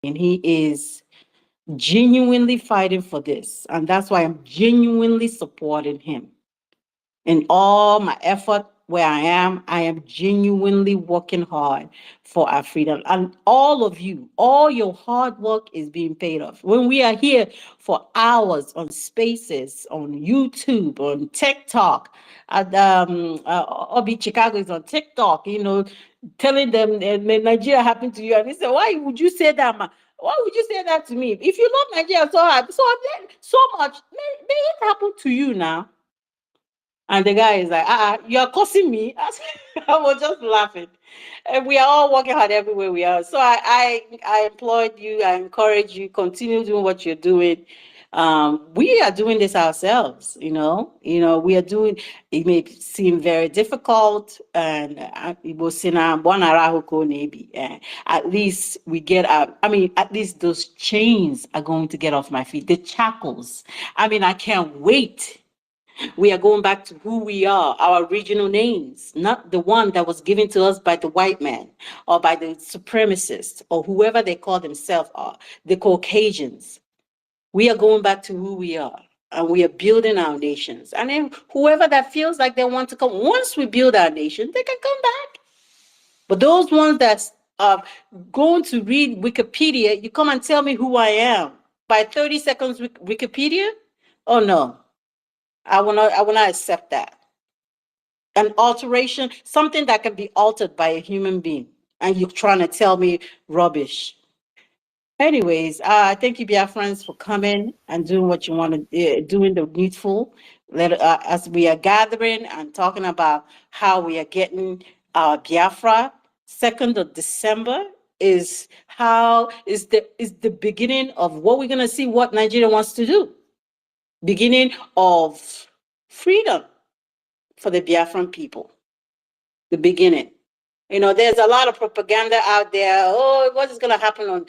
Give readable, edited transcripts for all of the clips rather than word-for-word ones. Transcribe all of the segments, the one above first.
and he is genuinely fighting for this. And that's why I'm genuinely supporting him. In all my effort where I am genuinely working hard for our freedom. And all of you, all your hard work is being paid off. When we are here for hours on spaces, on YouTube, on TikTok, and Obi Chicago is on TikTok, telling them Nigeria happened to you. And they say, why would you say that, man? Why would you say that to me? If you love Nigeria so much, may it happen to you now. And the guy is like, you're cursing me. I was just laughing. And we are all working hard everywhere we are. So I employed you, I encourage you, continue doing what you're doing. We are doing this ourselves, we are doing, it may seem very difficult, and it was in one arahuko maybe. At least we get out. I mean, at least those chains are going to get off my feet. The shackles. I mean, I can't wait. We are going back to who we are, our original names, not the one that was given to us by the white man or by the supremacists or whoever they call themselves are, the Caucasians. We are going back to who we are, and we are building our nations. And then whoever that feels like they want to come, once we build our nation, they can come back. But those ones that are going to read Wikipedia, you come and tell me who I am by 30 seconds Wikipedia? Oh no. I will not accept that. An alteration, something that can be altered by a human being, and you're trying to tell me rubbish. Anyways, thank you, Biafrans, for coming and doing what you want to, doing the needful. As we are gathering and talking about how we are getting Biafra, 2nd of December is the beginning of what we're gonna see what Nigeria wants to do. Beginning of freedom for the Biafran people. The beginning. There's a lot of propaganda out there. Oh, what is going to happen on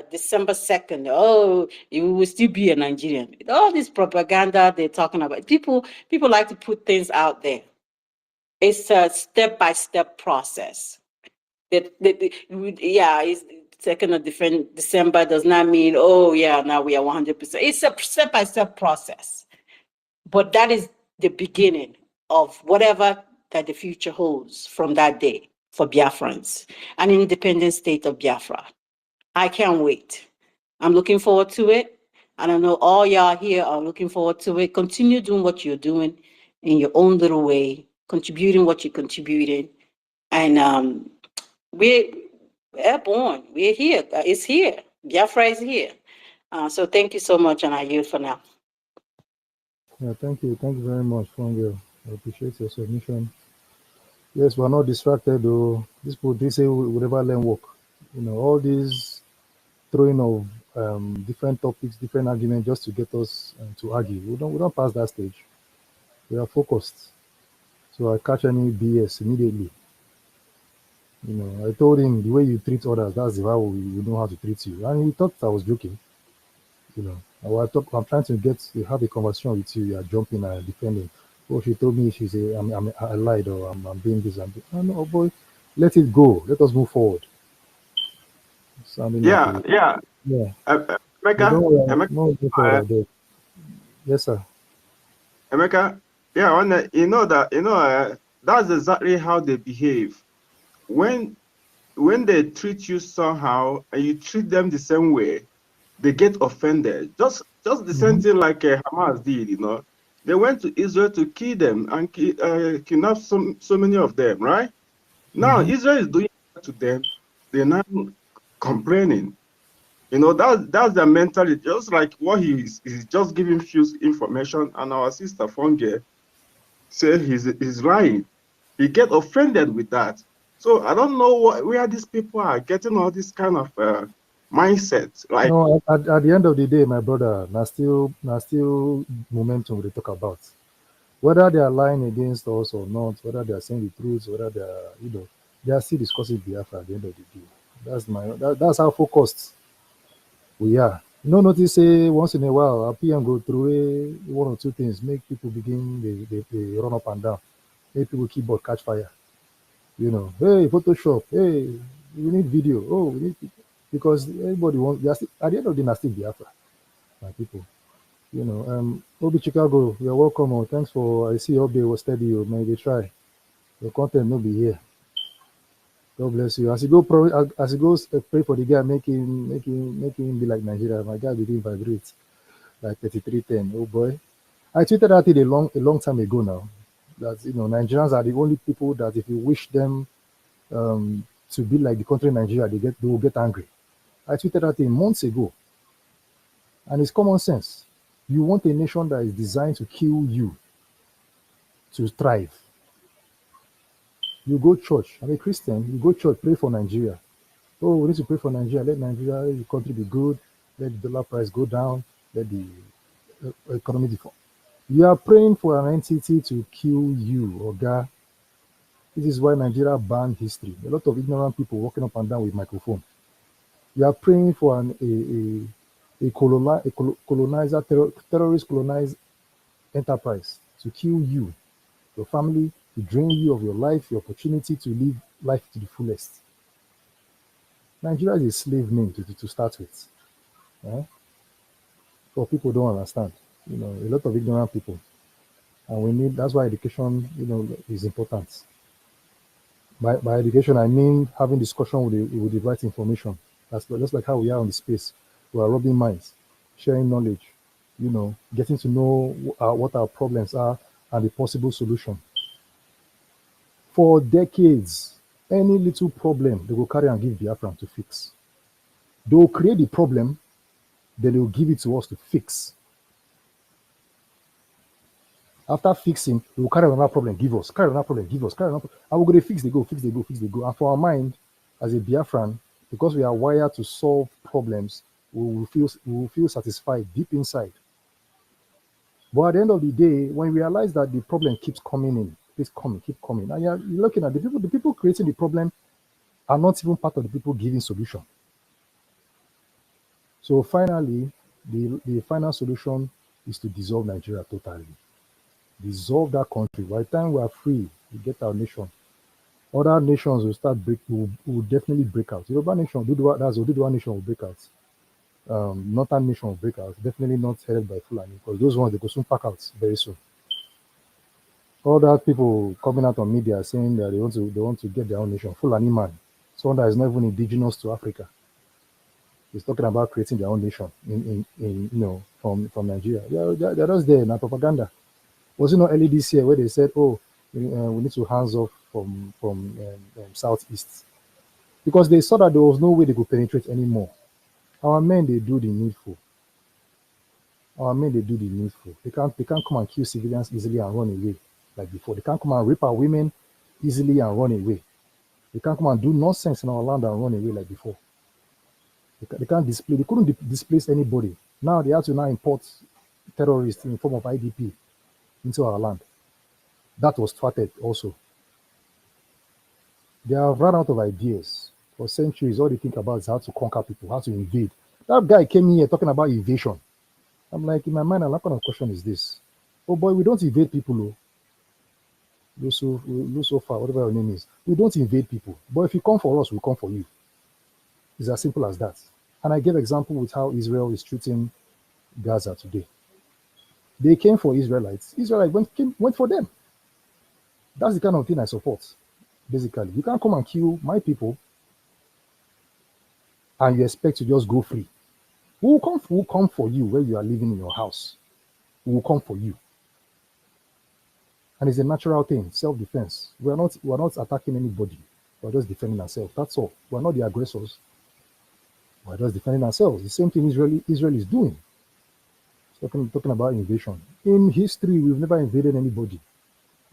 December 2nd? Oh, you will still be a Nigerian. All this propaganda they're talking about. People like to put things out there. It's a step-by-step process. It's 2nd of December does not mean, oh, yeah, now we are 100%. It's a step-by-step process. But that is the beginning of whatever that the future holds from that day for Biafrans, an independent state of Biafra. I can't wait. I'm looking forward to it. And I know all y'all here are looking forward to it. Continue doing what you're doing in your own little way, contributing what you're contributing. And we're airborne. We're here. It's here. Biafra is here. So thank you so much, and I yield for now. Yeah, thank you. Thank you very much, Fongio. I appreciate your submission. Yes, we're not distracted though. These people, they say we will never learn work. All these throwing of different topics, different arguments just to get us to argue. We don't pass that stage. We are focused. So I catch any BS immediately. I told him the way you treat others, that's how we know how to treat you. And he thought I was joking. I'm trying to have a conversation with you. You are jumping and defending. Oh, she told me I lied, or I'm doing this. Oh, no, boy, let it go. Let us move forward. Sounding like Yeah, yeah. yeah. Emeka, Don't worry, Emeka, no go forward there. Yes, sir. Emeka, yeah, that's exactly how they behave. When they treat you somehow and you treat them the same way, they get offended. Just the same thing like Hamas did. They went to Israel to kill them and kidnap so many of them, right? Now Israel is doing that to them. They're now complaining. That's their mentality. Just like what he's just giving few information, and our sister Fonge said he's lying. He get offended with that. So I don't know where these people are getting all this kind of mindset. Like, no, at the end of the day, my brother, now still momentum we talk about. Whether they are lying against us or not, whether they are saying the truth, whether they are, they are still discussing Biafra at the end of the day. That's how focused we are. Notice say once in a while our PM go through one or two things, make people begin they run up and down, make people keyboard catch fire. Hey, Photoshop, hey, we need video. Oh, we need because everybody wants. At the end of the day, na still Biafra, my people. You know, Obi Chicago, you're welcome. Oh, thanks for. I see your update was steady. Oh, man, they try. Your content no be here. God bless you. As you go, as you go, pray for the guy, make him be like Nigeria. My guy didn't vibrate like 3310. Oh boy, I tweeted that thing a long time ago now. That Nigerians are the only people that if you wish them to be like the country Nigeria, they will get angry. I tweeted that thing months ago, and it's common sense. You want a nation that is designed to kill you to thrive. You go church. I'm a Christian. You go church, pray for Nigeria. Oh, we need to pray for Nigeria. Let Nigeria, the country be good. Let the dollar price go down. Let the economy default. You are praying for an entity to kill you, Oga. This is why Nigeria banned history. A lot of ignorant people walking up and down with microphone. You are praying for colonizer, terrorist colonized enterprise to kill you, your family, to drain you of your life, your opportunity to live life to the fullest. Nigeria is a slave name to start with. So people don't understand. A lot of ignorant people. And that's why education, is important. By education, I mean having discussion with the right information. That's just like how we are on the space. We are rubbing minds, sharing knowledge, getting to know what our problems are and the possible solution. For decades, any little problem they will carry and give Biafran to fix. They will create the problem, then they will give it to us to fix. After fixing, we will carry another problem, give us, carry another problem, give us, carry another problem. And we're going to fix, they go, fix, they go, fix, they go. And for our mind, as a Biafran, because we are wired to solve problems, we will feel satisfied deep inside. But at the end of the day, when we realize that the problem keeps coming in, keep coming. And you're looking at the people creating the problem are not even part of the people giving solution. So finally, the final solution is to dissolve Nigeria totally. Dissolve that country. By the time we are free, we get our nation. Other nations will definitely break out. Yoruba nation, Oduduwa nation will break out. Northern nation will break out. Definitely not headed by Fulani, because those ones they go soon pack out very soon. All that people coming out on media saying that they want to get their own nation. Fulani man, someone that is not even indigenous to Africa, is talking about creating their own nation from Nigeria. They're just there in propaganda. Was it not early this year where they said, "Oh, we need to hands off from southeast," because they saw that there was no way they could penetrate anymore. Our men, they do the needful. They can't come and kill civilians easily and run away like before. They can't come and rape our women easily and run away. They can't come and do nonsense in our land and run away like before. They couldn't displace anybody. Now they have to import terrorists in the form of IDP into our land. That was thwarted also. They have run out of ideas. For centuries, all they think about is how to conquer people, how to invade. That guy came here talking about invasion. I'm like, in my mind, what kind of question is this? Oh boy, we don't invade people. Oh. Lucifer, whatever your name is. We don't invade people. But if you come for us, we'll come for you. It's as simple as that. And I gave example with how Israel is treating Gaza today. They came for Israelites. Israelites went for them. That's the kind of thing I support, basically. You can't come and kill my people and you expect to just go free. We will come for you where you are living in your house. We will come for you. And it's a natural thing, self-defense. We are not attacking anybody. We're just defending ourselves. That's all. We're not the aggressors. We're just defending ourselves. The same thing Israel is doing. Talking about invasion. In history, we've never invaded anybody.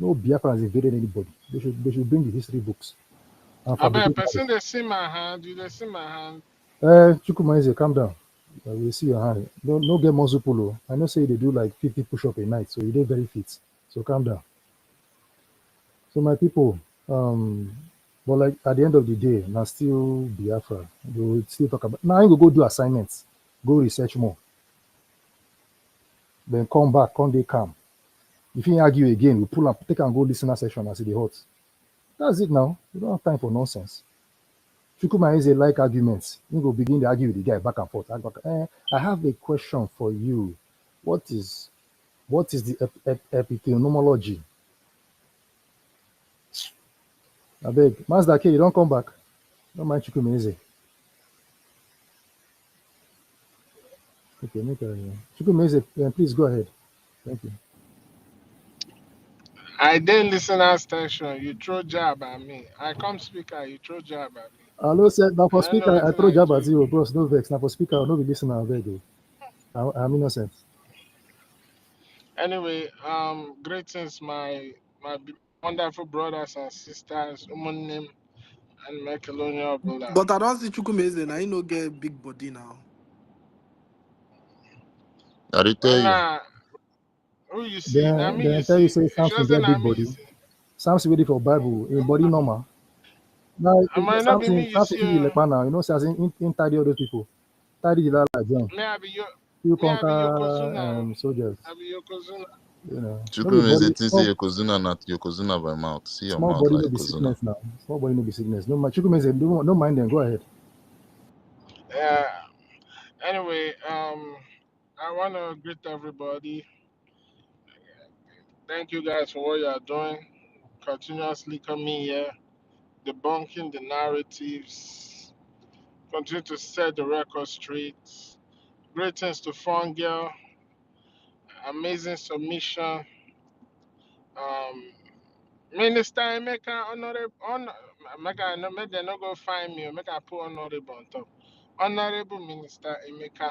No Biafra has invaded anybody. They should bring the history books. I bet a person they see my hand. Do they see my hand? Chukwumaeze, calm down. We see your hand. No get muscle polo. I know say they do like 50 push-up a night, so you did very fit. So calm down. So my people, but like at the end of the day, now still Biafra. We will still talk about. Now you go do assignments, go research more. Then come back, come they calm. If you argue again, we take and go listener session and see the hot. That's it now. We don't have time for nonsense. Chukuma is a like arguments. You go begin to argue with the guy back and forth. I have a question for you. What is the epithermology? I beg, Master K, you don't come back. Don't mind Chukwumeze. Okay, make a Chukwumeze, please go ahead. Thank you. I didn't listen to station. You throw jab at me. I come speaker. You throw jab at me. Hello, sir. Now for I don't know speaker, what I throw I jab at do. you, bros. No vex. Now for speaker, no be listener. I beg you. I'm innocent. Anyway, greetings, my wonderful brothers and sisters, Umunim and Macedonia Bula. But I don't see Chukwumeze now. He no get big body now. I did tell you. Nah, who you see? Now me Then you tell you see. say It Samson shows that get now big me you body. see. Samson ready for Bible in body normal. Now I might not be me you Samson see. fit be like now. You know, say as in tidy all those people. Tidy the like John. Me I be You me I be conquer Yokozuna. soldiers. I be Yokozuna. You know, no be Chukwumeze body think say Yokozuna not Yokozuna by mouth. See your small mouth body like no be Yokozuna. sickness now. Small body no be sickness. No mind Chukwumeze, no mind them. Go ahead. Yeah. Anyway, I wanna greet everybody. Thank you guys for what you are doing. Continuously coming here, debunking the narratives. Continue to set the record straight. Greetings to Fun Girl. Amazing submission. Um, Minister Emeka, honorable, Emeka, no, make them not go find me. Make I put honorable on top. Honorable Minister Emeka,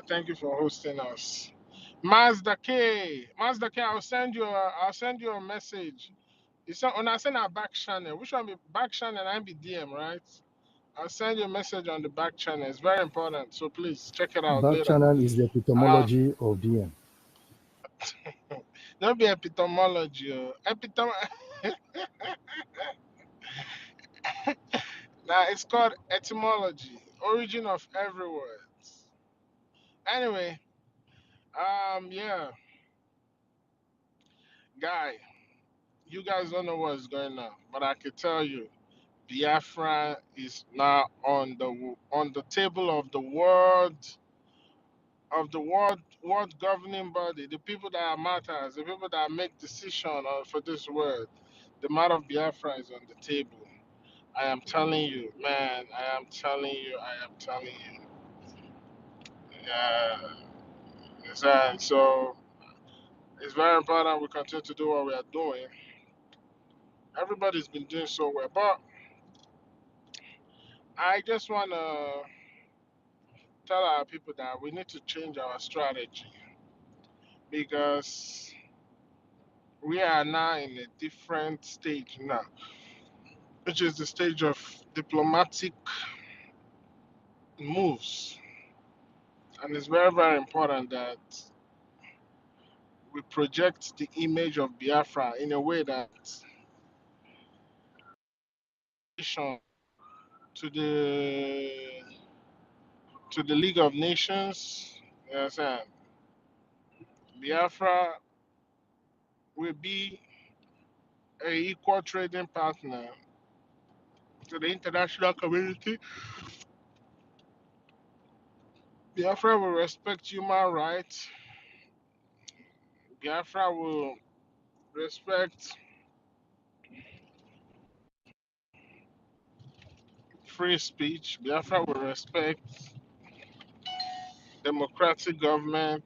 thank you for hosting us. Mazda K, I'll send you a message. You said when I send a back channel, which one be back channel and be DM, right? I'll send you a message on the back channel. It's very important, so please check it out Back later. channel is the Uh, epitomology of DM. Don't be epitomology. Now it's called etymology, origin of every word. Anyway, yeah, guy, you guys don't know what's going on, but I can tell you, Biafra is now on the table of the world governing body, the people that matters, the people that make decision for this world. The matter of Biafra is on the table. I am telling you, man. I am telling you. I am telling you. So it's very important we continue to do what we are doing. Everybody's been doing so well, but I just want to tell our people that we need to change our strategy because we are now in a different stage now, which is the stage of diplomatic moves. And it's very, very important that we project the image of Biafra in a way that to the League of Nations, you understand? Biafra will be a equal trading partner to the international community. Biafra will respect human rights. Biafra will respect free speech. Biafra will respect democratic government.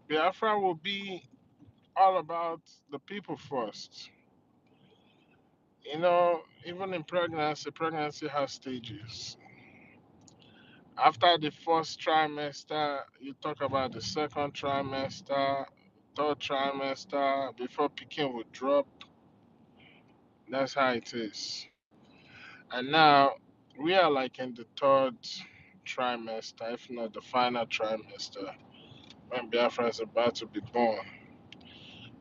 Biafra will be all about the people first. You know, even in pregnancy has stages. After the first trimester, you talk about the second trimester, third trimester, before picking will drop. That's how it is. And now we are like in the third trimester, if not the final trimester, when Biafra is about to be born.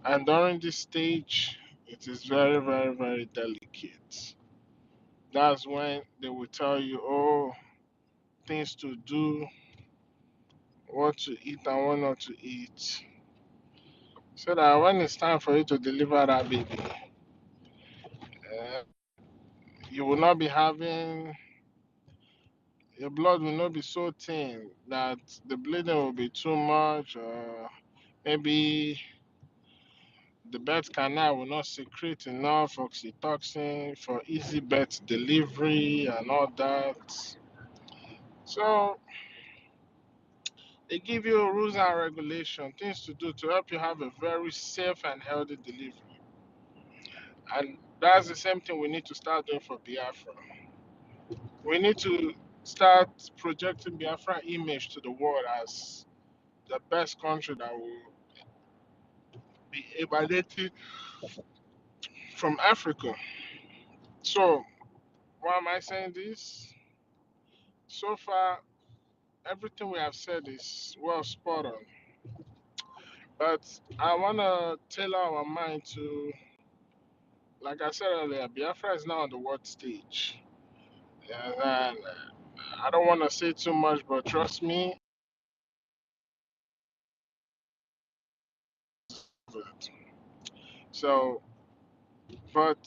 And during this stage, it is very, very, very delicate. That's when they will tell you, oh, things to do, what to eat and what not to eat. So that when it's time for you to deliver that baby, uh, you will not be having, your blood will not be so thin that the bleeding will be too much, or maybe the birth canal will not secrete enough oxytocin for easy birth delivery and all that. So they give you rules and regulations, things to do to help you have a very safe and healthy delivery. And that's the same thing we need to start doing for Biafra. We need to start projecting Biafra image to the world as the best country that will be emanating from Africa. So why am I saying this? So far, everything we have said is well spot on. But I want to tailor our mind to, like I said earlier, Biafra is now on the world stage. And I don't want to say too much, but trust me. So, but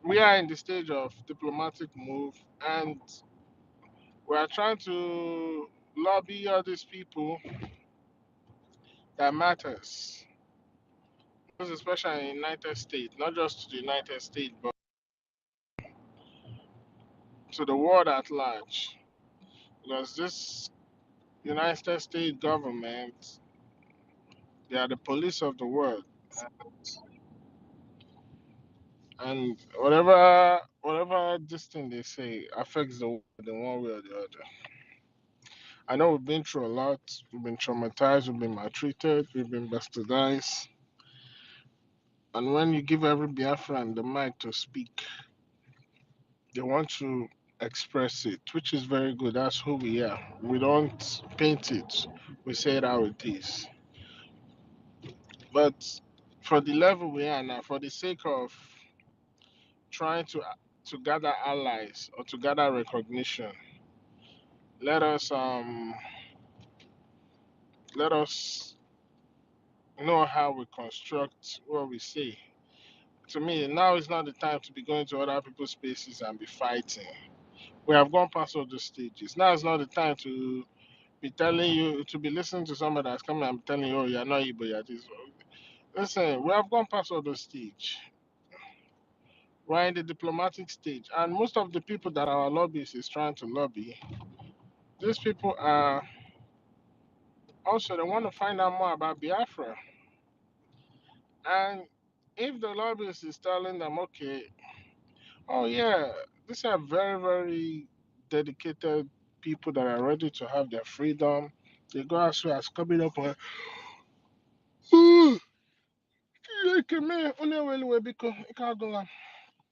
we are in the stage of diplomatic move, and we are trying to lobby all these people that matters, most especially in the United States, not just to the United States, but to the world at large. Because this United States government, they are the police of the world, and whatever this thing they say affects the world in one way or the other. I know we've been through a lot. We've been traumatized. We've been maltreated. We've been bastardized. And when you give every Biafran the mic to speak, they want to express it, which is very good. That's who we are. We don't paint it. We say it how it is. But for the level we are now, for the sake of trying to gather allies or to gather recognition, let us let us know how we construct what we say. To me, now is not the time to be going to other people's spaces and be fighting. We have gone past all those stages. Now is not the time to be telling you, to be listening to somebody that's coming and telling you, oh, you're not Igbo, you're this. Listen, we have gone past all those stage. We're in the diplomatic stage. And most of the people that our lobbyists is trying to lobby, these people are also, they want to find out more about Biafra. And if the lobbyist is telling them, okay, oh yeah, these are very, very dedicated people that are ready to have their freedom. They go as far as coming up with,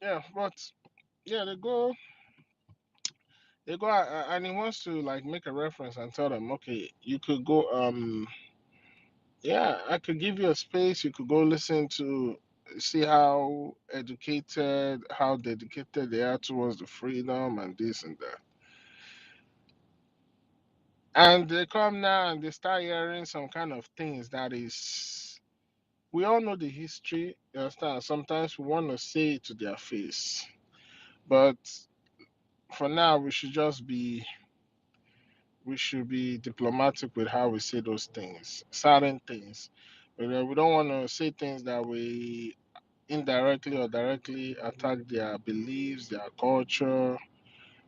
yeah, but yeah, they go, and he wants to like make a reference and tell them, okay, you could go, yeah, I could give you a space. You could go listen to, see how educated, how dedicated they are towards the freedom and this and that. And they come now and they start hearing some kind of things that is, we all know the history, you understand? Sometimes we want to say it to their face. But for now, we should be diplomatic with how we say those things, certain things. But we don't want to say things that we indirectly or directly attack their beliefs, their culture,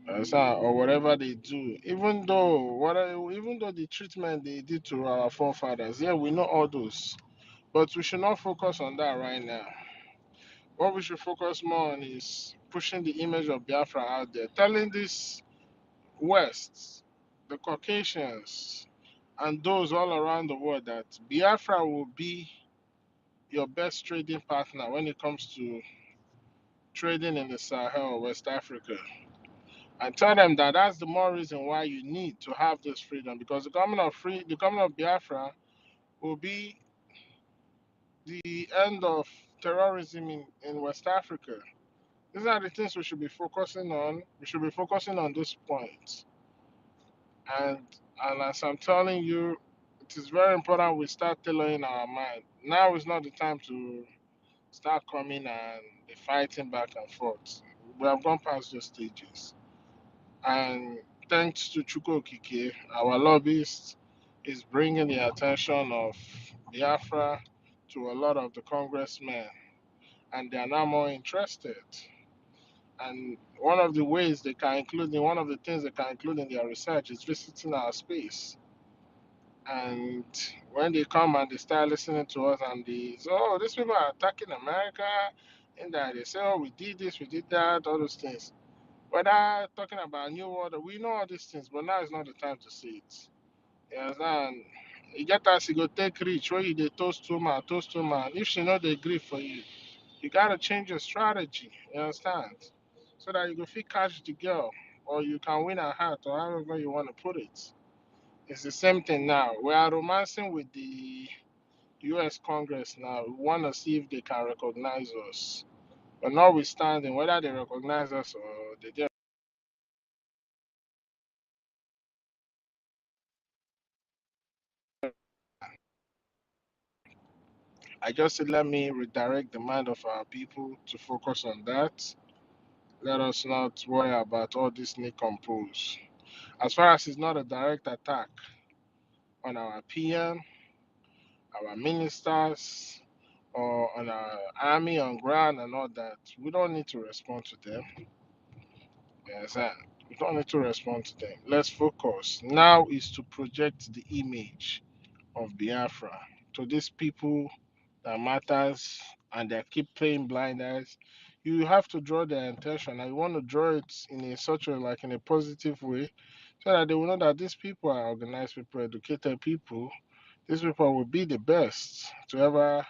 or whatever they do. Even though the treatment they did to our forefathers, yeah, we know all those, but we should not focus on that right now. What we should focus more on is pushing the image of Biafra out there, telling this West, the Caucasians, and those all around the world that Biafra will be your best trading partner when it comes to trading in the Sahel, West Africa. And tell them that that's the more reason why you need to have this freedom, because the coming of Biafra will be the end of terrorism in West Africa. These are the things we should be focusing on. We should be focusing on this point. And and as I'm telling you, it is very important we start tailoring our mind. Now is not the time to start coming and be fighting back and forth. We have gone past those stages. And thanks to Chuko Kike, our lobbyist is bringing the attention of Biafra to a lot of the congressmen, and they are now more interested. And one of the ways they can include, one of the things they can include in their research is visiting our space. And when they come and they start listening to us, and they say, oh, these people are attacking America, and that they say, oh, we did this, we did that, all those things. Whether talking about New World, we know all these things, but now is not the time to see it. You understand? You get us, you go take rich, where you they toast to man, toast to man. If she know they agree for you, you gotta change your strategy. You understand? So that you can fit catch the girl, or you can win her heart, or however you want to put it. It's the same thing now. We are romancing with the U.S. Congress now. We want to see if they can recognize us. But notwithstanding, whether they recognize us or they just, I just said, let me redirect the mind of our people to focus on that. Let us not worry about all this compose. As far as it's not a direct attack on our PM, our ministers, or on our army on ground and all that, we don't need to respond to them. Yes, we don't need to respond to them. Let's focus. Now is to project the image of Biafra to these people that matters, and they keep playing blind eyes. You have to draw their attention, and you want to draw it in a such a like in a positive way, so that they will know that these people are organized people, educated people. These people will be the best to ever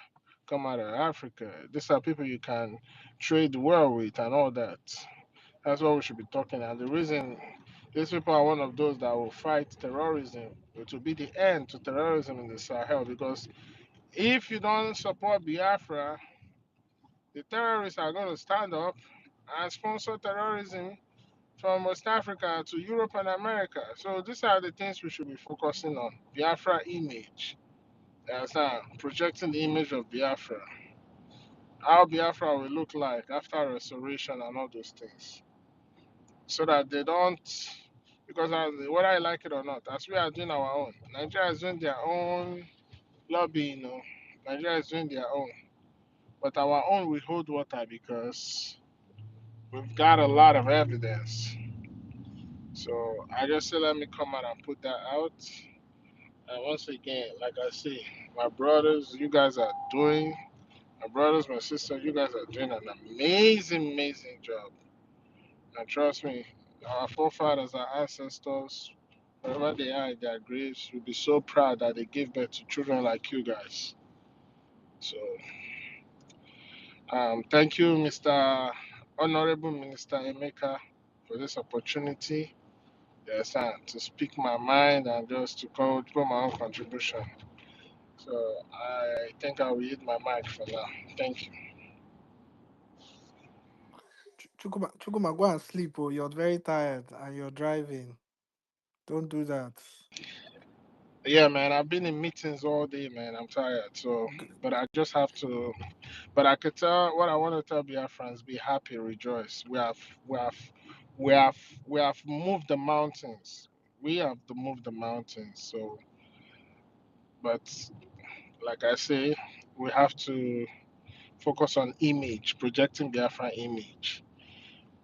come out of Africa. These are people you can trade well with and all that. That's what we should be talking. And the reason these people are one of those that will fight terrorism, it will be the end to terrorism in the Sahel. Because if you don't support Biafra, the terrorists are going to stand up and sponsor terrorism from West Africa to Europe and America. So these are the things we should be focusing on. Biafra image. That's projecting the image of Biafra. How Biafra will look like after restoration and all those things. So that they don't, because whether I like it or not, as we are doing our own, Nigeria is doing their own lobbying, Nigeria is doing their own. But our own will hold water because we've got a lot of evidence. So I just say let me come out and put that out. And once again, like I say, my brothers, you guys are doing, my brothers, my sisters, you guys are doing an amazing, amazing job. And trust me, our forefathers, our ancestors, wherever they are in their graves, will be so proud that they gave birth to children like you guys. So, thank you, Mr. Honorable Minister Emeka, for this opportunity. Yes, and to speak my mind and just to put my own contribution. So, I think I will hit my mic for now. Thank you. Chukuma, go and sleep. Oh, you're very tired and you're driving. Don't do that. Yeah, man, I've been in meetings all day, man. I'm tired. So, G- but I just have to. But I could tell what I want to tell Biafrans: be happy, rejoice. We have, we have, we have moved the mountains. We have to move the mountains. So, but like I say, we have to focus on image, projecting Biafra image,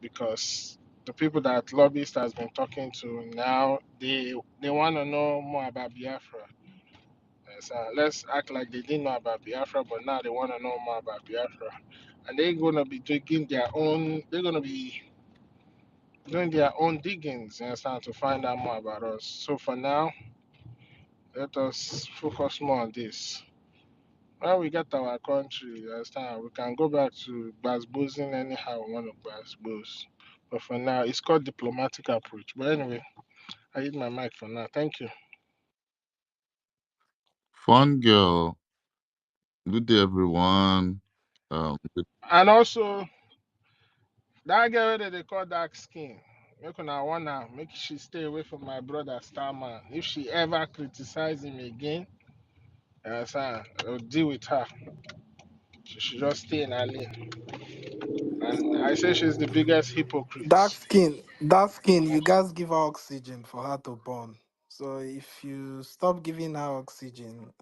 because the people that lobbyist has been talking to now, they want to know more about Biafra. So let's act like they didn't know about Biafra, but now they want to know more about Biafra. And they're going to be digging their own, they're going to be doing their own diggings and start to find out more about us. So for now, let us focus more on this. When we get our country, you understand, we can go back to basboozing anyhow we want to basbooze. But for now, it's called diplomatic approach. But anyway, I hit my mic for now. Thank you. Fun girl. Good day, everyone. Good- And also, that girl that they call dark skin, make una wanna make she stay away from my brother Starman. If she ever criticize him again, I'll deal with her. She should just stay in her lane. And I say she's the biggest hypocrite. Dark skin, you guys give her oxygen for her to burn. So if you stop giving her oxygen,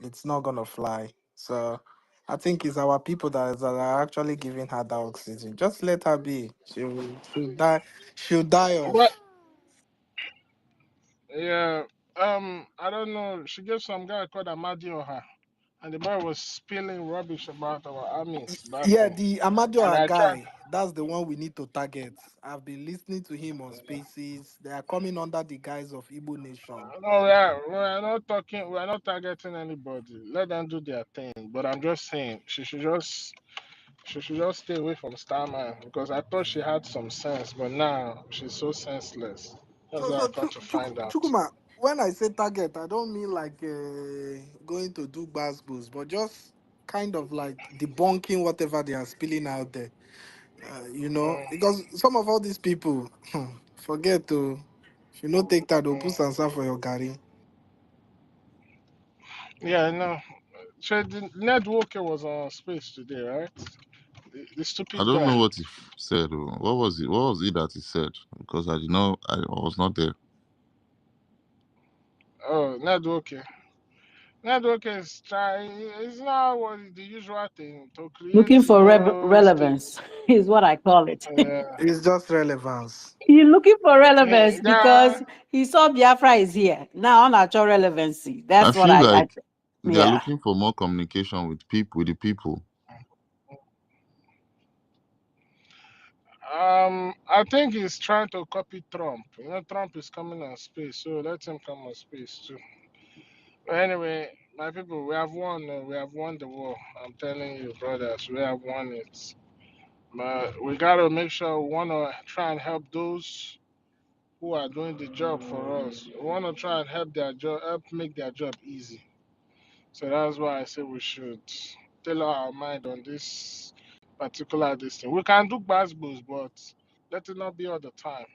it's not gonna fly. So I think it's our people that are actually giving her that oxygen. Just let her be. She'll die. She'll die But off. yeah, I don't know. She gave some guy called Amadi Oha, and the boy was spilling rubbish about our armies back Yeah, home. the And Amadioa I tried. guy, that's the one we need to target. I've been listening to him on Spaces. They are coming under the guise of Igbo Nation. No, we are not talking. We are not targeting anybody. Let them do their thing. But I'm just saying, she should just stay away from Starman because I thought she had some sense, but now she's so senseless. That's So, what I so come to find out. Chukuma, when I say target, I don't mean like going to do boost, but just kind of like debunking whatever they are spilling out there. Mm, Because some of all these people, forget to, if you not take that, they'll put mm. some for your Gary. Yeah, no. So the Ned Walker was on space today, right? The I stupid don't guy. know what he said. Oh. What was it? What was it that he said? Because I did not. I was not there. Oh, Ned Walker. Ned Walker is trying. It's not what the usual thing to Looking create, for state. relevance is what I call it. Yeah. It's just relevance. You're looking for relevance Yeah. because he saw Biafra is here. Now on actual relevancy. I That's what feel I like they are yeah. looking for more communication with people, with the people. I think he's trying to copy Trump. Trump is coming on space, so let him come on space too. But anyway, my people, we have won. We have won the war. I'm telling you, brothers, we have won it. But we gotta make sure we wanna try and help those who are doing the job for us. We wanna try and help their job, help make their job easy. So that's why I say we should tailor our mind on this particular this thing. We can do basketballs, but let it not be all the time.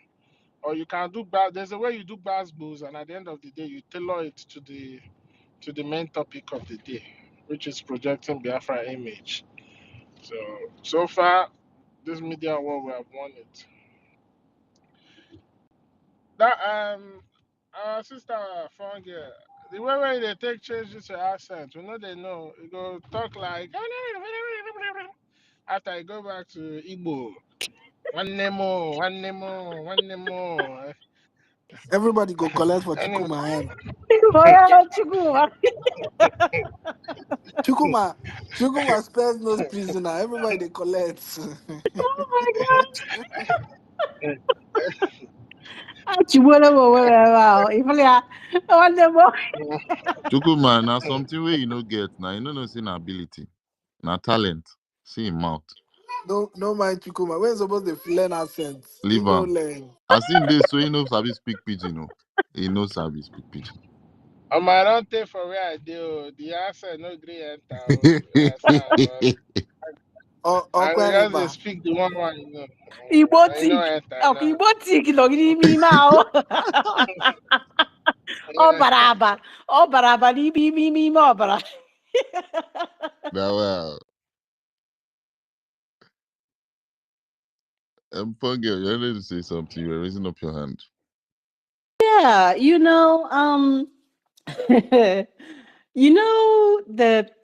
Or you can do there's a way you do basketballs, and at the end of the day, you tailor it to the main topic of the day, which is projecting Biafra image. So far, this media war we have won it. That our sister Fungi, the way when they take change this accent, they know you go talk like after you go back to Igbo. One nemo, one nemo, one nemo. Everybody go collect for Anyway, Chukuma hand. Chukwu. Chukuma, Chukuma spares no prisoner. Everybody they collect. Oh my God. Chibuelo mo wow. If only I want them more. Chukuma, now something where you no get. Now you know nothing ability. Now talent. See him mouth. No mind Chukuma. When supposed to learn accents, he Leave no him. learn. I seen this, so he knows how to speak pidgin. No, he knows how to speak pidgin. I don't take for where I do. The answer no gree enter. You understand? Or I just dey Kweriba. speak the one I know Igbotik. enter Okay, now. Igbotik logiri mi ma o. Ọbaraba. Ọbaraba n'ibi ime ọbara. Now, Pongel, you wanted to say something. You were raising up your hand. Yeah,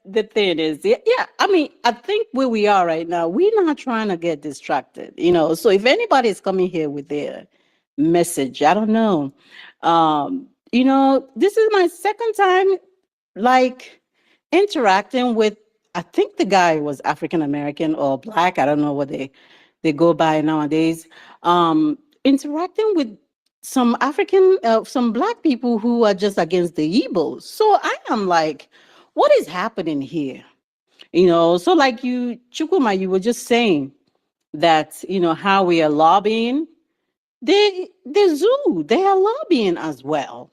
the thing is, yeah, I mean, I think where we are right now, we're not trying to get distracted, So if anybody is coming here with their message, I don't know. This is my second time like interacting with, I think the guy was African American or black. I don't know what they go by nowadays. Interacting with some black people who are just against the Igbos. So I am like, what is happening here? So like Chukuma, you were just saying that, how we are lobbying. The zoo, they are lobbying as well.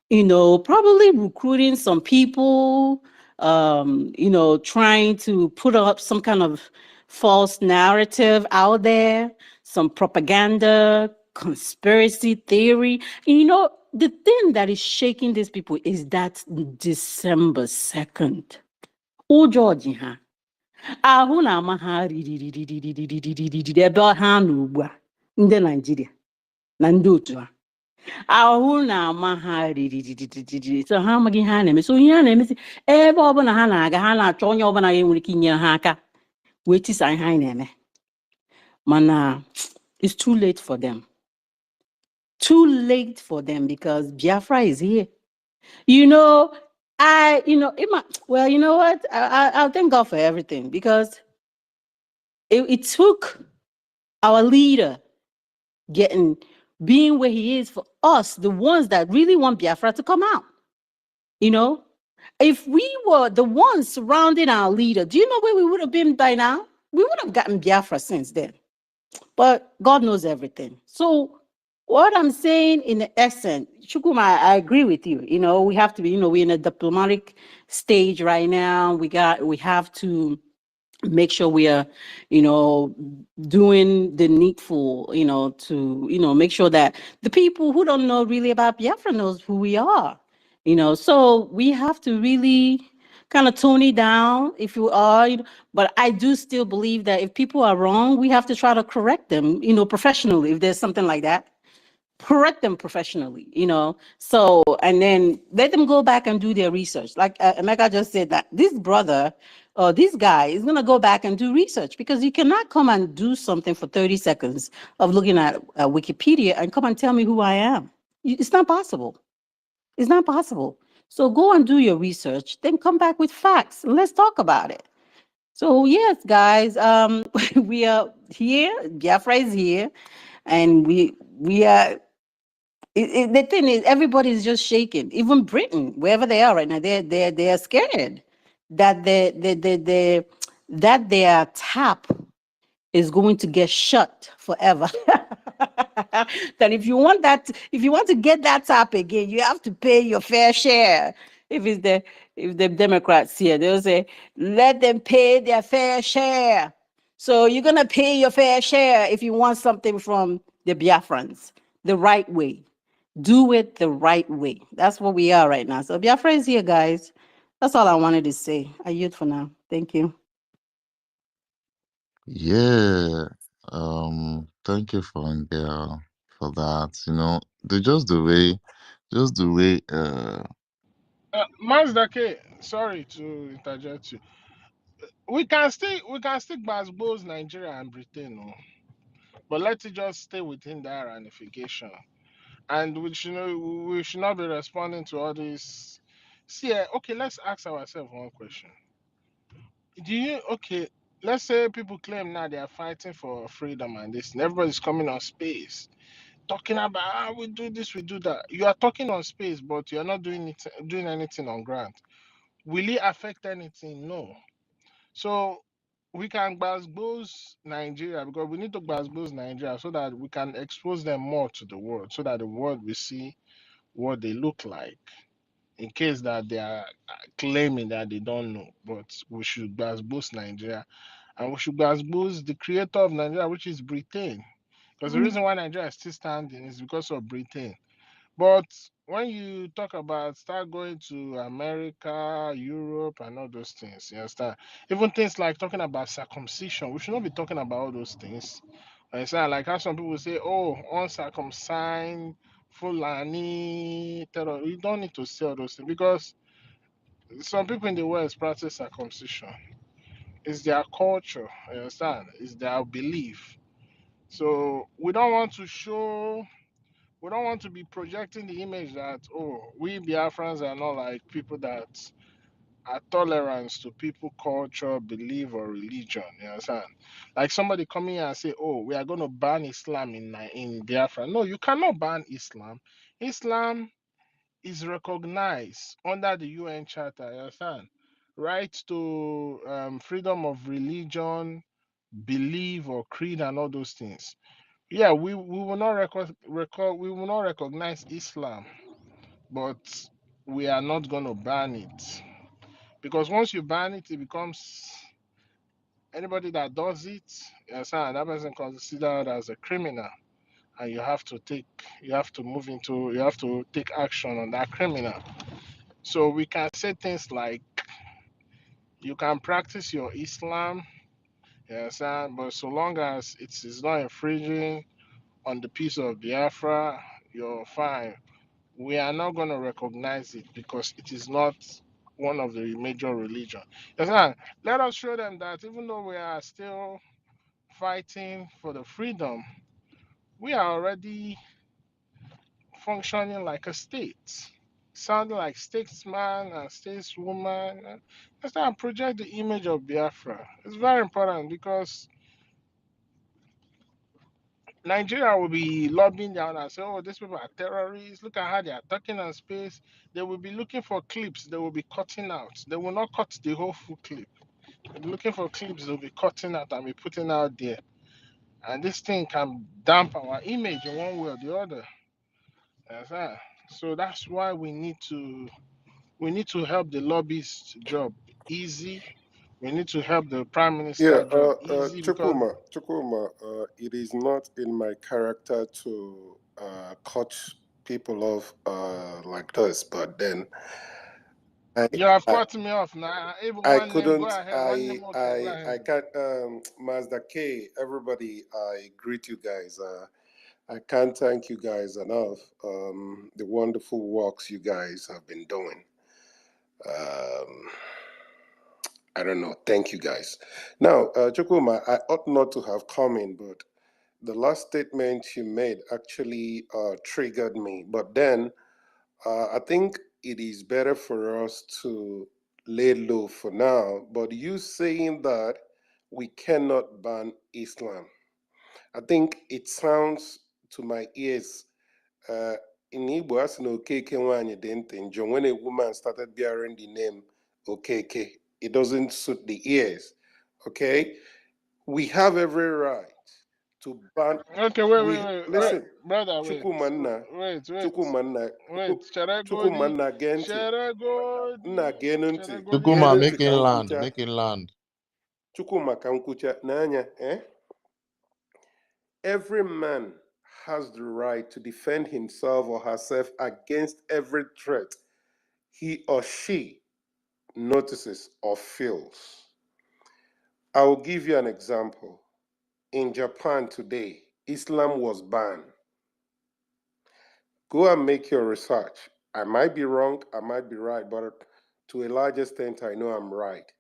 Probably recruiting some people, trying to put up some kind of false narrative out there, some propaganda, conspiracy theory. The thing that is shaking these people is that December 2nd. Oh, Georgie, huh? ahụ na-ama ha ririririririririri ebe ha nọ ugbu a, ndị Naịjirịa na ndị otu ha. Ahụ na-ama ha riririririri, so ha amaghị ihe ha na-eme. So ihe ha na-emesi ebe ọbụla ha na-aga, ha na-achọ onye ọbụla ya nwere ike inyere ha aka wee tisa ihe anyị na-eme. Mana it's too late for them. Too late for them because Biafra is here. You know, well, you know what? I'll thank God for everything because it took our leader being where he is for us, the ones that really want Biafra to come out. You know, if we were the ones surrounding our leader, do you know where we would have been by now? We would have gotten Biafra since then. But God knows everything. So what I'm saying in the essence, Chukuma, I agree with you. You know, we have to be, you know, we're in a diplomatic stage right now. We have to make sure we are, you know, doing the needful, you know, to, you know, make sure that the people who don't know really about Biafra knows who we are, you know. So we have to really kind of tone it down if you are, you know, but I do still believe that if people are wrong, we have to try to correct them, you know, professionally, if there's something like that. Correct them professionally, you know. So, and then let them go back and do their research. Like Emeka just said, that this brother or this guy is going to go back and do research, because you cannot come and do something for 30 seconds of looking at Wikipedia and come and tell me who I am. It's not possible. It's not possible. So go and do your research, then come back with facts and let's talk about it. So yes, guys, we are here. Biafra is here, and we are. The thing is, everybody is just shaking. Even Britain, wherever they are right now, they are scared that that their tap is going to get shut forever. That if you want to get that tap again, you have to pay your fair share. If the Democrats here, they'll say, let them pay their fair share. So you're gonna pay your fair share if you want something from the Biafrans the right way. Do it the right way. That's what we are right now. So Biafra is here, guys. That's all I wanted to say. I yield for now. Thank you. Yeah. Thank you for that. You know, just the way Mazdake, sorry to interject you. We can still both Nigeria and Britain, no? But let it just stay within that ramification. And we should not be responding to all this. See, okay, let's ask ourselves one question. Okay, let's say people claim now they are fighting for freedom and this, and everybody's coming on space, talking about we do this, we do that. You are talking on space, but you're not doing anything on ground. Will it affect anything? No. So we can gbas Nigeria, because we need to gbas Nigeria so that we can expose them more to the world, so that the world will see what they look like, in case that they are claiming that they don't know. But we should gbas Nigeria, and we should gbas the creator of Nigeria, which is Britain. Because the reason why Nigeria is still standing is because of Britain. But when you talk about start going to America, Europe, and all those things, you understand? Even things like talking about circumcision, we should not be talking about all those things. You understand? Like how some people say, oh, uncircumcised, Fulani, terror. You don't need to say all those things, because some people in the West practice circumcision. It's their culture, you understand? It's their belief. So we don't want to be projecting the image that, oh, we Biafrans are not like people that are tolerant to people culture, belief, or religion. You understand? Like somebody coming here and say, oh, we are going to ban Islam in Biafra. No, you cannot ban Islam. Islam is recognized under the UN Charter. You understand? Right to freedom of religion, belief, or creed, and all those things. Yeah, we will not we will not recognize Islam, but we are not going to ban it, because once you ban it, it becomes anybody that does it, yes, and that person considered as a criminal, and you have to take action on that criminal. So we can say things like, You can practice your Islam, you understand? But so long as it's not infringing on the peace of Biafra, you're fine. We are not going to recognize it because it is not one of the major religion. You understand? Let us show them that even though we are still fighting for the freedom, we are already functioning like a state, sounding like statesman and stateswoman. Let's not project the image of Biafra. It's very important because Nigeria will be lobbying down and say, oh, these people are terrorists. Look at how they are talking on space. They will be looking for clips they will be cutting out. They will not cut the whole full clip. They'll be looking for clips they'll be cutting out and be putting out there. And this thing can damp our image in one way or the other. That's right. So that's why we need to help the lobbyist job easy. We need to help the prime Yeah, minister job easy because Chukuma, it is not in my character to cut people off like this, but then I, you have I, cut me off now. Even I one name, go couldn't, ahead. One name, okay, go I ahead. can't, Mazda K, everybody, I greet you guys. I can't thank you guys enough. The wonderful works you guys have been doing. Um, I don't know. Thank you guys. Now, Chukuma, I ought not to have come in, but the last statement you made actually triggered me. But then I think it is better for us to lay low for now. But you saying that we cannot ban Islam, I think it sounds to my ears. Uh, in Igbo, as no Okeke nwanyị dị ntị njọ, when a woman started bearing the name Okeke, it doesn't suit the ears. Okay? We have every right to ban. Okay, We wait, listen, brother, Chukwumanna, wait, Chukwumanna, wait. Chukwumanna Gente, Nna Sheragodi, Genunti, Sheragodi. Chukuma, Genunti make it land, Kankucha, make it land. Chukwuma Kankucha, Nanya, eh? Every man has the right to defend himself or herself against every threat he or she notices or feels. I will give you an example. In Japan today, Islam was banned. Go and make your research. I might be wrong, I might be right, but to a large extent, I know I'm right.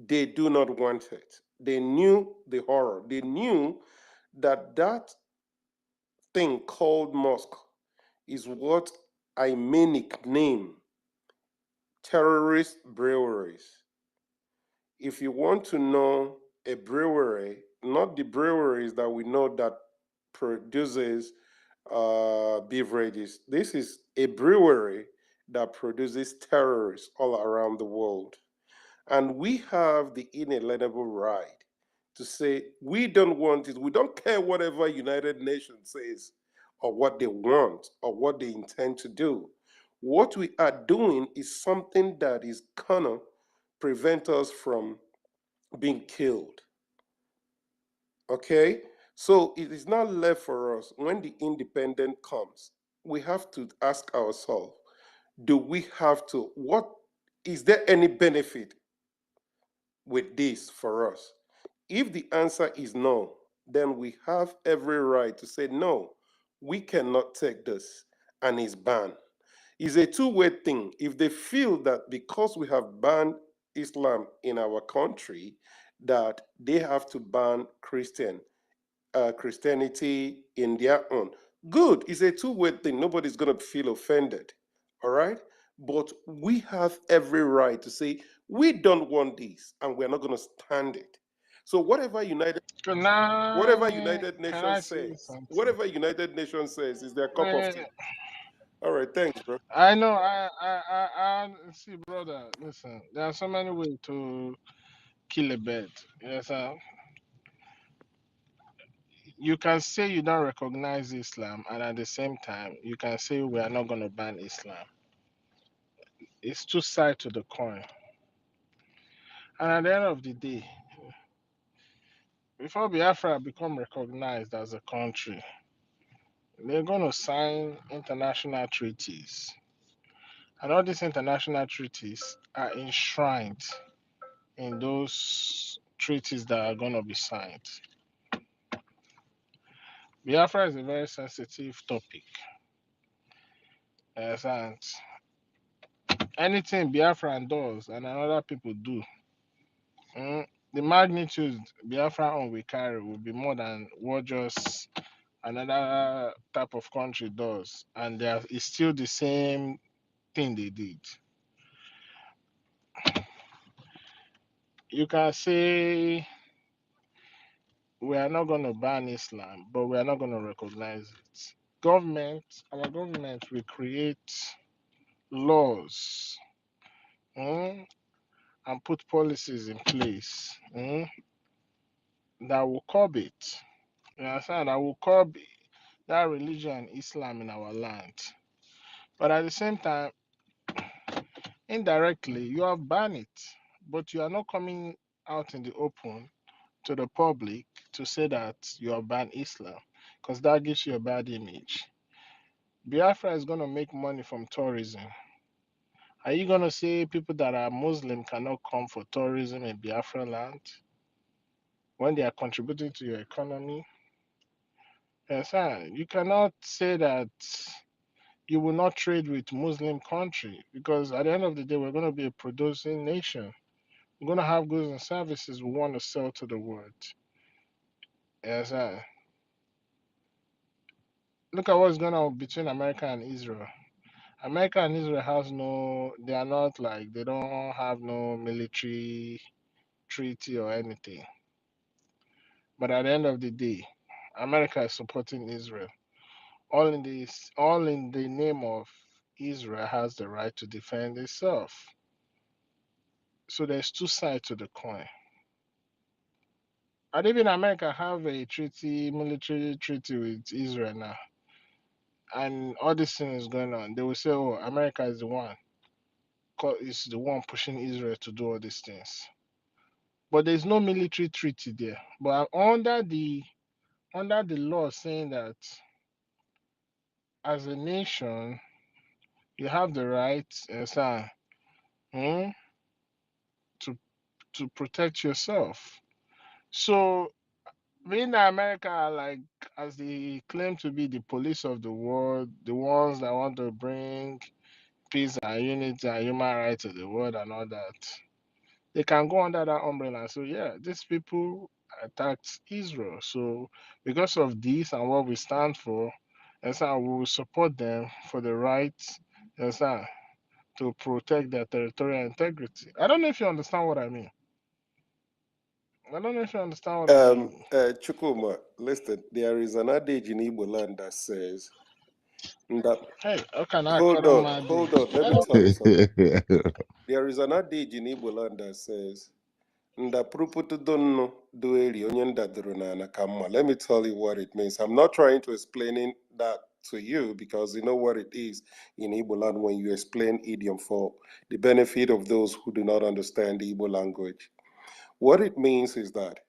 They do not want it. They knew the horror. They knew that that thing called mosque is what I may nickname terrorist breweries. If you want to know a brewery, not the breweries that we know that produces beverages, this is a brewery that produces terrorists all around the world. And we have the inalienable right to say we don't want it. We don't care whatever United Nations says or what they want or what they intend to do. What we are doing is something that is gonna prevent us from being killed. Okay? So it is not left for us when the independent comes. We have to ask ourselves, do we have to, what is there any benefit with this for us? If the answer is no, then we have every right to say no, we cannot take this and it's banned. It's a two-way thing. If they feel that because we have banned Islam in our country, that they have to ban Christianity in their own. Good. It's a two-way thing. Nobody's gonna feel offended. All right. But we have every right to say we don't want this and we're not gonna stand it. So Can whatever I, United can I Nations say says, something? whatever United Nations says is their cup of tea. Wait, All right, thanks, bro. I know, see, brother, listen, there are so many ways to kill a bird. Yes, you can say you don't recognize Islam, and at the same time, you can say we are not going to ban Islam. It's two sides to the coin. And at the end of the day, before Biafra become recognized as a country, they're going to sign international treaties. And all these international treaties are enshrined in those treaties that are going to be signed. Biafra is a very sensitive topic. And anything Biafra does and another people do, the magnitude Biafra on we carry will be more than what just another type of country does. And it's still the same thing they did. You can say we are not going to ban Islam, but we are not going to recognize it. Our government will create laws, and put policies in place that will curb it. You understand? That will curb that religion, Islam, in our land. But at the same time, indirectly, you have banned it, but you are not coming out in the open to the public to say that you have banned Islam, because that gives you a bad image. Biafra is going to make money from tourism. Are you going to say people that are Muslim cannot come for tourism in Biafra land when they are contributing to your economy? Yes, sir. You cannot say that you will not trade with Muslim country, because at the end of the day, we're going to be a producing nation. We're going to have goods and services we want to sell to the world. Yes, sir. Look at what's going on between America and Israel. America and Israel they are not like, they don't have no military treaty or anything. But at the end of the day, America is supporting Israel. All in the name of Israel has the right to defend itself. So there's two sides to the coin. And even America have a military treaty with Israel now. And all this thing is going on. They will say, oh, America is the one pushing Israel to do all these things. But there's no military treaty there. But under the law saying that as a nation, you have the right, to protect yourself. So being that America are like, as they claim to be the police of the world, the ones that want to bring peace and unity and human rights to the world and all that, they can go under that umbrella. So yeah, these people attacked Israel. So because of this and what we stand for, we will support them for the right, to protect their territorial integrity. I don't know if you understand what I mean. Chukuma, listen, there is an adage in Igbo land that says that. Hey, okay, now Hold on, let me tell you something. There is an adage in Igbo land that says, Nda pruputu donno dueli onye ndaduru na nakamma. Let me tell you what it means. I'm not trying to explain that to you because you know what it is in Igbo land when you explain idiom for the benefit of those who do not understand the Igbo language. What it means is that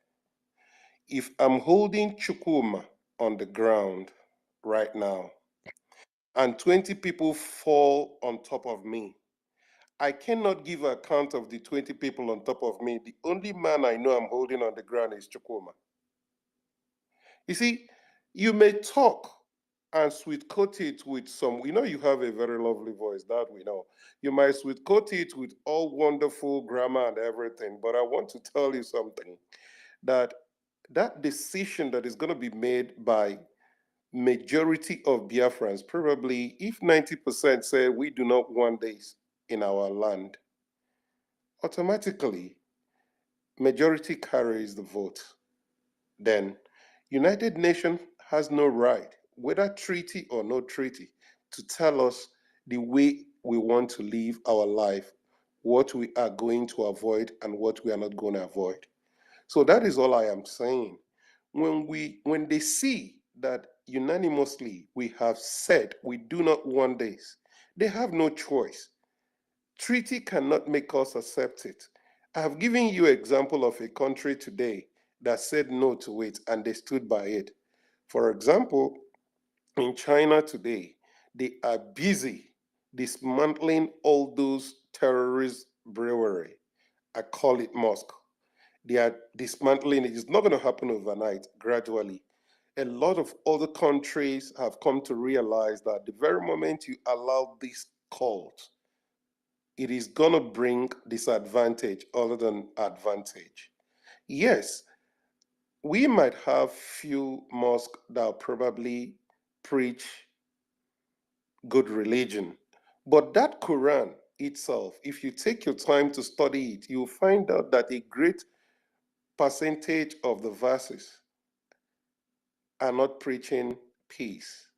if I'm holding Chukuma on the ground right now and 20 people fall on top of me, I cannot give account of the 20 people on top of me. The only man I know I'm holding on the ground is Chukuma. You see, you may talk and sweet coat it with some, we know you have a very lovely voice, that we know. You might sweet coat it with all wonderful grammar and everything, but I want to tell you something, that decision that is going to be made by majority of Biafrans, probably if 90% say we do not want this in our land, automatically majority carries the vote. Then United Nations has no right, whether treaty or no treaty, to tell us the way we want to live our life, what we are going to avoid and what we are not going to avoid. So that is all I am saying. When they see that unanimously we have said we do not want this, they have no choice. Treaty cannot make us accept it. I have given you an example of a country today that said no to it and they stood by it. For example, in China today, they are busy dismantling all those terrorist brewery. I call it mosque. They are dismantling it. It's not going to happen overnight, gradually. A lot of other countries have come to realize that the very moment you allow this cult, it is going to bring disadvantage other than advantage. Yes, we might have few mosques that probably preach good religion, but that Quran itself, if you take your time to study it, you'll find out that a great percentage of the verses are not preaching peace.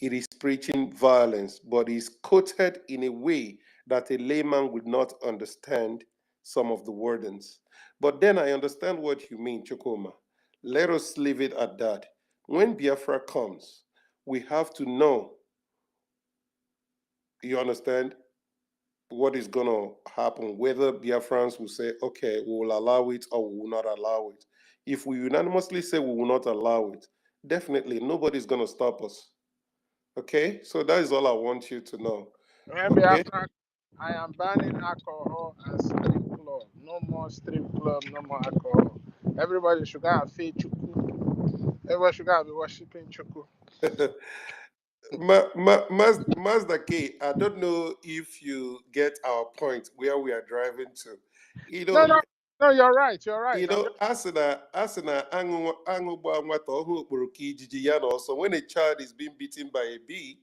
It is preaching violence, but is quoted in a way that a layman would not understand some of the wordings. But then I understand what you mean, Chukuma. Let us leave it at that. When Biafra comes, we have to know, you understand, what is going to happen, whether Biafrans will say, okay, we will allow it or we will not allow it. If we unanimously say we will not allow it, definitely nobody's going to stop us. Okay, so that is all I want you to know. Maybe Okay, after I am banning alcohol and strip club. No more strip club, no more alcohol. Everybody should go and feed chuku. Everybody should go and be worshiping chuku. Mazda K, I don't know if you get our point where we are driving to. You No, know, no, no, you're right. You're right. you I'm know, just asina angu gba nwata ọhụụ kpụrụ ka ijiji ya na ọsọ. When a child is being beaten by a bee,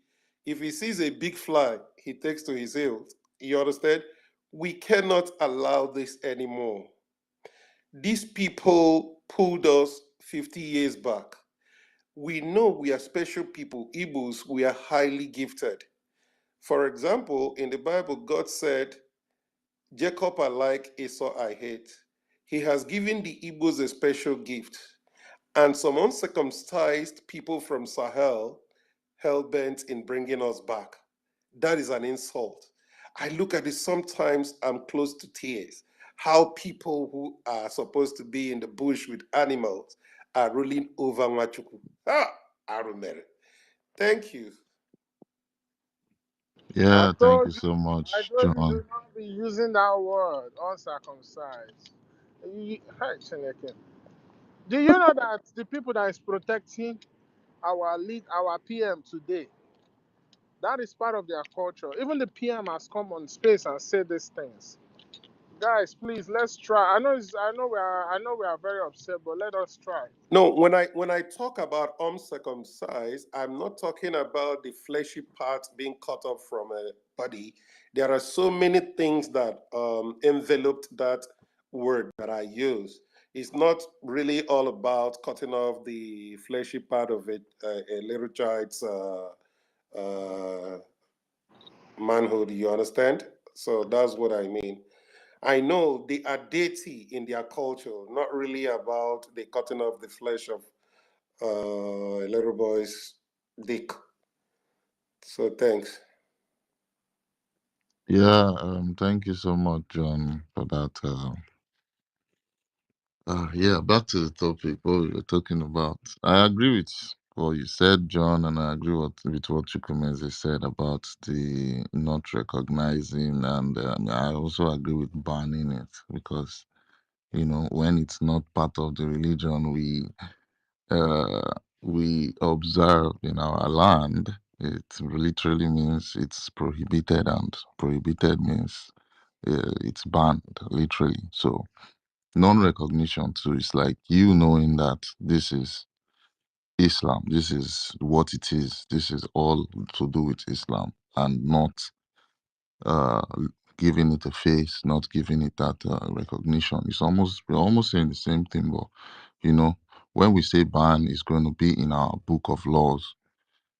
if he sees a big fly, he takes to his heels. You understand? We cannot allow this anymore. These people pulled us 50 years back. We know we are special people. Igbos, we are highly gifted. For example, in the Bible, God said, Jacob I like, Esau I hate. He has given the Igbos a special gift. And some uncircumcised people from Sahel hell bent in bringing us back. That is an insult. I look at it sometimes, I'm close to tears. How people who are supposed to be in the bush with animals are ruling over Machuku. Ah, I remember. Thank you. I Yeah, thank you told you, so I much, told you John. to not be using that word, uncircumcised. Hey, Chineke. Do you know that the people that is protecting our lead, our PM today, that is part of their culture. Even the PM has come on space and said these things. Guys, please let's try. I know we are very upset, but let us try. No, when I talk about uncircumcised, I'm not talking about the fleshy part being cut off from a body. There are so many things that enveloped that word that I use. It's not really all about cutting off the fleshy part of it, a little child's uh, manhood. You understand? So that's what I mean. I know they are deity in their culture, not really about the cutting off the flesh of a little boy's dick. So thanks. Yeah, thank you so much, John, for that. Yeah, back to the topic, what we were talking about. I agree with what you said, John, and I agree with what Chukwumeze said about the not recognizing, and I also agree with banning it because, when it's not part of the religion uh, we observe in our land, it literally means it's prohibited, and prohibited means it's banned, literally. So non-recognition too is like you knowing that this is Islam, this is what it is, this is all to do with Islam, and not uh, giving it a face, not giving it that recognition. We're almost saying the same thing, but you know, when we say ban, it's going to be in our book of laws.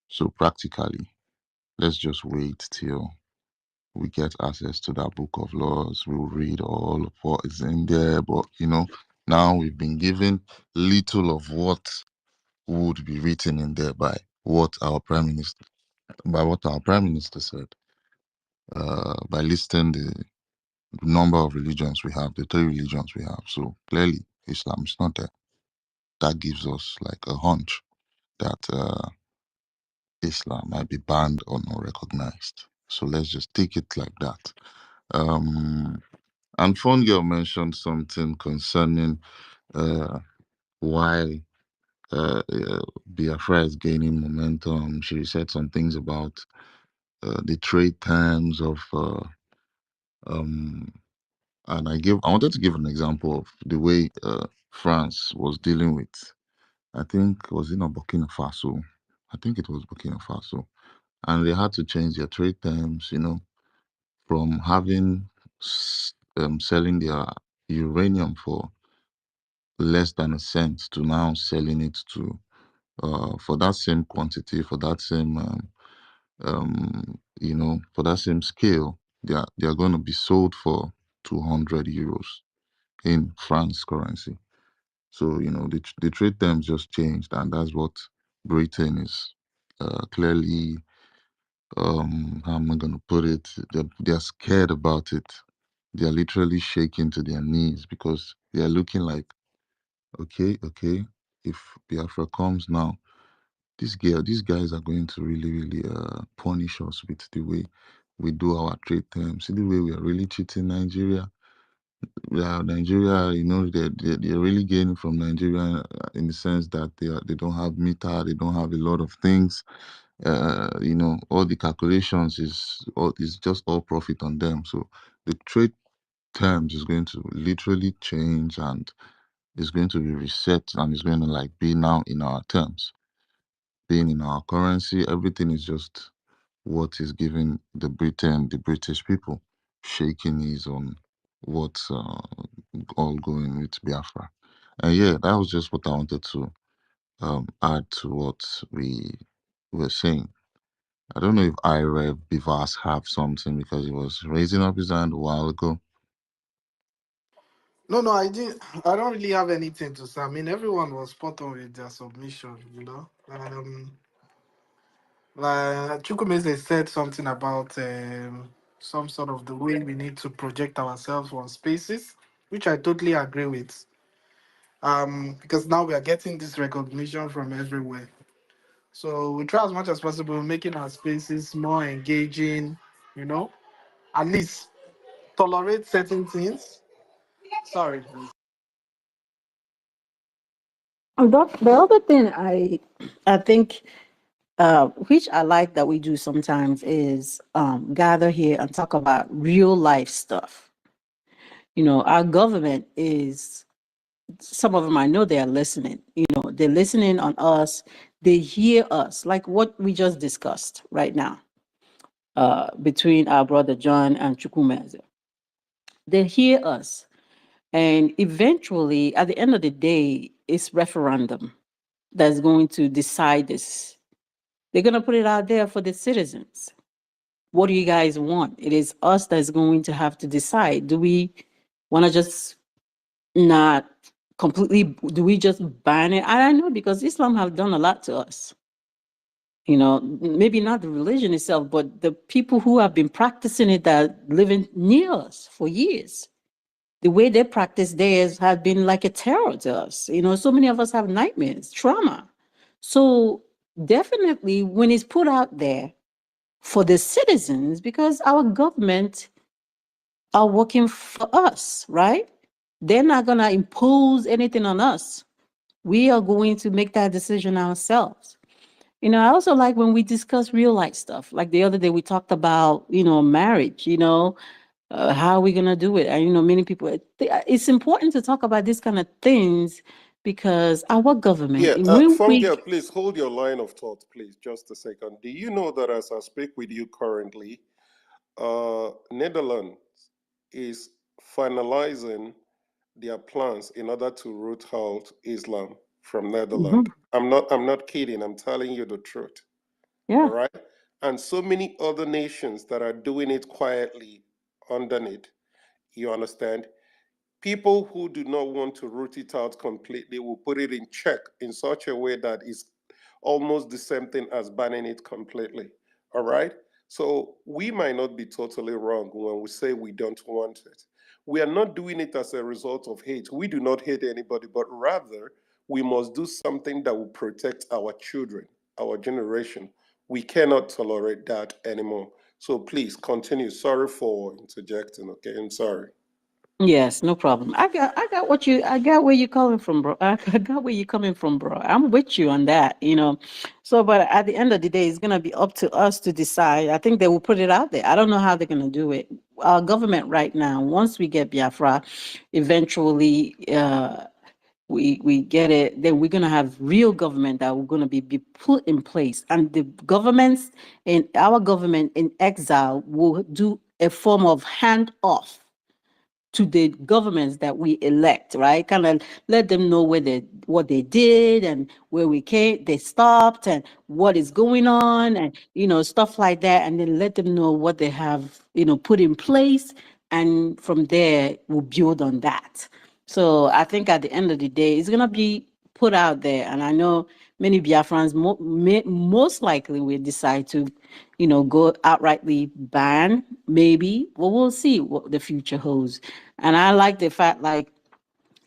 So practically, let's just wait till we get access to that book of laws. We'll read all of what is in there. But now we've been given little of what would be written in there by what our prime minister said. By listing the number of religions we have, the three religions we have. So clearly, Islam is not there. That gives us like a hunch that Islam might be banned or not recognized. So let's just take it like that. Um, And Phone Girl mentioned something concerning uh, why Biafra is gaining momentum. She said some things about the trade terms of, um, and I wanted to give an example of the way France was dealing with. I think was it not Burkina Faso? I think it was Burkina Faso, and they had to change their trade terms. From having selling their uranium for less than a cent to now selling it to for that same quantity, for that same for that same scale, they are going to be sold for 200 euros in France currency. So the trade terms just changed, and that's what Britain is clearly. How am I going to put it? They're scared about it. They are literally shaking to their knees because they are looking like, okay, if Biafra comes now, these guys are going to really, really punish us with the way we do our trade terms. See the way we are really cheating Nigeria. Yeah, Nigeria, they're really gaining from Nigeria in the sense that they don't have meter, they don't have a lot of things. All the calculations is just all profit on them. So the trade terms is going to literally change and it's going to be reset and it's going to like be now in our terms, being in our currency. Everything is just what is giving the British people shaking knees on what's all going with Biafra. And yeah, that was just what I wanted to add to what we were saying. I don't know if Ira Bivas have something because he was raising up his hand a while ago. No, I didn't. I don't really have anything to say. I mean, everyone was spot on with their submission. Like Chukwumeze said something about some sort of the way we need to project ourselves on spaces, which I totally agree with. Because now we are getting this recognition from everywhere. So we try as much as possible making our spaces more engaging, you know, at least tolerate certain things. Sorry. The other thing I think which I like that we do sometimes is gather here and talk about real life stuff. Our government is, some of them I know they are listening. They're listening on us. They hear us, like what we just discussed right now between our brother John and Chukwumeze. They hear us. And eventually, at the end of the day, it's referendum that's going to decide this. They're going to put it out there for the citizens. What do you guys want? It is us that's going to have to decide. Do we want to just not completely, do we just ban it? I don't know, because Islam have done a lot to us. Maybe not the religion itself, but the people who have been practicing it that living near us for years. The way they practice theirs has been like a terror to us. So many of us have nightmares, trauma. So definitely when it's put out there for the citizens, because our government are working for us, right? They're not going to impose anything on us. We are going to make that decision ourselves. I also like when we discuss real life stuff. Like the other day, we talked about, marriage, how are we going to do it? And, many people, it's important to talk about these kind of things because our government, Yeah, when we, Fungia, please hold your line of thought, please, just a second. Do you know that as I speak with you currently, Netherlands is finalizing their plans in order to root out Islam from Netherlands? Mhm. I'm not kidding. I'm telling you the truth. All Yeah. right. And so many other nations that are doing it quietly underneath. You understand? People who do not want to root it out completely will put it in check in such a way that is almost the same thing as banning it completely. All right? So we might not be totally wrong when we say we don't want it. We are not doing it as a result of hate. We do not hate anybody, but rather we must do something that will protect our children, our generation. We cannot tolerate that anymore. So please continue. Sorry for interjecting, okay? I'm sorry. Yes, no problem. I got where you're coming from, bro. I got where you're coming from, bro. I'm with you on that, you know. So, but at the end of the day, it's gonna be up to us to decide. I think they will put it out there. I don't know how they're gonna do it. Our government right now, once we get Biafra, eventually, we get it, then we're gonna have real government that we're gonna be put in place, and the governments in our government in exile will do a form of hand off to the governments that we elect, right? Kind of let them know where they what they did and where we came, they stopped, and what is going on, and stuff like that, and then let them know what they have, put in place, and from there we'll build on that. So I think at the end of the day, it's gonna be put out there, and I know many Biafrans most likely will decide to go outrightly ban, maybe. Well, we'll see what the future holds. And I like the fact, like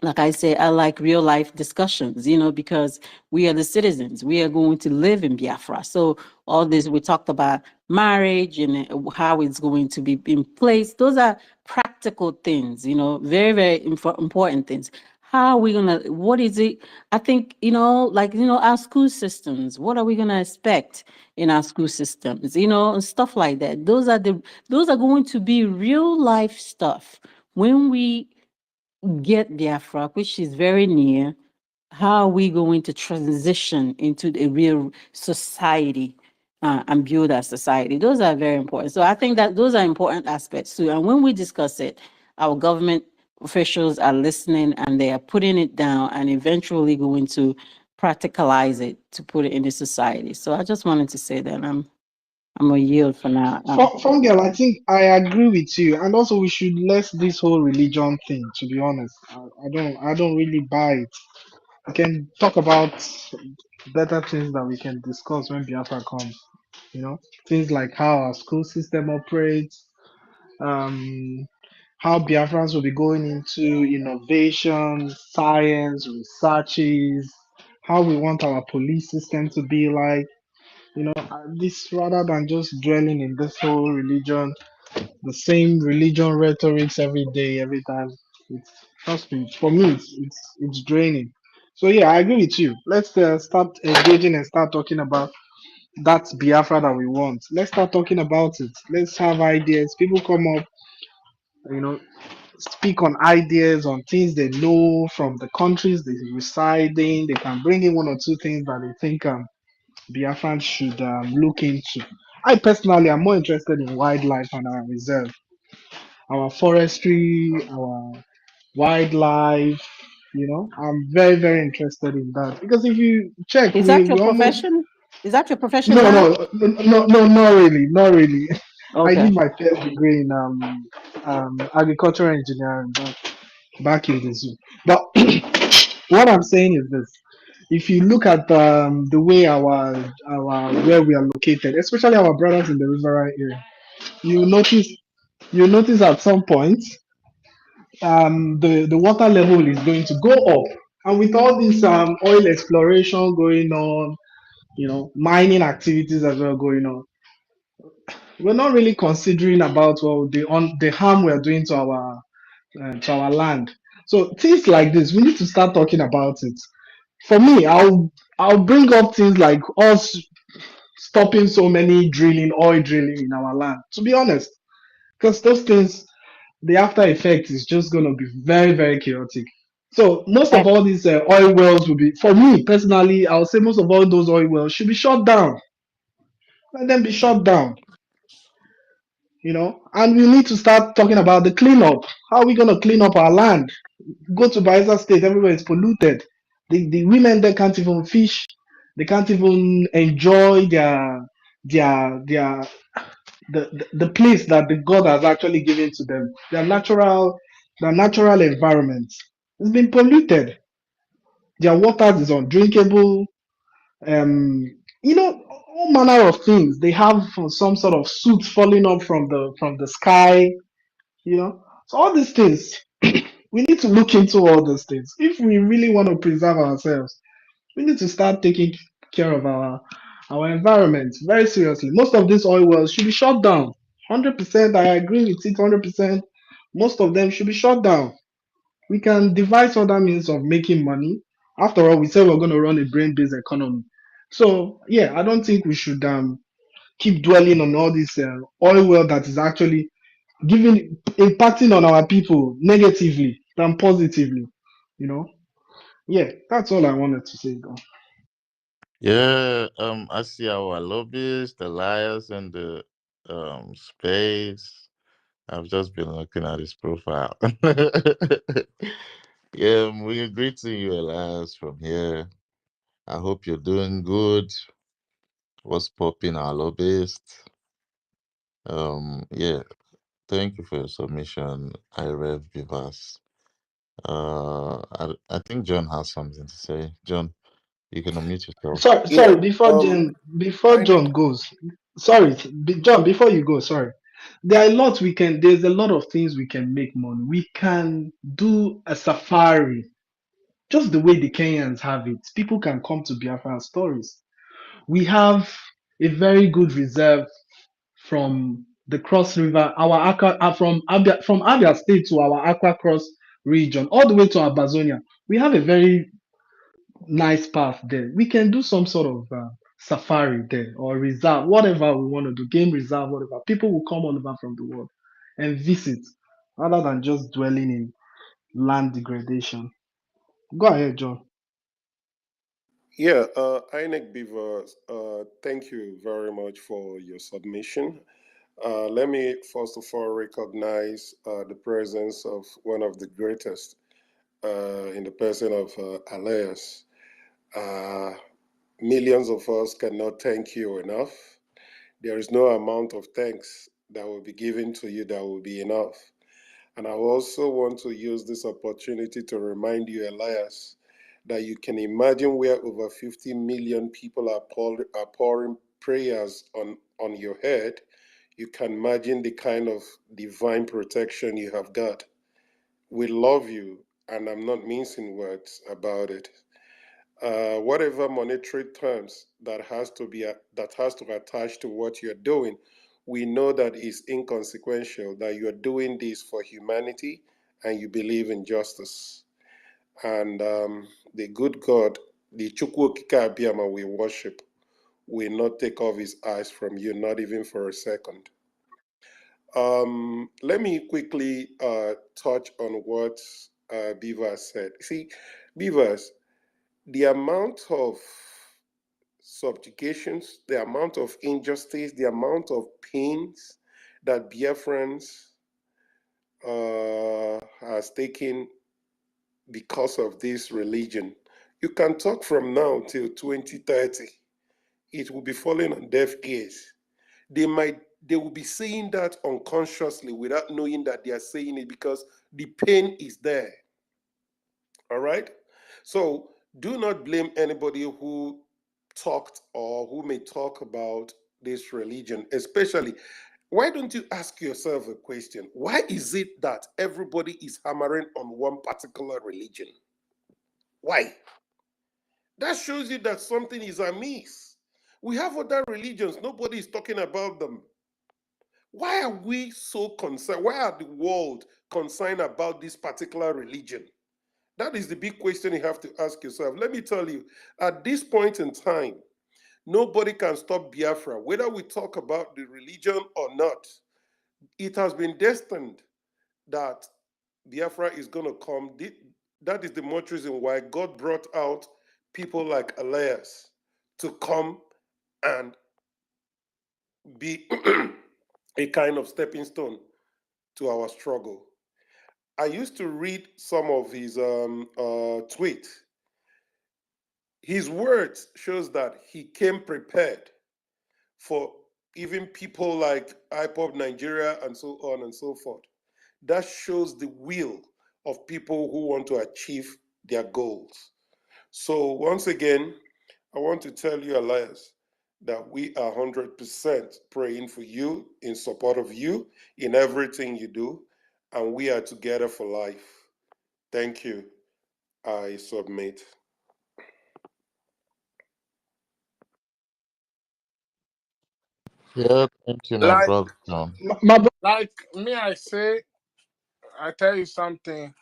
I say, I like real life discussions, because we are the citizens. We are going to live in Biafra. So all this we talked about marriage and how it's going to be in place. Those are practical things, very, very important things. How are we gonna? What is it? I think our school systems. What are we gonna expect in our school systems? And stuff like that. Those are going to be real life stuff when we get Biafra, which is very near. How are we going to transition into a real society and build our society? Those are very important. So I think that those are important aspects too. And when we discuss it, our government officials are listening and they are putting it down and eventually going to practicalize it to put it into society. So I just wanted to say that I'm a yield for now. From girl, I think I agree with you, and also we should less this whole religion thing. To be honest, I don't really buy it. We can talk about better things that we can discuss when Biafra comes. Things like how our school system operates, um, how Biafrans will be going into innovation, science, researches, how we want our police system to be like. This rather than just dwelling in this whole religion, the same religion rhetorics every day, every time. It's trust me, for me, it's draining. So yeah, I agree with you. Let's start engaging and start talking about that Biafra that we want. Let's start talking about it. Let's have ideas. People come up, you know, speak on ideas, on things they know from the countries they reside in. They can bring in one or two things that they think Biafrans should look into. I personally am more interested in wildlife and our reserve, our forestry, our wildlife. I'm very, very interested in that because if you check, Is that your we almost profession? Is that your profession no, now? no, no, no, no, not really, not really. I Okay. did my first degree in agricultural engineering back in the zoo. But what I'm saying is this: if you look at the way our where we are located, especially our brothers in the riverine area, you notice you notice at some point the water level is going to go up, and with all this oil exploration going on, mining activities as well going on, we're not really considering about the harm we're doing to our land. So things like this, we need to start talking about it. For me, I'll bring up things like us stopping so many oil drilling in our land. To be honest, because those things, the after effect is just going to be very, very chaotic. So most of And all these oil wells will be, for me personally, I'll say most of all those oil wells should be shut down. Let them be shut down. And we need to start talking about the cleanup. How are we going to clean up our land? Go to Bayelsa State, everywhere is polluted. The women there can't even fish. They can't even enjoy their the place that the God has actually given to them. Their natural environment. It's been polluted. Their waters is undrinkable. Um, all manner of things. They have some sort of soot falling up from the sky. So all these things, we need to look into all those things. If we really want to preserve ourselves, we need to start taking care of our environment very seriously. Most of these oil wells should be shut down. 100%, I agree with it. 100%. Most of them should be shut down. We can devise other means of making money. After all, we said we're going to run a brain-based economy. So yeah, I don't think we should keep dwelling on all this oil well that is actually impacting on our people negatively than positively. You know. Yeah, that's all I wanted to say, though. Yeah, I see our lobbyist, Elias, and the space. I've just been looking at his profile. Yeah, we greeting you, Elias, from here. I hope you're doing good. What's popping, our lobbyist? Yeah, thank you for your submission, I Rev Vivas. I think John has something to say. John, you can unmute yourself. Sorry, Yeah. sorry. Before INEC. John goes, sorry, John. Before you go, sorry. There are a lot we can. There's a lot of things we can make money. We can do a safari, just the way the Kenyans have it. People can come to Biafra stories. We have a very good reserve from the Cross River, our Aqua, from Abia State to our Aqua Cross region, all the way to Abazonia. We have a very nice path there. We can do some sort of safari there or reserve, whatever we want to do, game reserve, whatever. People will come all over from the world and visit rather than just dwelling in land degradation. Go ahead, John. Yeah, INEC Beaver, thank you very much for your submission. Let me first of all recognize the presence of one of the greatest in the person of Elias. Uh, Millions of us cannot thank you enough. There is no amount of thanks that will be given to you that will be enough. And I also want to use this opportunity to remind you, Elias, that you can imagine where over 50 million people are pouring prayers on your head. You can imagine the kind of divine protection you have got. We love you, and I'm not mincing words about it. Whatever monetary terms that has to attach to what you're doing, we know that is inconsequential, that you're doing this for humanity and you believe in justice. And the good God, the Chukwu Okike Abiyama we worship, will not take off his eyes from you, not even for a second. Let me quickly touch on what Beavers said. See, Beavers, the amount of subjugations, the amount of injustice, the amount of pains that Biafrans has taken because of this religion. You can talk from now till 2030. It will be falling on deaf ears. They will be saying that unconsciously without knowing that they are saying it because the pain is there. All right? So do not blame anybody who talked or who may talk about this religion, especially. Why don't you ask yourself a question? Why is it that everybody is hammering on one particular religion? Why? That shows you that something is amiss. We have other religions, nobody is talking about them. Why are we so concerned? Why are the world concerned about this particular religion? That is the big question you have to ask yourself. Let me tell you, at this point in time, nobody can stop Biafra, whether we talk about the religion or not. It has been destined that Biafra is going to come. That is the much reason why God brought out people like Elias to come and be a kind of stepping stone to our struggle. I used to read some of his tweets. His words shows that he came prepared for even people like IPOP Nigeria and so on and so forth. That shows the will of people who want to achieve their goals. So once again, I want to tell you, Elias, that we are 100% praying for you, in support of you, in everything you do, and we are together for life. Thank you. I submit. Yeah, thank you, my Like, brother John. My like me, I say, I tell you something,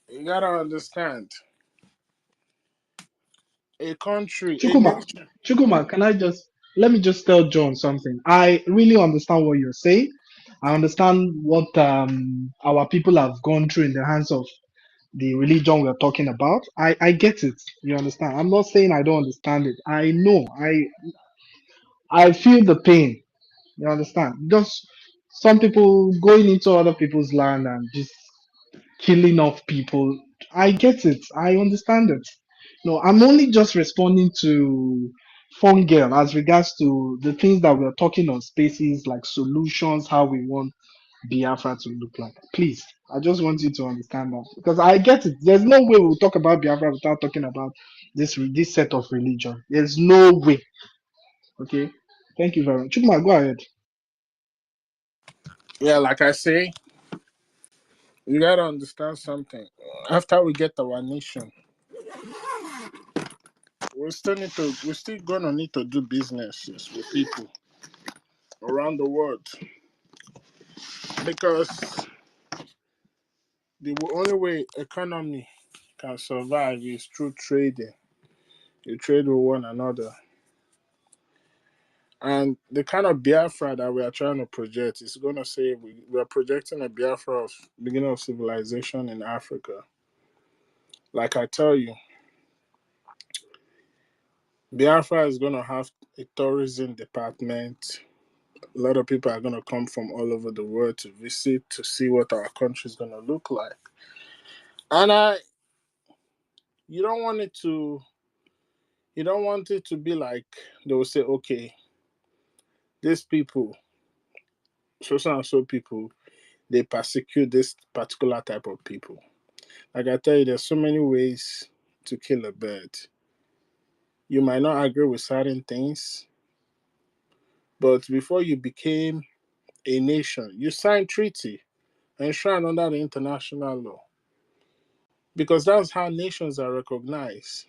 you gotta understand. A country, a Chukuma, nation. Chukuma, let me just tell John something. I really understand what you're saying. I understand what our people have gone through in the hands of the religion we're talking about. I get it. You understand? I'm not saying I don't understand it. I know. I feel the pain. You understand? Just some people going into other people's land and just killing off people. I get it. I understand it. No, I'm only just responding to Phone Girl as regards to the things that we're talking on spaces like solutions, how we want Biafra to look like. Please, I just want you to understand that because I get it. There's no way we'll talk about Biafra without talking about this set of religion. There's no way. Okay. Thank you very much. Chukma, go ahead. Yeah, like I say, you gotta understand something. After we get our nation, we're still gonna need to do businesses with people around the world because the only way economy can survive is through trading. You trade with one another. And the kind of Biafra that we are trying to project is going to say we are projecting a Biafra of beginning of civilization in Africa. Like I tell you, Biafra is going to have a tourism department. A lot of people are going to come from all over the world to visit to see what our country is going to look like. And you don't want it to, you don't want it to be like they will say, okay, these people, so and so people, they persecute this particular type of people. Like I tell you, there's so many ways to kill a bird. You might not agree with certain things, but before you became a nation, you signed treaty enshrined under the international law because that's how nations are recognized.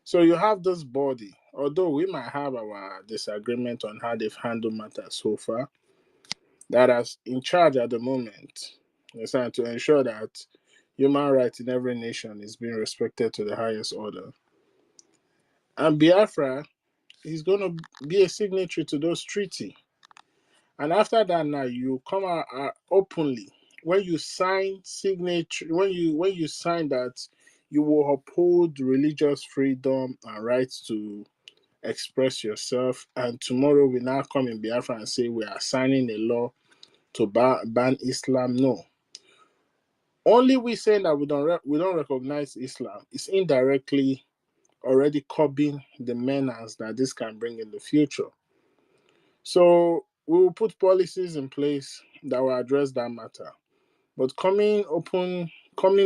So you have this body, although we might have our disagreement on how they've handled matters so far, that is in charge at the moment. Understand, to ensure that human rights in every nation is being respected to the highest order. And Biafra is going to be a signatory to those treaty. And after that, now you come out openly when you sign signature when you sign that you will uphold religious freedom and rights to express yourself. And tomorrow we now come in Biafra and say we are signing a law to ban Islam. No, only we saying that we don't recognize Islam is indirectly already curbing the menace that this can bring in the future. So we will put policies in place that will address that matter. But coming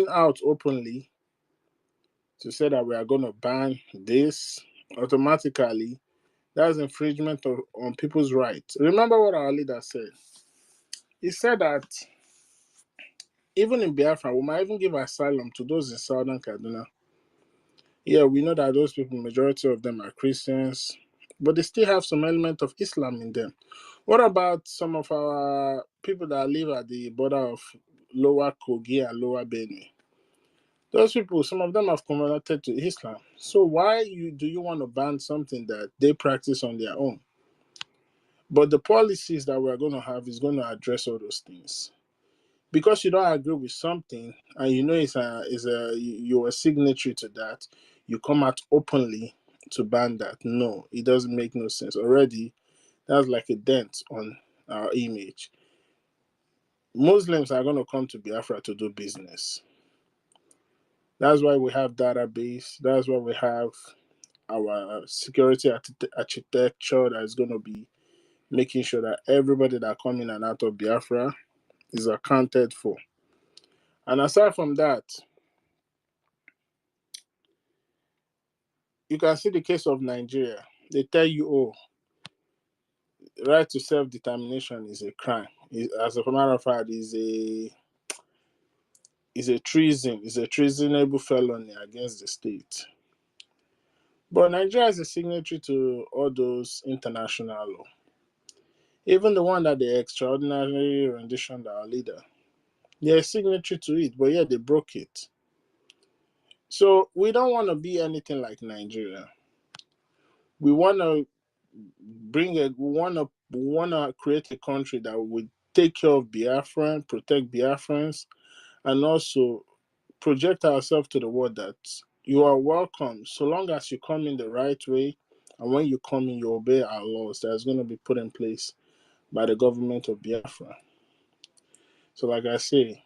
out openly to say that we are going to ban this automatically, that's infringement on people's rights. Remember what our leader said. He said that even in Biafra, we might even give asylum to those in southern Kaduna. Yeah, we know that those people, majority of them are Christians, but they still have some element of Islam in them. What about some of our people that live at the border of Lower Kogi and Lower Benue? Those people, some of them have converted to Islam. So why do you want to ban something that they practice on their own? But the policies that we're going to have is going to address all those things. Because you don't agree with something and you know you're a signatory to that, you come out openly to ban that. No, it doesn't make no sense. Already, that's like a dent on our image. Muslims are going to come to Biafra to do business. That's why we have database. That's why we have our security architecture that is going to be making sure that everybody that come in and out of Biafra is accounted for. And aside from that, you can see the case of Nigeria. They tell you, oh, right to self-determination is a crime. As a matter of fact, is a treason, is a treasonable felony against the state. But Nigeria is a signatory to all those international law. Even the one that they extraordinarily renditioned our leader. They're signatory to it, but yeah, they broke it. So we don't want to be anything like Nigeria. We want to we want to create a country that would take care of Biafran, protect Biafrans, and also project ourselves to the world that you are welcome so long as you come in the right way, and when you come in, you obey our laws that's going to be put in place by the government of Biafra. So, like I say,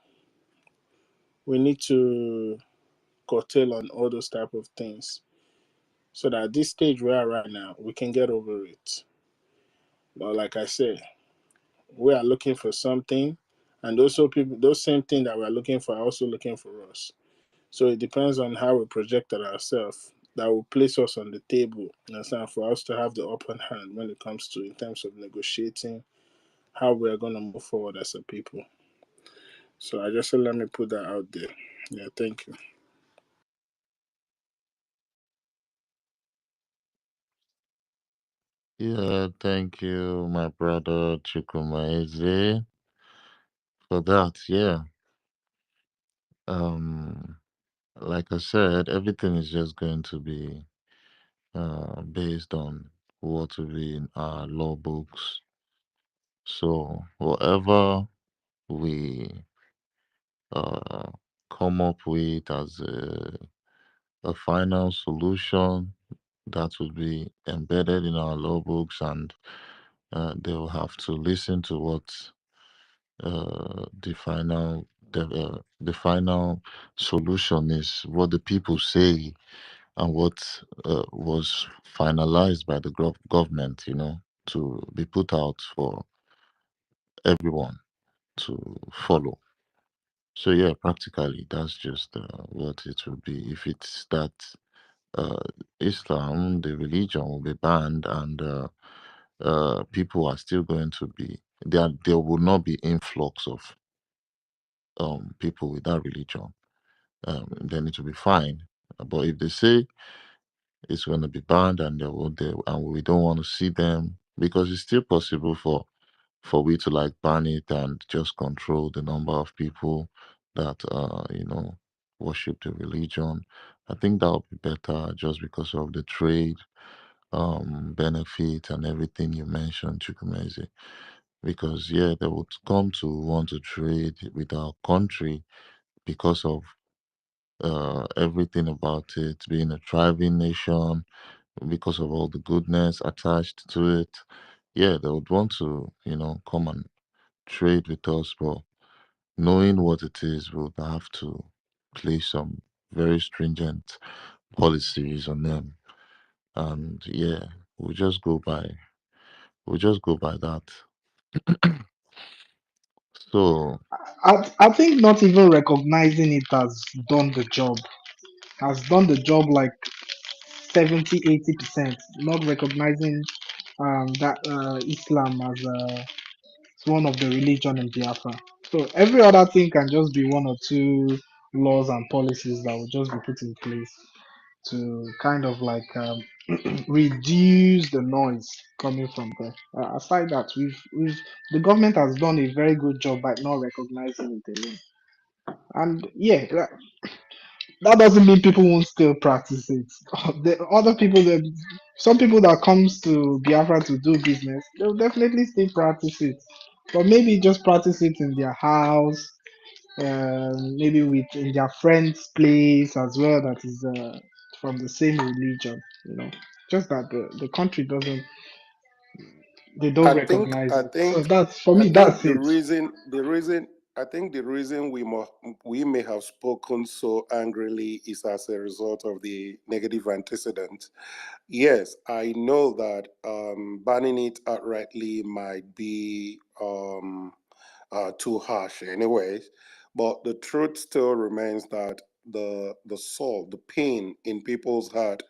we need to curtail on all those type of things so that at this stage we are right now, we can get over it. But like I say, we are looking for something, and those same things that we are looking for are also looking for us. So it depends on how we projected ourselves that will place us on the table. You understand? For us to have the upper hand when it comes to in terms of negotiating how we are going to move forward as a people. So I just said let me put that out there. Yeah, thank you. Yeah, thank you, my brother Chukwuemeze, for that. Yeah. Um, like I said, everything is just going to be based on what will be in our law books. So whatever we uh, come up with as a final solution that will be embedded in our law books, and they will have to listen to what the final solution is, what the people say, and what was finalized by the government, to be put out for everyone to follow. So yeah, practically that's just what it will be. If it's that uh, Islam, the religion, will be banned, and people are still going to be there will not be influx of people with that religion. Then it will be fine. But if they say it's going to be banned, and and we don't want to see them, because it's still possible for we to like ban it and just control the number of people that worship the religion. I think that would be better, just because of the trade benefit and everything you mentioned, Chukwumeze. Because yeah, they would come to want to trade with our country because of everything about it being a thriving nation, because of all the goodness attached to it. Yeah, they would want to, come and trade with us, but knowing what it is, we would have to place some very stringent policies on them. And yeah, we'll just go by we'll just go by that. So I think not even recognizing it has done the job. Has done the job like 70-80%. Not recognizing that Islam as one of the religion in Biafra. So every other thing can just be one or two laws and policies that will just be put in place to kind of like reduce the noise coming from there. Aside that, we've the government has done a very good job by not recognizing it alone. And yeah, that doesn't mean people won't still practice it. The other people that some people that comes to Biafra to do business, they'll definitely still practice it. But maybe just practice it in their house, maybe with in their friend's place as well that is from the same religion, you know. Just that the country doesn't they don't I think recognize I it. So think that's for I me, think that's the it. reason I think the reason we may have spoken so angrily is as a result of the negative antecedent. Yes, I know that banning it outrightly might be too harsh anyways, but the truth still remains that the soul, the pain in people's heart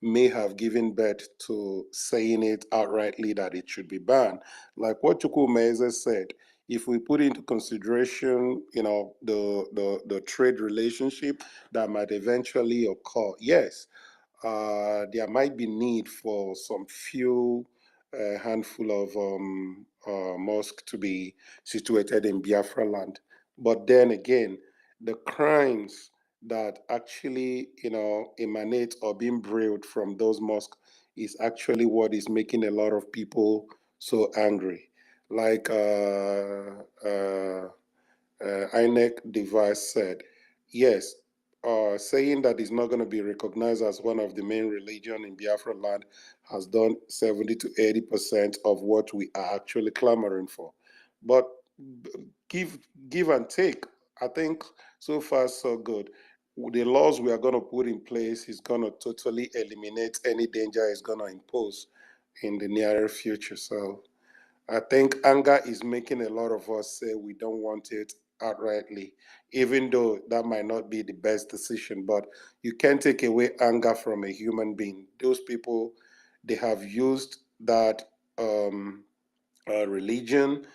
may have given birth to saying it outrightly that it should be banned. Like what Chukwumeze said, if we put into consideration, the trade relationship that might eventually occur, yes, there might be need for some few handful of mosques to be situated in Biafra land. But then again, the crimes that actually, emanate or being brewed from those mosques is actually what is making a lot of people so angry. Like INEC device said, yes, saying that it's not going to be recognized as one of the main religion in Biafra land has done 70 to 80% of what we are actually clamoring for. But give give and take, I think so far so good. The laws we are going to put in place is going to totally eliminate any danger it's going to impose in the nearer future. So I think anger is making a lot of us say we don't want it outrightly, even though that might not be the best decision. But you can't take away anger from a human being. Those people, they have used that religion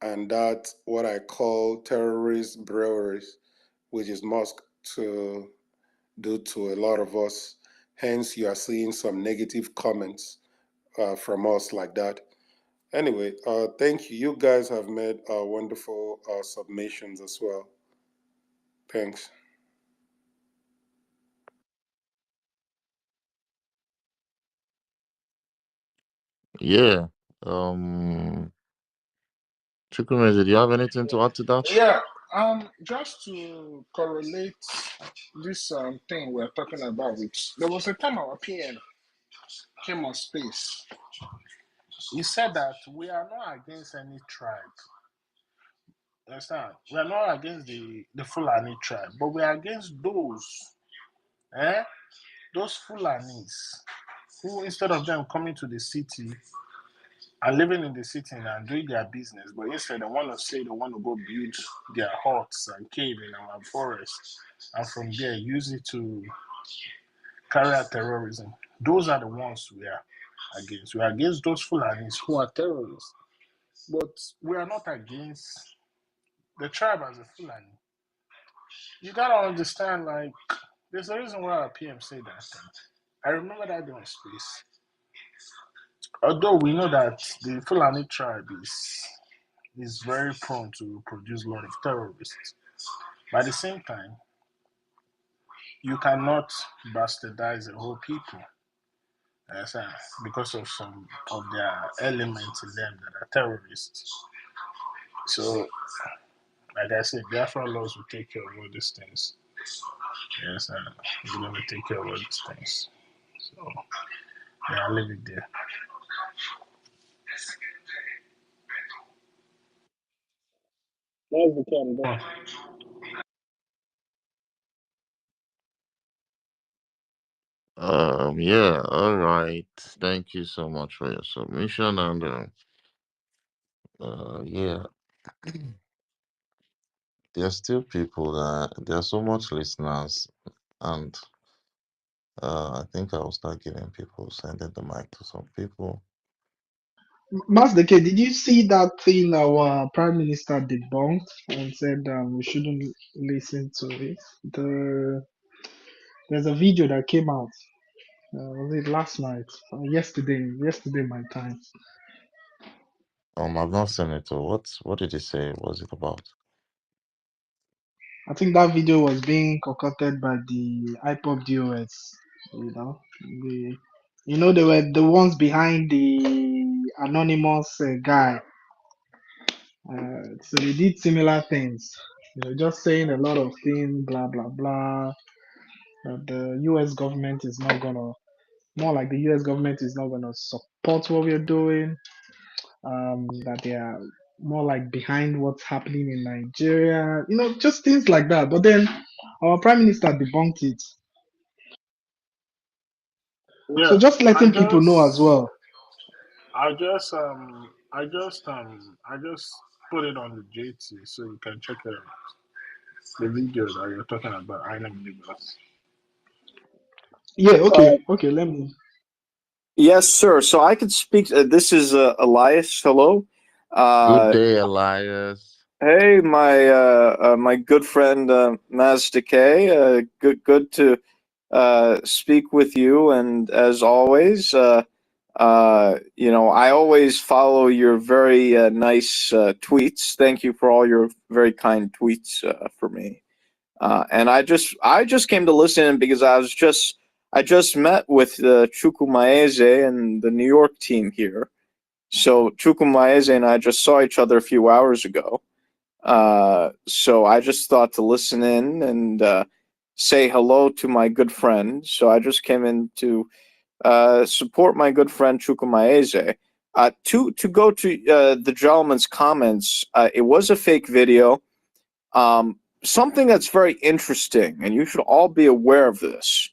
and that what I call terrorist breweries, which is mosque, to do to a lot of us. Hence, you are seeing some negative comments from us like that. Anyway, thank you. You guys have made wonderful submissions as well. Thanks. Yeah. Chukwumeze, do you have anything to add to that? Yeah, just to correlate this thing we're talking about, which there was a time our PM came on space. He said that we are not against any tribe. Understand? We are not against the Fulani tribe, but we are against those Fulanis who, instead of them coming to the city and living in the city and doing their business, but instead they want to say they want to go build their huts and cave in our forest, and from there use it to carry out terrorism. Those are the ones we are against. We are against those Fulanis who are terrorists, but we are not against the tribe as a Fulani. You gotta understand, like, there's a reason why our PM say that thing. I remember that day on space. Although we know that the Fulani tribe is very prone to produce a lot of terrorists, but at the same time, you cannot bastardize a whole people because of some of their elements in them that are terrorists. So, like I said, Biafra laws will take care of all these things. Yes, we're going to take care of all these things. So, yeah, I'll leave it there. That's the kind of Yeah, all right. Thank you so much for your submission. And yeah, there's still people that there are so much listeners, and I think I will start giving people sending the mic to some people. Master K, did you see that thing our Prime Minister debunked and said we shouldn't listen to it? There's a video that came out. Was it last night? Yesterday my time. I've not seen it. So what did he say? What was it about? I think that video was being concocted by the IPOP DOS. They were the ones behind the anonymous guy. So they did similar things. Just saying a lot of things, blah blah blah. That the U.S. government is not gonna, more like the U.S. government is not gonna support what we're doing. That they are more like behind what's happening in Nigeria. Just things like that. But then our prime minister debunked it. Yeah, So just I letting people know as just, well. I just, I just put it on the JT so you can check it out. The video that you're talking about. I never knew that. Yeah, Uh, okay, let me. yes, sir. So I could speak. This is Elias. Hello. Good Uh, day, Elias. hey, my good friend Maz Decay. Good to speak with you. And as always, I always follow your very nice tweets. Thank you for all your very kind tweets for me. And I just came to listen because I just met with Chukwumaeze and the New York team here. So Chukwumaeze and I just saw each other a few hours ago. So I just thought to listen in and say hello to my good friend. So I just came in to support my good friend Chukwumaeze. To go to the gentleman's comments, it was a fake video. Something that's very interesting, and you should all be aware of this.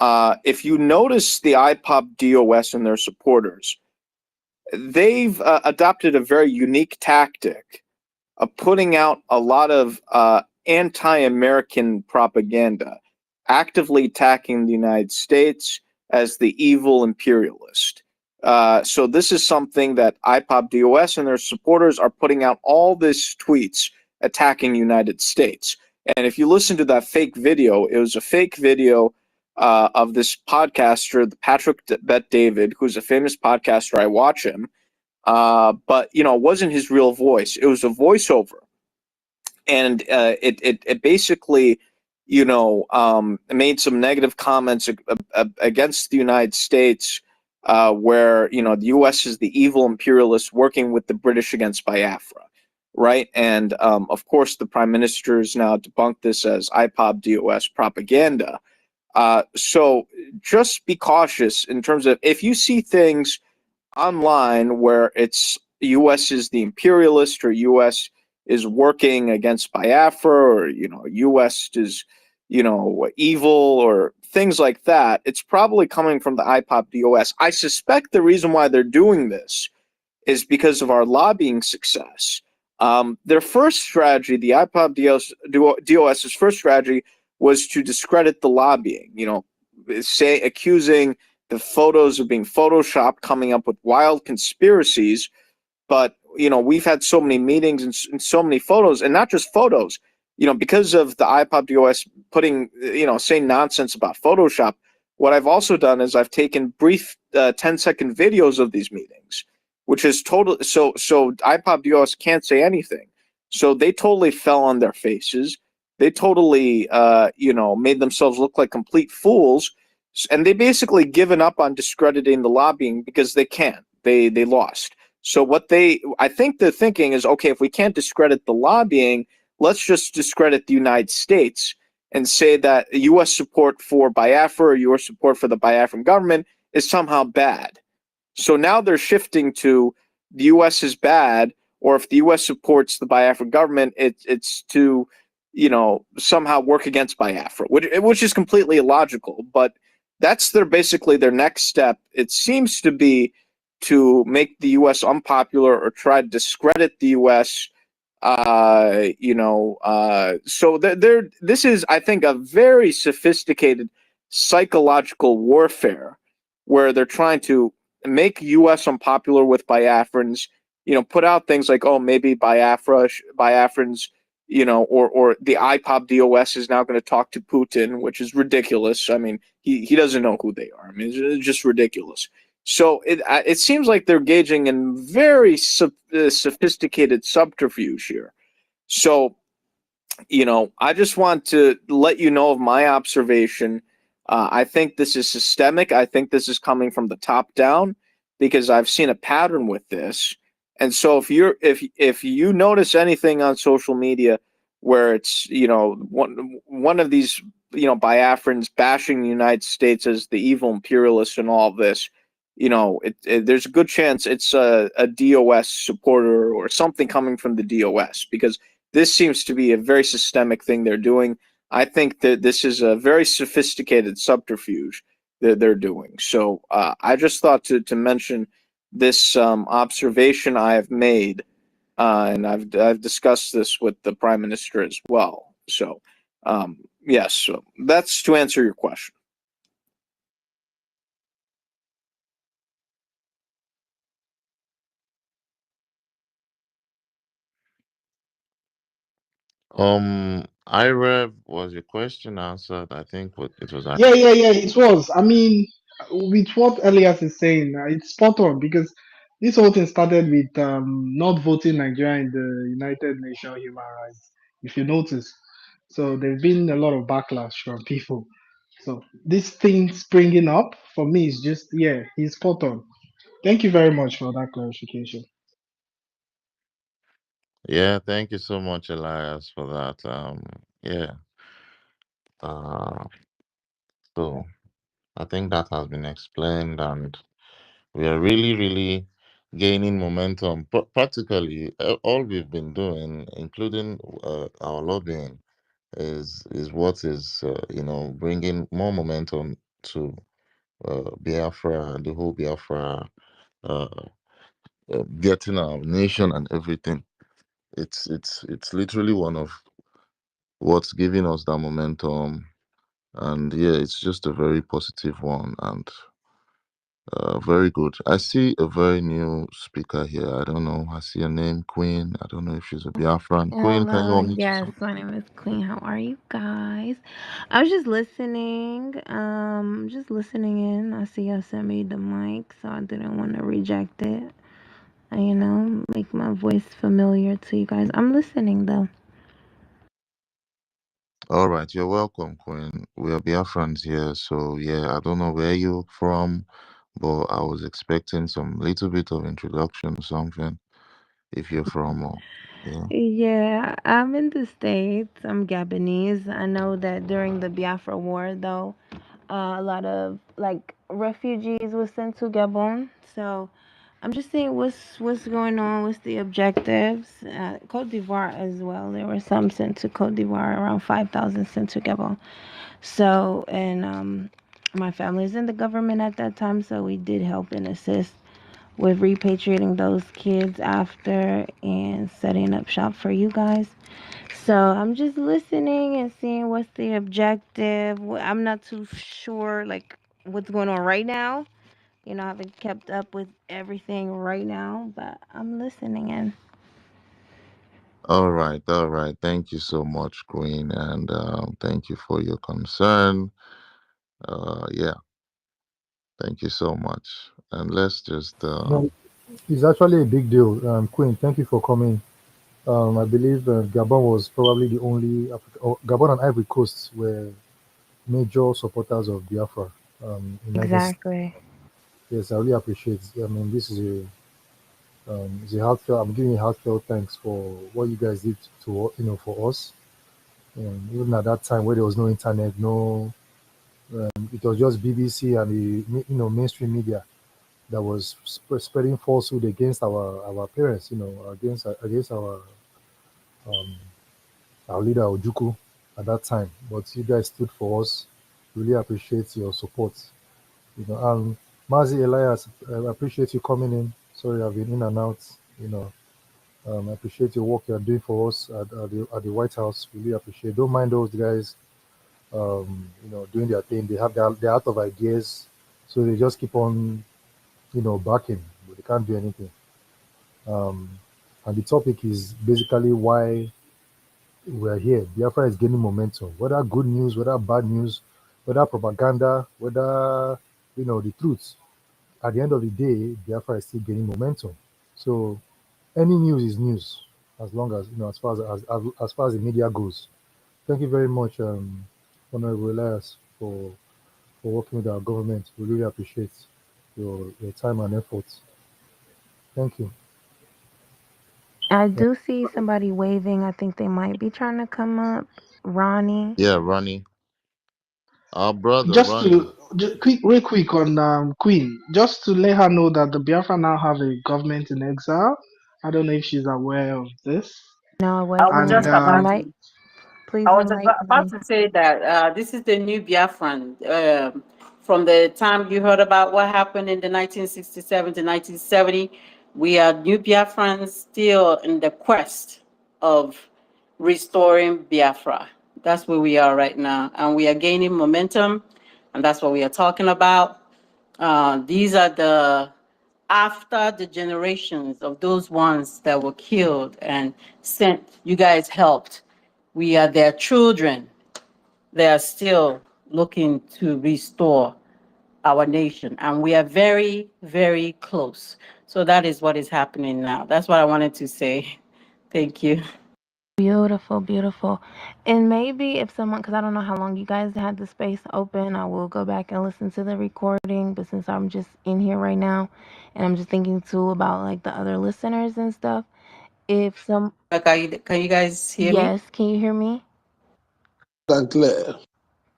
If you notice the IPOP DOS and their supporters, they've adopted a very unique tactic of putting out a lot of anti-American propaganda, actively attacking the United States as the evil imperialist. So this is something that IPOP DOS and their supporters are putting out all these tweets attacking United States. And if you listen to that fake video, it was a fake video of this podcaster, Patrick Bet David, who's a famous podcaster. I watch him. But it wasn't his real voice. It was a voiceover, and it basically, made some negative comments against the United States, where the U.S. is the evil imperialist working with the British against Biafra, right? And of course, the Prime Minister has now debunked this as IPOB DOS propaganda. So just be cautious in terms of if you see things online where it's U.S. is the imperialist or U.S. is working against Biafra or U.S. is evil or things like that, it's probably coming from the IPOP DOS. I suspect the reason why they're doing this is because of our lobbying success. Their first strategy, the IPOP DOS's first strategy, was to discredit the lobbying. Accusing the photos of being photoshopped, coming up with wild conspiracies. But we've had so many meetings and so many photos, and not just photos. Because of the IPOP DOS putting, saying nonsense about Photoshop. What I've also done is I've taken brief 10-second videos of these meetings, which is total. So IPOP DOS can't say anything. So they totally fell on their faces. They totally, made themselves look like complete fools. And they basically given up on discrediting the lobbying because they can't. They lost. So I think the thinking is, okay, if we can't discredit the lobbying, let's just discredit the United States and say that U.S. support for Biafra or U.S. support for the Biafran government is somehow bad. So now they're shifting to the U.S. is bad, or if the U.S. supports the Biafran government, it's to somehow work against Biafra, which is completely illogical. But that's basically their next step. It seems to be to make the U.S. unpopular or try to discredit the U.S. So this is, I think, a very sophisticated psychological warfare where they're trying to make U.S. unpopular with Biafrans. Put out things like, oh, maybe Biafrans. Or the IPOP DOS is now going to talk to Putin, which is ridiculous. I mean, he doesn't know who they are. I mean, it's just ridiculous. So it seems like they're engaging in very sophisticated subterfuge here. So, I just want to let you know of my observation. I think this is systemic. I think this is coming from the top down because I've seen a pattern with this. And so if you notice anything on social media where it's one of these Biafrans bashing the United States as the evil imperialist and all of this, there's a good chance it's a DOS supporter or something coming from the DOS, because this seems to be a very systemic thing they're doing. I think that this is a very sophisticated subterfuge that they're doing. So I just thought to mention this observation I have made, and I've discussed this with the Prime Minister as well. So yes, so that's to answer your question. IREV, was your question answered? I think what it was Yeah, it was. I mean, with what Elias is saying, it's spot on because this whole thing started with not voting Nigeria in the United Nations Human Rights, if you notice. So there's been a lot of backlash from people. So this thing springing up for me is just, yeah, he's spot on. Thank you very much for that clarification. Yeah, thank you so much, Elias, for that. Yeah. Uh, so I think that has been explained, and we are really, really gaining momentum. Practically, all we've been doing, including our lobbying, is what is bringing more momentum to Biafra and the whole Biafra, uh, getting our nation and everything. It's literally one of what's giving us that momentum, and yeah, it's just a very positive one, and very good. I see a very new speaker here. I don't know. I see a name, Queen. I don't know if she's a Biafran. Queen, can you Hello, unmute yes, yourself? my name is Queen. How are you guys? I was just listening, just listening in. I see y'all sent me the mic, so I didn't want to reject it. Make my voice familiar to you guys. I'm listening though. All right, you're welcome, Queen. We are Biafrans here, so yeah, I don't know where you're from, but I was expecting some little bit of introduction or something. If you're from, yeah. Yeah, I'm in the States. I'm Gabonese. I know that during the Biafra War, though, a lot of like refugees were sent to Gabon. So I'm just saying what's going on, what's the objectives. Cote d'Ivoire as well. There were some sent to Cote d'Ivoire, around 5,000 sent to Gabon. So and my family's in the government at that time, so we did help and assist with repatriating those kids after and setting up shop for you guys. So I'm just listening and seeing what's the objective. I'm not too sure like what's going on right now. I haven't kept up with everything right now, but I'm listening in. All right, all right. Thank you so much, Queen, and thank you for your concern. Yeah, thank you so much. And let's just No, it's actually a big deal. Queen, thank you for coming. I believe Gabon was probably the only Gabon and Ivory Coast were major supporters of Biafra in 1960. Exactly. Yes, I really appreciate. I mean, this is it's a heartfelt. I'm giving you heartfelt thanks for what you guys did to for us. Even at that time where there was no internet, no, it was just BBC and the mainstream media that was spreading falsehood against our parents. Against um, our leader Ojuku at that time. But you guys stood for us. Really appreciate your support. Mazi Elias, I appreciate you coming in. Sorry, I've been in and out. You know, I appreciate your work you're doing for us at the White House. Really appreciate. Don't mind those guys. Doing their thing. They have they're out of ideas, so they just keep on, backing, but they can't do anything. Um, and the topic is basically why we're here. Biafra is gaining momentum. Whether good news, whether bad news, whether propaganda, whether the truth. At the end of the day, Biafra is still gaining momentum. So any news is news, as long as as far as the media goes. Thank you very much, Honorable Elias, for working with our government. We really appreciate your time and effort. Thank you. I Yeah. do see somebody waving. I think they might be trying to come up. Ronnie. yeah, Ronnie, our brother Just Ronnie. to real quick on Queen, just to let her know that the Biafra now have a government in exile. I don't know if she's aware of this. No, I I was wasn't. And just about Invite. to. I Please was invite about me. to say that this is the new Biafran. From the time you heard about what happened in the 1967 to 1970, we are new Biafrans still in the quest of restoring Biafra. That's where we are right now, and we are gaining momentum, and that's what we are talking about. These are the after the generations of those ones that were killed and sent. You guys helped. We are their children. They are still looking to restore our nation. And we are very, very close. So that is what is happening now. That's what I wanted to say. Thank you. Beautiful, beautiful. And maybe if someone, because I don't know how long you guys had the space open, I will go back and listen to the recording. But since I'm just in here right now, and I'm just thinking too about like the other listeners and stuff, if some, Can you guys hear me? yes, can you hear me? And clear.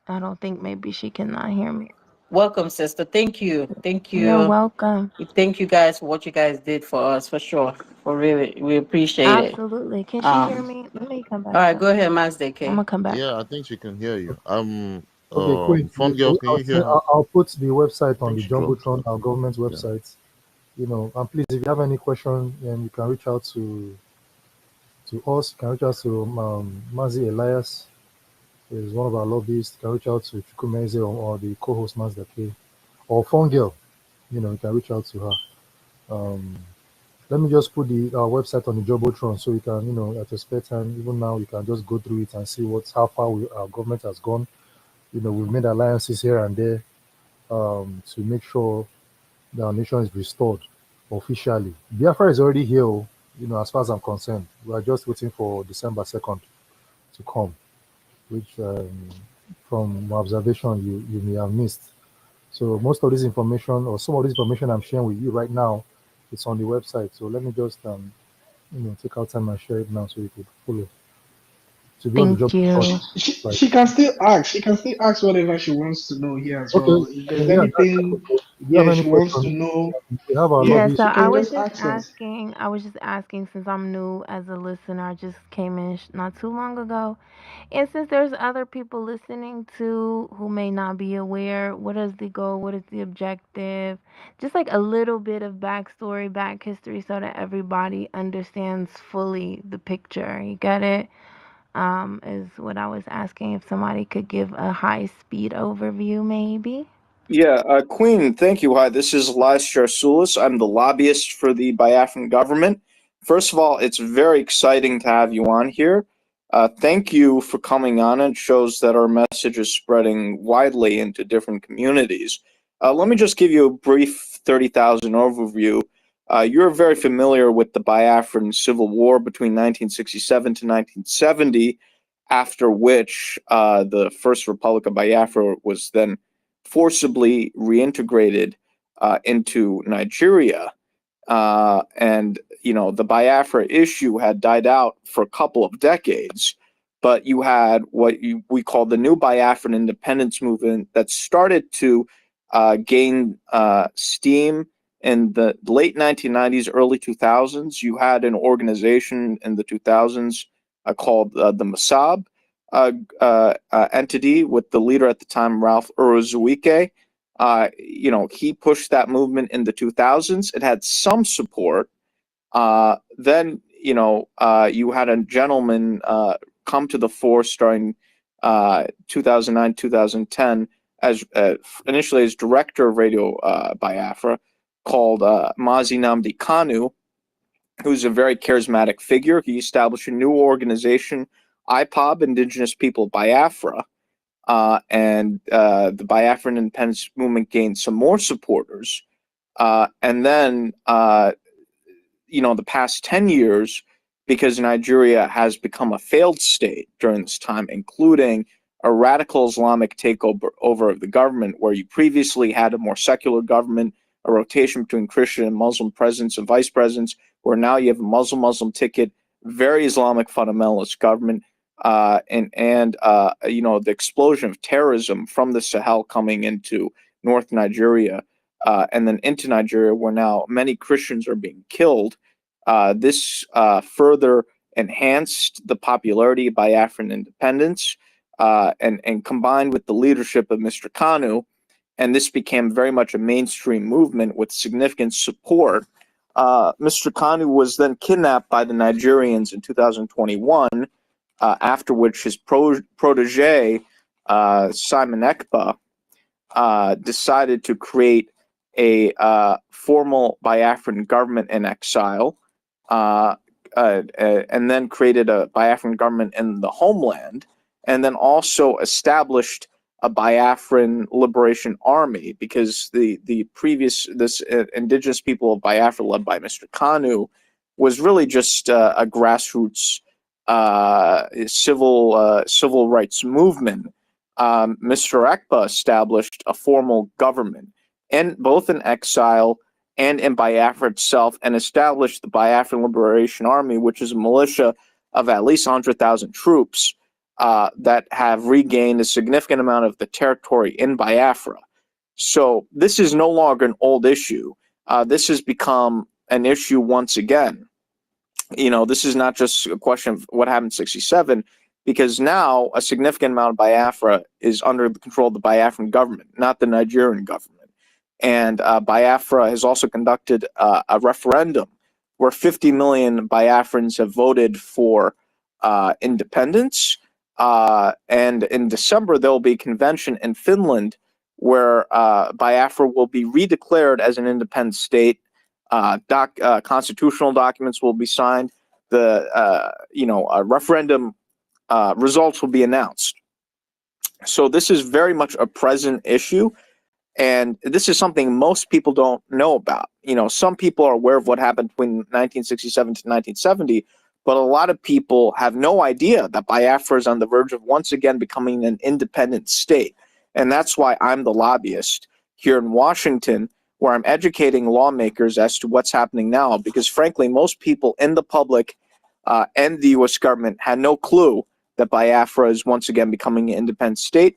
I don't think maybe she cannot hear me. Welcome, sister. Thank you. Thank You're you. welcome. We thank you guys for what you guys did for us, for sure. For really, we appreciate it. Absolutely. Can she hear me? Let me come All back right, up. go ahead, Mazda I'm K. gonna come back Yeah, I up. think she can hear you. Okay, Queen. Fun girl, can I'll you say hear her? I'll put the I website on think the she dropped. jumbotron, our government Yeah. website. And please, if you have any question, you can reach out to us. You can reach out to Mazi Elias, who is one of our lobbyists. You can reach out to Chukwumeze or the co-host Mazda K, or Phone Girl. You can reach out to her. Um, Let me just put the our website on the Jumbotron so you can, at your spare time, even now, you can just go through it and see how far our government has gone. We've made alliances here and there to make sure that our nation is restored officially. Biafra is already here, as far as I'm concerned. We are just waiting for December 2nd to come, which, from my observation, you may have missed. So most of this information, or some of this information I'm sharing with you right now, it's on the website. So let me just take out time and share it now so you could follow. To be on the Thank job you. like, She can still ask. She can still ask whatever she wants to know here as well. okay, If yeah, there's that's anything, okay. If you have yeah, any she wants questions, to know, we have our yeah, Yeah, lobby. so she I can was just just ask us. asking, since I'm new as a listener, I just came in not too long ago. And since there's other people listening too who may not be aware, what is the goal? What is the objective? Just like a little bit of backstory, back history, so that everybody understands fully the picture. You get it? Is what I was asking if somebody could give a high speed overview, maybe. Yeah, Queen, thank you. Hi, this is Elias Charsulis. I'm the lobbyist for the Biafran government. First of all, it's very exciting to have you on here. Thank you for coming on. It shows that our message is spreading widely into different communities. Let me just give you a brief 30,000 overview. You're very familiar with the Biafran Civil War between 1967 to 1970, after which the First Republic of Biafra was then forcibly reintegrated into Nigeria. And, the Biafra issue had died out for a couple of decades, but you had what we call the new Biafran independence movement that started to gain steam in the late 1990s, early 2000s. You had an organization in the 2000s called the Mossab entity with the leader at the time, Ralph Urozuike. He pushed that movement in the 2000s. It had some support. Then, you had a gentleman come to the fore starting 2009, 2010, as initially as director of Radio Biafra, called Mazi Nnamdi Kanu, who's a very charismatic figure. He established a new organization, IPOB, Indigenous People Biafra, and the Biafran independence movement gained some more supporters. And then, the past 10 years, because Nigeria has become a failed state during this time, including a radical Islamic takeover of the government, where you previously had a more secular government, a rotation between Christian and Muslim presidents and vice presidents, where now you have a Muslim ticket, very Islamic fundamentalist government, the explosion of terrorism from the Sahel coming into North Nigeria, and then into Nigeria, where now many Christians are being killed. This further enhanced the popularity of Biafran independence, and combined with the leadership of Mr. Kanu, and this became very much a mainstream movement with significant support. Mr. Kanu was then kidnapped by the Nigerians in 2021, after which his protege, Simon Ekpa, decided to create a formal Biafran government in exile, and then created a Biafran government in the homeland, and then also established a Biafran Liberation Army, because the previous indigenous people of Biafra, led by Mr. Kanu, was really just a grassroots civil rights movement. Mr. Ekpa established a formal government, and both in exile and in Biafra itself, and established the Biafran Liberation Army, which is a militia of at least 100,000 troops that have regained a significant amount of the territory in Biafra. So this is no longer an old issue. This has become an issue once again. This is not just a question of what happened in 67, because now a significant amount of Biafra is under the control of the Biafran government, not the Nigerian government. And Biafra has also conducted a referendum where 50 million Biafrans have voted for independence. And in December, there will be a convention in Finland where Biafra will be redeclared as an independent state. Constitutional documents will be signed. The referendum results will be announced. So this is very much a present issue, and this is something most people don't know about. Some people are aware of what happened between 1967 to 1970, but a lot of people have no idea that Biafra is on the verge of once again becoming an independent state. And that's why I'm the lobbyist here in Washington, where I'm educating lawmakers as to what's happening now, because frankly, most people in the public and the U.S. government had no clue that Biafra is once again becoming an independent state.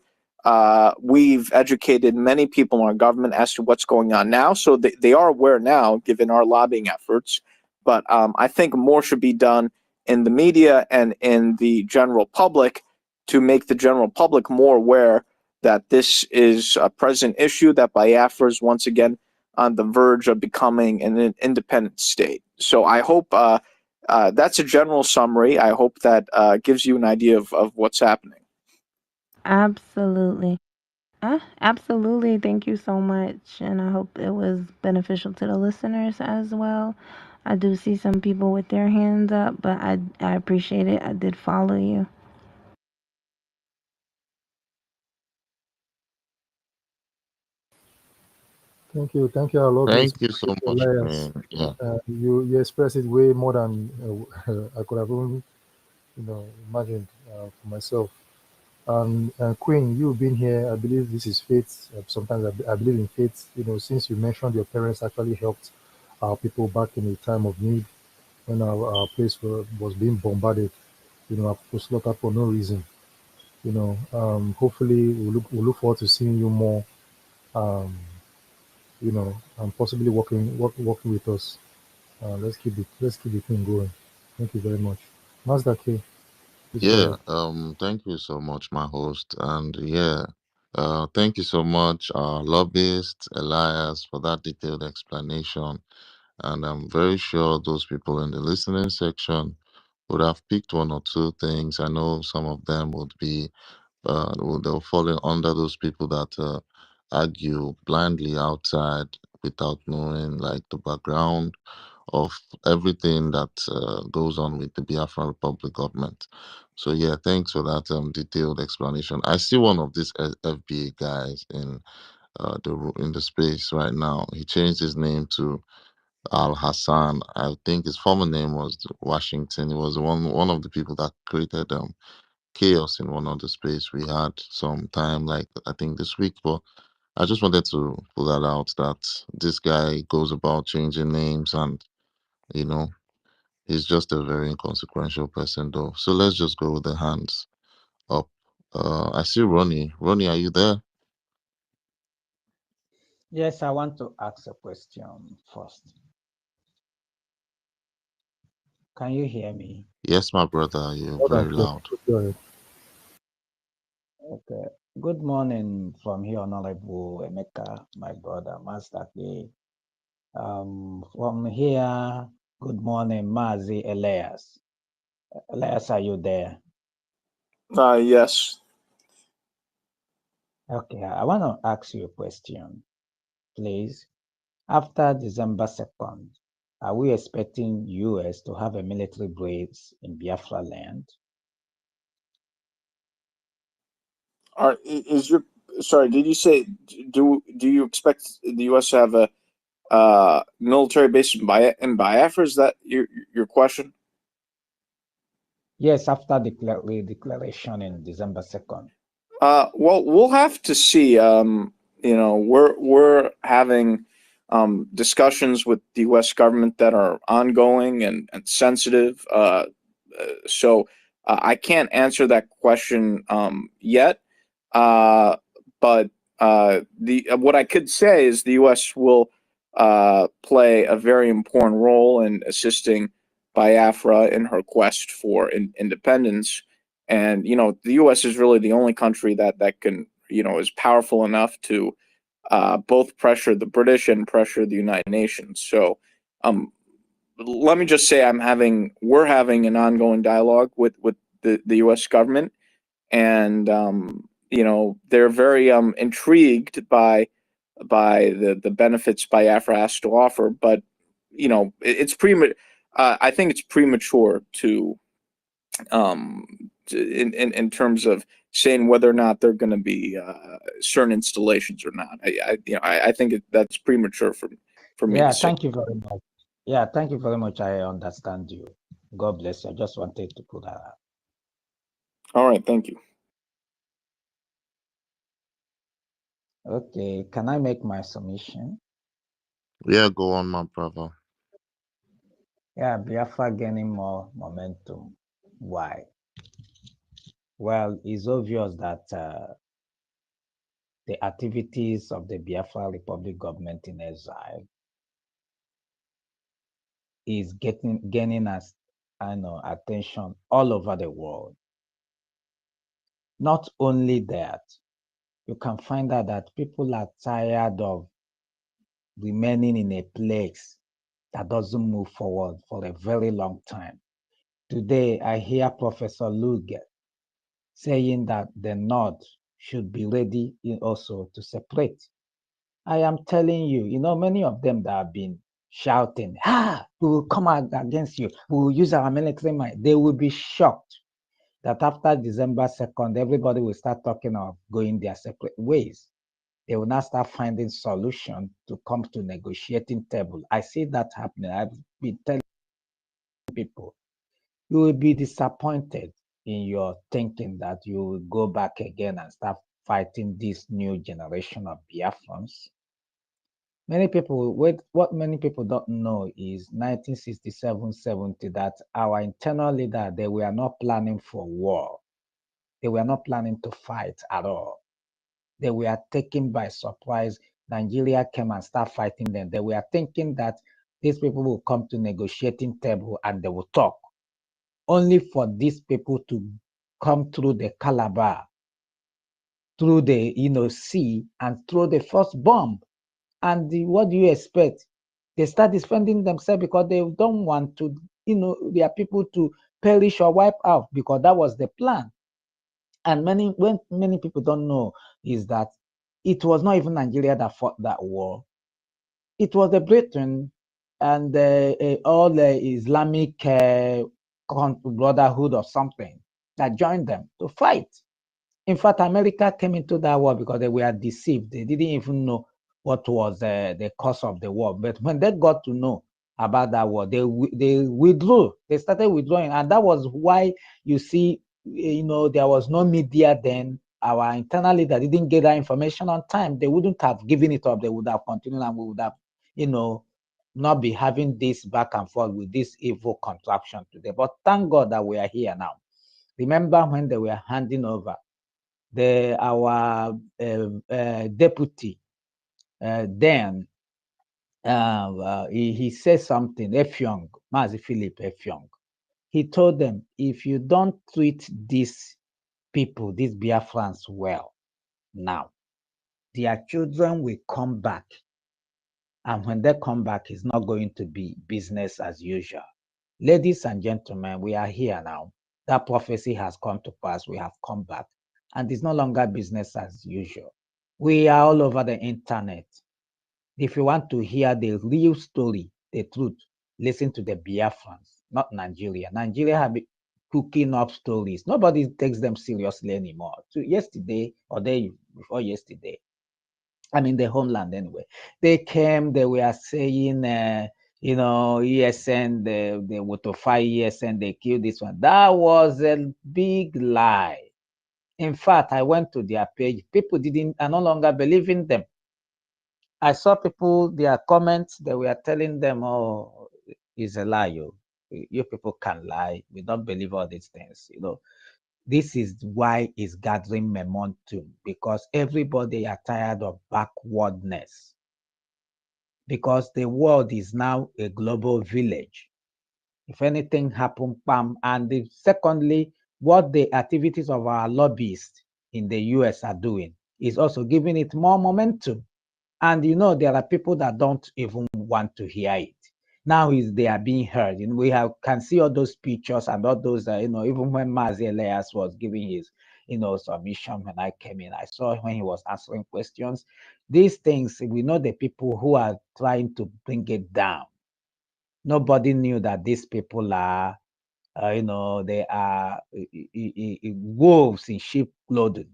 We've educated many people in our government as to what's going on now, so they are aware now, given our lobbying efforts. But I think more should be done in the media and in the general public to make the general public more aware that this is a present issue, that Biafra is once again on the verge of becoming an independent state. So I hope that's a general summary. I hope that gives you an idea of what's happening. Absolutely. Absolutely. Thank you so much. And I hope it was beneficial to the listeners as well. I do see some people with their hands up, but I appreciate it. I did follow you. Thank you. I love this. Thank you so much, Elias. Queen. Yeah. You express it way more than I could have even imagined for myself. Queen, you've been here. I believe this is faith. Sometimes I believe in faith. Since you mentioned your parents actually helped our people back in a time of need when our place was being bombarded. Our people slaughtered for no reason. Hopefully we'll look forward to seeing you more. Um, and possibly working with us. Let's keep the thing going. Thank you very much. Mazda K, please go Yeah. ahead. Thank you so much, my host. And yeah, thank you so much, lobbyist Elias, for that detailed explanation. And I'm very sure those people in the listening section would have picked one or two things. I know some of them would be they'll fall under those people that argue blindly outside without knowing like the background of everything that goes on with the Biafran Republic government. So yeah, thanks for that detailed explanation. I see one of these FBA guys in the space right now. He changed his name to Al Hassan. I think his former name was Washington. He was one of the people that created chaos in one of the space we had some time, like I think this week. But I just wanted to pull that out that this guy goes about changing names and you know he's just a very inconsequential person though. So let's just go with the hands up. I see Ronnie. Ronnie, are you there? Yes, I want to ask a question first. Can you hear me? Yes, my brother. You're More than very clear. loud. Please go ahead. Okay. Good morning from here, Honorable Emeka, my brother, Master K. From here, good morning, Mazi Elias. Elias, are you there? Yes. Okay, I want to ask you a question, please. After December 2nd, are we expecting US to have a military base in Biafra land? Is your sorry, did you say do you expect the U.S. to have a military base in Biafra? Is that your question? Yes, after the declaration in December 2nd. Well, we'll have to see. We're having discussions with the U.S. government that are ongoing and sensitive. So I can't answer that question yet. But the what I could say is the U.S. will play a very important role in assisting Biafra in her quest for independence. And the U.S. is really the only country that can is powerful enough to both pressure the British and pressure the United Nations. So let me just say we're having an ongoing dialogue with the U.S. government, and they're very intrigued by the benefits Biafra has to offer, but it's I think it's premature to in terms of saying whether or not they're going to be certain installations or not. I think that's premature for me to Yeah, say. thank you very much. Yeah, thank you very much. I understand you. God bless you. I just wanted to put that out. All right, thank you. Okay, can I make my submission? Yeah, go on, my brother. Yeah, Biafra gaining more momentum. Why? Well, it's obvious that the activities of the Biafra Republic government in exile is gaining us, attention all over the world. Not only that, you can find out that people are tired of remaining in a place that doesn't move forward for a very long time. Today, I hear Professor Luge saying that the North should be ready also to separate. I am telling you, many of them that have been shouting, we will come out against you, we will use our military might. They will be shocked that after December 2nd, everybody will start talking of going their separate ways. They will now start finding solutions to come to negotiating table. I see that happening. I've been telling people, you will be disappointed in your thinking that you will go back again and start fighting this new generation of Biafrans. What many people don't know is 1967-70, that our internal leader, they were not planning for war. They were not planning to fight at all. They were taken by surprise. Nigeria came and started fighting them. They were thinking that these people will come to negotiating table and they will talk, only for these people to come through the Calabar, through the sea, and throw the first bomb. And what do you expect? They start defending themselves because they don't want to, their people to perish or wipe out, because that was the plan. And many people don't know is that it was not even Nigeria that fought that war. It was the Britain and all the Islamic Brotherhood or something that joined them to fight. In fact, America came into that war because they were deceived. They didn't even know what was the cause of the war. But when they got to know about that war, they withdrew. They started withdrawing. And that was why you see, there was no media then. Our internal leader didn't get that information on time. They wouldn't have given it up. They would have continued, and we would have, not be having this back and forth with this evil contraption today. But thank God that we are here now. Remember when they were handing over our deputy then, he said something, Effiong, Mazi Philip Effiong. He told them, if you don't treat these people, these Biafrans well now, their children will come back. And when they come back, it's not going to be business as usual. Ladies and gentlemen, we are here now. That prophecy has come to pass. We have come back. And it's no longer business as usual. We are all over the internet. If you want to hear the real story, the truth, listen to the Biafrans, not Nigeria. Nigeria have been cooking up stories. Nobody takes them seriously anymore. So yesterday or day before yesterday. I mean, the homeland anyway. They came, they were saying, ESN, they were to fight ESN, they killed this one. That was a big lie. In fact, I went to their page. People are no longer believing them. I saw people, their comments, they were telling them, oh, it's a lie. You people can lie. We don't believe all these things. This is why it's gathering momentum, because everybody are tired of backwardness, because the world is now a global village. If anything happen, bam. And secondly, what the activities of our lobbyists in the US are doing is also giving it more momentum. And there are people that don't even want to hear it. Now they are being heard. We can see all those pictures and all those, even when Mazi Elias was giving his, submission when I came in, I saw when he was answering questions. These things, we know the people who are trying to bring it down. Nobody knew that these people are, they are wolves in sheep clothing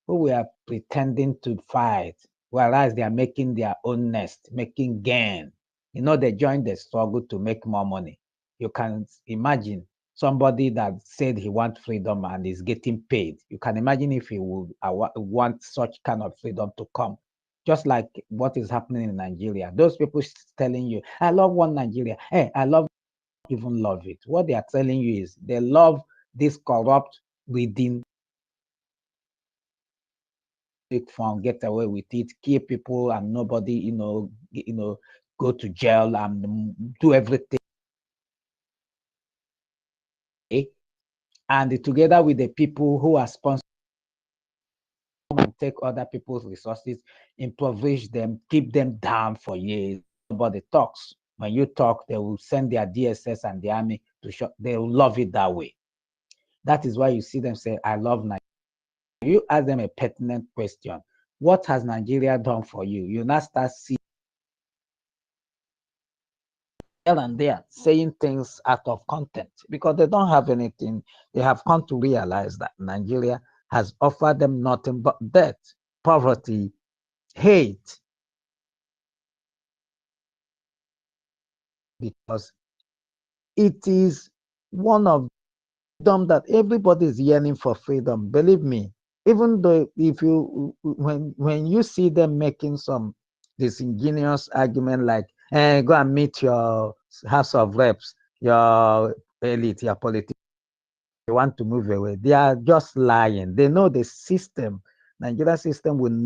who were pretending to fight, whereas they are making their own nest, making gain. They joined the struggle to make more money. You can imagine somebody that said he wants freedom and is getting paid. You can imagine if he would want such kind of freedom to come. Just like what is happening in Nigeria. Those people telling you, I love one Nigeria. Hey, I love even love it. What they are telling you is they love this corrupt within fun, get away with it, kill people, and nobody, go to jail and do everything. And together with the people who are sponsored and take other people's resources, impoverish them, keep them down for years. Nobody talks. When you talk, they will send their DSS and the army to show. They will love it that way. That is why you see them say, I love Nigeria. You ask them a pertinent question. What has Nigeria done for you? You now start seeing and there saying things out of content because they don't have anything. They have come to realize that Nigeria has offered them nothing but death, poverty, hate, because it is one of them that everybody is yearning for freedom. Believe me, even though when you see them making some disingenuous argument like, go and meet your House of Reps, your elite, your politicians, they want to move away. They are just lying. They know the system, Nigeria system will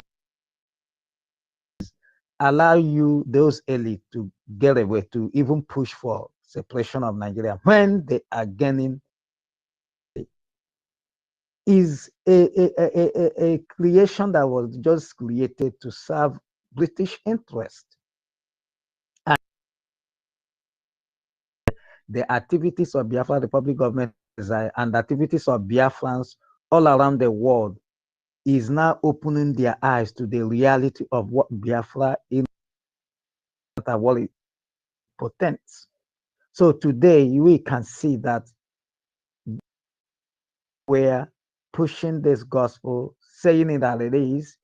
allow you, those elite, to get away, to even push for separation of Nigeria when they are gaining is a creation that was just created to serve British interest. And the activities of Biafra Republic government and activities of Biafrans all around the world is now opening their eyes to the reality of what Biafra is, what it portends. So today we can see that we're pushing this gospel, saying it as it is.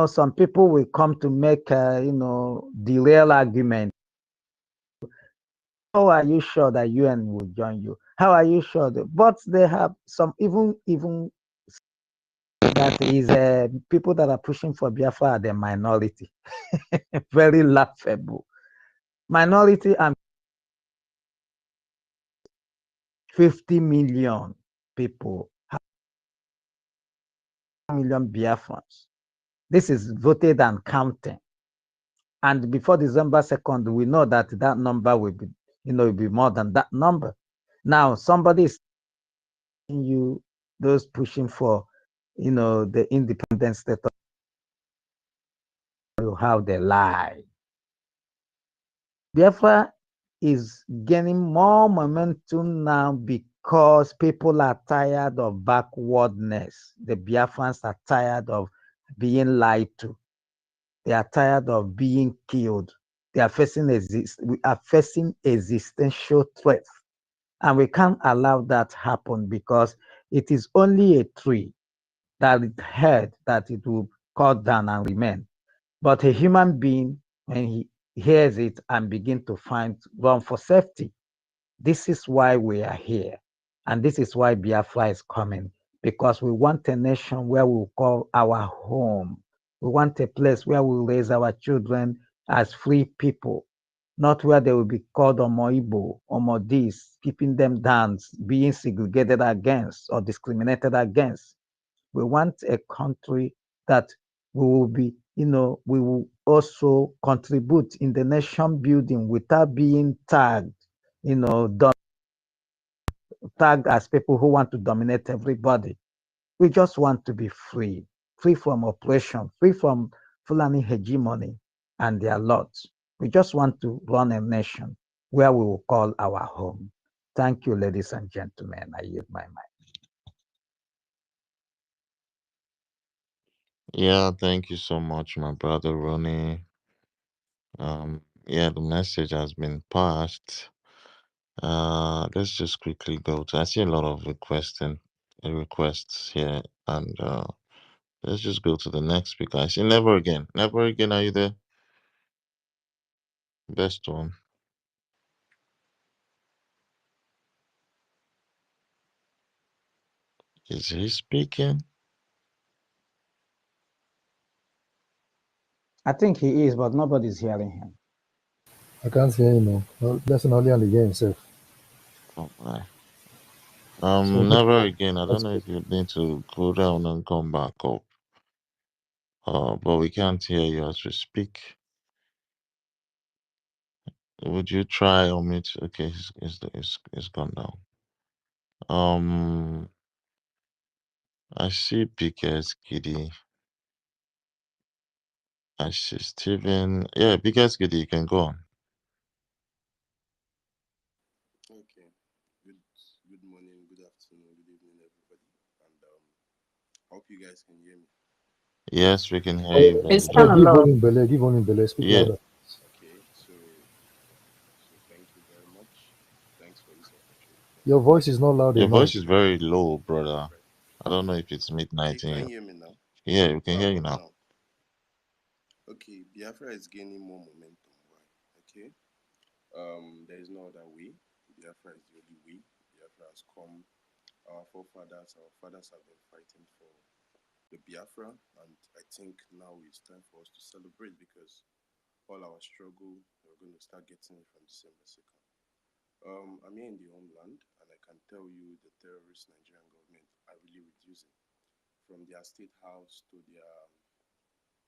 Some people will come to make, the real argument. How are you sure that UN will join you? How are you sure? But they have some even that is people that are pushing for Biafra are the minority. Very laughable. Minority and 50 million people, 1 million Biafrans. This is voted and counting. And before December 2nd, we know that that number will be, will be more than that number. Now, somebody is telling you, those pushing for, the independent state of how they lie. Biafra is gaining more momentum now because people are tired of backwardness. The Biafrans are tired of being lied to. They are tired of being killed. They are we are facing existential threats. And we can't allow that happen because it is only a tree that it had that it will cut down and remain. But a human being, when he hears it and begin to run for safety, this is why we are here. And this is why Biafra is coming, because we want a nation where we will call our home. We want a place where we will raise our children as free people, not where they will be called Omo Igbo, Omo this, keeping them down, being segregated against or discriminated against. We want a country that we will be, we will also contribute in the nation building without being tagged, tagged as people who want to dominate everybody. We just want to be free, free from oppression, free from Fulani hegemony and their lots. We just want to run a nation where we will call our home. Thank you, ladies and gentlemen. I yield my mind. Yeah, thank you so much, my brother Ronnie. Yeah, the message has been passed. Let's just quickly go to. I see a lot of requests here, and let's just go to the next speaker. I see Never Again. Never Again, are you there? Best one. Is he speaking? I think he is, but nobody's hearing him. I can't hear him. No. Well, that's only on the game himself. Oh my. So Never Again. I don't that's know good. if you need to go down and come back up. But we can't hear you as we speak. Would you try on mute? Okay, it's gone down. I see Biggest Giddy. I see Steven. Yeah, Biggest Giddy, you can go on. Okay. Good morning, good afternoon, good evening, everybody. And hope you guys can hear me. Yes, we can hear you very It's Yeah, kind well. of give low. volume, Bele. Give volume, Bele. Speak Yeah, louder. Okay, so thank you very much. Thanks for this opportunity. Your voice is not loud your enough. voice is very low, brother. Right. I don't know if it's midnight Okay, in can you. you hear me now? Yeah, we can How hear you about now. now? Okay, Biafra is gaining more momentum. Why? Okay. There is no other way. Biafra is the only way. Biafra has come. Our forefathers, our fathers have been fighting for the Biafra, and I think now it's time for us to celebrate because all our struggle, we're going to start getting it from December 2nd. I'm here in the homeland, and I can tell you the terrorist Nigerian government are really reducing from their state house to their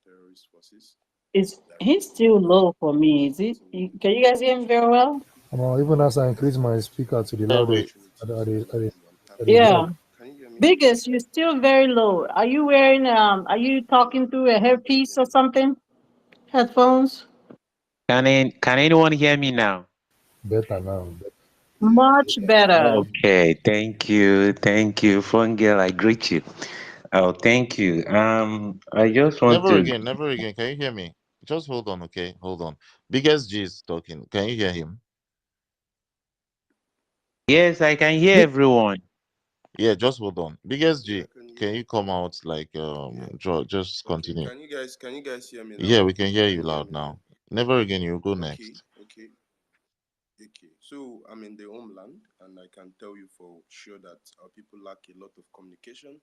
terrorist forces. They're He's reducing still them low for and me. fighting Can you guys hear him very well? Even as I increase my speaker to the Yeah, loudest, opportunities to be at the untapped. Yeah. drop. Can you hear me? Biggest, you're still very low. Are you talking through a Can you guys hairpiece hear or me? something? Headphones? Can anyone hear me now? Better now. Yeah, I can Much hear you. better. Okay, thank you, phone girl. I greet you. Oh, thank you. I just want Never to. Again, Never Again. Can you hear me? Just hold on, okay? Hold on. Biggest G is talking. Can you hear him? Yes, I can hear Big, everyone. yeah, just hold on. Biggest Yeah, G, I can hear can you. you come out like Yeah. just Okay. continue? Can you guys hear me now? Yeah, we can hear Can you you hear loud me now? now. Never Again, you go Okay. next. Okay. Okay. So I'm in the homeland, and I can tell you for sure that our people lack a lot of communication.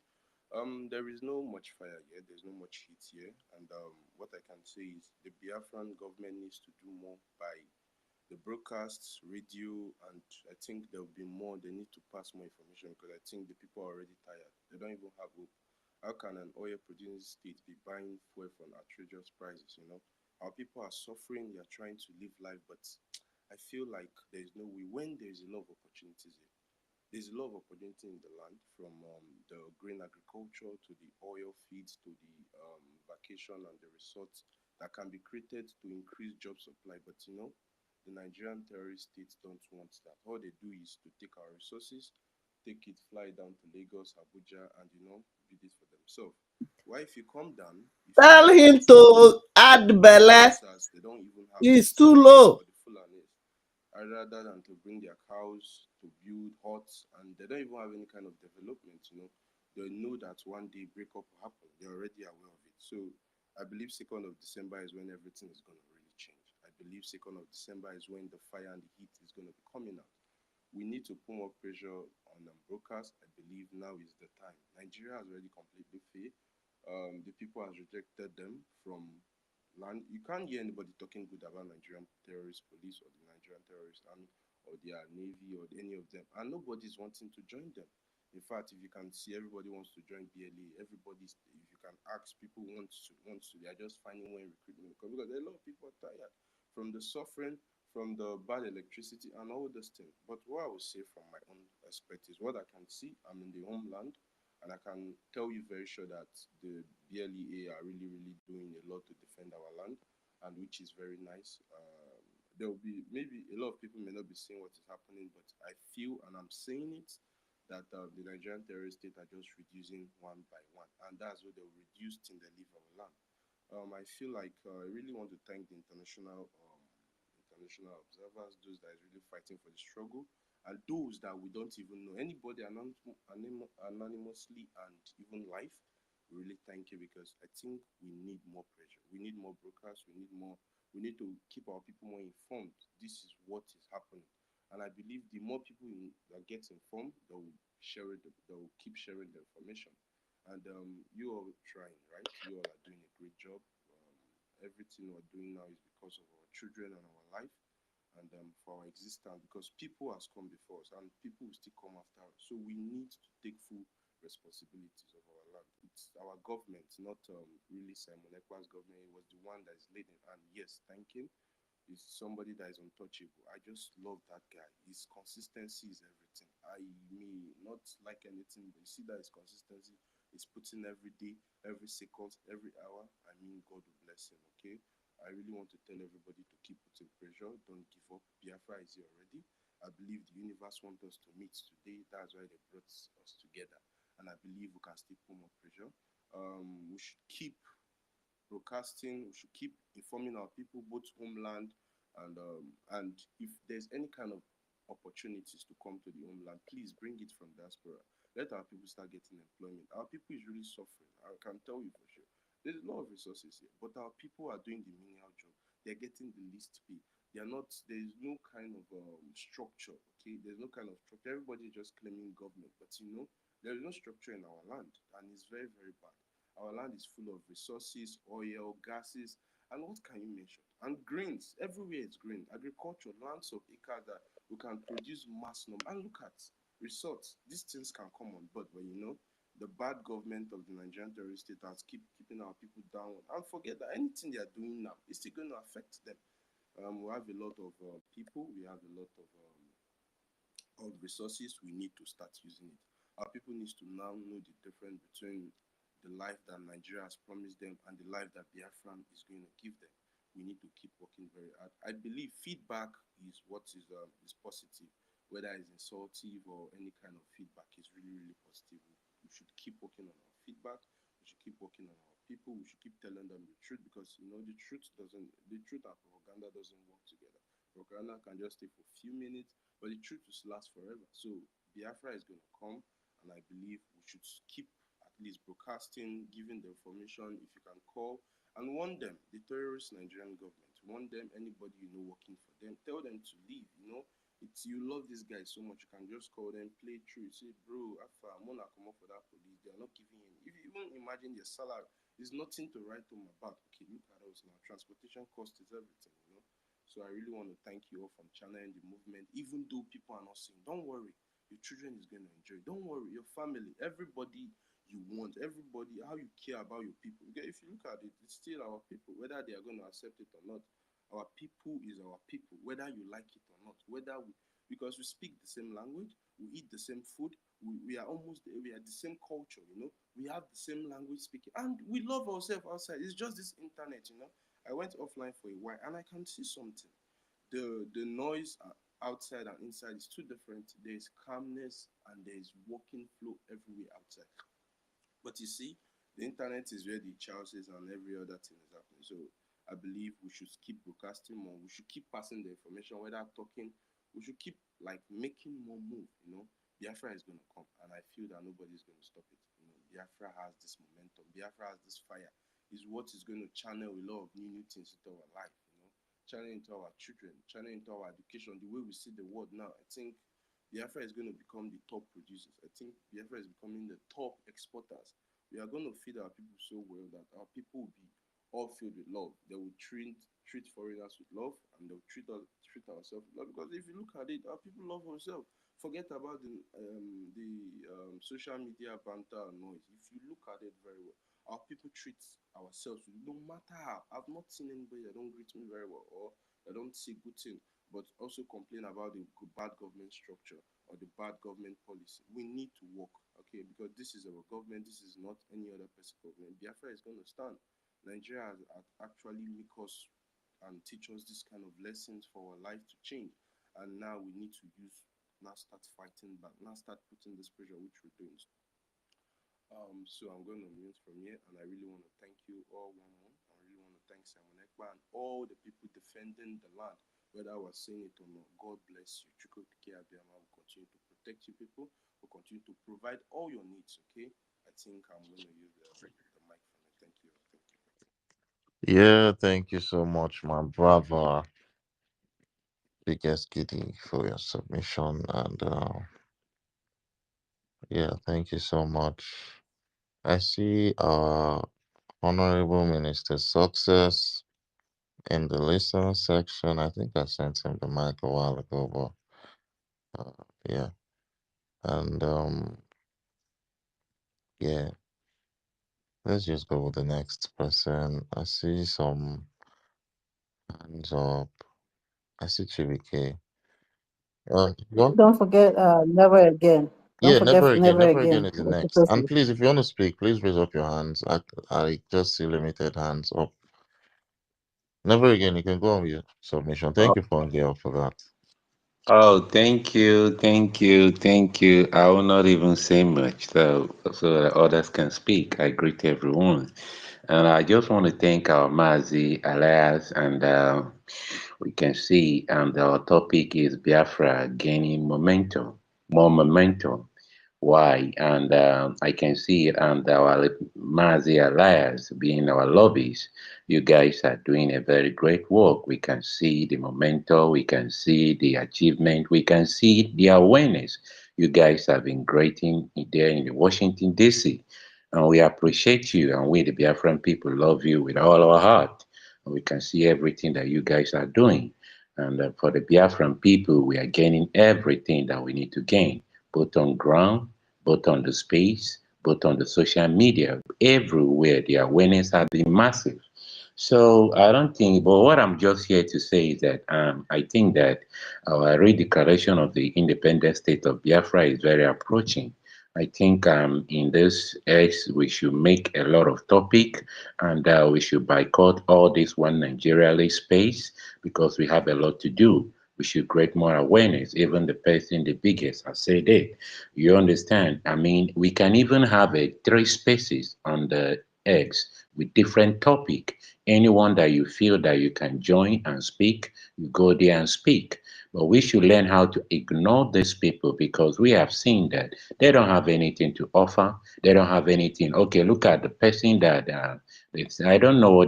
There is no much fire here. There's no much heat here, and what I can say is the Biafran government needs to do more by the broadcasts, radio, and I think there will be more. They need to pass more information because I think the people are already tired. They don't even have hope. How can an oil producing state be buying fuel for outrageous prices? Our people are suffering. They are trying to live life, but I feel like there is no way. When there is a lot of opportunities here, there's a lot of opportunity in the land, from the green agriculture to the oil fields to the vacation and the resorts that can be created to increase job supply. But the Nigerian terrorist states don't want that. All they do is to take our resources, take it, fly down to Lagos, Abuja, and build it for themselves. Why, if you come down, if you Tell look him at to add the Bele. Hausas, they don't even have It's this too space low. for the Fulanis. Rather than to bring their cows to build huts, and they don't even have any kind of development. They know that one day breakup will happen. They're already aware of it. So I believe 2nd of December is when everything is going to really change. I believe 2nd of December is when the fire and the heat is going to be coming out. We need to put more pressure on brokers. I believe now is the time. Nigeria has already completely failed. The people has rejected them from land. You can't hear anybody talking good about Nigerian terrorist police or the Nigerian terrorist army or their navy or any of them, and nobody's wanting to join them. In fact, if you can see, everybody wants to join BLA. Everybody's, if you can ask, people wants to. They are just finding when recruitment because a lot of people are tired from the suffering, from the bad electricity and all those things. But what I would say from my own perspective is what I can see. I'm in the homeland, and I can tell you very sure that the BLEA are really, really doing a lot to defend our land, and which is very nice. There will be maybe a lot of people may not be seeing what is happening, but I feel and I'm saying it that the Nigerian terrorist state are just reducing one by one, and that's what they'll reduce till they leave our land. I feel like I really want to thank the international observers, those that is really fighting for the struggle, and those that we don't even know. Anybody anonymously and even live, we really thank you because I think we need more pressure. We need more brokers. We need more. We need to keep our people more informed. This is what is happening, and I believe the more people that get informed, they will share it. They will keep sharing the information. And you all trying, right? You all are doing a great job. Everything we're doing now is because of our children and our life and for our existence because people has come before us and people will still come after us. So we need to take full responsibilities of our land. It's our government, not really Simon Ekpa's government. It was the one that is leading. And yes, thank him. He's somebody that is untouchable. I just love that guy. His consistency is everything. I may not like anything, but you see that his consistency is putting every day, every second, every hour. I mean, God will bless him, okay? I really want to tell everybody to keep putting pressure. Don't give up. Biafra is here already. I believe the universe wants us to meet today. That's why they brought us together. And I believe we can still put more pressure. We should keep broadcasting. We should keep informing our people, both homeland and if there's any kind of opportunities to come to the homeland, please bring it from diaspora. Let our people start getting employment. Our people is really suffering. I can tell you for sure. There's a lot of resources here, but our people are doing the menial job. They're getting the least pay. They are not. There's no kind of structure. Okay, there's no kind of structure. Everybody is just claiming government, but there is no structure in our land, and it's very, very bad. Our land is full of resources, oil, gases, and what can you mention? And grains. Everywhere is grain. Agriculture, lands of acres that we can produce mass number. And look at resorts. These things can come on board, but the bad government of the Nigerian terrorist state has keeping our people down. And forget that anything they are doing now is still going to affect them. We have a lot of people. We have a lot of resources. We need to start using it. Our people need to now know the difference between the life that Nigeria has promised them and the life that Biafran is going to give them. We need to keep working very hard. I believe feedback is what is positive, whether it's insultive or any kind of feedback is really, really positive. We should keep working on our feedback. We should keep working on our people. We should keep telling them the truth because the truth and propaganda doesn't work together. Propaganda can just stay for a few minutes, but the truth will last forever. So Biafra is going to come, and I believe we should keep at least broadcasting, giving the information. If you can call and warn them, the terrorist Nigerian government, warn them, anybody working for them, tell them to leave. It's you love this guy so much, you can just call them, play through, say, bro, after I'm gonna come up for that police, they are not giving him. If you even imagine their salary, there's nothing to write home about. Okay, look at us now. Transportation cost is everything. So I really want to thank you all from channeling the movement, even though people are not saying, don't worry, your children is going to enjoy. Don't worry, your family, everybody you want, everybody, how you care about your people. Because if you look at it, it's still our people, whether they are going to accept it or not. Our people is our people, whether you like it or not. Because we speak the same language, we eat the same food, we are we are the same culture. We have the same language speaking, and we love ourselves outside. It's just this internet. I went offline for a while, and I can see something. The noise outside and inside is too different. There is calmness and there is walking flow everywhere outside. But you see, the internet is where the chances and every other thing is happening. So I believe we should keep broadcasting more. We should keep passing the information, whether talking. We should keep making more move. Biafra is going to come, and I feel that nobody is going to stop it. Biafra has this momentum. Biafra has this fire. is what is going to channel a lot of new things into our life, channel into our children, channel into our education, the way we see the world now. I think Biafra is going to become the top producers. I think Biafra is becoming the top exporters. We are going to feed our people so well that our people will be all filled with love. They will treat foreigners with love, and they'll treat ourselves with love. Because if you look at it, our people love ourselves. Forget about the social media banter and noise. If you look at it very well, our people treat ourselves no matter how. I've not seen anybody that don't greet me very well or that don't say good thing, but also complain about the bad government structure or the bad government policy. We need to work, okay? Because this is our government. This is not any other person's government. Biafra is going to stand. Nigeria has actually make us and teach us this kind of lessons for our life to change. And now we need to now start fighting back, now start putting this pressure, which we're doing. So I'm going to mute from here, and I really want to thank you all one one. I really want to thank Simon Ekpa and all the people defending the land, whether I was saying it or not. God bless you. Chuko Pike Abiyama will continue to protect you people, will continue to provide all your needs, okay? I think I'm going to use the mic for now. Thank you. Thank you. Yeah, thank you so much, my brother, biggest giddy, for your submission. And yeah, thank you so much. I see Honorable Minister Success in the listener section. I think I sent him the mic a while ago, but yeah. And yeah, let's just go with the next person. I see some hands up. I see Chibike. Go. Don't forget, never again. Don't Yeah, never forget, again. never Never again again. is the We're next. supposed And to. please, if you want to speak, please raise up your hands. I just see limited hands up. Never again. You can go on with your submission. Oh, Thank you, Fangio, for that. oh, thank you, thank you. I will not even say much, so that others can speak. I greet everyone, and I just want to thank our Mazi, Elias, and we can see, and our topic is Biafra gaining momentum, more momentum. Why? And I can see it, and our Mazi Alliance being our lobbies. You guys are doing a very great work. We can see the momentum, we can see the achievement, we can see the awareness you guys have been creating there in Washington, D.C. And we appreciate you, and we, the Biafran people, love you with all our heart. And we can see everything that you guys are doing. And for the Biafran people, we are gaining everything that we need to gain, both on ground, both on the space, both on the social media. Everywhere, the awareness has been massive. So I don't think, but what I'm just here to say is that I think that our redeclaration of the independent state of Biafra is very approaching. I think in this age we should make a lot of topic, and we should boycott all this one Nigeria space because we have a lot to do. We should create more awareness. Even the person, the biggest, I said it. You understand? I mean, we can even have a three spaces on the X with different topic. Anyone that you feel that you can join and speak, you go there and speak. But we should learn how to ignore these people because we have seen that they don't have anything to offer. They don't have anything. Okay, look at the person that I don't know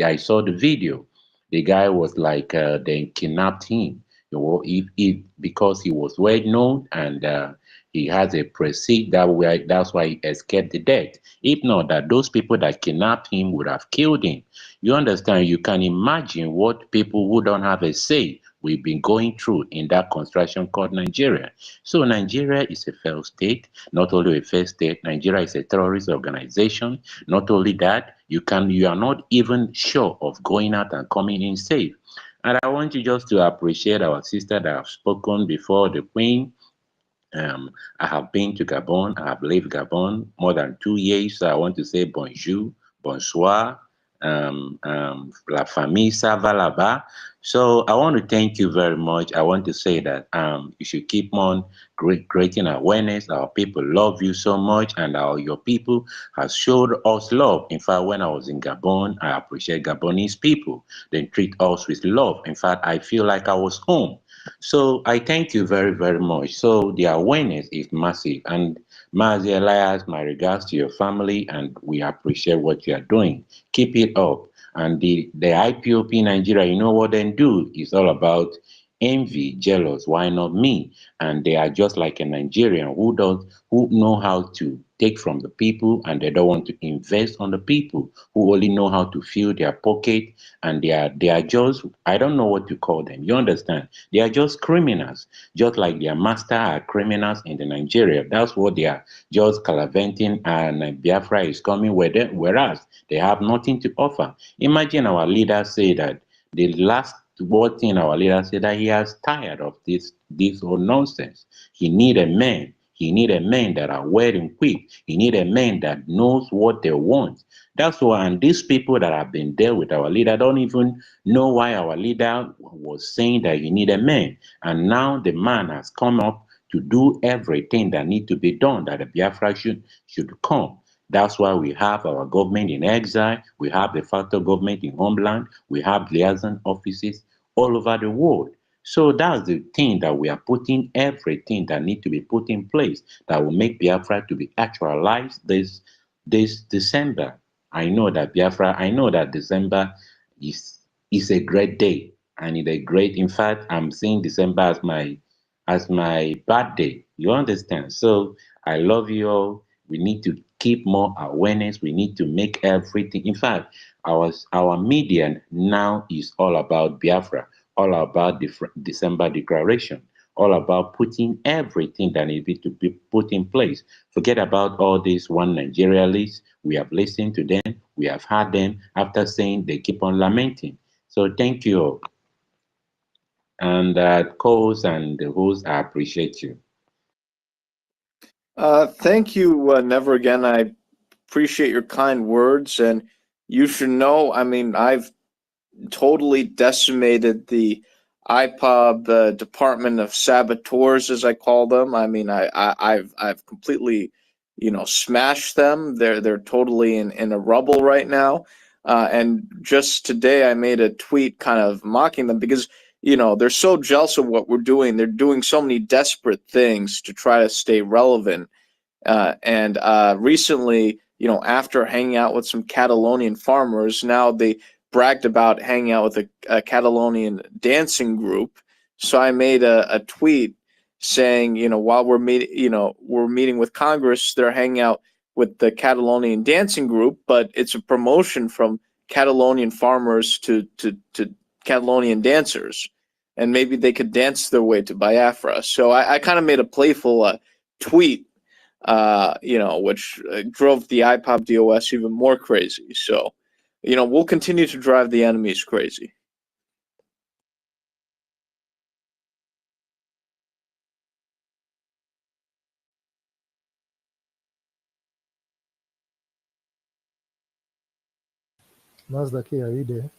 I saw the video. The guy was like they kidnapped him. If because he was well known and he has a prestige that's why he escaped the death. If not, that those people that kidnapped him would have killed him. You understand? You can imagine what people who don't have a say we've been going through in that construction called Nigeria. So Nigeria is a failed state. Not only a failed state, Nigeria is a terrorist organization. Not only that, you are not even sure of going out and coming in safe. And I want you just to appreciate our sister that have spoken before, the Queen. I have been to Gabon. I have lived Gabon more than 2 years. So I want to say bonjour, bonsoir, la famille, ça va là-bas. So I want to thank you very much. I want to say that you should keep on creating awareness. Our people love you so much, and your people have showed us love. In fact, when I was in Gabon, I appreciate Gabonese people. They treat us with love. In fact, I feel like I was home. So I thank you very, very much. So the awareness is massive. And Mazi Elias, my regards to your family, and we appreciate what you are doing. Keep it up. And the IPOP Nigeria, you know what they do? It's all about envy, jealous. Why not me? And they are just like a Nigerian who know how to take from the people and they don't want to invest on the people who only know how to fill their pocket, and they are just, I don't know what to call them. You understand? They are just criminals, just like their master are criminals in the Nigeria. That's what they are, just calaventing, and Biafra is coming with them, whereas they have nothing to offer. Imagine our leader say that the last word thing our leader said, that he has tired of this whole nonsense. He need a man. He need a man that are wearing quick. He need a man that knows what they want. That's why, and these people that have been there with our leader don't even know why our leader was saying that he need a man. And now the man has come up to do everything that need to be done, that the Biafra should come. That's why we have our government in exile, we have the facto government in homeland, we have liaison offices all over the world. So that's the thing, that we are putting everything that need to be put in place that will make Biafra to be actualized this December. I know that December is is a great day, and it's a great, in fact, I'm seeing December as my birthday. You understand? So I love you all. We need to keep more awareness. We need to make everything. In fact, our media now is all about Biafra, all about the December declaration, all about putting everything that needs to be put in place. Forget about all these one Nigeria lists. We have listened to them. We have heard them. After saying, they keep on lamenting. So thank you all. And co-host and the host, I appreciate you. Thank you, Never Again. I appreciate your kind words, and you should know, I mean, I've totally decimated the IPOB Department of Saboteurs, as I call them. I mean, I've completely, smashed them. They're totally in a rubble right now. And just today, I made a tweet kind of mocking them because they're so jealous of what we're doing. They're doing so many desperate things to try to stay relevant. And recently, after hanging out with some Catalonian farmers, now they bragged about hanging out with a Catalonian dancing group. So I made a tweet saying, while we're meeting with Congress, they're hanging out with the Catalonian dancing group, but it's a promotion from Catalonian farmers to Catalonian dancers, and maybe they could dance their way to Biafra. So I kind of made a playful tweet, which drove the IPOP DOS even more crazy. So, we'll continue to drive the enemies crazy. Nasdaq, are you there?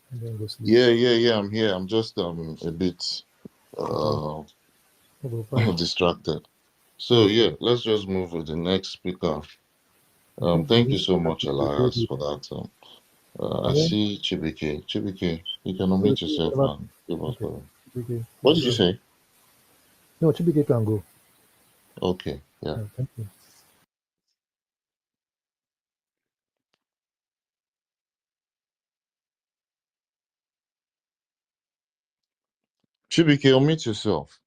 And then go sleep. Yeah, I'm here. I'm just a bit distracted. So yeah, let's just move with the next speaker. Thank you so much, Elias, for that. I see Chibike. Chibike, you can unmute yourself and give us the. What did you say? No, Chibike can go. Okay, yeah. Thank you. Chibike, unmute yourself.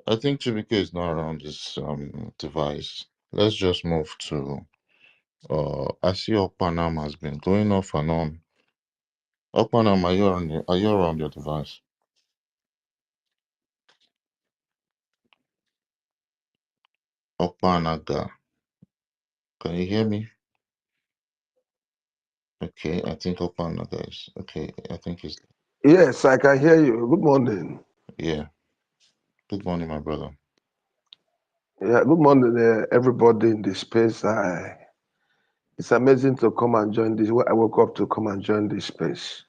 I think Chibike is not around this device. Let's just move to I see Okpanam has been going off and on. Okpanam, are you around your device? Okpanaga. Can you hear me? Okay, I think Okpanaga is okay. I think he's Yes, I can hear you. Good morning. yeah. Good morning, my brother. Yeah, good morning, everybody in the space. It's amazing to come and join this. I woke up to come and join this space,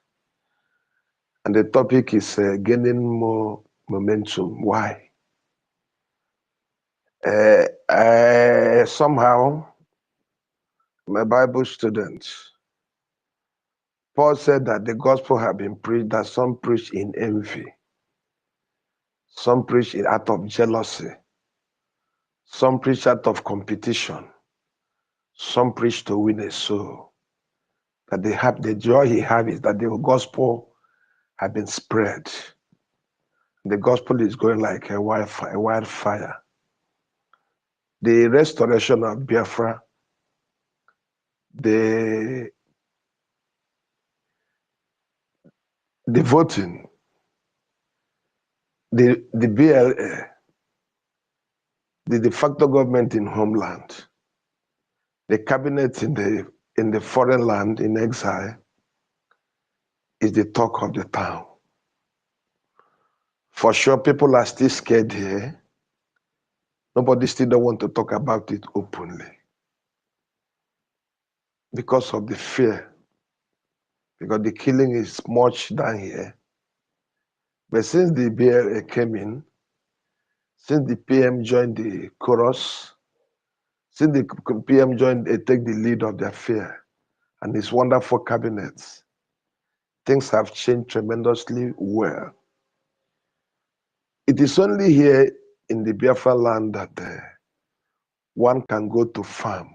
and the topic is gaining more momentum. Why? Somehow, I'm a Bible student. Paul said that the gospel had been preached, that some preach in envy, some preach out of jealousy, some preach out of competition, some preach to win a soul. That they have the joy he has is that the gospel had been spread. The gospel is going like a wildfire. The restoration of Biafra, the voting, the BLA, the de facto government in homeland, the cabinet in the foreign land in exile is the talk of the town. For sure, people are still scared here. Nobody still don't want to talk about it openly because of the fear, because the killing is much down here. But since the BLA came in, since the PM joined the chorus, since the PM joined, they take the lead of their fear and his wonderful cabinets, things have changed tremendously well. It is only here in the Biafra land that one can go to farm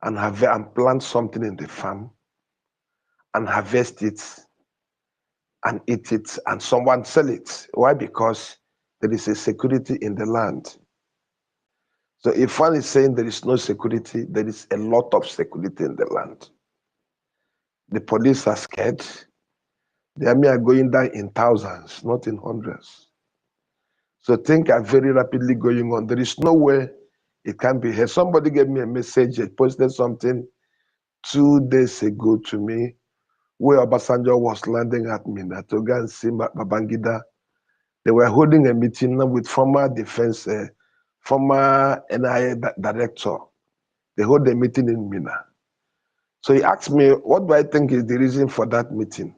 and plant something in the farm and harvest it and eat it and someone sell it. Why? Because there is a security in the land. So if one is saying there is no security, there is a lot of security in the land. The police are scared. The army are going down in thousands, not in hundreds. So things are very rapidly going on. There is no way it can be here. Somebody gave me a message, posted something 2 days ago to me, where Obasanjo was landing at Mina to go and see Babangida. They were holding a meeting with former defense, former NIA director. They hold a meeting in Mina. So he asked me, what do I think is the reason for that meeting?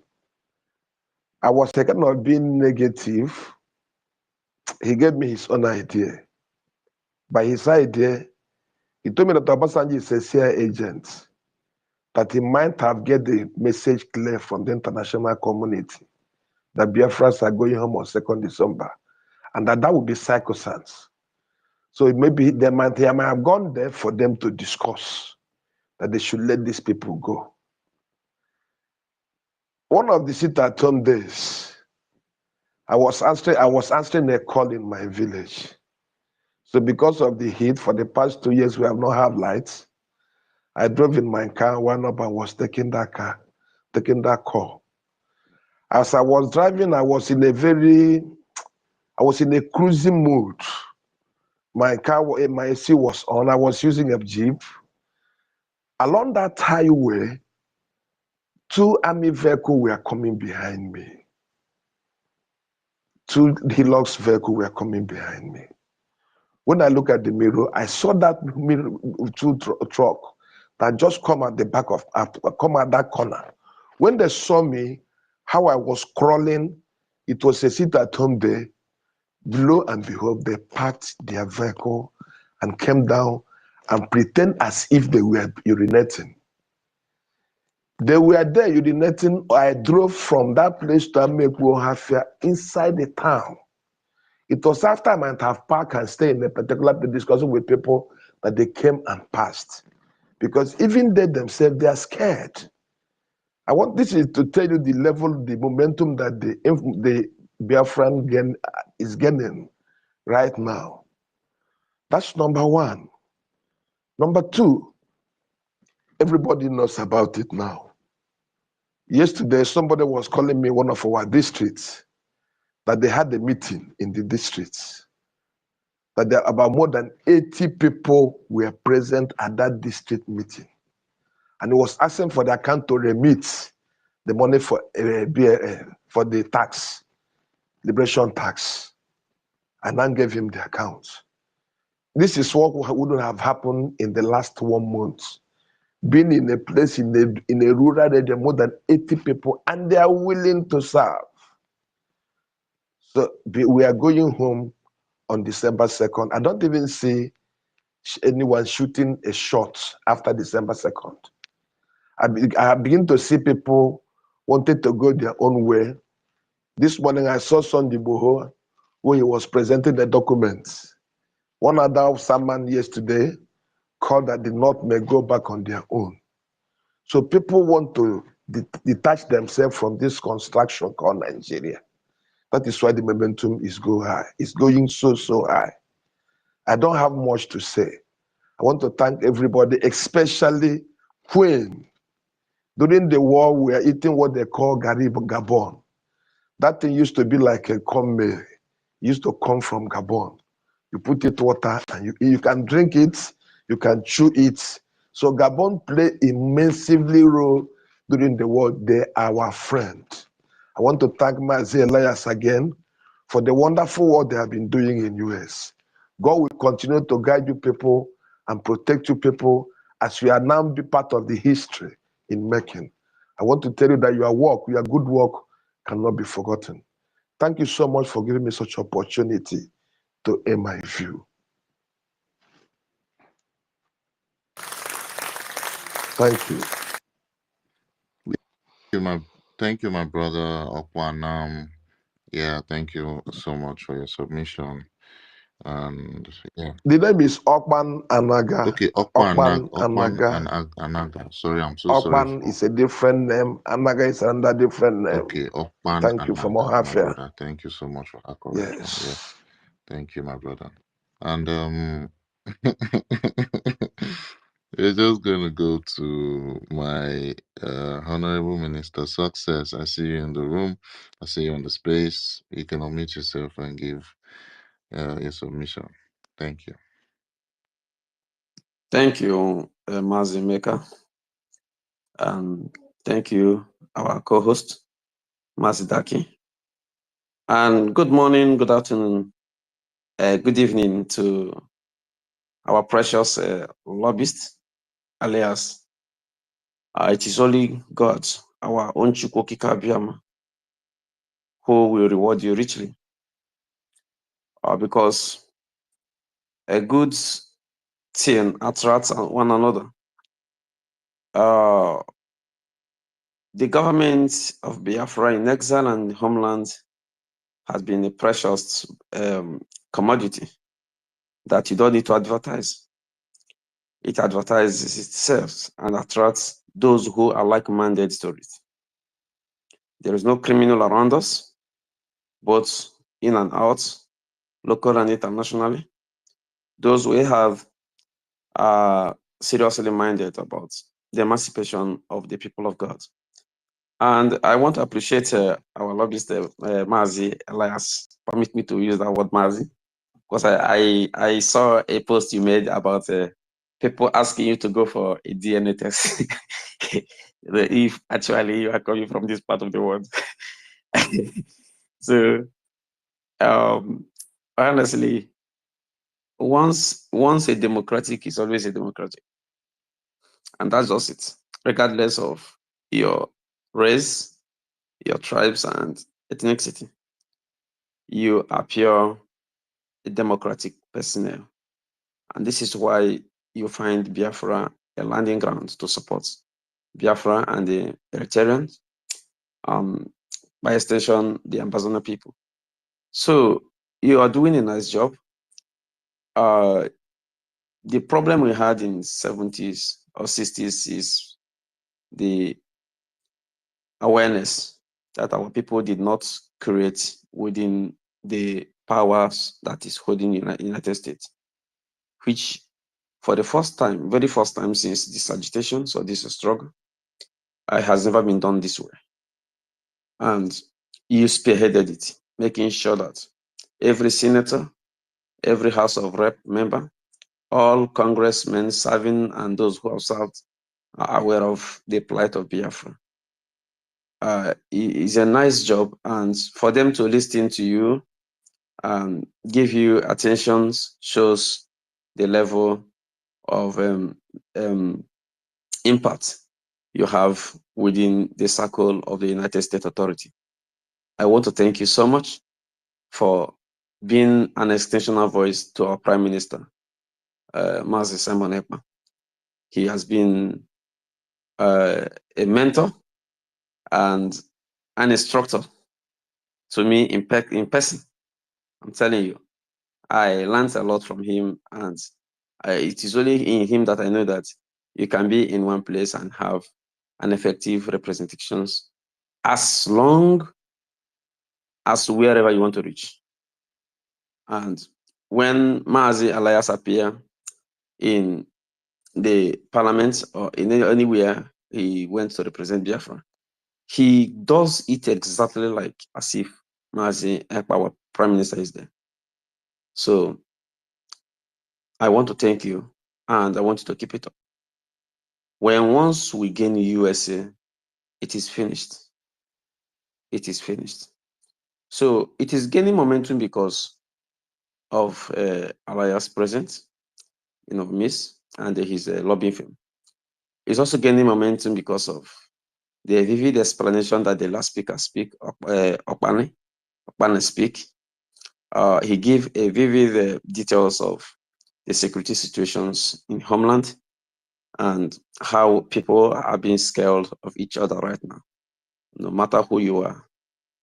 I was kind of being negative. He gave me his own idea. By his idea, he told me that Obasanjo is a CIA agent, that he might have get the message clear from the international community that Biafrans are going home on 2nd December, and that would be psychoscience. So maybe they might have gone there for them to discuss that they should let these people go. One of the sit-at-home days, I was answering a call in my village. So because of the heat, for the past 2 years, we have not had lights. I drove in my car, went up and was taking that call. As I was driving, I was in a cruising mood. My AC was on. I was using a Jeep. Along that highway, 2 army vehicles were coming behind me. 2 Hilux vehicles were coming behind me. When I look at the mirror, I saw that mirror, 2 truck that just come at the back of, come at that corner. When they saw me, how I was crawling, it was a sit-at-home day. Lo and behold, they parked their vehicle and came down and pretend as if they were urinating. They were there urinating. I drove from that place to Amekwo Hafia inside the town. It was after I might have parked and stayed in a particular place discussing with people that they came and passed. Because even they themselves, they are scared. I want this is to tell you the level, the momentum that the Biafran is gaining right now. That's number one. Number two, everybody knows about it now. Yesterday, somebody was calling me one of our districts that they had a meeting in the districts. That there about more than 80 people were present at that district meeting. And he was asking for the account to remit the money for the tax, liberation tax. And then gave him the account. This is what wouldn't have happened in the last 1 month. Being in a place in a rural area, more than 80 people, and they are willing to serve. So we are going home on December 2nd. I don't even see anyone shooting a shot after December 2nd. I begin to see people wanted to go their own way. This morning I saw Sunday Boho when he was presenting the documents. One other sermon yesterday called that the North may go back on their own. So people want to detach themselves from this construction called Nigeria. That is why the momentum is going high. It's going so high. I don't have much to say. I want to thank everybody, especially Queen. During the war, we were eating what they call Garib Gabon. That thing used to be like a come. It used to come from Gabon. You put it water and you can drink it, you can chew it. So Gabon played immensely role during the war. They are our friend. I want to thank Mazi Elias again for the wonderful work they have been doing in US. God will continue to guide you people and protect you people as we are now be part of the history in making. I want to tell you that your work, your good work cannot be forgotten. Thank you so much for giving me such opportunity to air my view. Thank you. Thank you, my brother Okwan. Yeah, thank you so much for your submission. And yeah. The name is Okpan Anaga. Okay, Okpan Okwan Anaga. Anaga. Sorry, I'm so sorry Okpan for. is a different name. Anaga is another different name. Okay, Okpan Thank you from Anaga, my Ohafia. brother. Thank you so much for that correction. Yeah, Yes. thank you, my brother. And we're just gonna go to my honorable minister success. I see you in the room. I see you on the space. You can unmute yourself and give your submission. Thank you. Thank you, Mazi Maker. And thank you, our co-host, Mazi Daki. And good morning, good afternoon, good evening to our precious lobbyist, alias, it is only God, our own Chukwokika Abiyama, who will reward you richly. Because a good team attracts one another. The government of Biafra in exile and homeland has been a precious commodity that you don't need to advertise. It advertises itself and attracts those who are like-minded to it. There is no criminal around us, both in and out, local and internationally. Those we have are seriously minded about the emancipation of the people of God. And I want to appreciate our lobbyist, Mazi Elias. Permit me to use that word, Mazi, because I saw a post you made about people asking you to go for a DNA test. If actually you are coming from this part of the world. So honestly, once a democratic is always a democratic. And that's just it, regardless of your race, your tribes, and ethnicity. You are pure democratic personnel. And this is why you find Biafra a landing ground to support Biafra and the Eritreans, by extension, the Ambazonia people. So you are doing a nice job. The problem we had in 70s or 60s is the awareness that our people did not create within the powers that is holding the United States, which for the first time, very first time since this agitation, so this struggle, it has never been done this way. And you spearheaded it, making sure that every senator, every House of Rep member, all congressmen serving and those who have served are aware of the plight of Biafra. It's a nice job, and for them to listen to you and give you attention shows the level of impact you have within the circle of the United States Authority. I want to thank you so much for being an extensional voice to our Prime Minister, Mazi Simon Ekpa. He has been a mentor and an instructor to me in person. I'm telling you, I learned a lot from him, and it is only in him that I know that you can be in one place and have an effective representations as long as wherever you want to reach. And when Mazi Elias appear in the parliament or in anywhere he went to represent Biafra, he does it exactly like as if Mazi Ekpa, our prime minister, is there. So I want to thank you, and I want you to keep it up. When once we gain USA, it is finished. It is finished. So it is gaining momentum because of Elias' presence, Miss, and his lobbying firm. It's also gaining momentum because of the vivid explanation that the last speaker Okpane speak. He gave a vivid details of the security situations in Homeland and how people are being scared of each other right now, no matter who you are.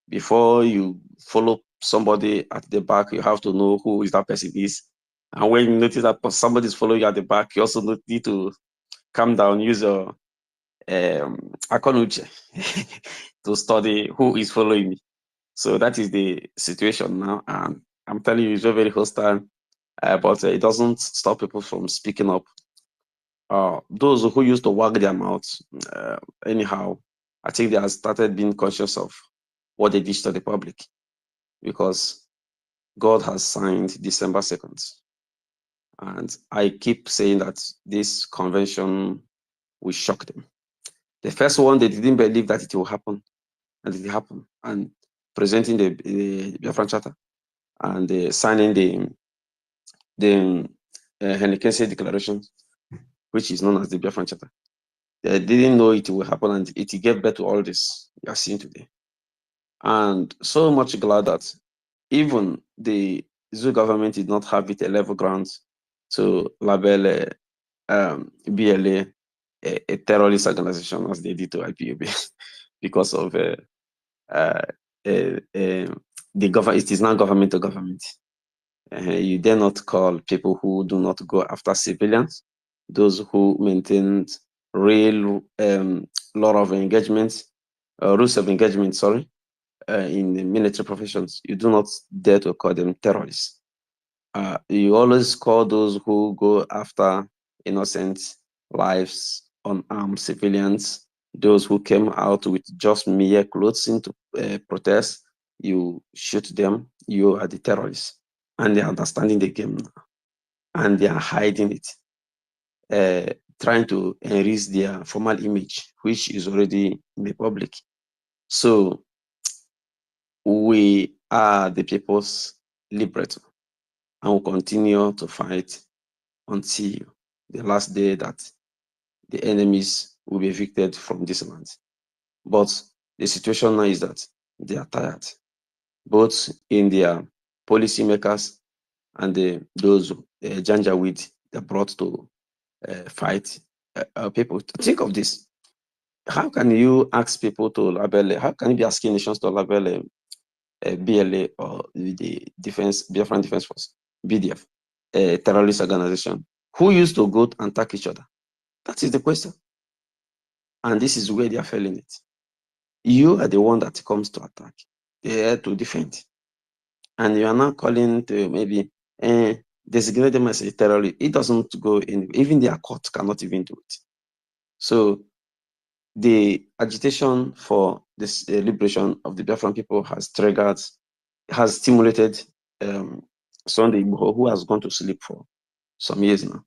Before you follow somebody at the back, you have to know who is that person is. And when you notice that somebody is following you at the back, you also need to calm down, use your akonuche to study who is following me. So that is the situation now. And I'm telling you, it's very, very hostile, but it doesn't stop people from speaking up. Those who used to wag their mouths, anyhow, I think they have started being conscious of what they did to the public, because God has signed December 2nd. And I keep saying that this convention will shock them. The first one, they didn't believe that it will happen, and it happened. And presenting the Biafran Charter and signing the Henikense Declaration, which is known as the Biafran Charter. They didn't know it will happen, and it gave birth to all this you are seeing today. And so much glad that even the Zoo government did not have it a level ground to label BLA a terrorist organization as they did to IPOB because of the government. It is not government to government. You dare not call people who do not go after civilians, those who maintain real lot of engagement, rules of engagement, sorry, in the military professions. You do not dare to call them terrorists. You always call those who go after innocent lives, unarmed civilians, those who came out with just mere clothes into protest. You shoot them, you are the terrorists. And they are understanding the game now, and they are hiding it, trying to enrich their formal image, which is already in the public. So we are the people's liberator, and will continue to fight until the last day that the enemies will be evicted from this land. But the situation now is that they are tired, both in their policymakers and those janjaweed they brought to fight people. Think of this. How can you ask people to label, how can you be asking nations to label a BLA or the Biafran Defense Force, BDF, a terrorist organization, who used to go and attack each other? That is the question. And this is where they are failing it. You are the one that comes to attack. They are to defend. And you are not calling to maybe designate them as a terrorist. It doesn't go in. Even their court cannot even do it. So the agitation for this liberation of the Biafran people has stimulated Sunday Igboho, who has gone to sleep for some years now.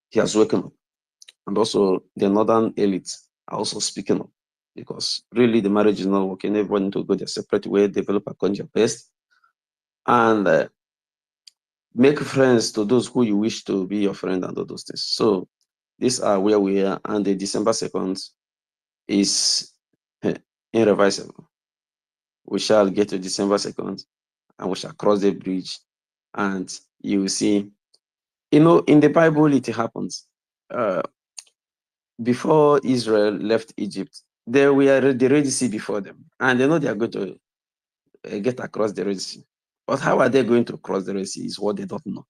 He has woken up. And also the northern elites are also speaking up, because really the marriage is not working. Everyone need to go their separate way, develop a country best, and make friends to those who you wish to be your friend and all those things. So these are where we are, and the December 2nd is irreversible. We shall get to December 2nd, and we shall cross the bridge, and you will see. You know, in the Bible, it happens. Before Israel left Egypt, there were the Red Sea before them, and they know they are going to get across the Red Sea. But how are they going to cross the Red Sea is what they don't know.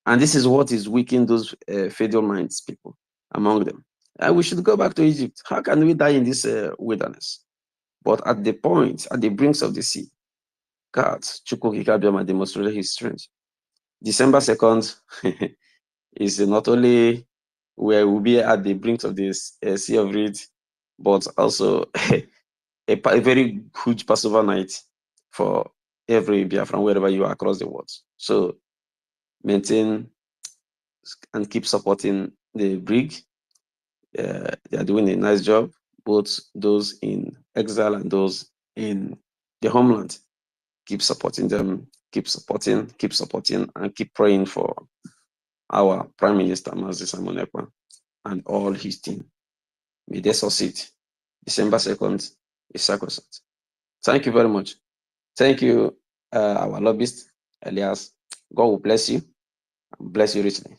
And this is what is weakening those faithful minds people among them. And we should go back to Egypt. How can we die in this wilderness? But at the point, at the brinks of the sea, God, Chukwukikabiyama demonstrated his strength. December 2nd is not only where we'll be at the brinks of this Sea of Reed, but also a very huge Passover night for every Biafran, wherever you are across the world. So maintain and keep supporting the brig. They are doing a nice job, both those in exile and those in the homeland. Keep supporting them, keep supporting, and keep praying for our Prime Minister, Mazi Simon Ekpa, and all his team. May they succeed. December 2nd is sacrosanct. Thank you very much. Thank you, our lobbyist, Elias. God will bless you, and bless you richly.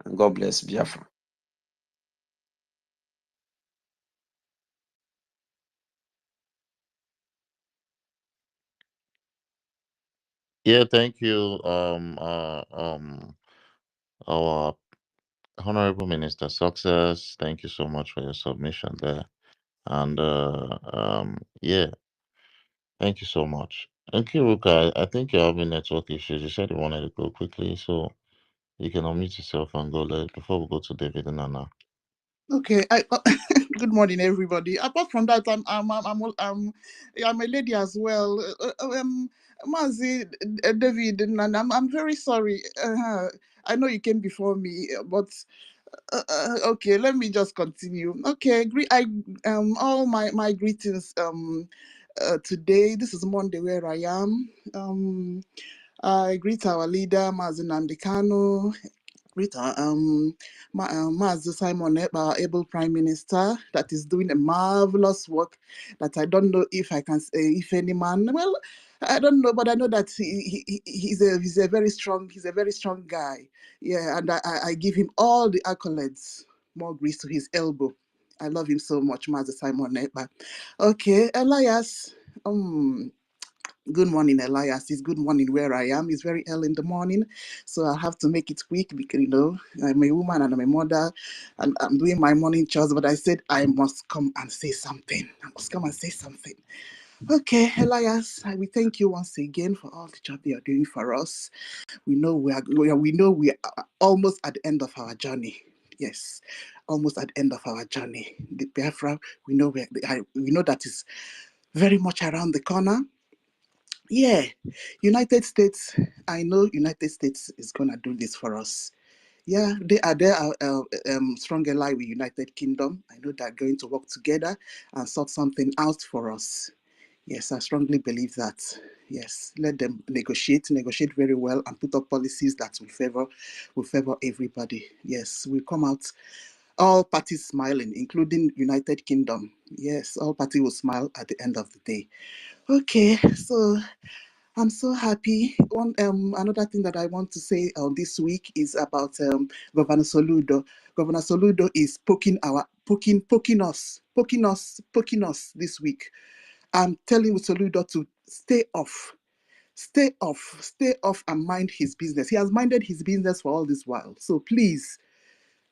And God bless Biafra. Yeah, thank you, our Honorable Minister Success. Thank you so much for your submission there. And yeah, thank you so much. And Kiruka, I think you're having network issues. You said you wanted to go quickly, so you can unmute yourself and go there before we go to David and Anna. Okay, good morning, everybody. Apart from that, I'm a lady as well. Mazi, David, and I'm very sorry. I know you came before me, but okay, let me just continue. Okay, all my greetings. Today, this is Monday where I am. I greet our leader, Mazi Nandekano. Rita, Mazi Simon Ekpa, our able Prime Minister, that is doing a marvelous work that I don't know if I can say, if any man, well, I don't know, but I know that he's a very strong guy. Yeah, and I give him all the accolades, more grease to his elbow. I love him so much, Mazi Simon Ekpa. Okay, Elias, good morning, Elias. It's good morning where I am. It's very early in the morning, so I have to make it quick because, I'm a woman and I'm a mother and I'm doing my morning chores, but I said I must come and say something. Okay, Elias, we thank you once again for all the job you are doing for us. We know we are almost at the end of our journey. Yes, almost at the end of our journey. The Biafra, we know that is very much around the corner. Yeah, United States. I know United States is gonna do this for us. Yeah, they are strong ally with United Kingdom. I know they're going to work together and sort something out for us. Yes, I strongly believe that. Yes, let them negotiate very well, and put up policies that will favor everybody. Yes, we come out all parties smiling, including United Kingdom. Yes, all parties will smile at the end of the day. Okay, so I'm so happy. Another thing that I want to say this week is about Governor Soludo. Governor Soludo is poking us this week. I'm telling Soludo to stay off and mind his business. He has minded his business for all this while. So please,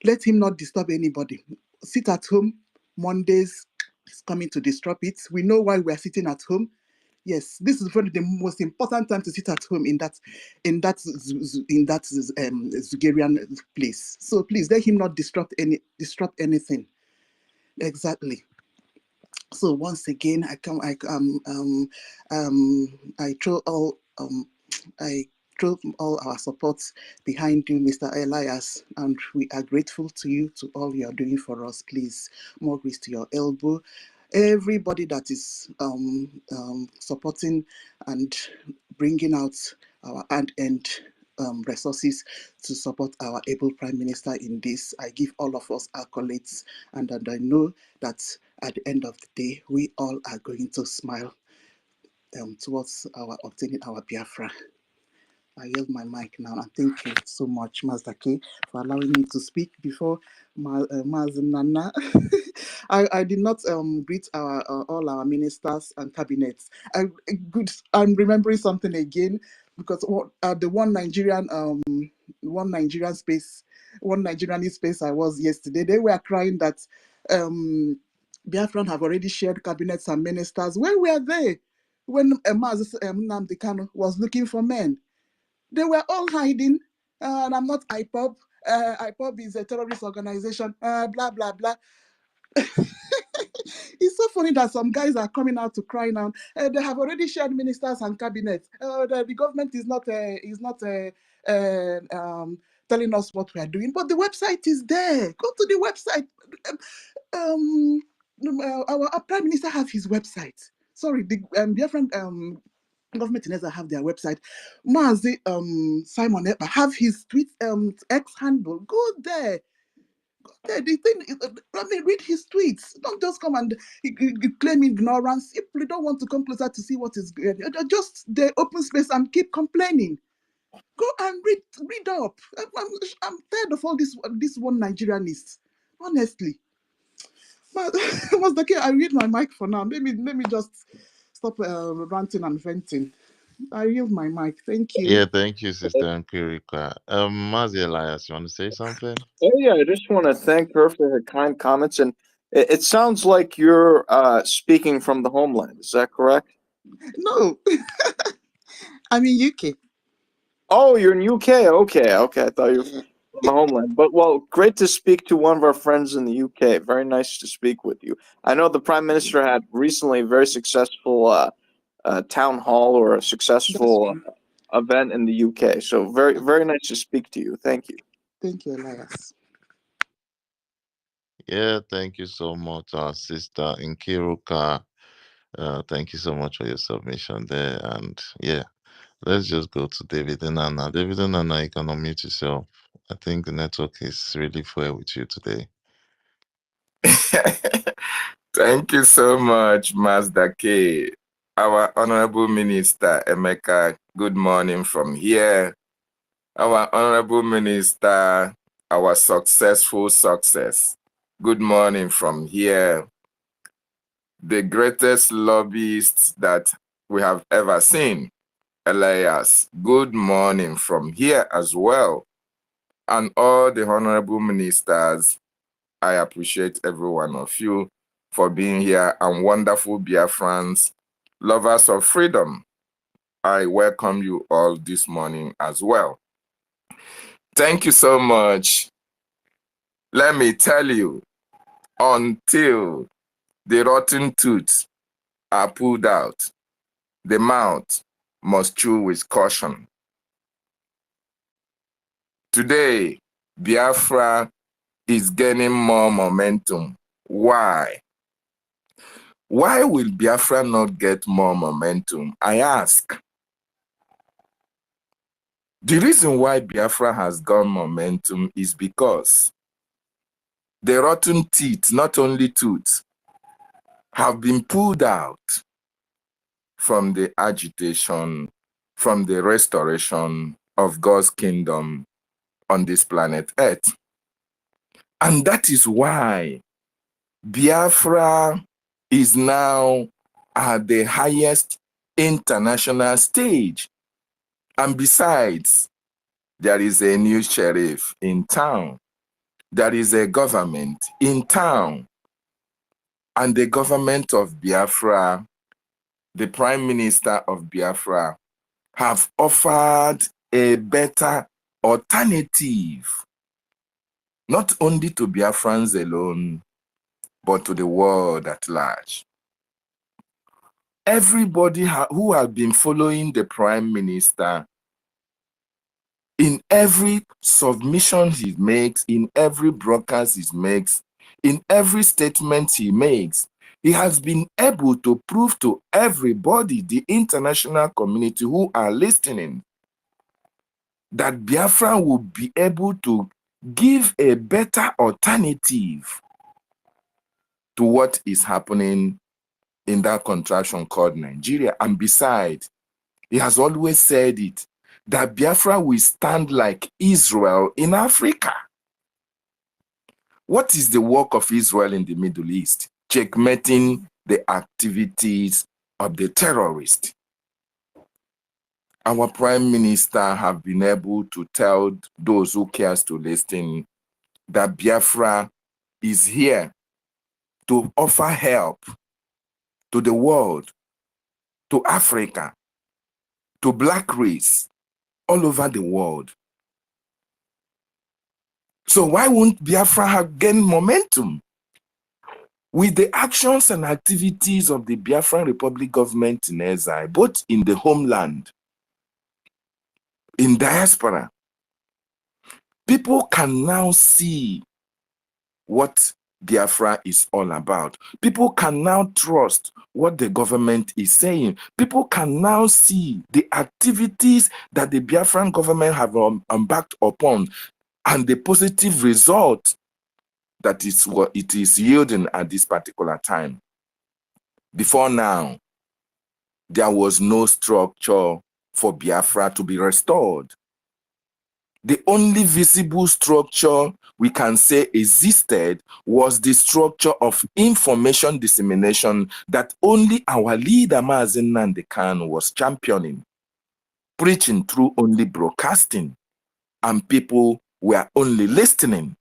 let him not disturb anybody. Sit at home. Mondays is coming to disrupt it. We know why we're sitting at home. Yes, this is probably the most important time to sit at home in that Zugarian place. So please let him not disrupt anything. Exactly. So once again, I throw all I throw all our support behind you, Mr. Elias, and we are grateful to you to all you are doing for us. Please, more grace to your elbow. Everybody that is supporting and bringing out our end resources to support our able Prime Minister in this. I give all of us accolades, and I know that at the end of the day, we all are going to smile towards our obtaining our Biafra. I yield my mic now, and thank you so much, Master K, for allowing me to speak before Maz Nana. I did not greet our all our ministers and cabinets. I'm remembering something again because the one Nigerian space, one Nigerian space I was yesterday. They were crying that Biafran have already shared cabinets and ministers. Where were they when Maz Nnamdi Kanu was looking for men? They were all hiding. And I'm not IPOB. IPOB is a terrorist organization. Blah, blah, blah. It's so funny that some guys are coming out to cry now. They have already shared ministers and cabinets. The government is not telling us what we are doing, but the website is there. Go to the website. Um, our prime minister have his website. Sorry, the different government in Nigeria have their website. Mazi Simon Ekpa have his tweet X handle. Go there. The thing is, read his tweets. Don't just come and claim ignorance. If you don't want to come closer to see what is good, just the open space and keep complaining. Go and read up. I'm tired of all this one Nigerianists. Honestly. But I read my mic for now. Let me just stop ranting and venting. I yield my mic. Thank you. Yeah, thank you, Sister Empirica. Mazi Elias, you want to say something? Oh yeah, I just want to thank her for her kind comments, and it sounds like you're speaking from the homeland. Is that correct? No, I'm in UK. Oh, you're in UK. Okay, I thought you were from the homeland. But well, great to speak to one of our friends in the UK. Very nice to speak with you. I know the Prime Minister had recently a very successful town hall or a That's successful true. event in the UK. So very nice to speak to you. Thank you. Thank you, Elias. Yeah, thank you so much, Sister Nkiruka. Thank you so much for your submission there. And yeah, let's just go to David Nana. David Nana, you can unmute yourself. I think the network is really fair with you today. Thank you so much, Mazda K. Our Honorable Minister Emeka, good morning from here. Our Honorable Minister, our successful success, good morning from here. The greatest lobbyist that we have ever seen, Elias, good morning from here as well. And all the Honorable Ministers, I appreciate every one of you for being here, and wonderful Biafrans, lovers of freedom. I welcome you all this morning as well. Thank you so much. Let me tell you, until the rotten tooth are pulled out, the mouth must chew with caution. Today, Biafra is gaining more momentum. Why? Why will Biafra not get more momentum? I ask. The reason why Biafra has gone momentum is because the rotten teeth, not only tooth, have been pulled out from the agitation, from the restoration of God's kingdom on this planet Earth. And that is why Biafra is now at the highest international stage. And besides, there is a new sheriff in town. There is a government in town. And the government of Biafra, the Prime Minister of Biafra, have offered a better alternative, not only to Biafrans alone, but to the world at large. Everybody who has been following the Prime Minister, in every submission he makes, in every broadcast he makes, in every statement he makes, he has been able to prove to everybody, the international community who are listening, that Biafra will be able to give a better alternative to what is happening in that contraction called Nigeria. And besides, he has always said it, that Biafra will stand like Israel in Africa. What is the work of Israel in the Middle East? Checkmating the activities of the terrorists. Our prime minister have been able to tell those who cares to listen that Biafra is here to offer help to the world, to Africa, to Black race, all over the world. So why won't Biafra have gained momentum? With the actions and activities of the Biafran Republic government in exile, both in the homeland, in diaspora, people can now see what Biafra is all about. People can now trust what the government is saying. People can now see the activities that the Biafran government have embarked upon and the positive result that is what it is yielding at this particular time. Before now, there was no structure for Biafra to be restored. The only visible structure we can say existed was the structure of information dissemination that only our leader Mazi Nnamdi Kanu was championing, preaching through only broadcasting, and people were only listening.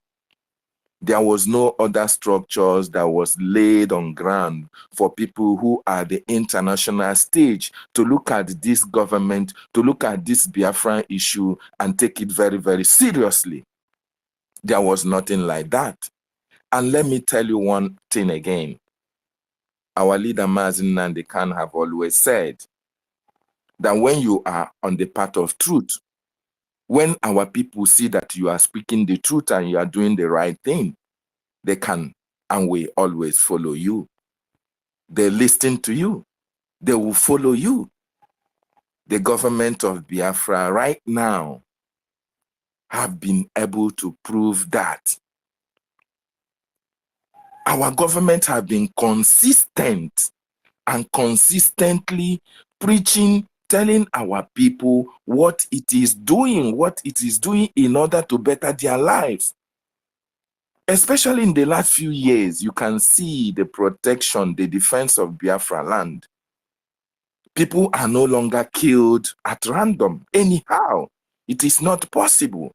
There was no other structures that was laid on ground for people who are the international stage to look at this government, to look at this Biafran issue and take it very, very seriously. There was nothing like that. And let me tell you one thing again. Our leader Mazi Nnamdi Kanu have always said that when you are on the path of truth, when our people see that you are speaking the truth and you are doing the right thing, they can and will always follow you. They listen to you. They will follow you. The government of Biafra right now have been able to prove that. Our government have been consistent and consistently preaching, telling our people what it is doing in order to better their lives. Especially in the last few years, you can see the protection, the defense of Biafra land. People are no longer killed at random. Anyhow, it is not possible.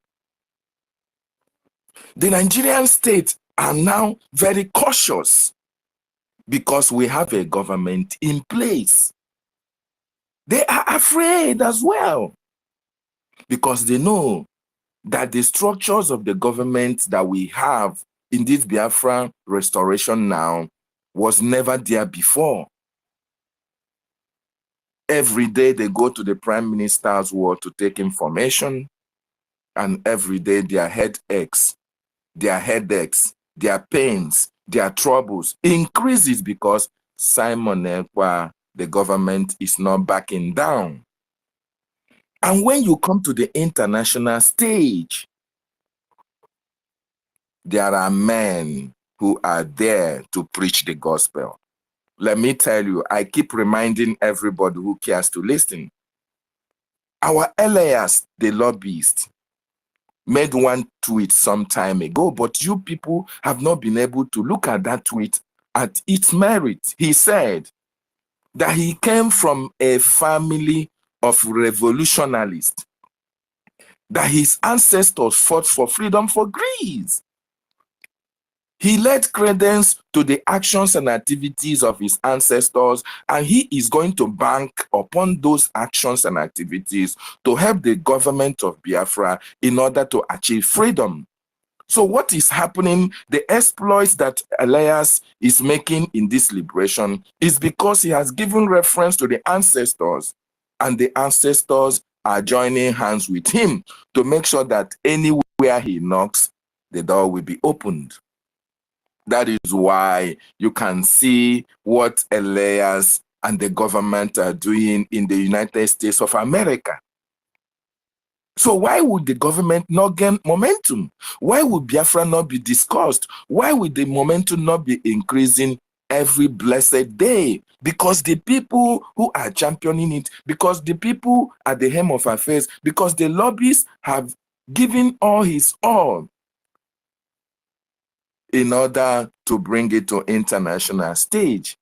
The Nigerian state are now very cautious because we have a government in place. They are afraid as well because they know that the structures of the government that we have in this Biafra restoration now was never there before. Every day they go to the prime minister's ward to take information, and every day their headaches, their pains, their troubles increases because Simon Ekpa, the government, is not backing down. And when you come to the international stage, there are men who are there to preach the gospel. Let me tell you, I keep reminding everybody who cares to listen. Our alias, the lobbyist, made one tweet some time ago, but you people have not been able to look at that tweet at its merit. He said that he came from a family of revolutionaries, that his ancestors fought for freedom for Greece. He led credence to the actions and activities of his ancestors, and he is going to bank upon those actions and activities to help the government of Biafra in order to achieve freedom. So what is happening, the exploits that Elias is making in this liberation is because he has given reference to the ancestors, and the ancestors are joining hands with him to make sure that anywhere he knocks, the door will be opened. That is why you can see what Elias and the government are doing in the United States of America. So why would the government not gain momentum? Why would Biafra not be discussed? Why would the momentum not be increasing every blessed day, because the people who are championing it, because the people at the helm of affairs, because the lobbyists have given all his all in order to bring it to international stage.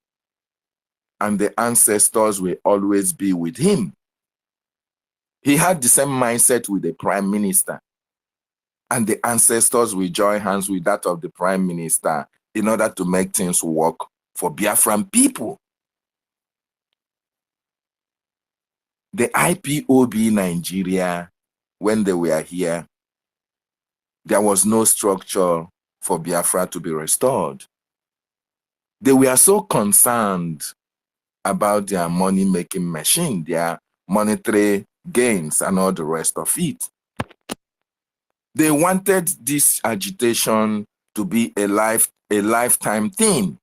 And the ancestors will always be with him. He had the same mindset with the prime minister, and the ancestors will join hands with that of the prime minister in order to make things work for Biafran people. The IPOB Nigeria, when they were here, there was no structure for Biafra to be restored. They were so concerned about their money-making machine, their monetary gains, and all the rest of it. They wanted this agitation to be a lifetime thing.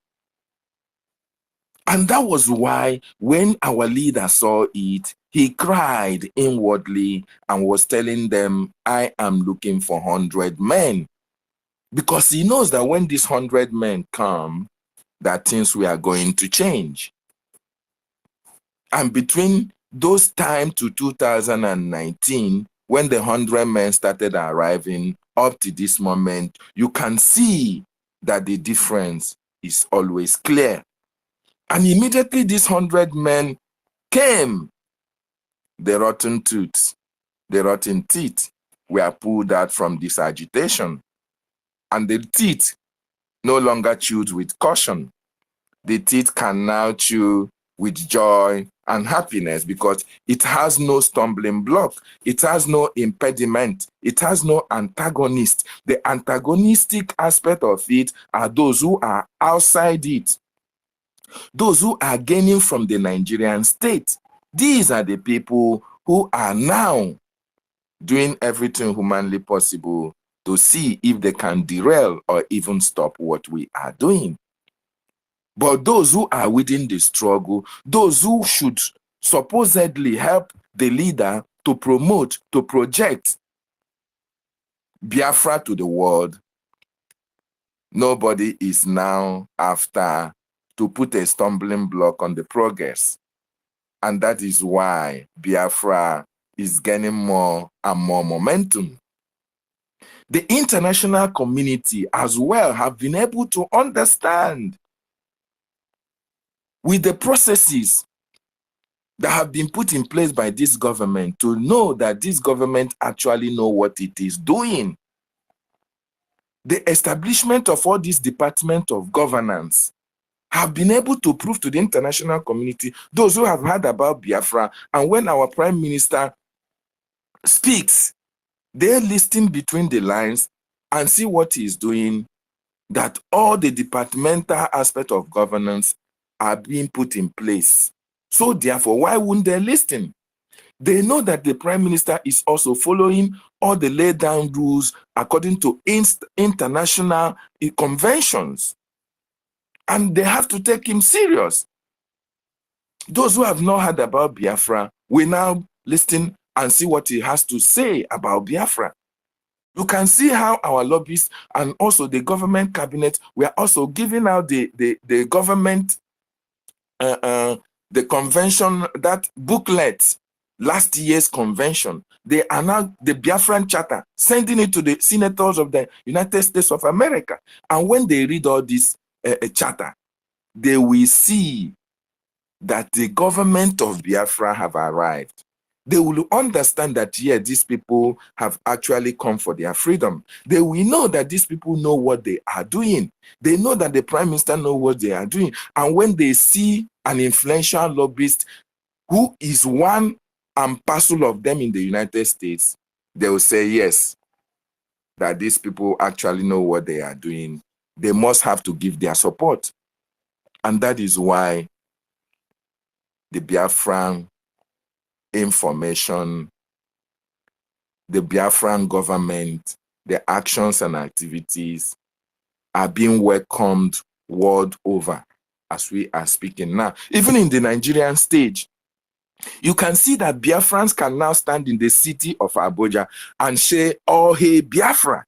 And that was why when our leader saw it, he cried inwardly and was telling them, I am looking for 100 men. Because he knows that when these 100 men come, that things were going to change. And between those time to 2019, when the 100 men started arriving up to this moment, you can see that the difference is always clear. And immediately these 100 men came. The rotten tooth, the rotten teeth were pulled out from this agitation. And the teeth no longer chewed with caution. The teeth can now chew with joy and happiness because it has no stumbling block. It has no impediment. It has no antagonist. The antagonistic aspect of it are those who are outside it. Those who are gaining from the Nigerian state. These are the people who are now doing everything humanly possible to see if they can derail or even stop what we are doing. But those who are within the struggle, those who should supposedly help the leader to promote, to project Biafra to the world, nobody is now after to put a stumbling block on the progress. And that is why Biafra is gaining more and more momentum. The international community as well have been able to understand with the processes that have been put in place by this government to know that this government actually know what it is doing. The establishment of all these departments of governance have been able to prove to the international community, those who have heard about Biafra, and when our prime minister speaks, they listen between the lines and see what he is doing, that all the departmental aspects of governance are being put in place. So therefore, why wouldn't they listen? They know that the prime minister is also following all the laid down rules according to international conventions. And they have to take him serious. Those who have not heard about Biafra will now listen and see what he has to say about Biafra. You can see how our lobbyists and also the government cabinet were also giving out the government, the convention, that booklet, last year's convention. They are now the Biafran Charter, sending it to the senators of the United States of America. And when they read all this charter, they will see that the government of Biafra have arrived. They will understand that, yeah, these people have actually come for their freedom. They will know that these people know what they are doing. They know that the prime minister knows what they are doing. And when they see an influential lobbyist who is one and parcel of them in the United States, they will say, yes, that these people actually know what they are doing. They must have to give their support. And that is why the Biafran information, the Biafran government, the actions and activities are being welcomed world over as we are speaking now. Even in the Nigerian stage, you can see that Biafrans can now stand in the city of Abuja and say, oh, hey, Biafra.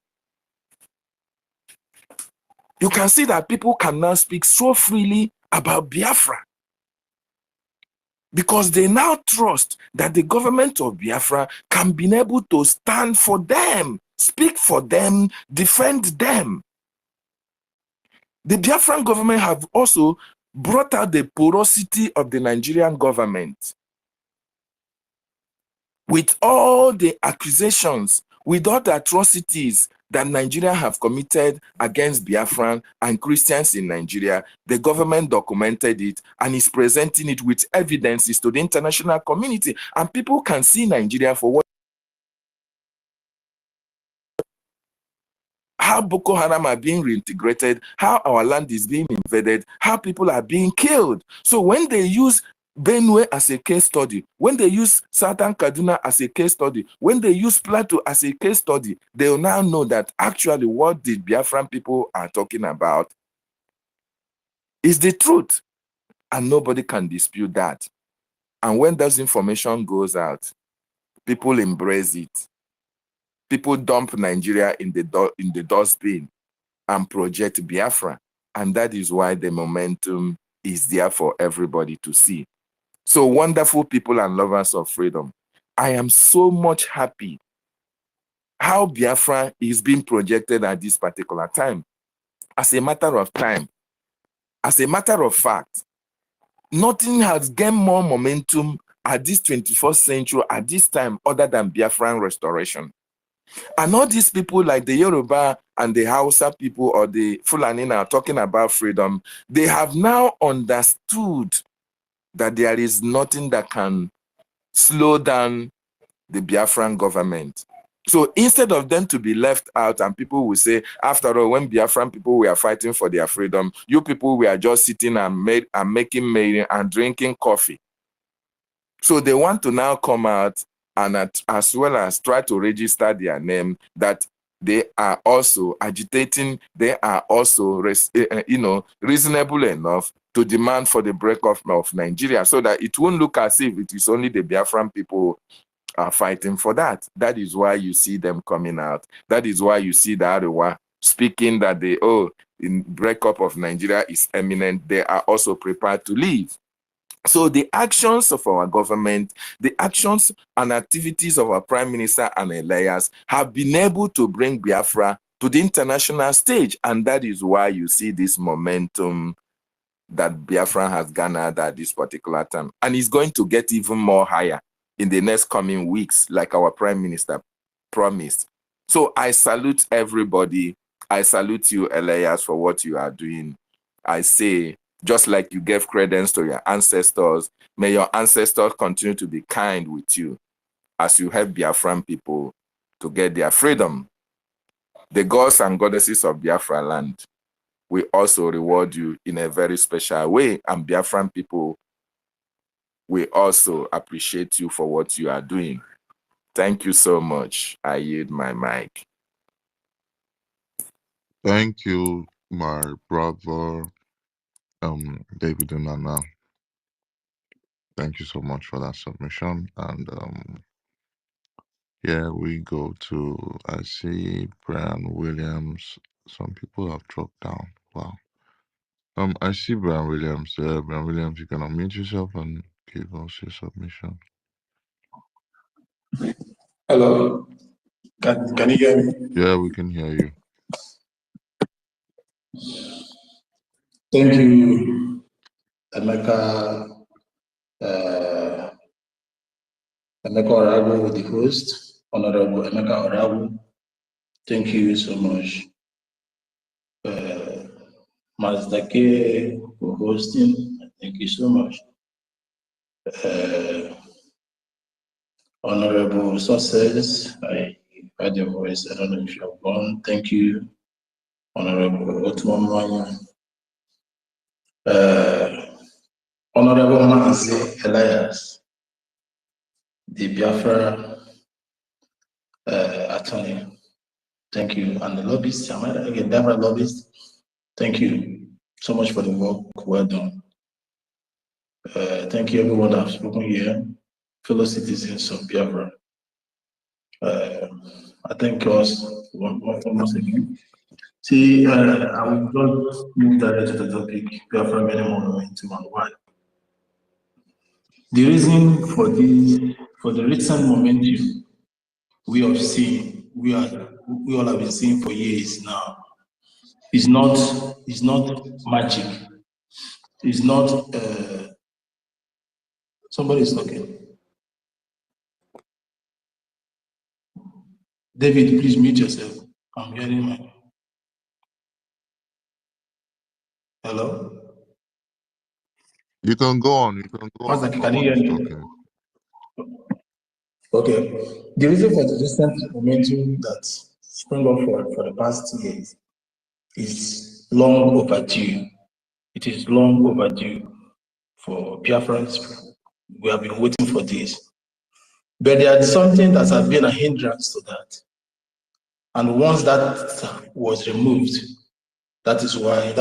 you can see that people can now speak so freely about Biafra because they now trust that the government of Biafra can be able to stand for them, speak for them, defend them. The Biafran government have also brought out the porosity of the Nigerian government with all the accusations, with all the atrocities that Nigeria have committed against Biafran and Christians in Nigeria. The government documented it and is presenting it with evidences to the international community. And people can see Nigeria for what, how Boko Haram are being reintegrated, how our land is being invaded, how people are being killed. So when they use Benue as a case study, when they use Southern Kaduna as a case study, when they use Plateau as a case study, they will now know that actually what the Biafran people are talking about is the truth, and nobody can dispute that. And when that information goes out, people embrace it. People dump Nigeria in the dustbin and project Biafra, and that is why the momentum is there for everybody to see. So wonderful people and lovers of freedom, I am so much happy how Biafra is being projected at this particular time. As a matter of time, as a matter of fact, nothing has gained more momentum at this 21st century at this time other than Biafran restoration. And all these people like the Yoruba and the Hausa people or the Fulani now talking about freedom, they have now understood that there is nothing that can slow down the Biafran government. So instead of them to be left out and people will say, after all, when Biafran people were fighting for their freedom, you people were just sitting and making merry and drinking coffee. So they want to now come out and as well as try to register their name that they are also agitating, they are also reasonable enough to demand for the breakup of Nigeria so that it won't look as if it is only the Biafran people are fighting for that. That is why you see them coming out. That is why you see the Arewa speaking that in breakup of Nigeria is imminent. They are also prepared to leave. So the actions of our government, the actions and activities of our Prime Minister and Elias have been able to bring Biafra to the international stage. And that is why you see this momentum that Biafra has garnered at this particular time. And it's going to get even more higher in the next coming weeks, like our Prime Minister promised. So I salute everybody. I salute you, Elias, for what you are doing. I say, just like you gave credence to your ancestors, may your ancestors continue to be kind with you as you help Biafran people to get their freedom. The gods and goddesses of Biafra land will also reward you in a very special way, and Biafran people will also appreciate you for what you are doing. Thank you so much. I yield my mic. Thank you, my brother, David Unana. Thank you so much for that submission. And yeah, we go to, I see Brian Williams. Some people have dropped down. Wow. I see Brian Williams. Brian Williams, you can unmute yourself and give us your submission. Hello, can you hear me? Yeah, we can hear you. Thank you, Emeka. Emeka Oragu, the host, Honorable Emeka Oragu. Thank you so much. Mazdake for hosting. Thank you so much. Honorable Success, I heard your voice. I don't know if you're gone. Thank you, Honorable Otu Nnoko Honorable Mazi Elias, the Biafra attorney. Thank you. And the lobbyist, am I again, Biafra lobbyist? Thank you so much for the work. Well done. Thank you, everyone that have spoken here, fellow citizens of Biafra. I thank us once again See, I will just move direct to the topic. Biafra getting more momentum and why. The reason for the recent momentum we have seen, we all have been seeing for years now, is not magic. It's not somebody is talking. David, please mute yourself. I'm hearing my hello. You can go on. You can go on. Can you hear Nobody's me? talking. Okay. The reason for the recent momentum that sprung up for the past years is long overdue. It is long overdue for Biafrans. We have been waiting for this. But there is something that has been a hindrance to that. And once that was removed, that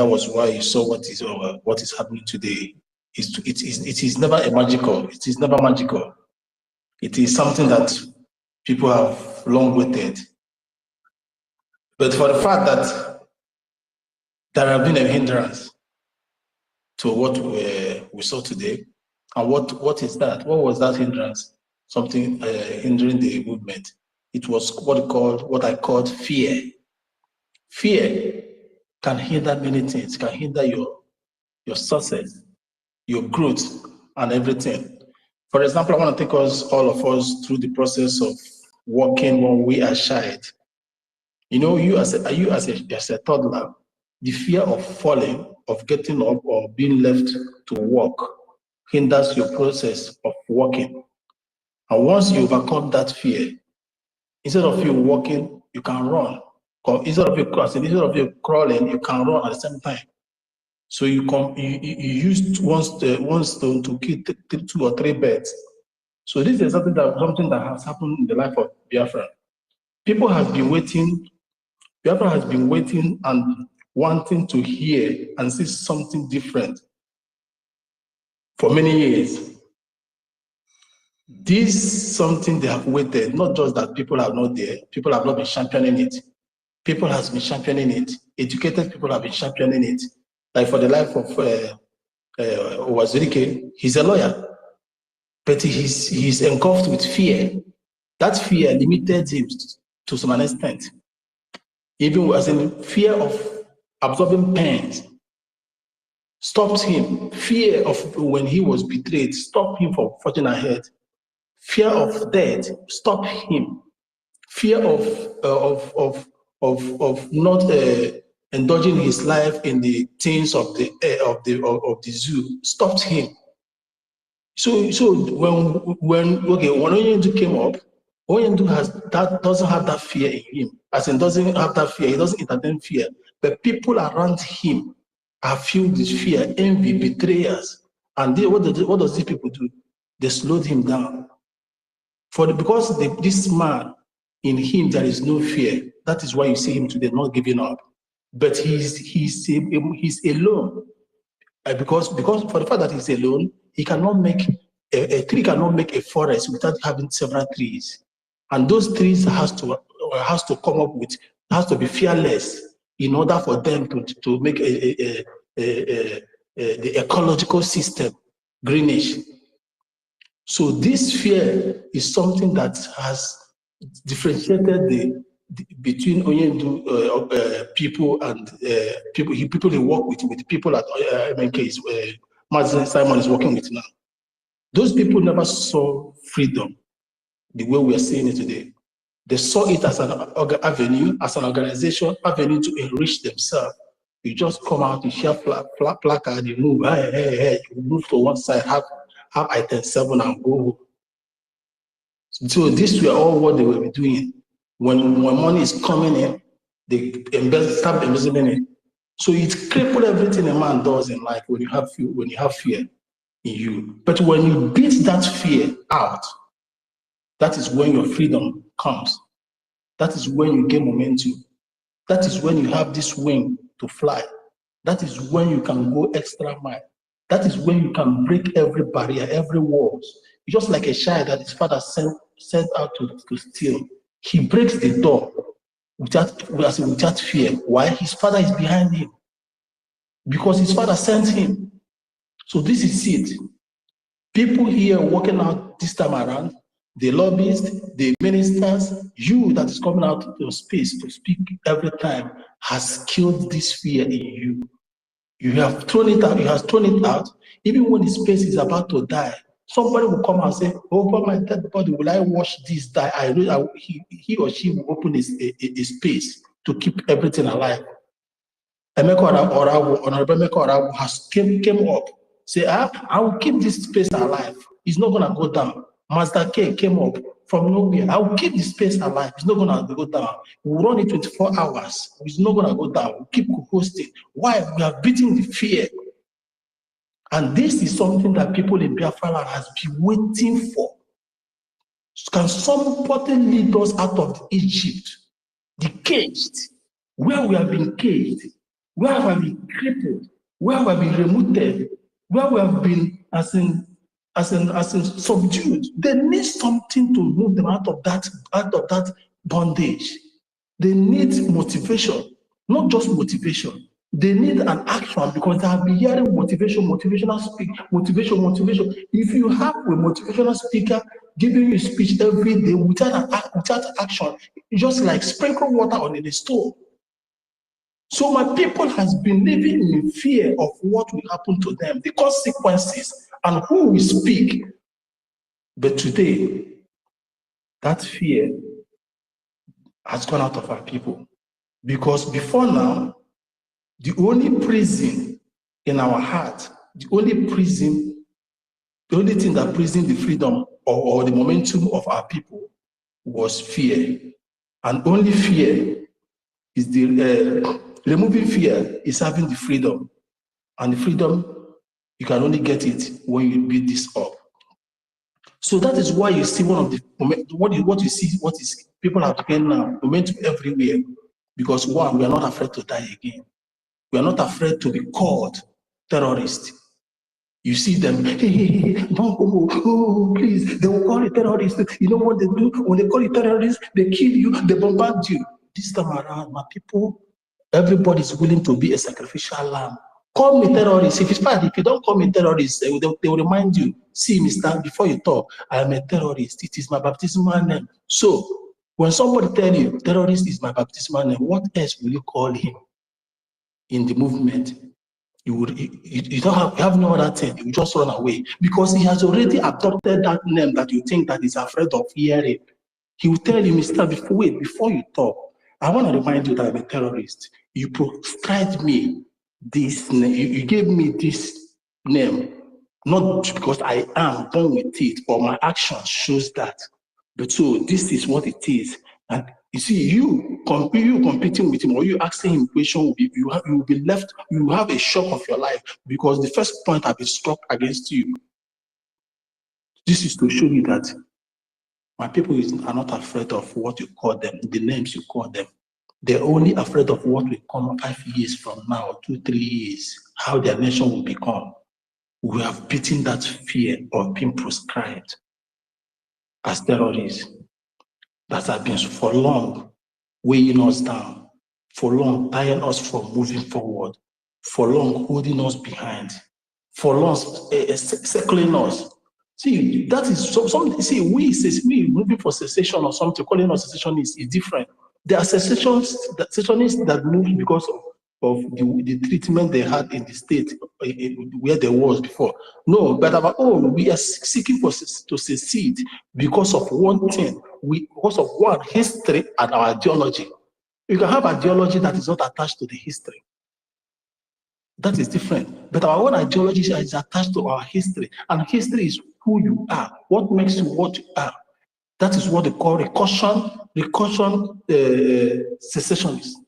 was why you saw what is happening today. It is never a magical. It is never magical. It is something that people have long waited. But for the fact that there have been a hindrance to what we saw today, and what is that? What was that hindrance? Something hindering the movement. It was what I called fear. Fear can hinder many things. Can hinder your success, your growth, and everything. For example, I want to take all of us through the process of walking when we are shy. You know, you as a toddler, the fear of falling, of getting up, or being left to walk hinders your process of walking. And once you overcome that fear, instead of you walking, you can run. Or instead of you crossing, instead of you crawling, you can run at the same time. So you use one stone to kill two or three birds. So this is something that has happened in the life of Biafra. People have been waiting. Biafra has been waiting and wanting to hear and see something different for many years. This something they have waited, not just that people are not there, people have not been championing it. People have been championing it. Educated people have been championing it. Like for the life of Wazirike, he's a lawyer, but he's engulfed with fear. That fear limited him to some extent. Even as in fear of absorbing pains stopped him. Fear of when he was betrayed stopped him from forging ahead. Fear of death stopped him. Fear of not indulging his life in the things of the zoo stopped him. So when Onyendu came up, Onyendu doesn't have that fear in him. As in doesn't have that fear, he doesn't entertain fear. But people around him are filled with fear, envy, betrayers. And what does these people do? They slowed him down. Because this man, in him there is no fear. That is why you see him today not giving up. But he's alone. Because for the fact that he's alone, he cannot make a tree cannot make a forest without having several trees. And those trees has to come up with, has to be fearless in order for them to make the ecological system greenish. So this fear is something that has differentiated between Onyendu people and people he work with people at MNK Mazi Simon is working with now. Those people never saw freedom the way we are seeing it today. They saw it as an avenue, as an organization, avenue to enrich themselves. You just come out, you share placard, you move, hey, you move to one side, have item 7 and go. So this were all what they were doing. When money is coming in, they start embezzling it. So it crippled everything a man does in life when you have fear in you. But when you beat that fear out, that is when your freedom comes. That is when you gain momentum. That is when you have this wing to fly. That is when you can go extra mile. That is when you can break every barrier, every wall. It's just like a child that his father sent out to steal. He breaks the door without fear. Why? His father is behind him. Because his father sent him. So this is it. People here working out this time around, the lobbyists, the ministers, you that is coming out to space to speak every time has killed this fear in you. You have thrown it out, you have thrown it out. Even when the space is about to die, somebody will come and say, over my dead body, will I watch this die? He or she will open a space to keep everything alive. Honorable Emeka Orawu has came up, say, I will keep this space alive. It's not gonna go down. Master K came up from nowhere. I will keep the space alive. It's not gonna go down. We'll run it 24 hours. It's not gonna go down. We'll keep hosting. Why? We are beating the fear. And this is something that people in Biafra land has been waiting for. Can somebody lead us out of Egypt, the caged, where we have been caged, where we have been crippled, where we have been removed, where we have been as in subdued? They need something to move them out of that bondage. They need motivation, not just motivation. They need an action, because they have been hearing motivational speak, motivation. If you have a motivational speaker giving you a speech every day without action, it's just like sprinkle water on the stove. So my people has been living in fear of what will happen to them, the consequences, and who will speak. But today, that fear has gone out of our people. Because before now, the only prison in our heart, the only thing that prisoned the freedom or the momentum of our people was fear. And only fear is removing fear is having the freedom. And the freedom, you can only get it when you build this up. So that is why you see one of the what is people are getting now, momentum everywhere. Because one, we are not afraid to die again. We are not afraid to be called terrorists. You see them, please, they will call you terrorist. You know what they do? When they call you terrorist, they kill you, they bombard you. This time around, my people, everybody is willing to be a sacrificial lamb. Call me terrorist. If it's bad, if you don't call me terrorist, they will remind you, see, mister, before you talk, I am a terrorist. It is my baptismal name. So, when somebody tell you, terrorist is my baptismal name, what else will you call him in the movement? You have no other thing. You just run away, because he has already adopted that name that you think that is afraid of hearing. He will tell you, mister, before you talk, I want to remind you that I'm a terrorist. You prescribed me this name. You gave me this name, not because I am born with it or my action shows that. But so this is what it is. And you see, you competing with him, or you asking him question, you will be left, you have a shock of your life, because the first point have been struck against you. This is to show you that my people are not afraid of what you call them, the names you call them. They're only afraid of what will come 5 years from now, 2, 3 years, how their nation will become. We have beaten that fear of being proscribed as terrorists that have been for long weighing us down, for long tying us from moving forward, for long holding us behind, for long circling us. See, that is something. See, we moving for cessation or something, calling us cessation is different. There are secessionists that move because of the treatment they had in the state where they was before. No, but our own, we are seeking to secede because of one thing, because of one history and our ideology. You can have ideology that is not attached to the history. That is different. But our own ideology is attached to our history. And history is who you are, what makes you what you are. That is what they call recursion secessionists.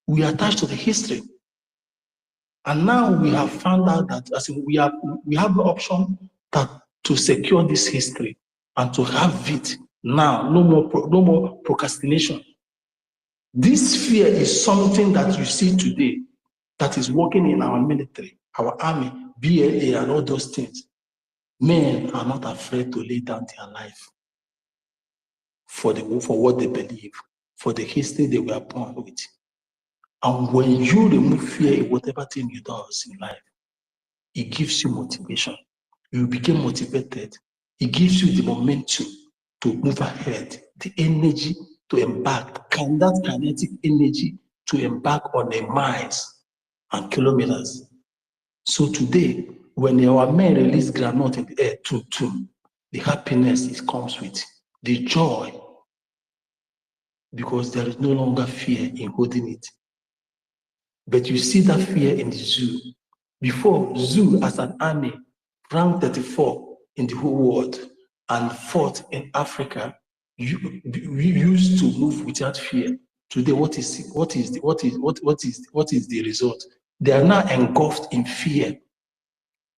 We are attached to the history. And now we have found out that we have the option to secure this history and to have it now. No more procrastination. This fear is something that you see today that is working in our military, our army, BLA, and all those things. Men are not afraid to lay down their life for what they believe, for the history they were born with. And when you remove fear in whatever thing you do in life, it gives you motivation. You become motivated. It gives you the momentum to move ahead, the energy to embark, that kinetic energy to embark on the miles and kilometers. So today, when our men release granite in the air, the happiness it comes with, the joy, because there is no longer fear in holding it. But you see that fear in the zoo. Before, zoo as an army ranked 34 in the whole world and fought in Africa. We used to move without fear. Today, what is the result? They are now engulfed in fear.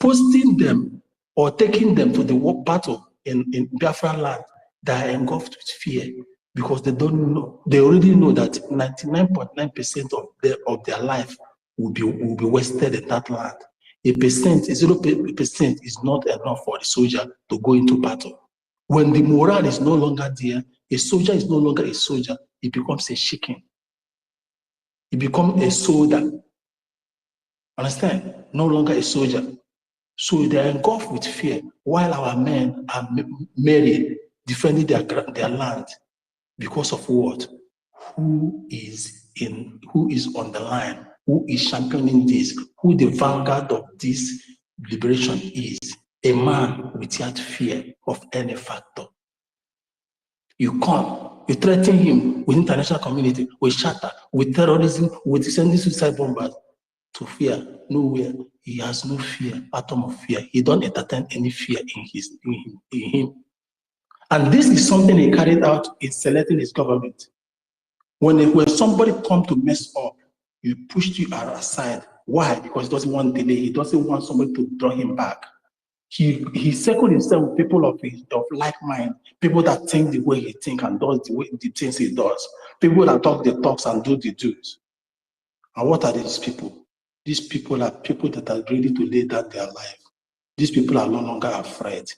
Posting them or taking them to the battle in Biafra land, they are engulfed with fear because they don't know. They already know that 99.9% of their life will be wasted in that land. 0% is not enough for the soldier to go into battle. When the morale is no longer there, a soldier is no longer a soldier. He becomes a chicken. He becomes a soldier. Understand? No longer a soldier. So they are engulfed with fear while our men are married, defending their land because of what? Who is on the line? Who is championing this? Who the vanguard of this liberation is? A man without fear of any factor. You come, you threaten him with international community, with shatter, with terrorism, with sending suicide bombers. To fear, nowhere. He has no fear, atom of fear. He don't entertain any fear in him. And this is something he carried out in selecting his government. When somebody come to mess up, you push you aside. Why? Because he doesn't want delay. He doesn't want somebody to draw him back. He circled himself with people of like mind, people that think the way he thinks and does the things he does, people that talk the talks and do the do's. And what are these people? These people are people that are ready to lay down their life. These people are no longer afraid.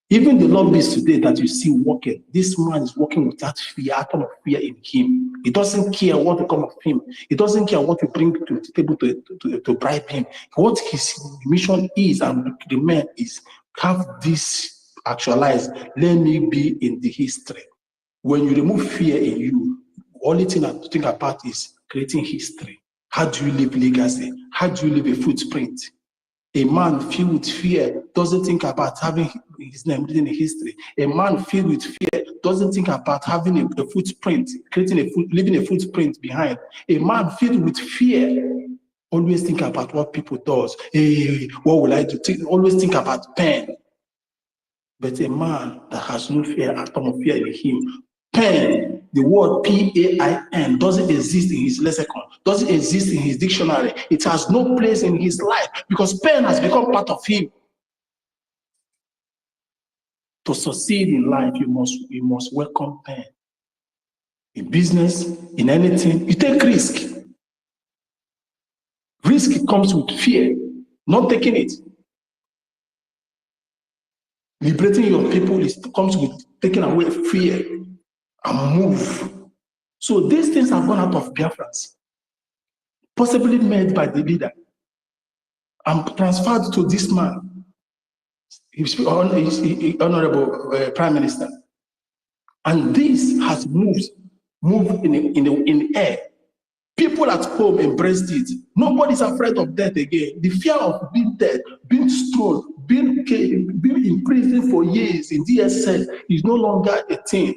Even the lobbyists today that you see working, this man is working without fear, atom of fear in him. He doesn't care what will come of him. He doesn't care what you bring to the table to bribe him. What his mission is and the man is, have this actualized. Let me be in the history. When you remove fear in you, only thing I think about is creating history. How do you leave legacy? How do you leave a footprint? A man filled with fear doesn't think about having his name written in history. A man filled with fear doesn't think about having a footprint, leaving a footprint behind. A man filled with fear always think about what people do. Hey, what will I do? Always think about pain. But a man that has no fear, atom of fear in him, pain, the word P-A-I-N doesn't exist in his lexicon, doesn't exist in his dictionary. It has no place in his life because pain has become part of him. To succeed in life, you must welcome pain. In business, in anything, you take risk. Risk comes with fear, not taking it. Liberating your people comes with taking away fear and move. So these things have gone out of Biafrans, possibly made by the leader, and transferred to this man, his honorable Prime Minister. And this has moved in air. People at home embraced it. Nobody's afraid of death again. The fear of being dead, being stoned, being in prison for years in DSS is no longer a thing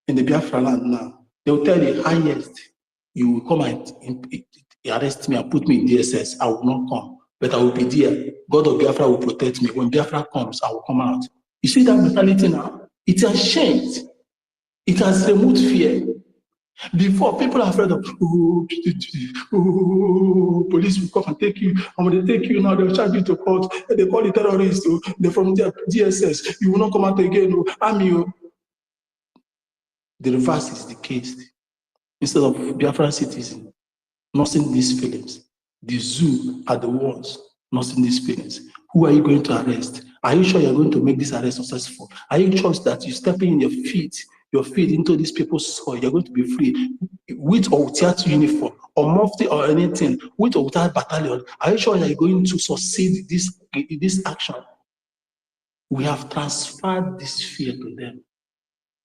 in the Biafra land now. They'll tell the highest, you will come and arrest me and put me in DSS. I will not come, but I will be there. God of Biafra will protect me. When Biafra comes, I will come out. You see that mentality now? It has changed. It has removed fear. Before, people are afraid of, police will come and take you. And when they take you now, they'll charge you to court. They call you terrorists. They're from DSS. You will not come out again. Army. The reverse is the case. Instead of Biafran citizens nursing these feelings, the zoo are the ones nursing these feelings. Who are you going to arrest? Are you sure you're going to make this arrest successful? Are you sure that you're stepping in your feet your feet into these people's soil, you're going to be free, with or without uniform, or mufti or anything, with or without battalion. Are you sure you're going to succeed this action? We have transferred this fear to them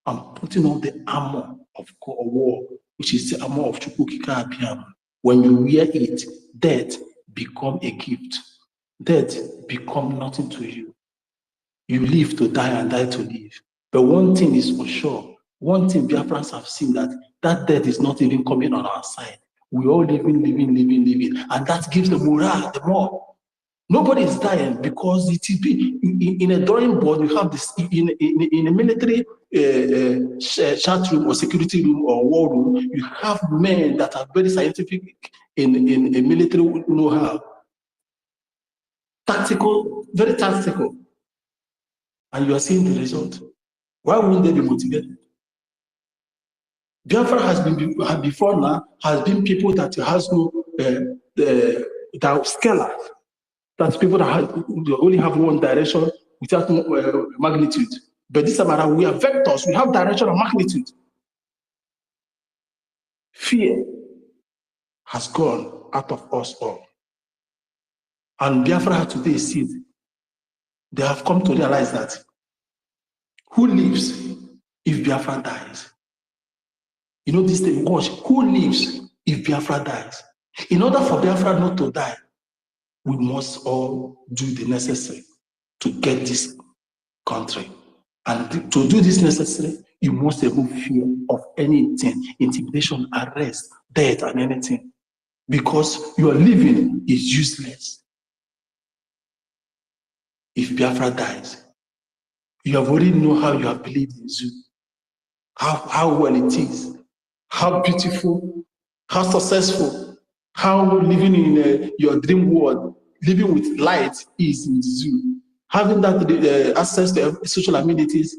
and putting on the armor of war, which is the armor of Chukukika Abiyama. When you wear it, death become a gift. Death become nothing to you. You live to die and die to live. But one thing is for sure, one thing Biafrans have seen, that death is not even coming on our side. We all living, and that gives the morale, the more. Nobody is dying because it is in a drawing board. You have this in a military chat room or security room or war room. You have men that are very scientific in a military know-how, tactical, very tactical, and you are seeing the result. Why wouldn't they be motivated? Biafra has been before now has been people that has no scalar. That's people that only have one direction without magnitude. But this time around, we are vectors. We have direction and magnitude. Fear has gone out of us all. And Biafra today sees, they have come to realize that who lives if Biafra dies? You know this thing, watch, who lives if Biafra dies? In order for Biafra not to die, we must all do the necessary to get this country. And to do this necessary, you must remove fear of anything, intimidation, arrest, death, and anything. Because your living is useless if Biafra dies. You have already know how you have believed in Zoo, how well it is, how beautiful, how successful, how living in your dream world, living with light is in the Zoo. Having that access to social amenities,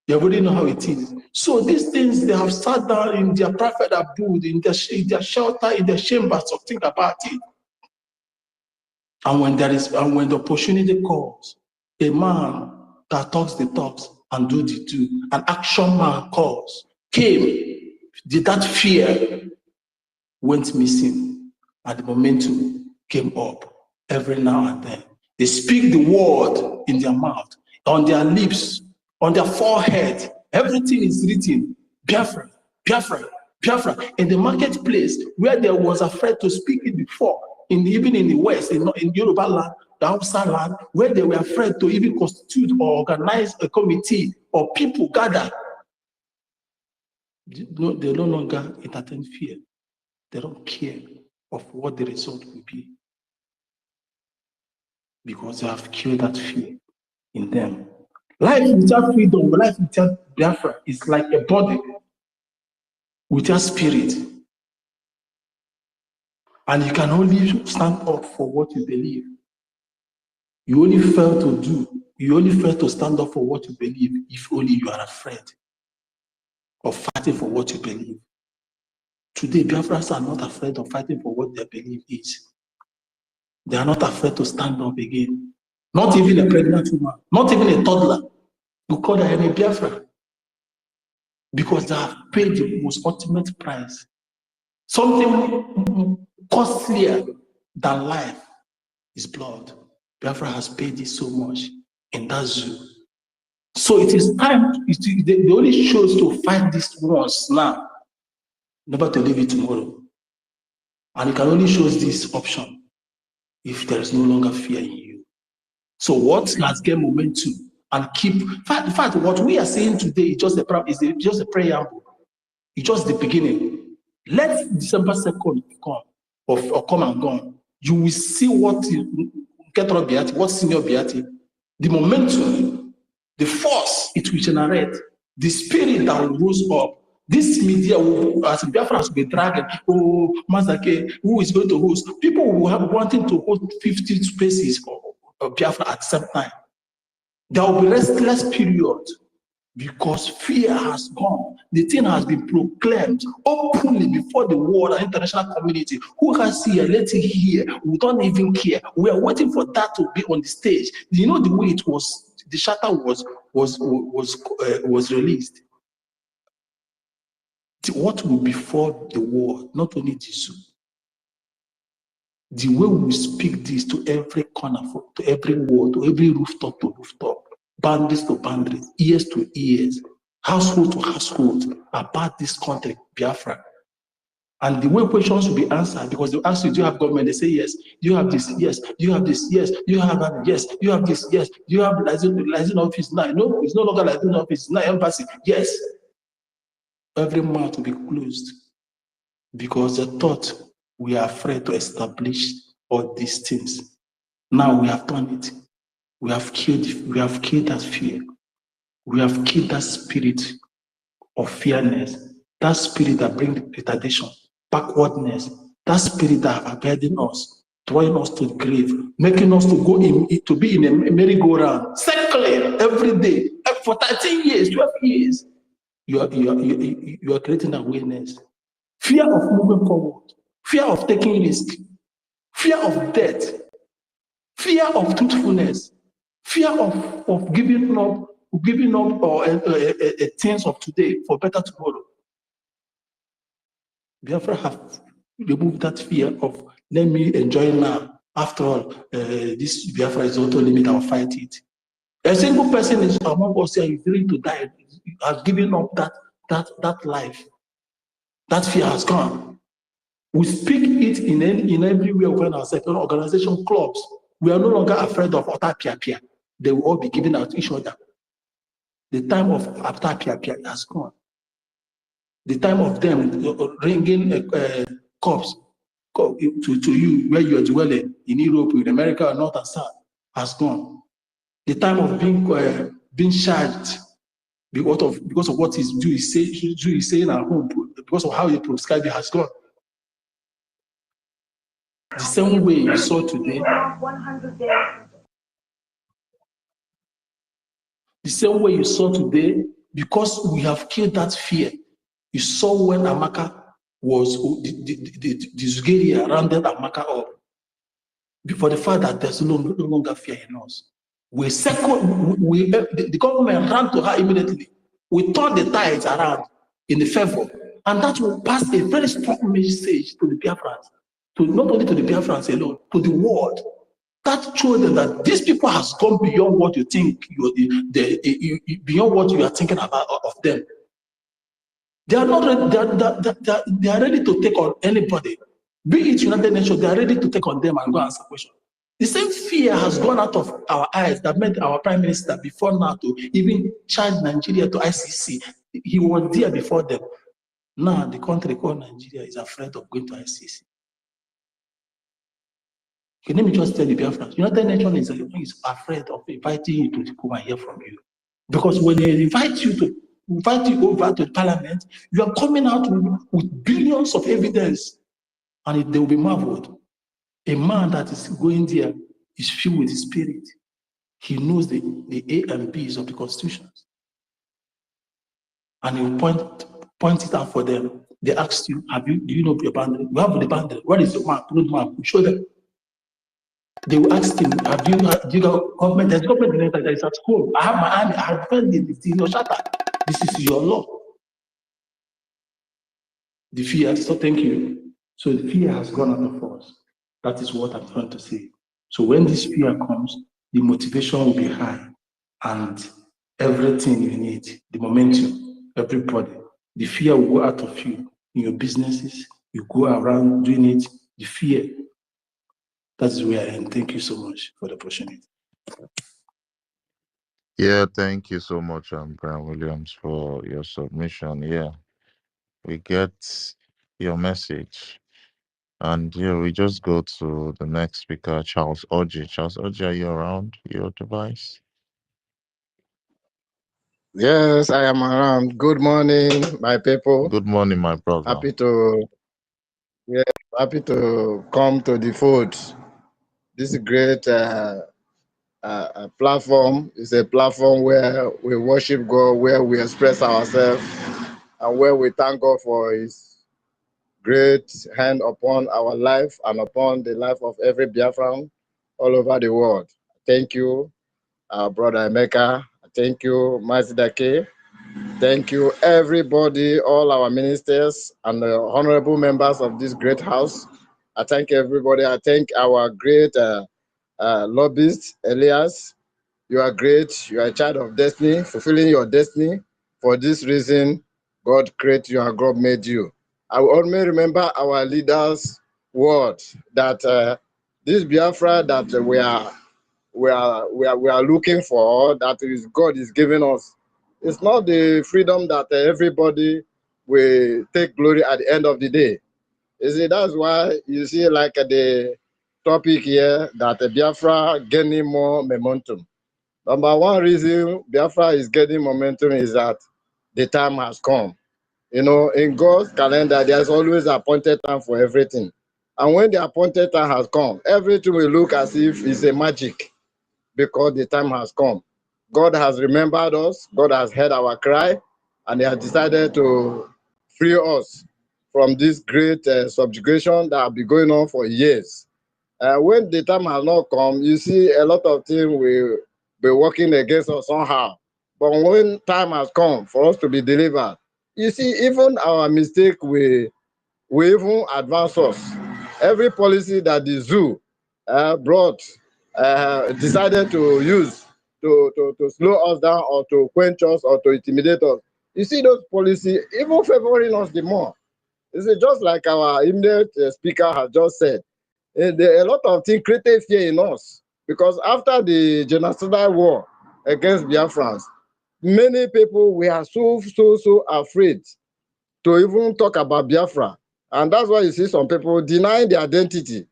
you already know how it is. So these things, they have sat down in their private abode, in their shelter, in their chambers to think about it. And when the opportunity calls, a man that talks the talks and do the do, an action man calls, came, did that fear went missing, and the momentum came up every now and then. They speak the word in their mouth, on their lips, on their forehead. Everything is written, Biafra, Biafra, Biafra. In the marketplace, where there was afraid to speak it before, even in the West, in Yoruba land, the Hausa land, where they were afraid to even constitute or organize a committee or people gather, they no longer entertain fear. They don't care of what the result will be, because they have killed that fear in them. Life without freedom, life without Biafra is like a body without spirit. And you can only stand up for what you believe. You only fail to do, you only fail to stand up for what you believe if only you are afraid of fighting for what you believe. Today, Biafrans are not afraid of fighting for what their belief is. They are not afraid to stand up again. Not even a pregnant woman, not even a toddler, who call them a Biafra, because they have paid the most ultimate price. Something costlier than life is blood. Biafra has paid it so much in that zoo. So it is time, they only chose to fight this once now, never to leave it tomorrow. And it can only choose this option if there is no longer fear in you. So what has gained momentum and keep, in fact, what we are saying today is just a preamble. It's just the beginning. Let December 2nd come, or come and gone. You will see what senior Beati, the momentum, the force it will generate, the spirit that will rose up. This media will, as Biafrans will be dragging, oh, Mazake, who is going to host? People will have wanting to host 50 spaces of Biafra at the same time. There will be restless period because fear has gone. The thing has been proclaimed openly before the world and international community. Who has here? Let it hear. We don't even care. We are waiting for that to be on the stage. You know the way it was. The shatter was released. what will befall the world, not only the zoo. The way we speak this to every corner, to every wall, to every rooftop to rooftop, boundaries to boundaries, ears to ears, household to household, about this country, Biafra. And the way questions will be answered, because they ask you, do you have government? They say yes. Do you have this? Yes. Do you have this? Yes. Do you have that? Yes. Do you have this? Yes. Do you have license office? No, it's no longer license office. It's not embassy. Yes. Every mouth will be closed because the thought we are afraid to establish all these things. Now we have done it. We have killed that fear. We have killed that spirit of fearness, that spirit that brings retardation, backwardness, that spirit that have abandoned us, drawing us to the grave, making us to go to be in a merry-go-round, circling every day for 13 years, 12 years. You are creating awareness. Fear of moving forward, fear of taking risk, fear of death, fear of truthfulness, fear of giving up things of today for better tomorrow. Biafra have removed that fear of let me enjoy now. After all, this Biafra is auto limit, I'll fight it. A single person is among us here is ready to die, has given up that life. That fear has gone. We speak it in every way of ourselves, in organization, clubs. We are no longer afraid of Otapia. They will all be giving out each other. The time of Otapia has gone. The time of them ringing cups to you where you are dwelling in Europe, in America, or North and South has gone. The time of being charged because of what Jew is saying at home, because of how you prescribe it has gone. The same way you saw today. The same way you saw today, because we have killed that fear. You saw when Amaka was the Zugeria rounded Amaka up. Before the fact that there's no longer fear in us. The government ran to her immediately. We turned the tides around in the favor. And that will pass a very strong message to the Biafrans, not only to the Biafrans alone, to the world. That shows them that these people has gone beyond what you think, beyond what you are thinking about of them. They are not ready, they are ready to take on anybody. Be it United Nations, they are ready to take on them and go answer questions. The same fear has gone out of our eyes that made our Prime Minister before now to even charge Nigeria to ICC. He was there before them. Now the country called Nigeria is afraid of going to ICC. Okay, let me just tell the Biafrans, United Nations is afraid of inviting you to come and hear from you. Because when they invite you over to the parliament, you are coming out with billions of evidence, and they will be marveled. A man that is going there is filled with the spirit. He knows the A and B's of the constitutions. And he will point it out for them. They asked you, do you know your boundary? You have the boundary. What is the map? Road map. Show them. They will ask him, do you got government? There's government that is at home. I have my army. I have defended it in your shelter. This is your law. The fear, so thank you. So the fear has gone out of us. That is what I'm trying to say. So when this fear comes, the motivation will be high, and everything you need, the momentum, everybody, the fear will go out of you in your businesses. You go around doing it, the fear. That's where I am. Thank you so much for the opportunity. Yeah, thank you so much, Brian Williams, for your submission. Yeah, we get your message. And yeah, we just go to the next speaker, Charles Oji. Charles Oji, are you around your device? Yes, I am around. Good morning, my people. Good morning, my brother. Happy to come to the fold. This is a great platform. It's a platform where we worship God, where we express ourselves, and where we thank God for His great hand upon our life and upon the life of every Biafran all over the world. Thank you, Brother Emeka. Thank you, Mazi. Thank you, everybody, all our ministers and the honorable members of this great house. I thank everybody. I thank our great lobbyist, Elias. You are great. You are a child of destiny, fulfilling your destiny. For this reason, God created you and God made you. I will always remember our leaders' word that this Biafra that we are looking for, that is God is giving us. It's not the freedom that everybody will take glory at the end of the day. You see, that's why you see like the topic here that Biafra gaining more momentum. Number one reason Biafra is getting momentum is that the time has come. You know, in God's calendar, there's always an appointed time for everything. And when the appointed time has come, everything will look as if it's a magic because the time has come. God has remembered us, God has heard our cry, and He has decided to free us from this great subjugation that has been going on for years. When the time has not come, you see a lot of things will be working against us somehow. But when time has come for us to be delivered, you see, even our mistake will even advance us. Every policy that the zoo brought, decided to use to slow us down or to quench us or to intimidate us. You see those policies even favoring us the more. It's just like our immediate speaker has just said. There are a lot of things created fear in us because after the genocidal war against Biafrans, many people were so afraid to even talk about Biafra. And that's why you see some people denying their identity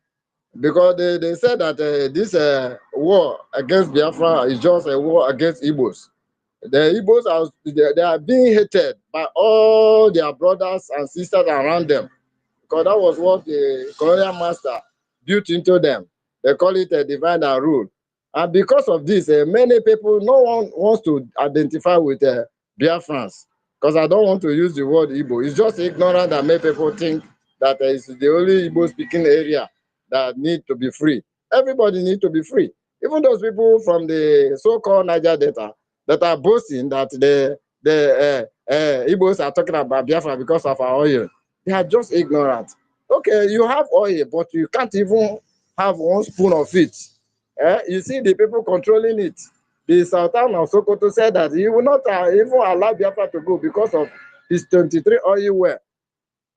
because they said that this war against Biafra is just a war against Igbos. The Igbos they are being hated by all their brothers and sisters around them because that was what the colonial master built into them. They call it a divide and rule. And because of this, many people, no one wants to identify with Biafrans because I don't want to use the word Igbo. It's just ignorant that many people think that it's the only Igbo speaking area that need to be free. Everybody needs to be free. Even those people from the so-called Niger Delta that are boasting that the Igbos are talking about Biafra because of our oil. They are just ignorant. Okay, you have oil, but you can't even have one spoon of it. You see the people controlling it. The Sultan of Sokoto said that he will not even allow Biafra to go because of his 23 oil well.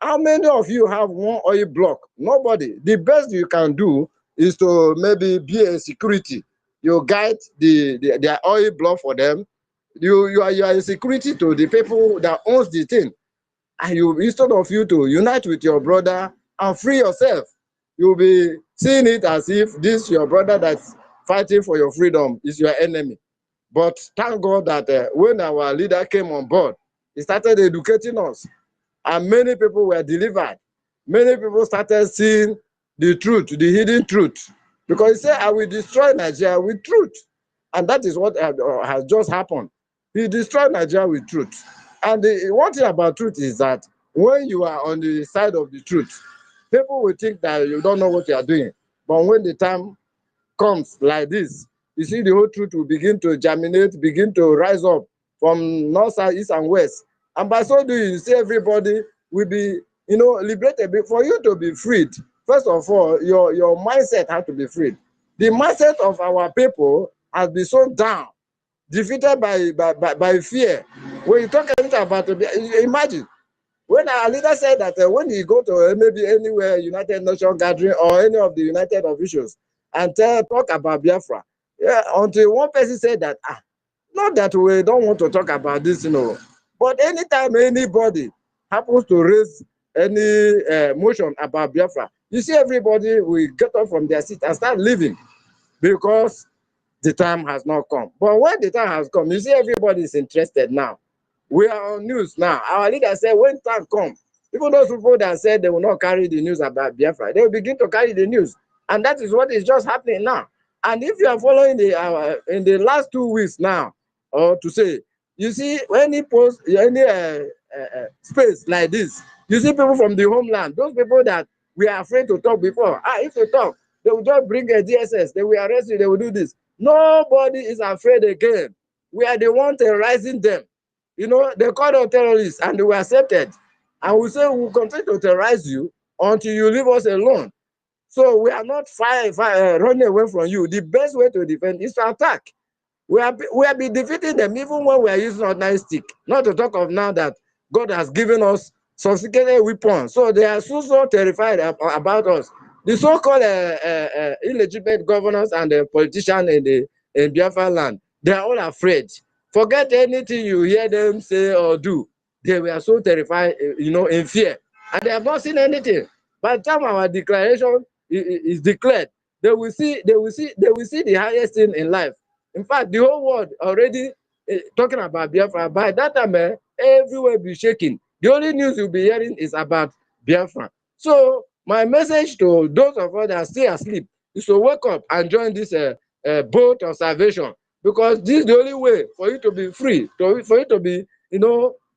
How many of you have one oil block? Nobody. The best you can do is to maybe be a security. You guide their oil block for them. You are a security to the people that owns the thing. And you, instead of you to unite with your brother and free yourself, you'll be seeing it as if this your brother that's fighting for your freedom is your enemy. But thank God that when our leader came on board, he started educating us, and many people were delivered. Many people started seeing the truth, the hidden truth, because he said, I will destroy Nigeria with truth. And that is what has just happened. He destroyed Nigeria with truth. And the one thing about truth is that when you are on the side of the truth, people will think that you don't know what you are doing. But when the time comes like this, you see the whole truth will begin to germinate, begin to rise up from north, south, east, and west. And by so doing, you see everybody will be, liberated. For you to be freed, first of all, your mindset has to be freed. The mindset of our people has been so down, defeated by fear. When you talk anything about it, imagine when our leader said that when you go to maybe anywhere United Nations gathering or any of the United officials and talk about Biafra, until one person said that, not that we don't want to talk about this, but anytime anybody happens to raise any motion about Biafra, you see everybody will get up from their seat and start leaving because the time has not come. But when the time has come, you see everybody is interested now. We are on news now. Our leader said when time comes, even those people that said they will not carry the news about Biafra, they will begin to carry the news. And that is what is just happening now. And if you are following in the last 2 weeks now, or to say, you see any post, any space like this, you see people from the homeland, those people that we are afraid to talk before. If they talk, they will just bring a DSS, they will arrest you, they will do this. Nobody is afraid again. We are the ones terrorizing them. You know, they called us terrorists and they were accepted. And we say we will continue to terrorize you until you leave us alone. So we are not running away from you. The best way to defend is to attack. We have been defeating them even when we are using ordinary stick. Not to talk of now that God has given us sophisticated weapons. So they are so terrified about us. The so-called illegitimate governors and the politicians in Biafra land, they are all afraid. Forget anything you hear them say or do. They were so terrified, in fear. And they have not seen anything. By the time our declaration is declared, they will see the highest thing in life. In fact, the whole world already talking about Biafra. By that time, everywhere be shaking. The only news you'll be hearing is about Biafra. So my message to those of us that are still asleep is to wake up and join this boat of salvation, because this is the only way for you to be free, for you to be,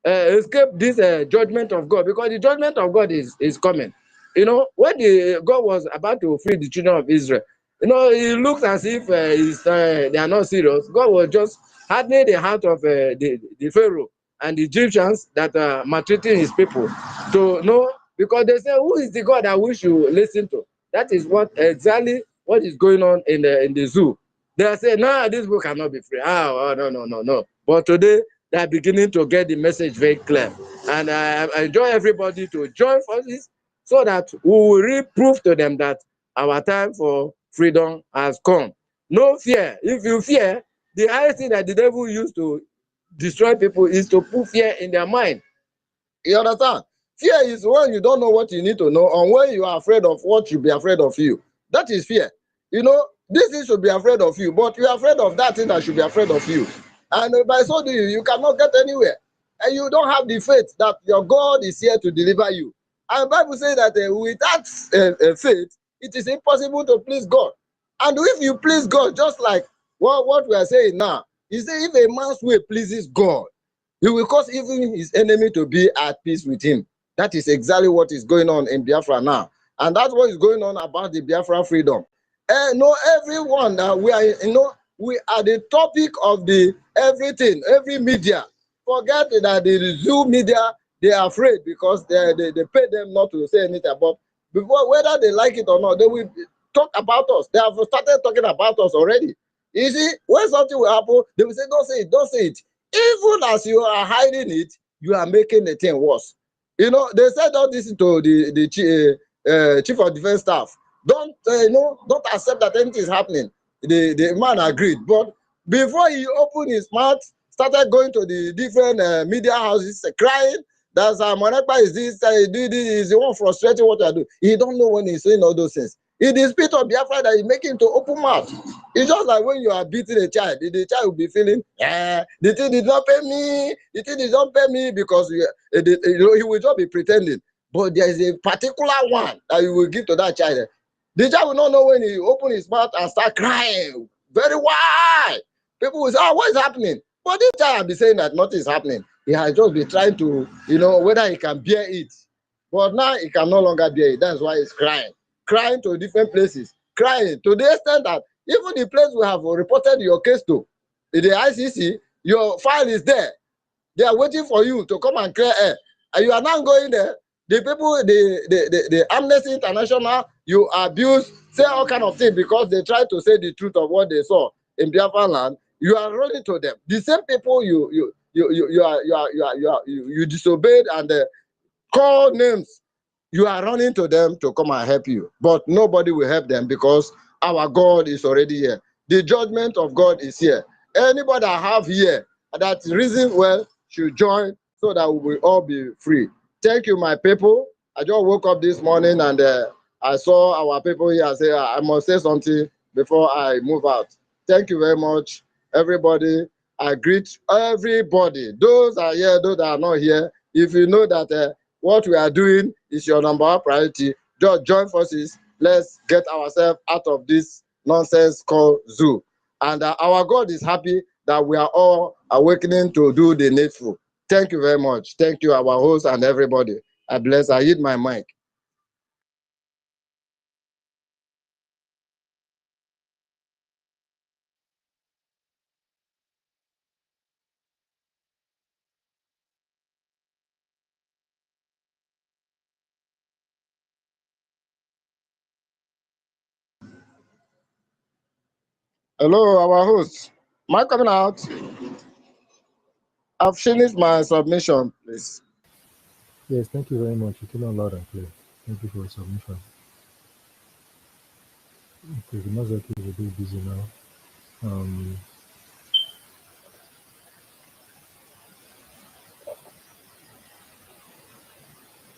escape this judgment of God, because the judgment of God is coming. When God was about to free the children of Israel, it looks as if they are not serious. God was just hardening the heart of the Pharaoh and the Egyptians that are maltreating his people to know, because they say, who is the God that we should listen to? That is exactly what is going on in the zoo. They are saying, no, this book cannot be free. Oh, no, no, no, no. But today, they are beginning to get the message very clear. And I enjoy everybody to join forces so that we will really prove to them that our time for freedom has come. No fear. If you fear, the highest thing that the devil used to destroy people is to put fear in their mind. You understand? Fear is when you don't know what you need to know, or when you are afraid of what should be afraid of you. That is fear. This thing should be afraid of you, but you are afraid of that thing that should be afraid of you. And by so doing, you cannot get anywhere. And you don't have the faith that your God is here to deliver you. And the Bible says that without faith, it is impossible to please God. And if you please God, just like what we are saying now, you say if a man's way pleases God, he will cause even his enemy to be at peace with him. That is exactly what is going on in Biafra now. And that's what is going on about the Biafra freedom. No, everyone that we are the topic of the everything, every media. Forget that the zoo media, they are afraid because they pay them not to say anything about. Before, whether they like it or not, they will talk about us. They have started talking about us already. You see, when something will happen, they will say, don't say it, don't say it. Even as you are hiding it, you are making the thing worse. They said all this to the chief of defense staff. Don't accept that anything is happening. The man agreed, but before he opened his mouth, started going to the different media houses, crying that Ekpa is this, is the one frustrating what I do. He don't know when he's saying all those things. It is spirit of Biafra that is making him to open mouth. It's just like when you are beating a child, the child will be feeling, the thing did not pay me, the thing did not pay me, because he will just be pretending. But there is a particular one that you will give to that child. The child will not know when he open his mouth and start crying very wide. People will say, oh, what is happening? But this child will be saying that nothing is happening. He has just been trying to, whether he can bear it. But now he can no longer bear it. That's why he's crying to different places, crying to the extent that even the place we have reported your case to, the ICC, your file is there. They are waiting for you to come and clear air. And you are now going there. The people, the Amnesty International, you abuse, say all kind of things because they try to say the truth of what they saw in Biafra land. You are running to them. The same people you disobeyed and call names. You are running to them to come and help you, but nobody will help them because our God is already here. The judgment of God is here. Anybody I have here that reason well should join so that we will all be free. Thank you, my people. I just woke up this morning and I saw our people here. I say I must say something before I move out. Thank you very much, everybody. I greet everybody. Those are here, those that are not here. If you know that what we are doing is your number one priority, just join forces. Let's get ourselves out of this nonsense called zoo. And our God is happy that we are all awakening to do the needful. Thank you very much. Thank you, our host and everybody. I bless. I hit my mic. Hello, our host. Am I coming out? I've finished my submission, please. Yes, thank you very much. You came out loud and clear. Thank you for your submission. Okay, the Mazaki is a bit busy now. Um,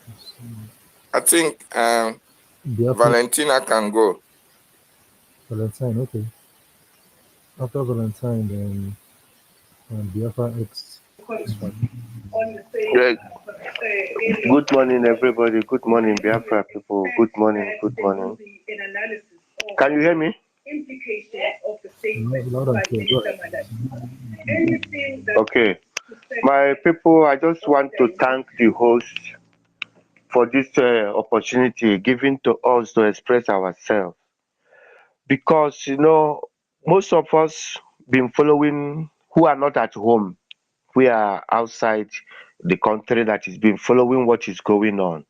let's see. I think Biafra, Valentina can go. Valentine, okay. After Valentine, then Biafra X is fine. Yeah, good morning, everybody. Good morning, Biafra people. Good morning. Good morning. Can you hear me? Loud and clear. Go ahead. Okay. My people, I just want to thank the host for this opportunity given to us to express ourselves. Because, most of us been following who are not at home. We are outside the country that is been following what is going on.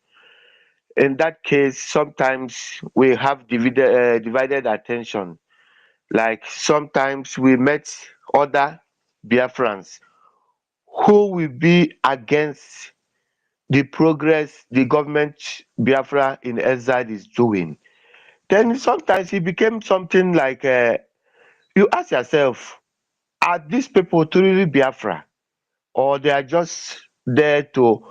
In that case, sometimes we have divided attention. Like sometimes we met other Biafrans who will be against the progress the government Biafra in exile is doing. Then sometimes it became something like you ask yourself, are these people truly Biafra, or they are just there to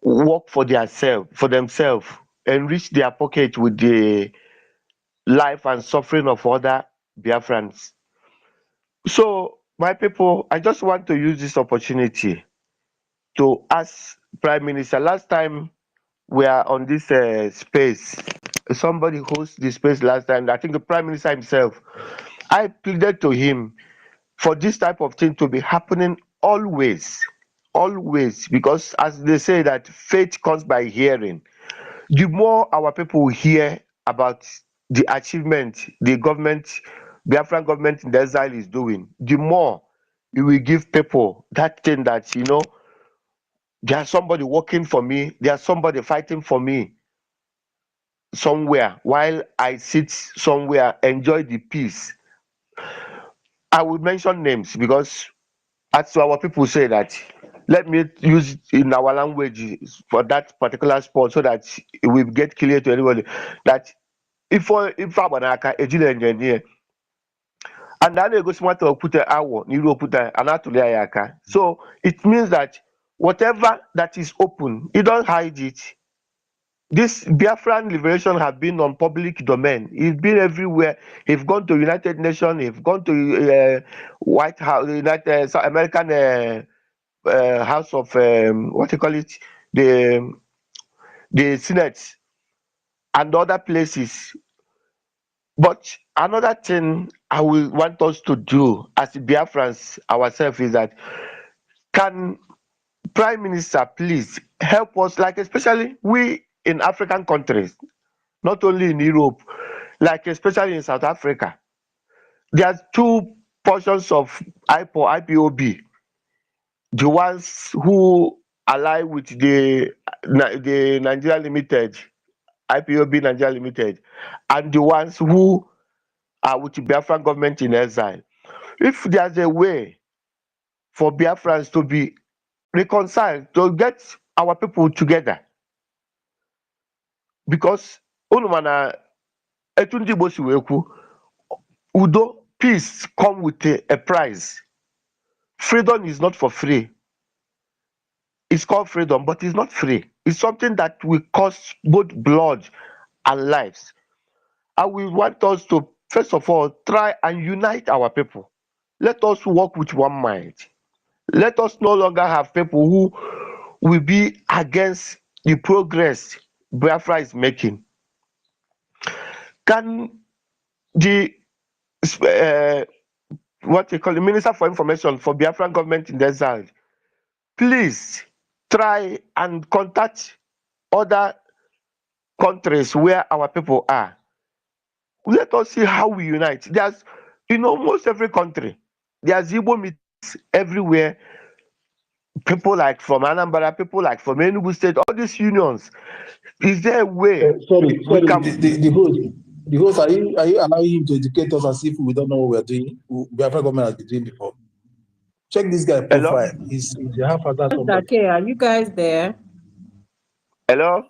work for themselves, enrich their pocket with the life and suffering of other Biafrans? So, my people, I just want to use this opportunity to ask Prime Minister. Last time we are on this space, somebody host the space last time. I think the Prime Minister himself. I pleaded to him for this type of thing to be happening always, always, because as they say that faith comes by hearing. The more our people hear about the achievement the government, Biafran government in the exile is doing, the more it will give people that thing that there's somebody working for me, there's somebody fighting for me somewhere while I sit somewhere, enjoy the peace. I will mention names because as our people say that, let me use it in our language for that particular sport so that it will get clear to everybody that if agbanaka ejila engineer and a na-egosi nwata okwute awọ n'iru okwute a na-atụli ya aka. So it means that whatever that is open, you don't hide it. This Biafran liberation have been on public domain. It's been everywhere. He've gone to United Nations, he've gone to White House, United American House of what you call it, the the Senate and other places. But another thing I will want us to do as Biafrans ourselves is that, can Prime Minister please help us, like especially we in African countries, not only in Europe, like especially in South Africa. There's two portions of IPOB, the ones who ally with the Nigeria Limited, IPOB Nigeria Limited, and the ones who are with the Biafran government in exile. If there's a way for Biafrans to be reconciled, to get our people together, because unu ma na etu ndị Igbo si wee kwu, udo, peace come with a price. Freedom is not for free. It's called freedom, but it's not free. It's something that will cost both blood and lives. And we want us to, first of all, try and unite our people. Let us work with one mind. Let us no longer have people who will be against the progress Biafra is making. Can the what they call the Minister for Information for Biafran government in the exile please try and contact other countries where our people are? Let us see how we unite. There's in almost every country, there's Igbo meetings everywhere. People like from Anambra, people like from Enugu State, all these unions. Is there a way Sorry, we sorry, can? the host. The host, are you allowing him to educate us as if we don't know what we're doing? Biafra government has been doing before. Check this guy profile. Hello? He's a half-father somebody. Okay, are you guys there? Hello?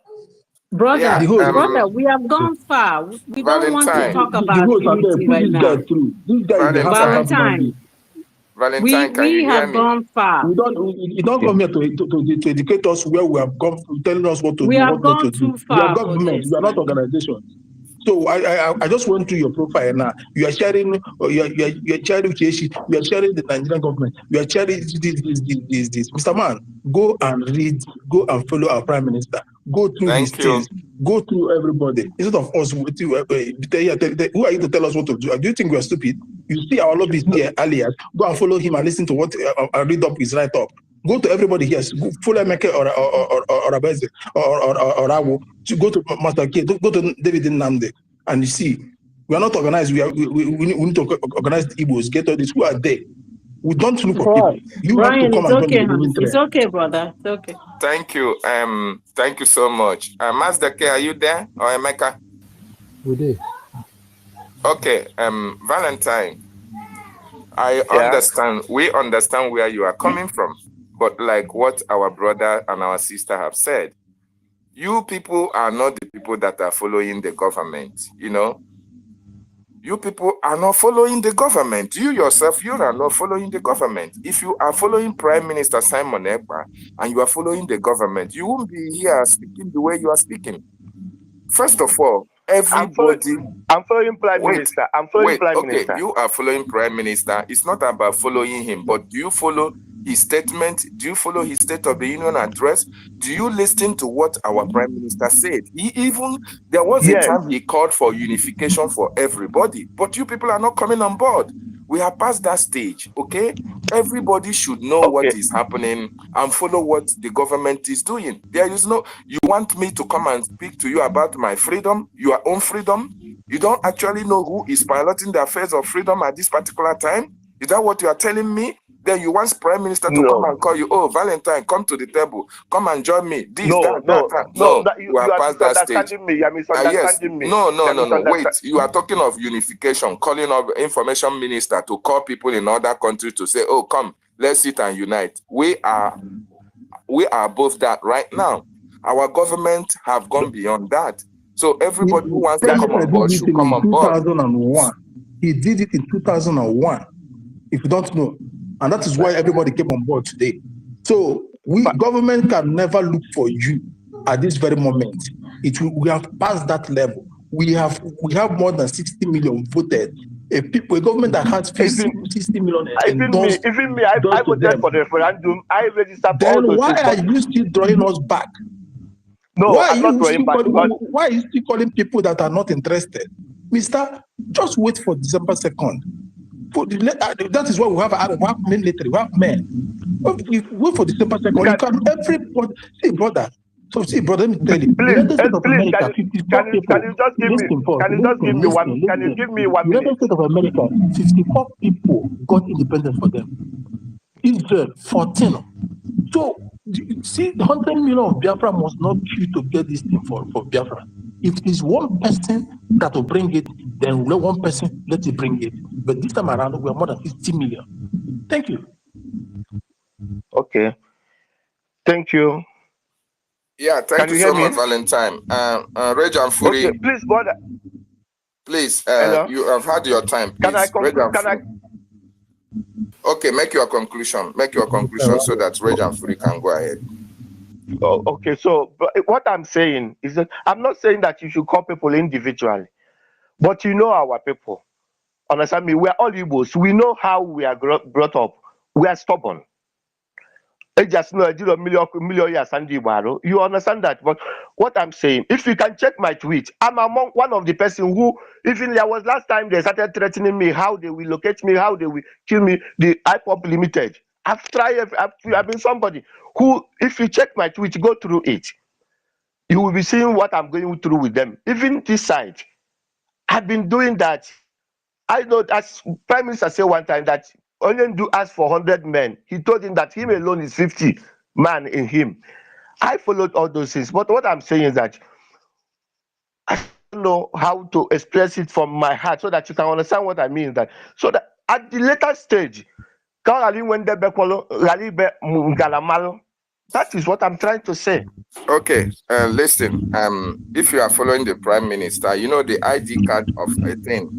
Brother, The Yeah, host, brother, we have gone far. We don't want to Valentine. talk the about host, I unity put right this guy now. through. This guy is a half-father Valentine. human being. Valentine, can you We hear have me? gone far. You don't come here to educate us where we have gone, telling us what to We do, have what not gone to do. too We are far for government. this, We are not man. organization. So I just went through your profile now. You are sharing, you are sharing Uchechi, you are sharing the Nigerian government, you are sharing this. Mr. Man, go and read, go and follow our prime minister. Go through his Thank you. things. Go through everybody. Instead of us, who are you to tell us what to do? Do you think we are stupid? You see our lobbyist here, alias. Go and follow him and listen to what and read up his write up. Go to everybody here. Go follow Emeka or Abeze or Awo. Go to Master K. Go to David Nnamdi, and you see we are not organized. We need to organize the Igbos. Get all this. Who are there? We don't look for people. You have to Brian, come it's and join the okay, honey. removing It's train. okay, brother. It's okay. Thank you. Thank you so much. Master K, are you there? Or Emeka? We did. Okay, Valentine, I Yeah? understand. We understand where you are coming from. But like what our brother and our sister have said, you people are not the people that are following the government, you know? You people are not following the government. You yourself, you are not following the government. If you are following Prime Minister Simon Ekpa and you are following the government, you won't be here speaking the way you are speaking. First of all, I'm everybody... following Prime Minister. I'm following Wait, Prime okay, Minister. you are following Prime Minister. It's not about following him, but do you follow his statement? Do you follow his State of the Union address? Do you listen to what our Prime Minister said? There was a Yes. time he called for unification for everybody, but you people are not coming on board. We have passed that stage, okay? Everybody should know what Okay. is happening and follow what the government is doing. There is no, you want me to come and speak to you about my freedom, your own freedom? You don't actually know who is piloting the affairs of freedom at this particular time? Is that what you are telling me? Then you want Prime Minister to come No. and call you, oh, Valentine, come to the table. Come and join me. This, No, that, that, no, that. no. No, That, you you are are past that stage. misunderstanding me. You are Yes. misunderstanding me. No. You are Wait, misunderstanding. you are talking of unification, calling up information minister to call people in other countries to say, oh, come, let's sit and unite. We are both that right now. Our government have gone beyond that. So everybody who wants to Prime come Minister on did board this should thing come in on board. 2001. He did it in 2001. If you don't know, and that is why everybody came on board today. So government can never look for you at this very moment. We have passed that level. We have more than 60 million voted. A government that has 60 million endorsed Even me, I to voted them. for the referendum. I registered for all Then those why things. are But you still drawing us back? no, I'm not drawing back because Why are you still calling people that are not interested? Mister, just wait for December 2nd. That is why we have military, we have men. If you wait for December 2nd, you can everybody see, brother. So see, brother, let me tell you, United States of please, America, 54 people. can you just give me Listen first, can you just give me one listen. can you give me 1 United minute? States of America, 54 people got independence for them. Israel, 14. So see, the 100 million of Biafra must not choose to get this thing for Biafra. If it is one person that will bring it, then let one person let it bring it. But this time around, we are more than 50 million. Thank you. Okay. Thank you. Yeah, thank Can you you hear so me? much, Valentine. Reg and Fury, Okay, please, brother. please, Hello. you have had your time, Can I please. Reg conclude? and Fury. Okay, make your conclusion. Make your conclusion so that Reg and Fury can go ahead. Oh, okay, so but what I'm saying is that I'm not saying that you should call people individually, but you know our people. Understand me? We are all Igbos. We know how we are brought up. We are stubborn. Just know million years and you understand that. But what I'm saying, if you can check my tweet, I'm among one of the person who, even there was last time they started threatening me, how they will locate me, how they will kill me, the IPOP Limited. I've been somebody who, if you check my tweet, go through it, you will be seeing what I'm going through with them. Even this side, I've been doing that. I know, as Prime Minister said one time, that only do ask for 100 men. He told him that him alone is 50 man in him. I followed all those things. But what I'm saying is that know how to express it from my heart so that you can understand what I mean. That so that at the later stage, that is what I'm trying to say. Okay, listen. If you are following the Prime Minister, you know the ID card of a thing.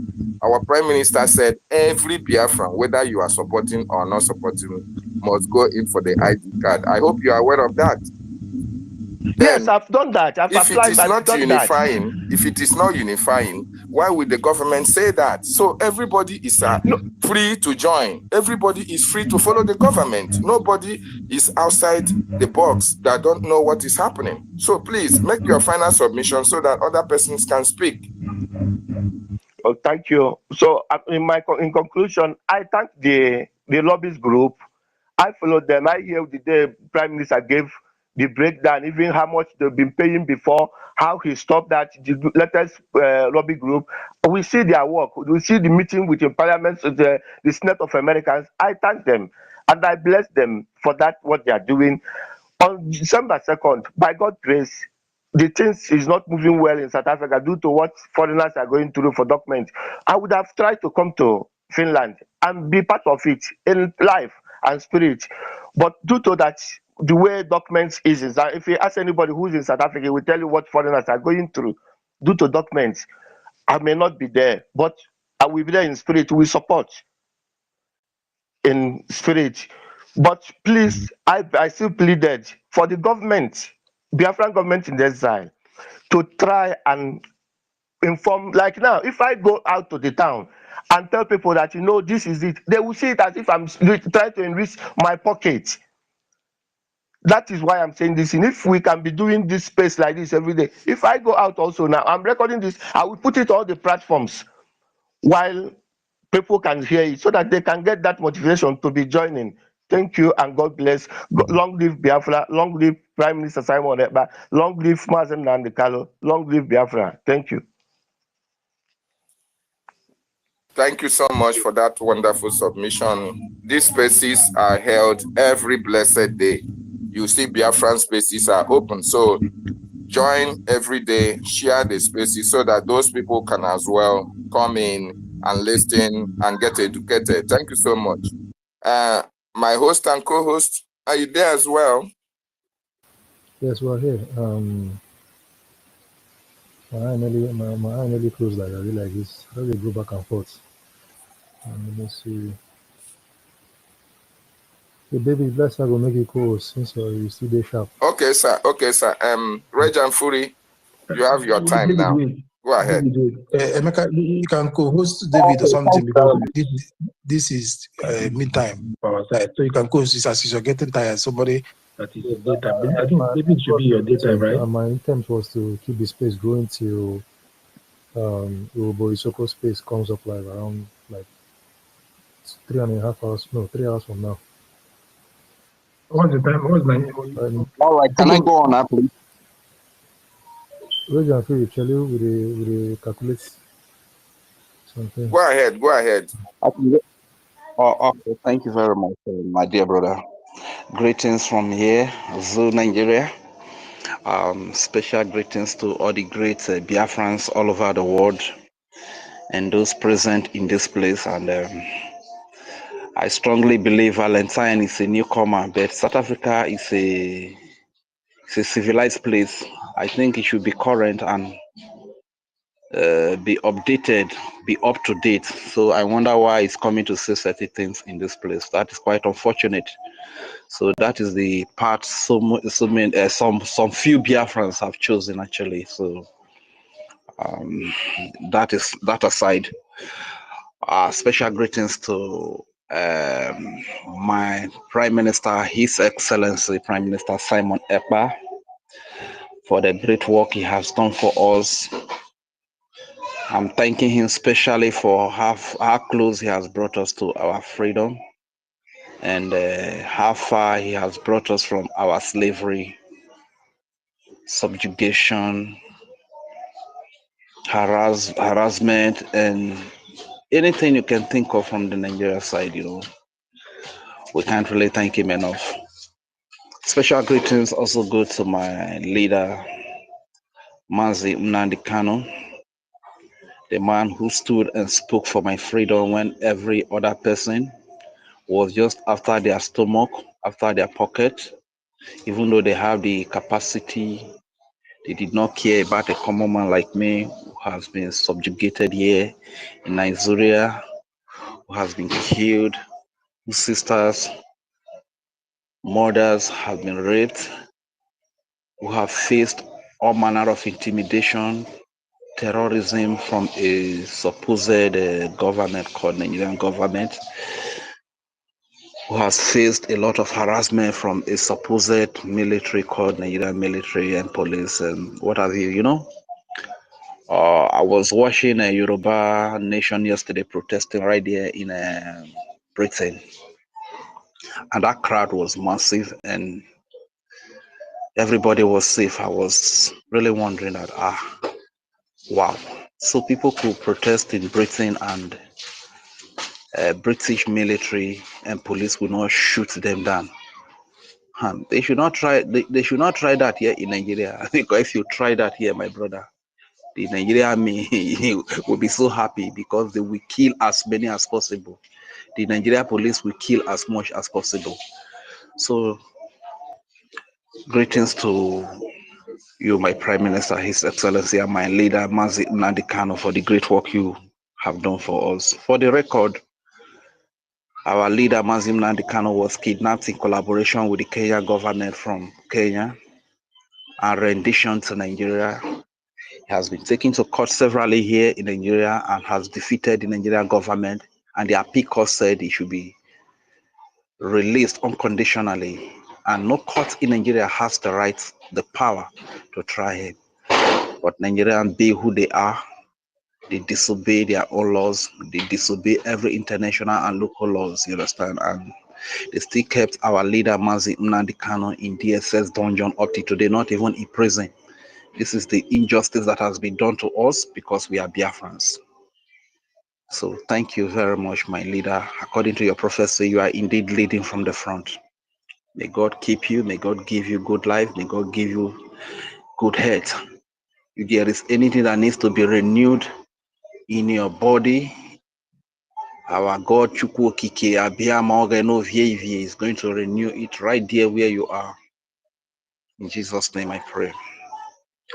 Our Prime Minister said every Biafran, whether you are supporting or not supporting, must go in for the ID card. I hope you are aware of that. Yes, Then, I've done that. I've if it applied. is I've not done that. unifying, why would the government say that? So everybody is free to join. Everybody is free to follow the government. Nobody is outside the box that don't know what is happening. So please make your final submission so that other persons can speak. Oh, thank you. So, in conclusion, I thank the lobbyist group. I followed them. I hear the day Prime Minister gave the breakdown, even how much they've been paying before, how he stopped that. The latest lobby group. We see their work. We see the meeting with the Parliament, the Senate of Americans. I thank them and I bless them for that what they are doing. On December 2nd, by God's grace, the things is not moving well in South Africa due to what foreigners are going through for documents. I would have tried to come to Finland and be part of it in life and spirit. But due to that, the way documents is that if you ask anybody who's in South Africa, he will tell you what foreigners are going through due to documents. I may not be there, but I will be there in spirit. We support in spirit. But please, I still pleaded for the government, Biafran government in exile, to try and inform. Like now, if I go out to the town and tell people that this is it, they will see it as if I'm trying to enrich my pocket. That is why I'm saying this. And if we can be doing this space like this every day, if I go out also now, I'm recording this, I will put it on all the platforms while people can hear it so that they can get that motivation to be joining. Thank you and God bless. Long live Biafra. Long live Prime Minister Simon Ekpa. Long live Mazi Nnamdi Kanu. Long live Biafra. Thank you. Thank you so much for that wonderful submission. These spaces are held every blessed day. You see Biafran spaces are open. So join every day, share the spaces so that those people can as well come in and listen and get educated. Thank you so much. My host and co-host, are you there as well? Yes, we're here. My eye nearly closed like I like this. How do they go back and forth? Let me see. Hey, baby, let's not go make it cool since you still there sharp. Okay, sir. Reg and Fury, you have your time David, now. wait. Go ahead. David, wait. Emeka, you can co-host David or something because this is midtime for our side. So you can co-host this as you're getting tired. Somebody that is in daytime. I think David should be your daytime, right? My intent was to keep the space going till Isoko space comes up like around like 3.5 hours. No, 3 hours from now. What's the time? What's the All right, can I go on now, please? Roger and Philip, shall you will calculate something? Go ahead. Okay, thank you very much, my dear brother. Greetings from here, Zoo, Nigeria. Special greetings to all the great Biafrans all over the world and those present in this place. And I strongly believe Valentine is a newcomer, but South Africa is a civilized place. I think it should be current and be updated, be up to date. So I wonder why it's coming to say certain things in this place. That is quite unfortunate. So that is the part some few Biafrans have chosen actually. So that aside. Special greetings to my Prime Minister, His Excellency Prime Minister Simon Ekpa, for the great work he has done for us. I'm thanking him specially for how close he has brought us to our freedom and how far he has brought us from our slavery, subjugation, harassment, and anything you can think of from the Nigeria side, we can't really thank him enough. Special greetings also go to my leader, Mazi Nnamdi Kanu, the man who stood and spoke for my freedom when every other person was just after their stomach, after their pocket, even though they have the capacity. They did not care about a common man like me who has been subjugated here in Nigeria, who has been killed, whose sisters, mothers have been raped, who have faced all manner of intimidation, terrorism from a supposed government called Nigerian government, who has faced a lot of harassment from a supposed military called Nigerian military and police and what have you, you know. I was watching a Yoruba nation yesterday protesting right there in Britain, and that crowd was massive and everybody was safe. I was really wondering that, wow. So people could protest in Britain and British military and police will not shoot them down. They should not try. They should not try that here in Nigeria. Because if you try that here, my brother, the Nigerian army will be so happy because they will kill as many as possible. The Nigeria police will kill as much as possible. So, greetings to you, my Prime Minister, His Excellency, and my leader, Mazi Nnoko, for the great work you have done for us. For the record, our leader, Mazi Nnoko, was kidnapped in collaboration with the Kenya government from Kenya and rendition to Nigeria. He has been taken to court severally here in Nigeria and has defeated the Nigerian government. And the appeal court said he should be released unconditionally. And no court in Nigeria has the right, the power to try him. But Nigerians be who they are. They disobey their own laws. They disobey every international and local laws, you understand? And they still kept our leader, Mazi Nnoko, in DSS dungeon up to today, not even in prison. This is the injustice that has been done to us because we are Biafrans. So thank you very much, my leader. According to your prophecy, you are indeed leading from the front. May God keep you. May God give you good life. May God give you good health. If there is anything that needs to be renewed in your body, our God, Chukwu Okike, Abiyama Ogeno Vievie, is going to renew it right there where you are. In Jesus' name I pray.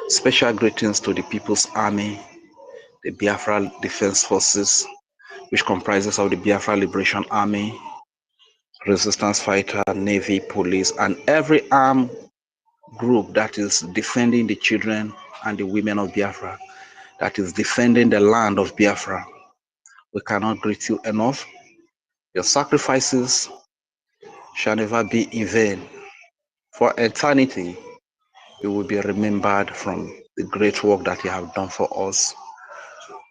Special greetings to the People's Army, the Biafra Defense Forces, which comprises of the Biafra Liberation Army, Resistance Fighter, Navy, Police, and every armed group that is defending the children and the women of Biafra, that is defending the land of Biafra. We cannot greet you enough. Your sacrifices shall never be in vain. For eternity, you will be remembered from the great work that you have done for us.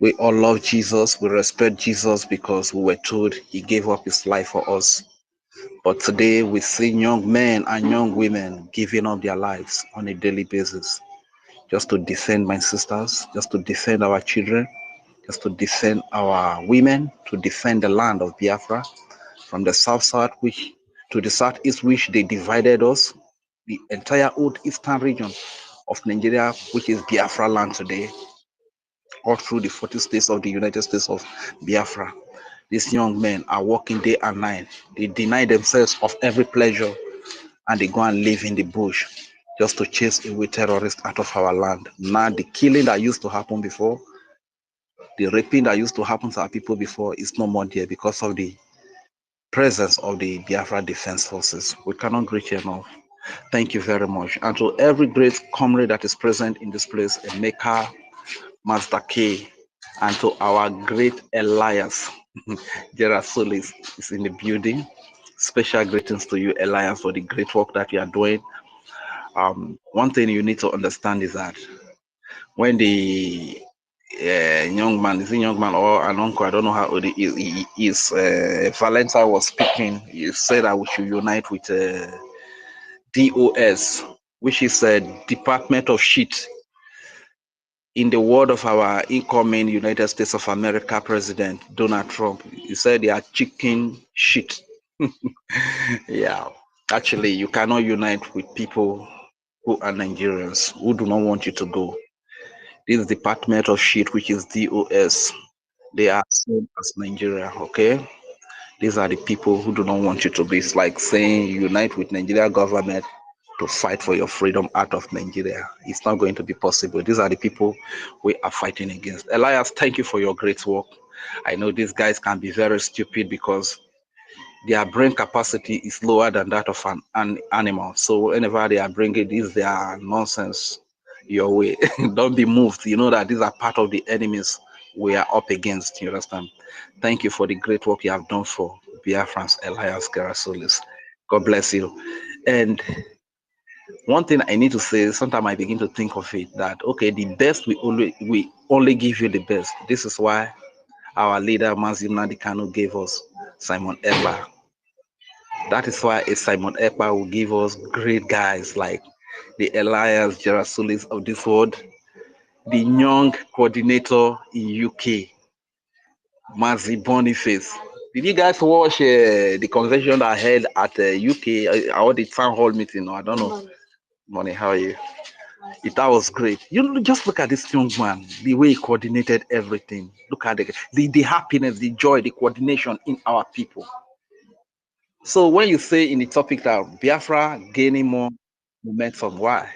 We all love Jesus. We respect Jesus because we were told he gave up his life for us. But today we see young men and young women giving up their lives on a daily basis just to defend my sisters, just to defend our children, just to defend our women, to defend the land of Biafra from the south which to the southeast which they divided us, the entire old eastern region of Nigeria, which is Biafra land today, all through the 40 states of the United States of Biafra. These young men are working day and night. They deny themselves of every pleasure and they go and live in the bush just to chase away terrorists out of our land. Now the killing that used to happen before, the raping that used to happen to our people before is no more there because of the presence of the Biafra Defense Forces. We cannot greet you enough. Thank you very much. And to every great comrade that is present in this place, Emeka, Master K, and to our great Elias, Gerard Solis is in the building. Special greetings to you, Elias, for the great work that you are doing. One thing you need to understand is that when the young man, is a young man or an uncle, I don't know how old he is, Valentine was speaking, he said that we should unite with DOS, which is a Department of Shit. In the word of our incoming United States of America President, Donald Trump, he said they are chicken shit. Yeah, actually, you cannot unite with people who are Nigerians, who do not want you to go. This department of shit, which is DOS, they are same as Nigeria, okay? These are the people who do not want you to be. It's like saying unite with Nigeria government to fight for your freedom out of Nigeria. It's not going to be possible. These are the people we are fighting against. Elias, thank you for your great work. I know these guys can be very stupid because their brain capacity is lower than that of an animal. So whenever they are bringing this, their nonsense your way, don't be moved. You know that these are part of the enemies we are up against. You understand? Thank you for the great work you have done for Biafrans, Elias Garasolis. God bless you. And one thing I need to say, sometimes I begin to think of it that okay, the best we only give you the best. This is why our leader Mazi Kanu gave us Simon Ekpa. That is why a Simon Ekpa will give us great guys like the Elias Gerasulis of this world, the young coordinator in UK, Mazi Boniface. Did you guys watch the convention I held at UK or the town hall meeting? No, I don't know. Money, how are you? That was great. You know, just look at this young man, the way he coordinated everything. Look at the happiness, the joy, the coordination in our people. So when you say in the topic that Biafra gaining more momentum, why?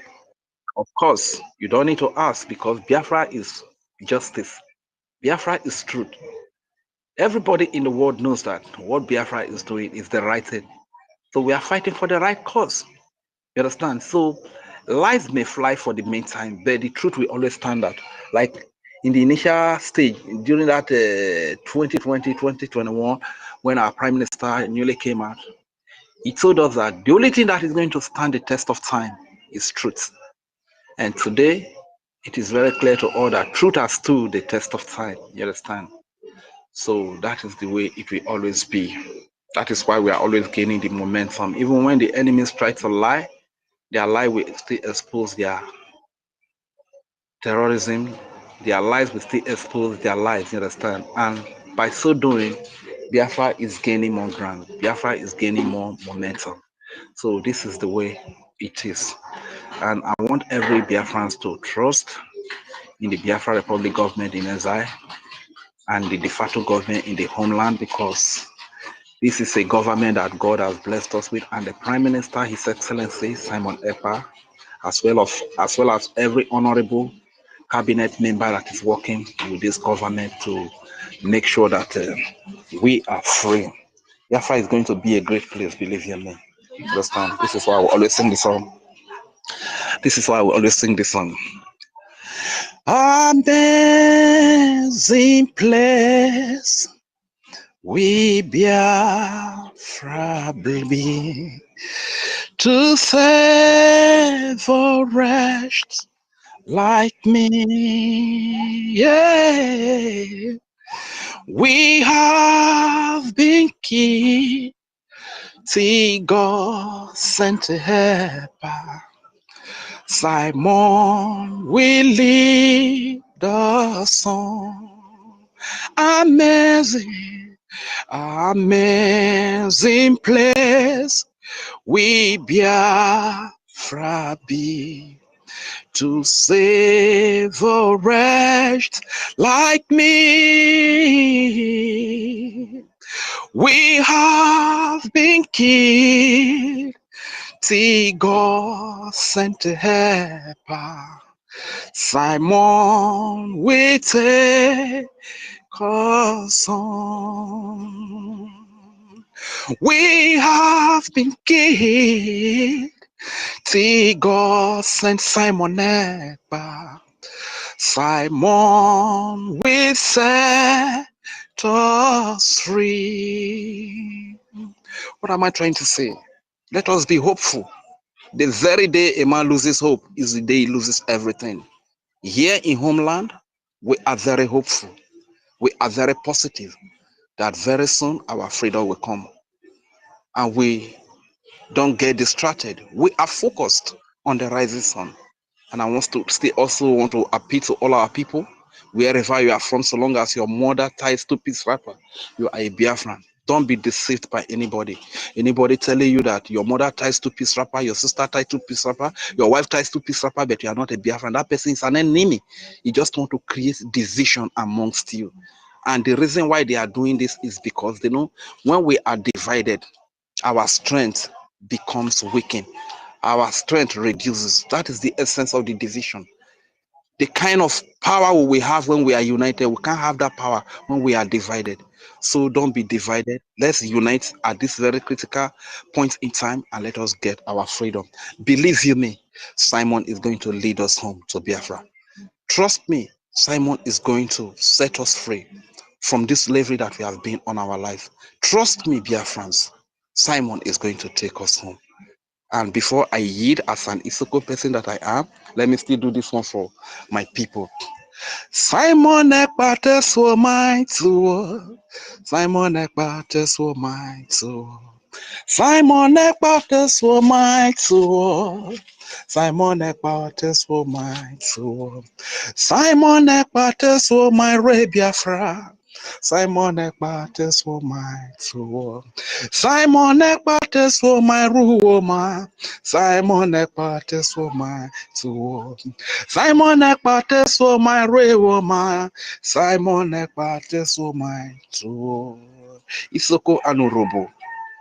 Of course, you don't need to ask because Biafra is justice. Biafra is truth. Everybody in the world knows that what Biafra is doing is the right thing. So we are fighting for the right cause. You understand? So lies may fly for the meantime, but the truth will always stand out. Like in the initial stage, during that 2020, 2021, when our prime minister newly came out, he told us that the only thing that is going to stand the test of time is truth. And today, it is very clear to all that truth has stood the test of time. You understand? So that is the way it will always be. That is why we are always gaining the momentum. Even when the enemies try to lie, their lie will still expose their terrorism. Their lies will still expose their lies. You understand? And by so doing, Biafra is gaining more ground. Biafra is gaining more momentum. So this is the way it is. And I want every Biafrans to trust in the Biafra Republic government in exile and the de facto government in the homeland because this is a government that God has blessed us with, and the Prime Minister, His Excellency Simon Ekpa, as well as every honorable cabinet member that is working with this government to make sure that we are free. Biafra is going to be a great place, believe you me. Understand? This is why I will always sing this song. This is why I will always sing this song. Amazing place, we Biafra baby, to save or rest like me. Yeah, we have been key. See God sent to help. Simon will lead the song. Amazing, amazing place we Biafra be to save a wretch like me. We have been killed. See God sent to help. Simon, we take us on. We have been killed. See God sent Simon Ekpa. Simon, we set us free. What am I trying to say? Let us be hopeful. The very day a man loses hope is the day he loses everything. Here in homeland, we are very hopeful. We are very positive that very soon our freedom will come. And we don't get distracted. We are focused on the rising sun. And I also want to appeal to all our people, wherever you are from, so long as your mother ties two-piece wrapper, you are a Biafran. Don't be deceived by anybody. Anybody telling you that your mother ties two-piece wrapper, your sister ties two-piece wrapper, your wife ties two-piece wrapper, but you are not a Biafran. That person is an enemy. He just want to create division amongst you. And the reason why they are doing this is because they know when we are divided, our strength becomes weakened. Our strength reduces. That is the essence of the division. The kind of power we have when we are united, we can't have that power when we are divided. So don't be divided. Let's unite at this very critical point in time and let us get our freedom. Believe you me, Simon is going to lead us home to Biafra. Trust me, Simon is going to set us free from this slavery that we have been on our life. Trust me, Biafrans, Simon is going to take us home. And before I yield as an Isoko person that I am, let me still do this one for my people. Simon Ekpa teswo my to Simon Ekpa teswo my to Simon Ekpa teswo my to Simon Ekpa teswo my to Simon Ekpa teswo my Biafra Simon Ekpa teswo my to Simon Ekpa teswo my Ruoma Simon Ekpa teswo my to Simon Ekpa teswo my Ruoma Simon Ekpa teswo my to Isoko Anurobo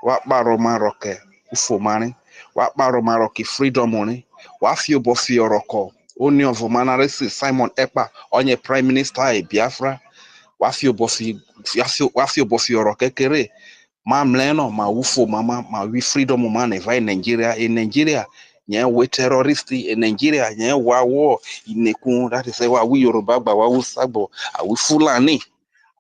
wakparo maroke ufomani wakparo maroke freedom money wafio bofio roko oni ovomanaresi Simon Ekpa onye prime minister Biafra wafio bofio roke kere ma mleno ma ufo mama ma we freedom man in Nigeria nye we terrorist in Nigeria nye wa war inekun that is why we Yoruba gba wa usagbo we Fulani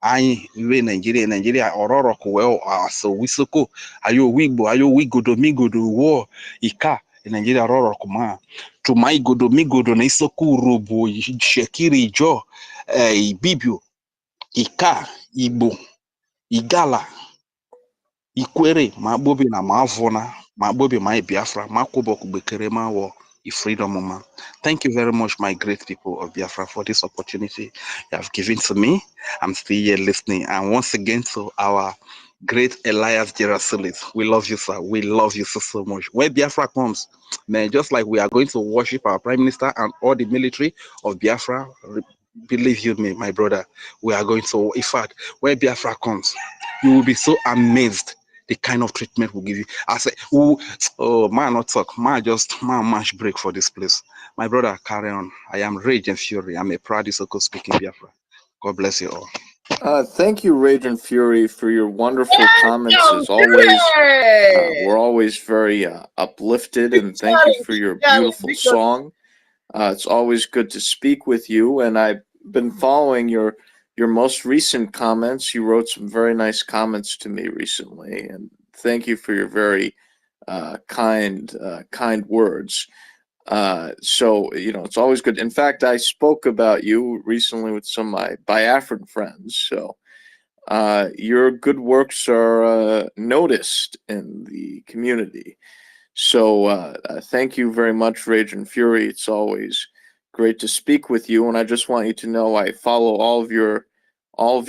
anyị iwe Nigeria ọrọrọ kuwe aso wisoko ayo wigbo ayo wigodo migodo wo ika Nigeria ọrọrọ kuma tuma igodo migodo na isoko robo shekiri jo ibibio ika igbo igala ikwere ma gbobi na ma avona ma gbobi ma Biafra ma kwobok bekere ma wo freedom man. Thank you very much, my great people of Biafra, for this opportunity you have given to me. I'm still here listening. And once again to our great Elias Gerasilis. We love you, sir. We love you so much. Where Biafra comes, man, just like we are going to worship our Prime Minister and all the military of Biafra, believe you me, my brother, we are going to, in fact, where Biafra comes, you will be so amazed the kind of treatment we'll give you. I say, oh, man, not talk. Man, just match break for this place. My brother, carry on. I am Rage and Fury. I'm a proud Isoko speaking Biafra. God bless you all. Thank you, Rage and Fury, for your wonderful comments. As always, we're always very uplifted, and thank you for your beautiful song. It's always good to speak with you, and I've been following your most recent comments. You wrote some very nice comments to me recently, and thank you for your very kind words. So, it's always good. In fact, I spoke about you recently with some of my Biafran friends. So, your good works are noticed in the community. So, thank you very much, Rage and Fury. It's always great to speak with you, and I just want you to know I follow all of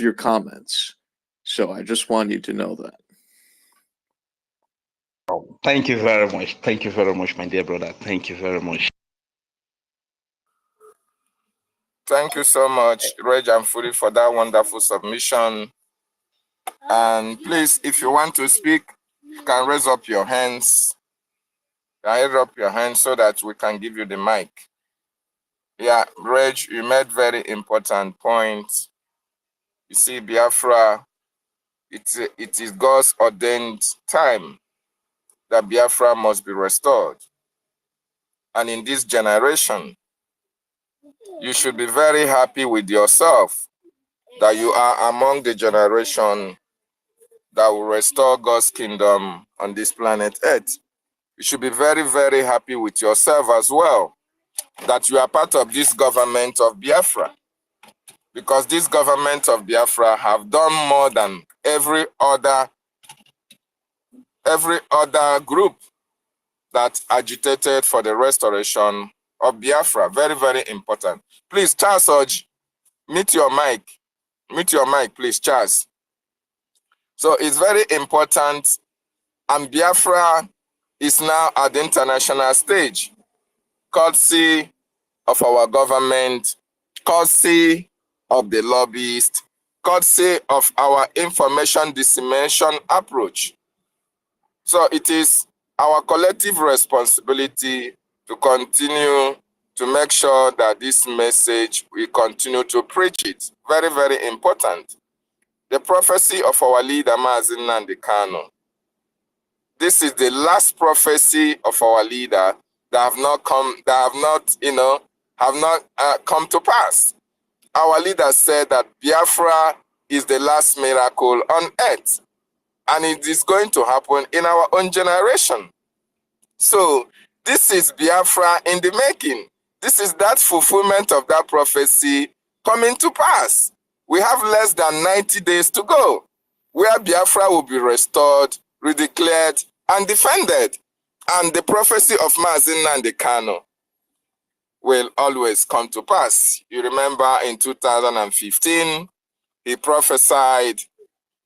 your comments. So, I just want you to know that. Thank you very much. Thank you very much, my dear brother. Thank you very much. Thank you so much, Reg and Fury, for that wonderful submission. And please, if you want to speak, you can raise up your hands. Raise up your hands so that we can give you the mic. Yeah, Reg, you made very important points. You see, Biafra, it is God's ordained time that Biafra must be restored. And in this generation, you should be very happy with yourself that you are among the generation that will restore God's kingdom on this planet Earth. You should be very, very happy with yourself as well, that you are part of this government of Biafra. Because this government of Biafra have done more than every other group that agitated for the restoration of Biafra. Very, very important. Please, Charles Oji, mute your mic. Mute your mic, please, Charles. So it's very important, and Biafra is now at the international stage, courtesy of our government, courtesy of the lobbyists, courtesy of our information dissemination approach. So it is our collective responsibility to continue to make sure that this message, we continue to preach it. Very, very important. The prophecy of our leader, Mazi Nnamdi Kanu. This is the last prophecy of our leader that have not come, come to pass. Our leader said that Biafra is the last miracle on earth, and it is going to happen in our own generation. So this is Biafra in the making. This is that fulfillment of that prophecy coming to pass. We have less than 90 days to go, where Biafra will be restored, redeclared, and defended. And the prophecy of Mazi Nnamdi Kanu will always come to pass. You remember in 2015, he prophesied,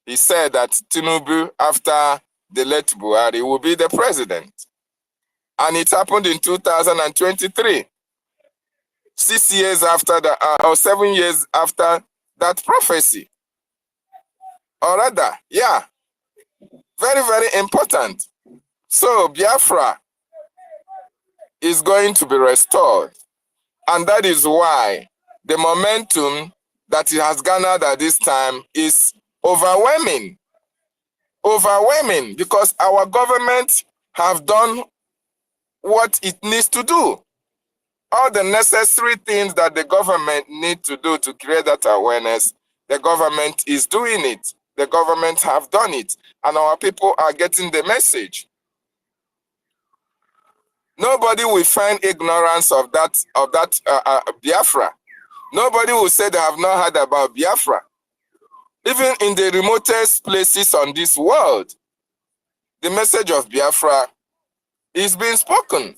he said that Tinubu, after the late Buhari, will be the president. And it happened in 2023, 6 years after that, or 7 years after that prophecy. Or rather, yeah, very, very important. So Biafra is going to be restored. And that is why the momentum that it has garnered at this time is overwhelming. Overwhelming, because our government have done what it needs to do. All the necessary things that the government need to do to create that awareness, the government is doing it. The government have done it, and our people are getting the message. Nobody will find ignorance of that Biafra. Nobody will say they have not heard about Biafra. Even in the remotest places on this world, the message of Biafra is being spoken.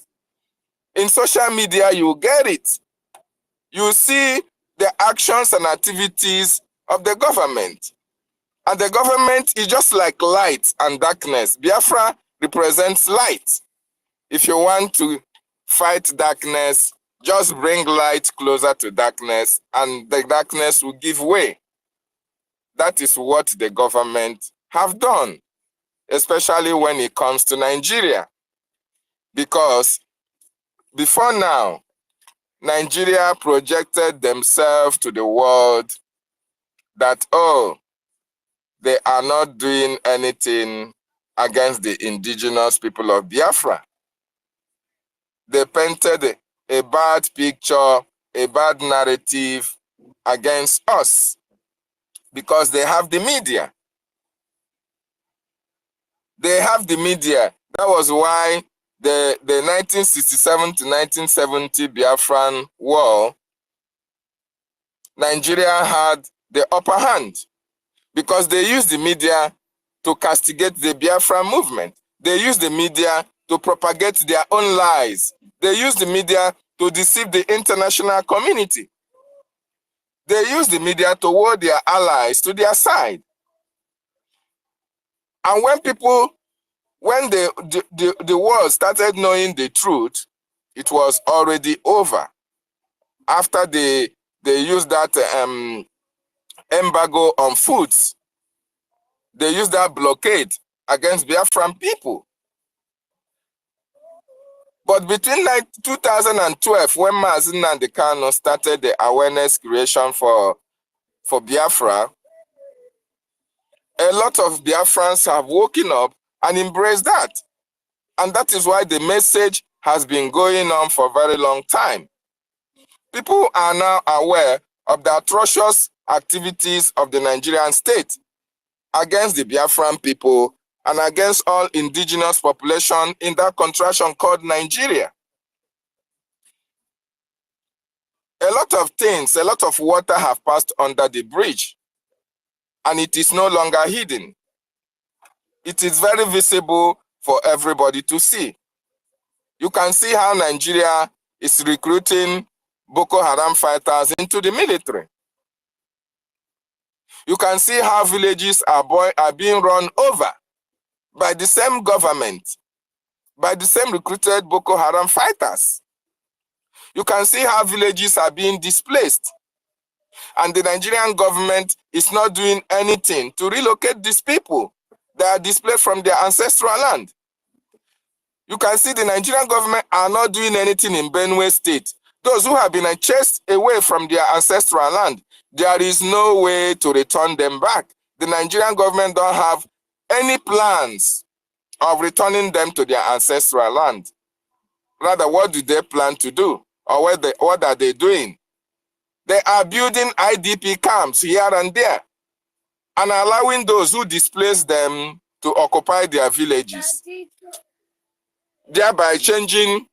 In social media, you get it. You see the actions and activities of the government. And the government is just like light and darkness. Biafra represents light. If you want to fight darkness, just bring light closer to darkness, and the darkness will give way. That is what the government have done, especially when it comes to Nigeria. Because before now, Nigeria projected themselves to the world that, oh, they are not doing anything against the indigenous people of Biafra. They painted a bad picture, a bad narrative against us because they have the media. They have the media. That was why the 1967 to 1970 Biafran war, Nigeria had the upper hand because they used the media to castigate the Biafran movement. They used the media to propagate their own lies. They used the media to deceive the international community. They used the media to woo their allies to their side. And when the world started knowing the truth, it was already over. After they used that embargo on foods, they used that blockade against Biafran people. But between 2012, when Mazi Nnamdi Kanu started the awareness creation for Biafra, a lot of Biafrans have woken up and embraced that. And that is why the message has been going on for a very long time. People are now aware of the atrocious activities of the Nigerian state against the Biafran people and against all indigenous population in that contraction called Nigeria. A lot of things, a lot of water have passed under the bridge, and it is no longer hidden. It is very visible for everybody to see. You can see how Nigeria is recruiting Boko Haram fighters into the military. You can see how villages are being run over by the same government, by the same recruited Boko Haram fighters. You can see how villages are being displaced. And the Nigerian government is not doing anything to relocate these people that are displaced from their ancestral land. You can see the Nigerian government are not doing anything in Benue State. Those who have been chased away from their ancestral land, there is no way to return them back. The Nigerian government don't have any plans of returning them to their ancestral land. Rather, what do they plan to do? Or what are they doing? They are building IDP camps here and there and allowing those who displace them to occupy their villages, thereby changing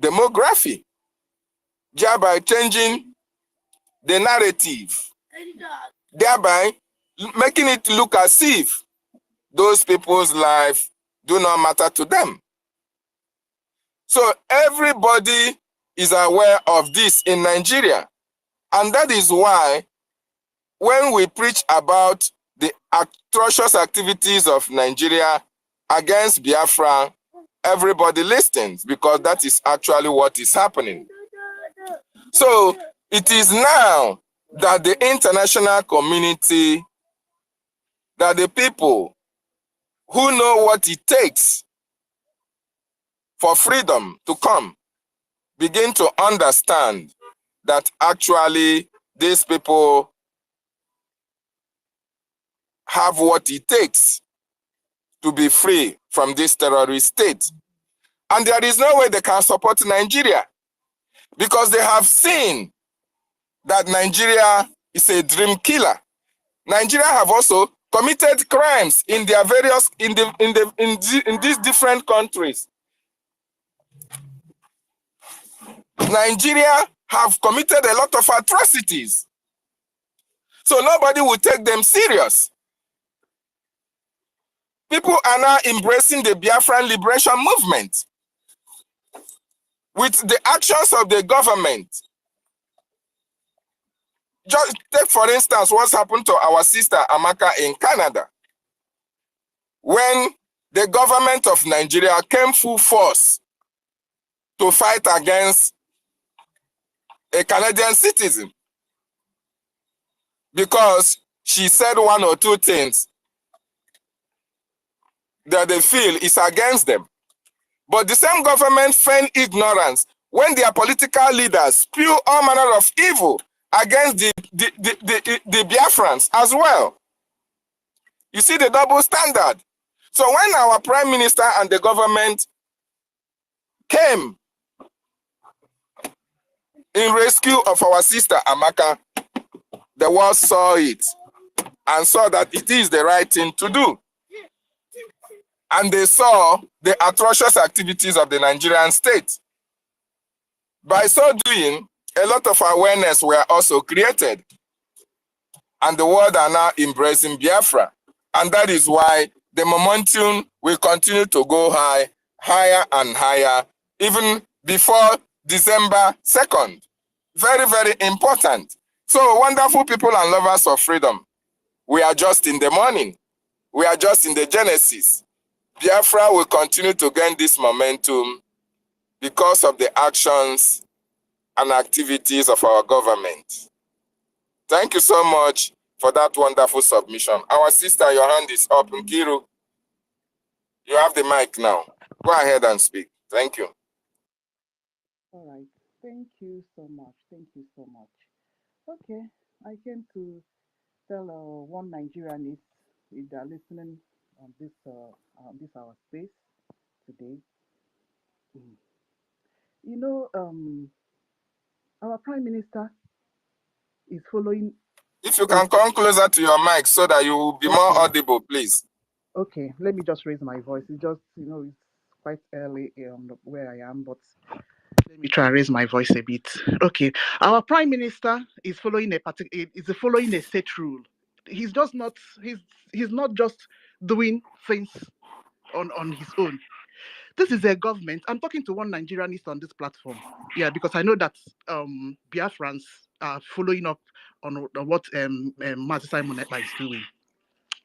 demography, thereby changing the narrative, thereby making it look as if those people's life do not matter to them. So everybody is aware of this in Nigeria. And that is why when we preach about the atrocious activities of Nigeria against Biafra, everybody listens, because that is actually what is happening. So it is now that the international community, that the people who know what it takes for freedom to come, begin to understand that actually these people have what it takes to be free from this terrorist state. And there is no way they can support Nigeria, because they have seen that Nigeria is a dream killer. Nigeria have also committed crimes in their various in these different countries. Nigeria have committed a lot of atrocities. So nobody will take them serious. People are now embracing the Biafran liberation movement with the actions of the government. Just take, for instance, what's happened to our sister Amaka in Canada. When the government of Nigeria came full force to fight against a Canadian citizen because she said one or two things that they feel is against them. But the same government feigned ignorance when their political leaders spew all manner of evil against the Biafrans as well. You see the double standard. So when our prime minister and the government came in rescue of our sister Amaka, the world saw it and saw that it is the right thing to do. And they saw the atrocious activities of the Nigerian state. By so doing, a lot of awareness were also created. And the world are now embracing Biafra. And that is why the momentum will continue to go high, higher and higher, even before December 2nd. Very, very important. So, wonderful people and lovers of freedom, we are just in the morning. We are just in the genesis. Biafra will continue to gain this momentum because of the actions and activities of our government. Thank you so much for that wonderful submission. Our sister, your hand is up. Nkiru, you have the mic now. Go ahead and speak. Thank you. All right. Thank you so much. Thank you so much. Okay. I came to tell one Nigerianist, if they're listening on this our space today. Mm. You know, our prime minister is following. If you can come closer to your mic so that you will be more audible, please. Okay, let me just raise my voice. It's just, it's quite early where I am, but let me try and raise my voice a bit. Okay, our prime minister is following a set rule. He's just not he's not just doing things on his own. This is a government. I'm talking to one Nigerianist on this platform. Yeah, because I know that Biafrans are following up what Mazi Simon Ekpa is doing.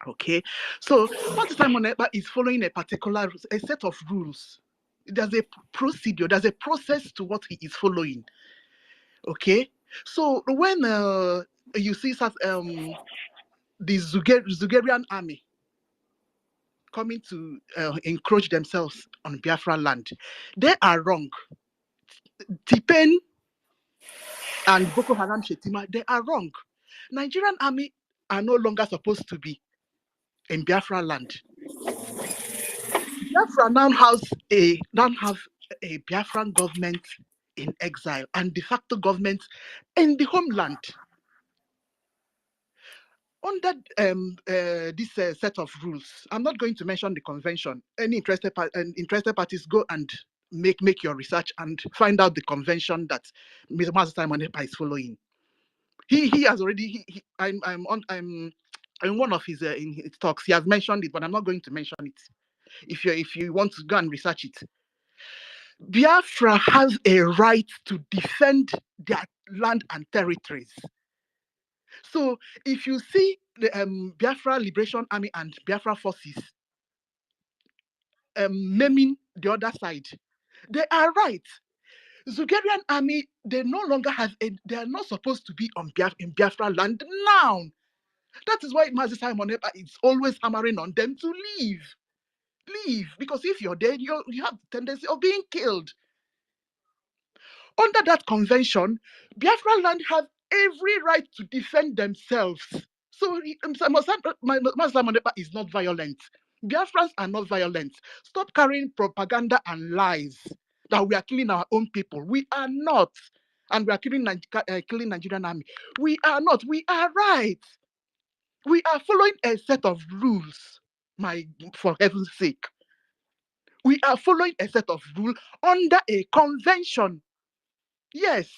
Okay, so Mazi Simon Ekpa is following a set of rules. There's a procedure, there's a process to what he is following. Okay, so when you see such the Zugerian army coming to encroach themselves on Biafra land, they are wrong. Tipen and Boko Haram Shetima, they are wrong. Nigerian army are no longer supposed to be in Biafra land. Biafra now have a Biafran government in exile and de facto government in the homeland. Under this set of rules, I'm not going to mention the convention. Any interested parties go and make your research and find out the convention that Mr. Mazi Simon Ekpa is following. He has already I'm in one of his in his talks. He has mentioned it, but I'm not going to mention it. If you want to go and research it, Biafra has a right to defend their land and territories. So if you see the Biafra Liberation Army and Biafra forces naming the other side, they are right. Zugerian army, they no longer they are not supposed to be in Biafra land now. That is why Mazi Simon Ekpa is always hammering on them to leave. Leave, because if you're dead, you have the tendency of being killed. Under that convention, Biafra land have every right to defend themselves. So Mazi Simon Ekpa is not violent. Biafrans are not violent. Stop carrying propaganda and lies that we are killing our own people. We are not. And we are killing Nigerian army. We are not. We are right. We are following a set of rules, for heaven's sake. We are following a set of rules under a convention. Yes.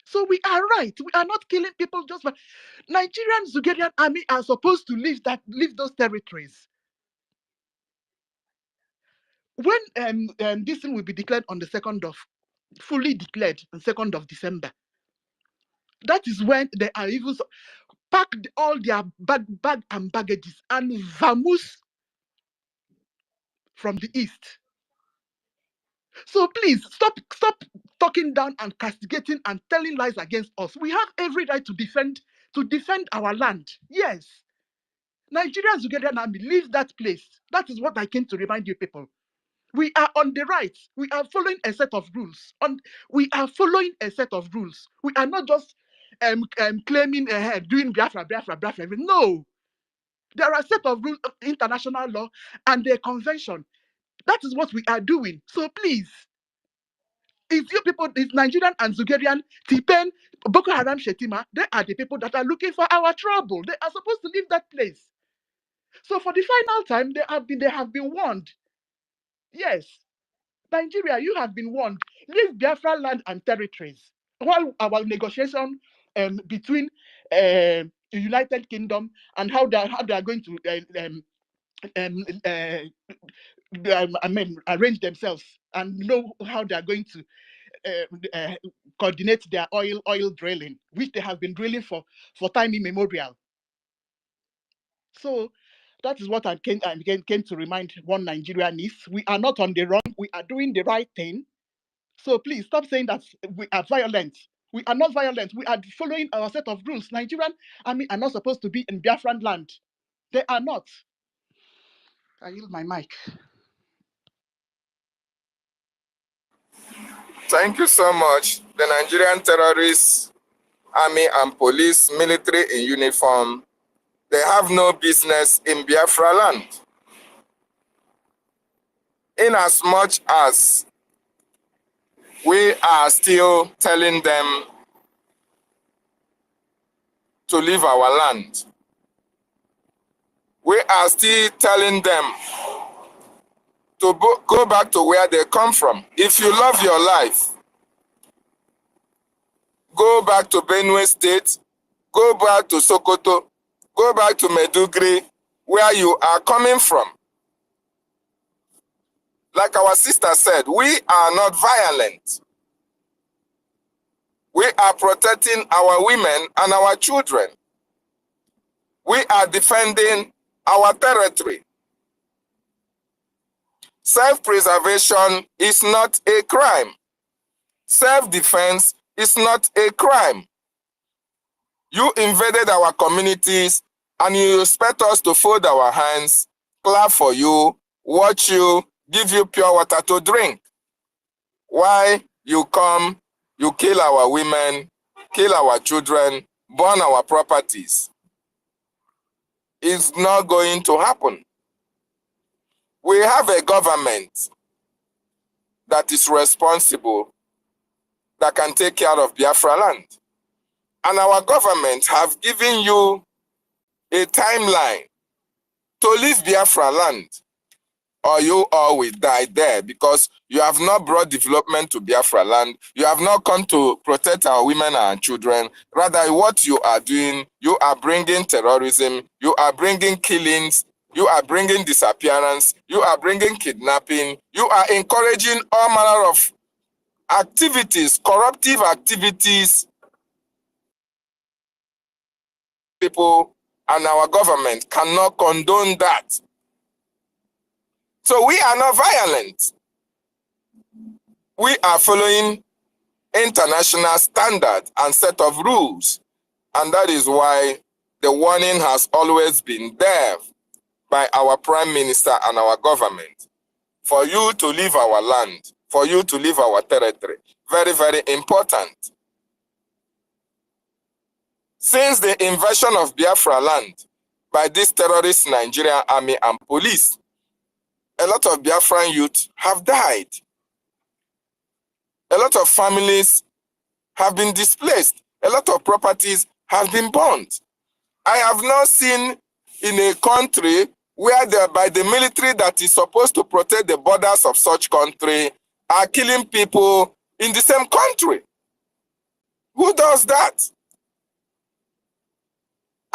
So we are right. We are not killing people just for Nigerian Zugerian army are supposed to leave those territories. When this thing will be declared on the fully declared on 2nd of December, that is when they are even packed all their bag and baggages and vamoose from the east. So please stop talking down and castigating and telling lies against us. We have every right to defend our land. Yes. Nigerians together now leave that place. That is what I came to remind you people. We are on the right. We are following a set of rules. We are following a set of rules. We are not just claiming ahead, doing Biafra. No. There are a set of rules of international law and the convention. That is what we are doing. So please, if you people, if Nigerian and Zugerian, Tipen, Boko Haram Shetima, they are the people that are looking for our trouble. They are supposed to leave that place. So for the final time, they have been warned. Yes, Nigeria, you have been warned. Leave Biafra land and territories. While our negotiation between the United Kingdom and how they are going to arrange themselves and know how they are going to coordinate their oil drilling, which they have been drilling for time immemorial. So that is what I came to remind one Nigerian is we are not on the wrong, we are doing the right thing. So please stop saying that we are violent. We are not violent. We are following our set of rules. Nigerian army are not supposed to be in Biafran land. They are not. I yield my mic. Thank you so much. The Nigerian terrorists, army and police, military in uniform, they have no business in Biafra land. In as much as we are still telling them to leave our land, we are still telling them to go back to where they come from. If you love your life, go back to Benue State, go back to Sokoto, go back to Medugri, where you are coming from. Like our sister said, we are not violent. We are protecting our women and our children. We are defending our territory. Self-preservation is not a crime. Self-defense is not a crime. You invaded our communities and you expect us to fold our hands, clap for you, watch you, give you pure water to drink. Why you come, you kill our women, kill our children, burn our properties? It's not going to happen. We have a government that is responsible, that can take care of Biafra land. And our government have given you a timeline to leave Biafra land, or you all will die there, because you have not brought development to Biafra land. You have not come to protect our women and children. Rather, what you are doing, you are bringing terrorism, you are bringing killings, you are bringing disappearance, you are bringing kidnapping, you are encouraging all manner of activities, corruptive activities. People and our government cannot condone that. So we are not violent. We are following international standard and set of rules. And that is why the warning has always been there by our Prime Minister and our government. For you to leave our land, for you to leave our territory. Very, very important. Since the invasion of Biafra land by this terrorist Nigerian army and police, a lot of Biafran youth have died. A lot of families have been displaced. A lot of properties have been burnt. I have not seen in a country where by the military that is supposed to protect the borders of such country are killing people in the same country. Who does that?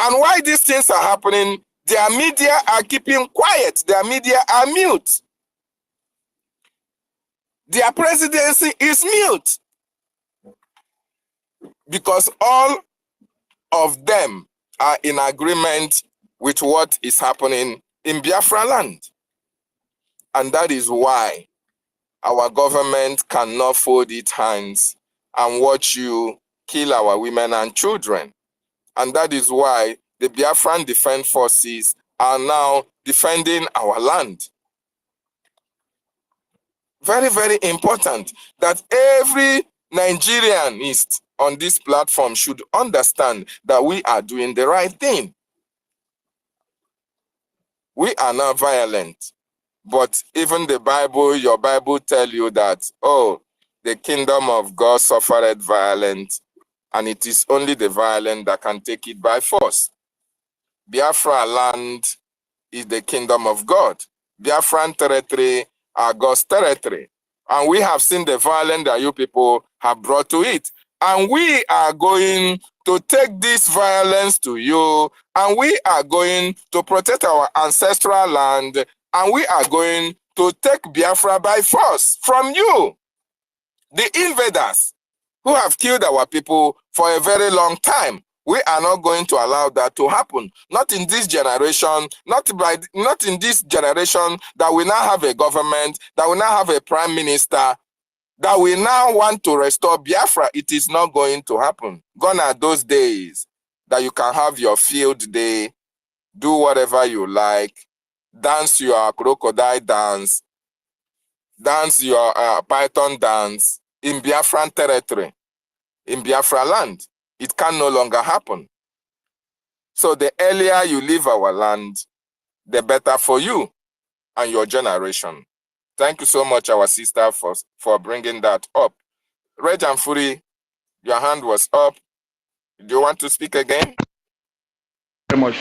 And why these things are happening, their media are keeping quiet. Their media are mute. Their presidency is mute. Because all of them are in agreement with what is happening in Biafra land. And that is why our government cannot fold its hands and watch you kill our women and children. And that is why the Biafran Defense Forces are now defending our land. Very, very important that every Nigerianist on this platform should understand that we are doing the right thing. We are not violent. But even the Bible, your Bible tell you that, oh, the kingdom of God suffered violence, and it is only the violent that can take it by force. Biafra land is the kingdom of God. Biafran territory are God's territory. And we have seen the violence that you people have brought to it. And we are going to take this violence to you, and we are going to protect our ancestral land, and we are going to take Biafra by force from you, the invaders who have killed our people for a very long time. We are not going to allow that to happen. Not in this generation, not in this generation that we now have a government, that we now have a prime minister, that we now want to restore Biafra. It is not going to happen. Gone are those days that you can have your field day, do whatever you like, dance your crocodile dance, dance your python dance in Biafran territory, in Biafra land. It can no longer happen. So the earlier you leave our land, the better for you and your generation. Thank you so much, our sister, for bringing that up. Reg and Fury, your hand was up. Do you want to speak again? Very much.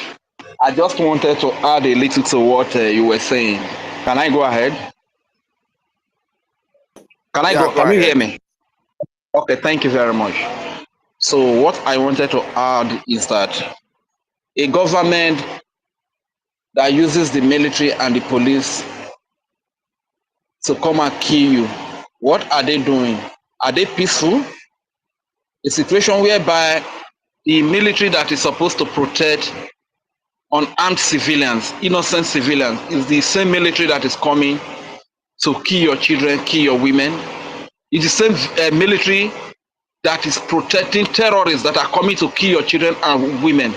I just wanted to add a little to what you were saying. Can I go ahead? Yeah, go Can you hear ahead. me? Okay, thank you very much. So what I wanted to add is that a government that uses the military and the police to come and kill you, what are they doing? Are they peaceful? A situation whereby the military that is supposed to protect unarmed civilians, innocent civilians, is the same military that is coming to kill your children, kill your women. It's the same military that is protecting terrorists that are coming to kill your children and women.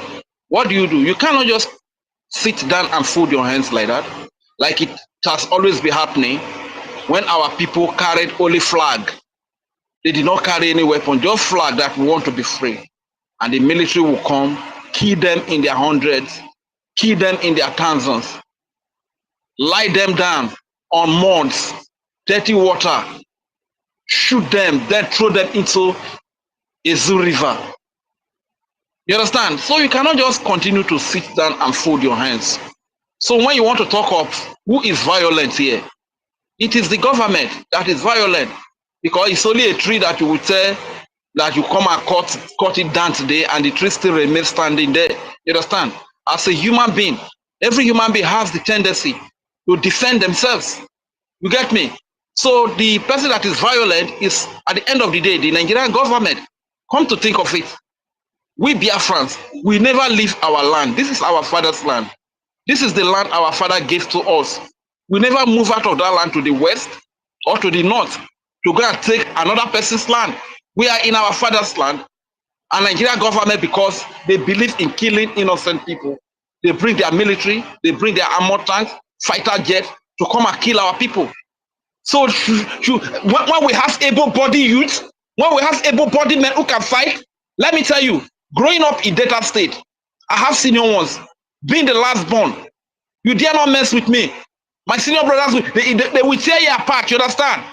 What do? You cannot just sit down and fold your hands like that, like it has always been happening when our people carried only flag. They did not carry any weapon, just flag that we want to be free. And the military will come, kill them in their hundreds, kill them in their thousands, lie them down on mounds, dirty water, shoot them, then throw them into a Zoo River. You understand? So you cannot just continue to sit down and fold your hands. So when you want to talk of who is violent here, it is the government that is violent, because it's only a tree that you would say that you come and cut it down today and the tree still remains standing there. You understand? As a human being, every human being has the tendency to defend themselves. You get me? So the person that is violent is, at the end of the day, the Nigerian government. Come to think of it, we Biafrans, we never leave our land. This is our father's land. This is the land our father gave to us. We never move out of that land to the west or to the north to go and take another person's land. We are in our father's land. And Nigerian government, because they believe in killing innocent people, they bring their military, they bring their armored tanks, fighter jets to come and kill our people. So when we have able-bodied youth, when we have able-bodied men who can fight, let me tell you, growing up in Delta State, I have senior ones, being the last born. You dare not mess with me. My senior brothers, they will tear you apart, you understand?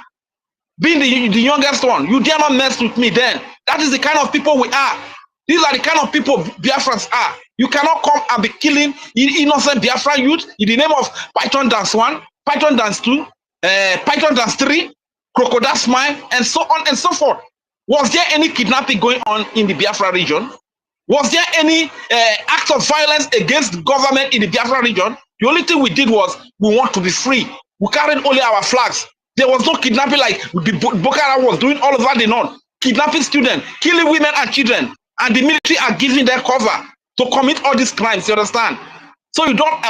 Being the youngest one, you dare not mess with me then. That is the kind of people we are. These are the kind of people Biafrans are. You cannot come and be killing innocent Biafran youth in the name of Python Dance 1, Python Dance 2, Python Dance 3, Crocodile Smile, and so on and so forth. Was there any kidnapping going on in the Biafra region? Was there any act of violence against the government in the Biafra region? The only thing we did was we want to be free. We carried only our flags. There was no kidnapping like the Boko Haram was doing all over the north. Kidnapping students, killing women and children. And the military are giving them cover to commit all these crimes, you understand? So you don't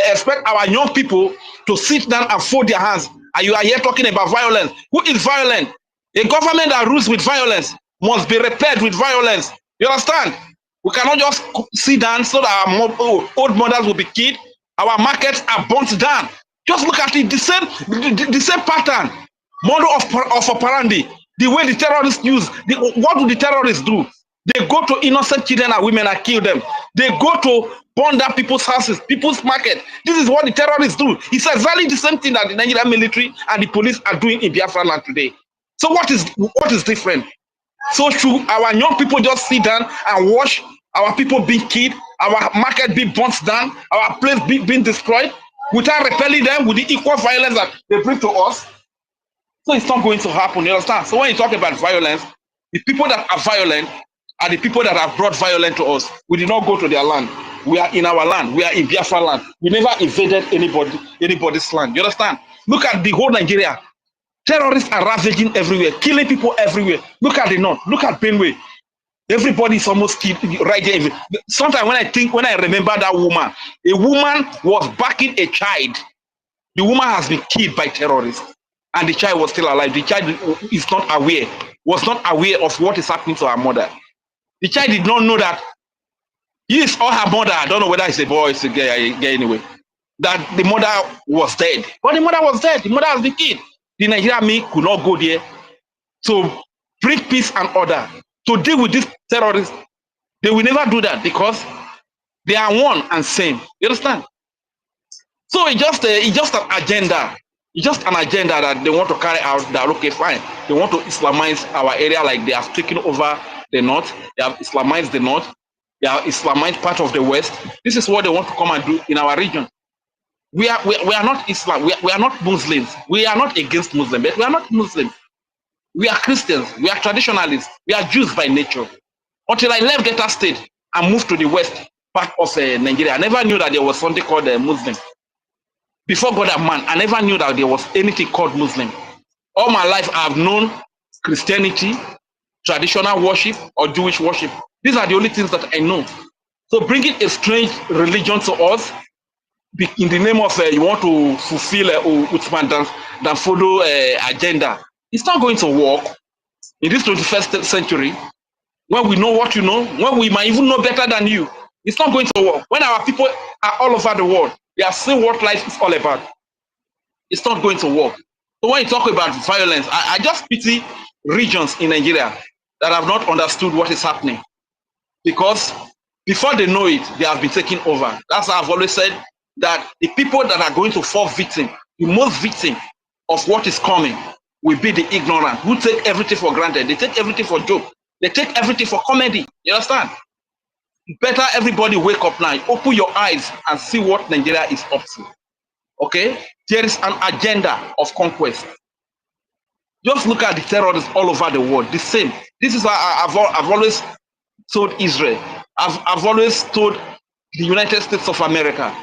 expect our young people to sit down and fold their hands. And you are here talking about violence. Who is violent? A government that rules with violence must be repaired with violence. You understand? We cannot just sit down so that our old mothers will be killed. Our markets are burnt down. Just look at it, the same pattern, model of operandi, the way the terrorists use. What do the terrorists do? They go to innocent children and women and kill them. They go to burn down people's houses, people's market. This is what the terrorists do. It's exactly the same thing that the Nigerian military and the police are doing in Biafra land today. So what is different? So should our young people just sit down and watch our people being killed, our market being burnt down, our place being destroyed, without repelling them with the equal violence that they bring to us? So it's not going to happen, you understand? So when you talk about violence, the people that are violent are the people that have brought violence to us. We did not go to their land. We are in our land. We are in Biafra land. We never invaded anybody's land. You understand? Look at the whole Nigeria. Terrorists are ravaging everywhere, killing people everywhere. Look at the north. Look at Benue. Everybody is almost killed right there. Sometimes when I remember that woman, a woman was backing a child. The woman has been killed by terrorists, and the child was still alive. The child was not aware of what is happening to her mother. The child did not know that he is or her mother. I don't know whether it's a boy or it's a girl anyway. That the mother was dead. But the mother was dead. The mother has been killed. The Nigerian army could not go there to bring peace and order, to deal with these terrorists. They will never do that because they are one and same. You understand? So it's just an agenda. It's just an agenda that they want to carry out. That okay, fine. They want to Islamize our area, like they have taken over the north. They have Islamized the north. They have Islamized part of the west. This is what they want to come and do in our region. We are not Islam. We are not Muslims. We are not against Muslims, but we are not Muslims. We are Christians. We are traditionalists. We are Jews by nature. Until I left Delta State and moved to the west part of Nigeria, I never knew that there was something called Muslim. Before God and man, I never knew that there was anything called Muslim. All my life, I have known Christianity, traditional worship or Jewish worship. These are the only things that I know. So bringing a strange religion to us in the name of you want to fulfill Uthman Dan Fodo agenda, it's not going to work in this 21st century when we know what you know, when we might even know better than you. It's not going to work. When our people are all over the world, they are seeing what life is all about. It's not going to work. So when you talk about violence, I just pity regions in Nigeria that have not understood what is happening, because before they know it, they have been taken over. That's why I've always said that the people that are going to fall victim, the most victim of what is coming, will be the ignorant who take everything for granted. They take everything for joke. They take everything for comedy. You understand? Better everybody wake up now. Open your eyes and see what Nigeria is up to. Okay? There is an agenda of conquest. Just look at the terrorists all over the world. The same. This is why I've always told Israel. I've always told the United States of America,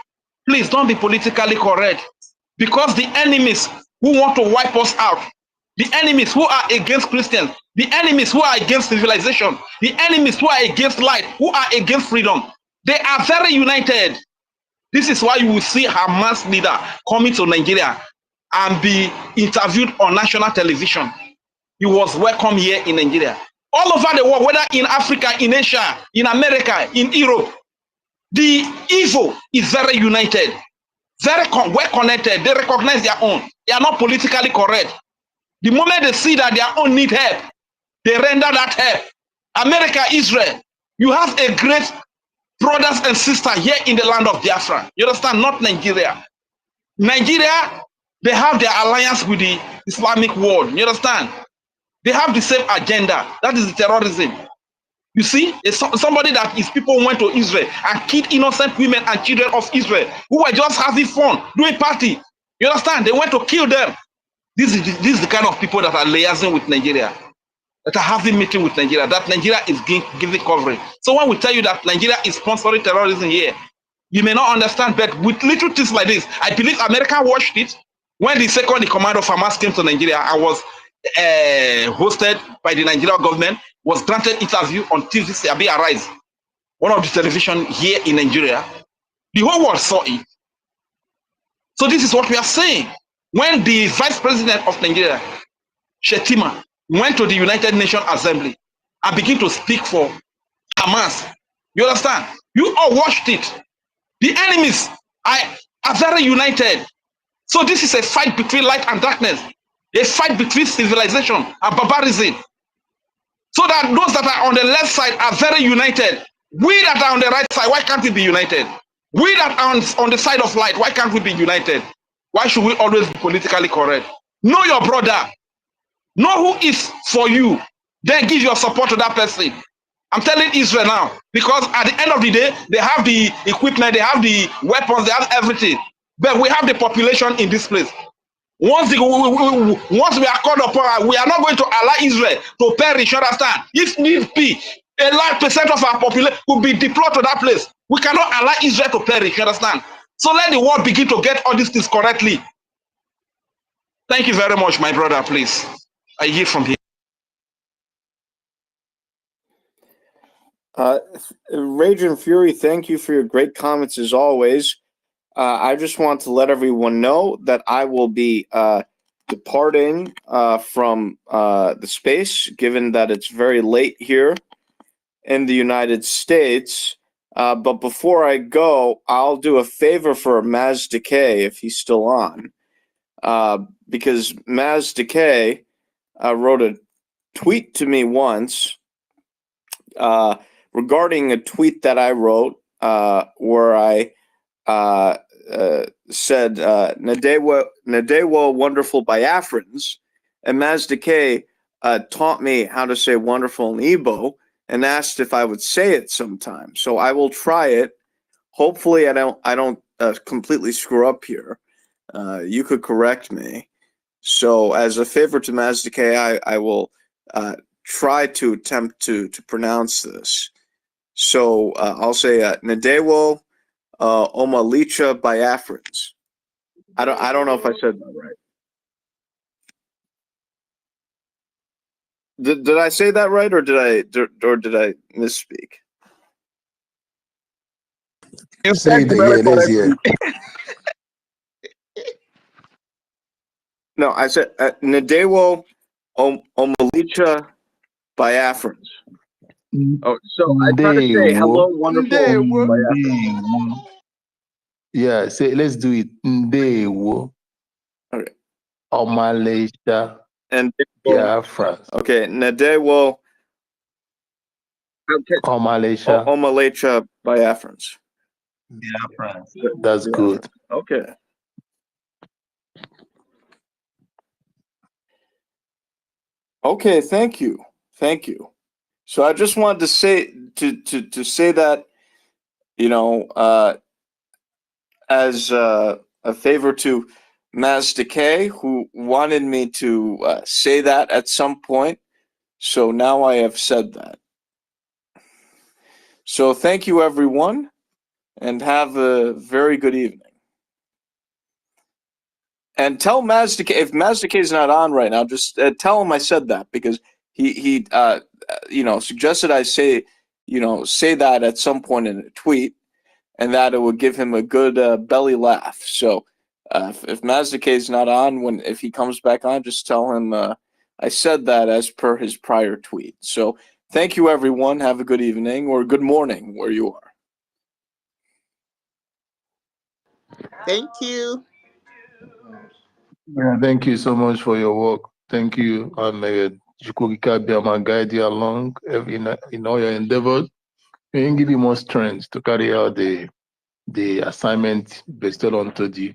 please don't be politically correct, because the enemies who want to wipe us out, the enemies who are against Christians, the enemies who are against civilization, the enemies who are against light, who are against freedom, they are very united. This is why you will see Hamas leader coming to Nigeria and be interviewed on national television. He was welcome here in Nigeria. All over the world, whether in Africa, in Asia, in America, in Europe, the evil is very united, very well connected. They recognize their own. They are not politically correct. The moment they see that their own need help, they render that help. America, Israel, you have a great brothers and sisters here in the land of Biafra. You understand? Not Nigeria. Nigeria, they have their alliance with the Islamic world. You understand? They have the same agenda. That is the terrorism. You see, somebody that his people went to Israel and killed innocent women and children of Israel who were just having fun, doing party. You understand? They went to kill them. This is the kind of people that are liaising with Nigeria, that are having meeting with Nigeria, that Nigeria is giving coverage. So when we tell you that Nigeria is sponsoring terrorism here, you may not understand, but with little things like this, I believe America watched it when the second in command of Hamas came to Nigeria and was hosted by the Nigerian government, was granted interview on TV Sabi Arise, one of the television here in Nigeria. The whole world saw it. So this is what we are saying. When the vice president of Nigeria, Shetima, went to the United Nations Assembly and began to speak for Hamas, you understand? You all watched it. The enemies are very united. So this is a fight between light and darkness, a fight between civilization and barbarism. So that those that are on the left side are very united. We that are on the right side, why can't we be united? We that are on the side of light, why can't we be united? Why should we always be politically correct? Know your brother. Know who is for you. Then give your support to that person. I'm telling Israel now, because at the end of the day, they have the equipment, they have the weapons, they have everything. But we have the population in this place. Once we are called upon, we are not going to allow Israel to perish. Understand? If need be, a large percent of our population will be deployed to that place. We cannot allow Israel to perish. Understand? So let the world begin to get all these things correctly. Thank you very much, my brother. Please, I hear from here. Rage and Fury, thank you for your great comments as always. I just want to let everyone know that I will be departing from the space, given that it's very late here in the United States. But before I go, I'll do a favor for Maz Decay if he's still on. Because Maz Decay wrote a tweet to me once regarding a tweet that I wrote where I said Nadewa wonderful Biafrans, and Maz Decay taught me how to say wonderful in Igbo and asked if I would say it sometime. So I will try it. Hopefully I don't completely screw up here. You could correct me. So as a favor to Maz Decay, I will try to attempt to pronounce this. So I'll say Nadewo Omalicha Biafrans. I don't know if I said that right. Did I say that right, or did I misspeak? You Say said it it very again. Let's hear. correctly. No, I said Nadewo Omalicha Biafrans. Oh, so I try to say hello, Ndewo. wonderful Ndewo. Biafrans. Ndewo. Yeah, say let's do it. Ndewo. Okay. Omalaisha And Biafra. okay, Nadewo Omalaisha Omalicha Biafrans. Biafra. That's good. Okay. Okay, thank you. Thank you. So I just wanted to say to say that, you know, as a favor to Maz Decay, who wanted me to say that at some point. So now I have said that. So thank you, everyone, and have a very good evening. And tell Maz Decay, if Maz Decay is not on right now, just tell him I said that, because he you know, suggested I say, you know, say that at some point in a tweet, and that it would give him a good belly laugh. So if Maz Decay is not on, if he comes back on, just tell him I said that as per his prior tweet. So thank you, everyone. Have a good evening or good morning where you are. Thank you. Yeah, thank you so much for your work. Thank you, and Chukwuka Biama guide you along in all your endeavors. May He give you more strength to carry out the assignment bestowed onto the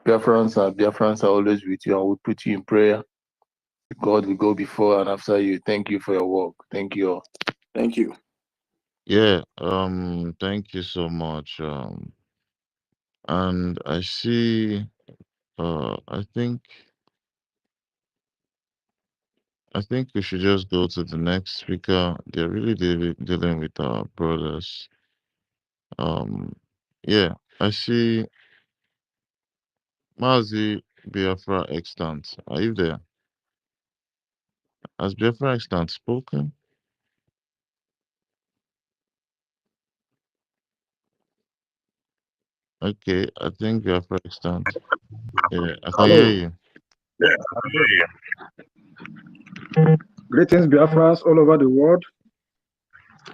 Biafrans are always with you, and we put you in prayer. God will go before and after you. Thank you for your work. Thank you all. Thank you. Yeah, thank you so much. And I see, I think we should just go to the next speaker. They're really dealing with our brothers. Yeah, I see Mazi Biafra extant. Are you there? Has Biafra extant spoken? Okay, I think Biafra extant. Yeah, I can hear Hello. you. Greetings, Biafrans all over the world.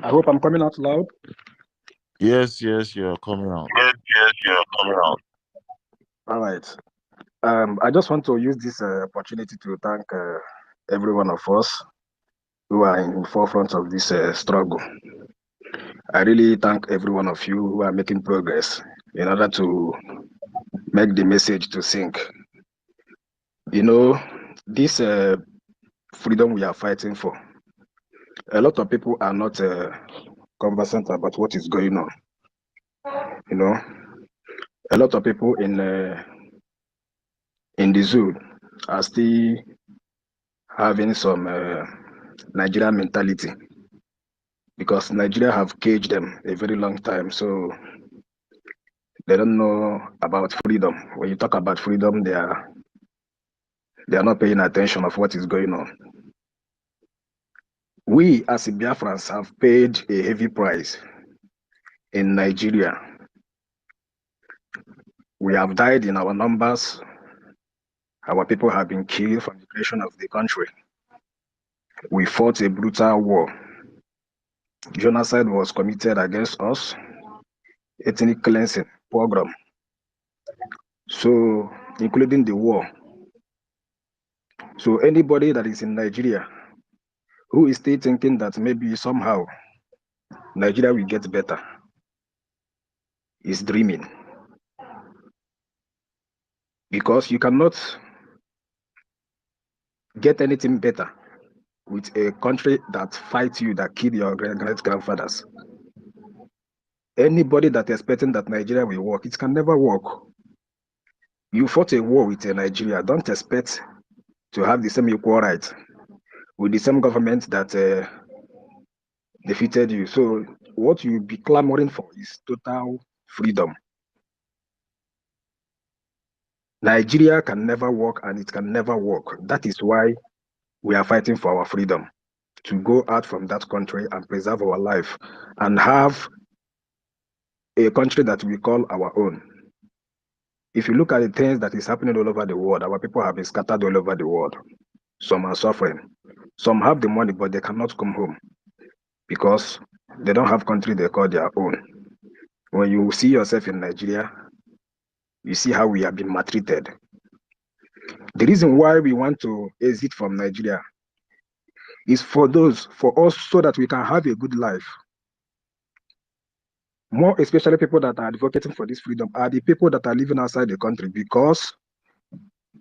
I hope I'm coming out loud. Yes, you're coming out. You're coming out. All right. I just want to use this opportunity to thank every one of us who are in the forefront of this struggle. I really thank every one of you who are making progress in order to make the message to sink. You know, this freedom we are fighting for, a lot of people are not conversant about what is going on. You know, a lot of people in the zoo are still having some Nigerian mentality, because Nigeria have caged them a very long time, so they don't know about freedom. When you talk about freedom, they are not paying attention of what is going on. We as Biafrans have paid a heavy price in Nigeria. We have died in our numbers. Our people have been killed from the creation of the country. We fought a brutal war. Genocide was committed against us. Ethnic cleansing, pogrom. So, including the war. So anybody that is in Nigeria who is still thinking that maybe somehow Nigeria will get better is dreaming. Because you cannot get anything better with a country that fights you, that killed your great-grandfathers. Anybody that is expecting that Nigeria will work, it can never work. You fought a war with Nigeria. Don't expect to have the same equal rights with the same government that defeated you. So what you'll be clamoring for is total freedom. Nigeria can never work, and it can never work. That is why we are fighting for our freedom. to go out from that country and preserve our life and have a country that we call our own. If you look at the things that is happening all over the world, our people have been scattered all over the world. Some are suffering. Some have the money, but they cannot come home because they don't have country they call their own. When you see yourself in Nigeria, you see how we have been maltreated. The reason why we want to exit from Nigeria is for us, so that we can have a good life. More especially people that are advocating for this freedom are the people that are living outside the country, because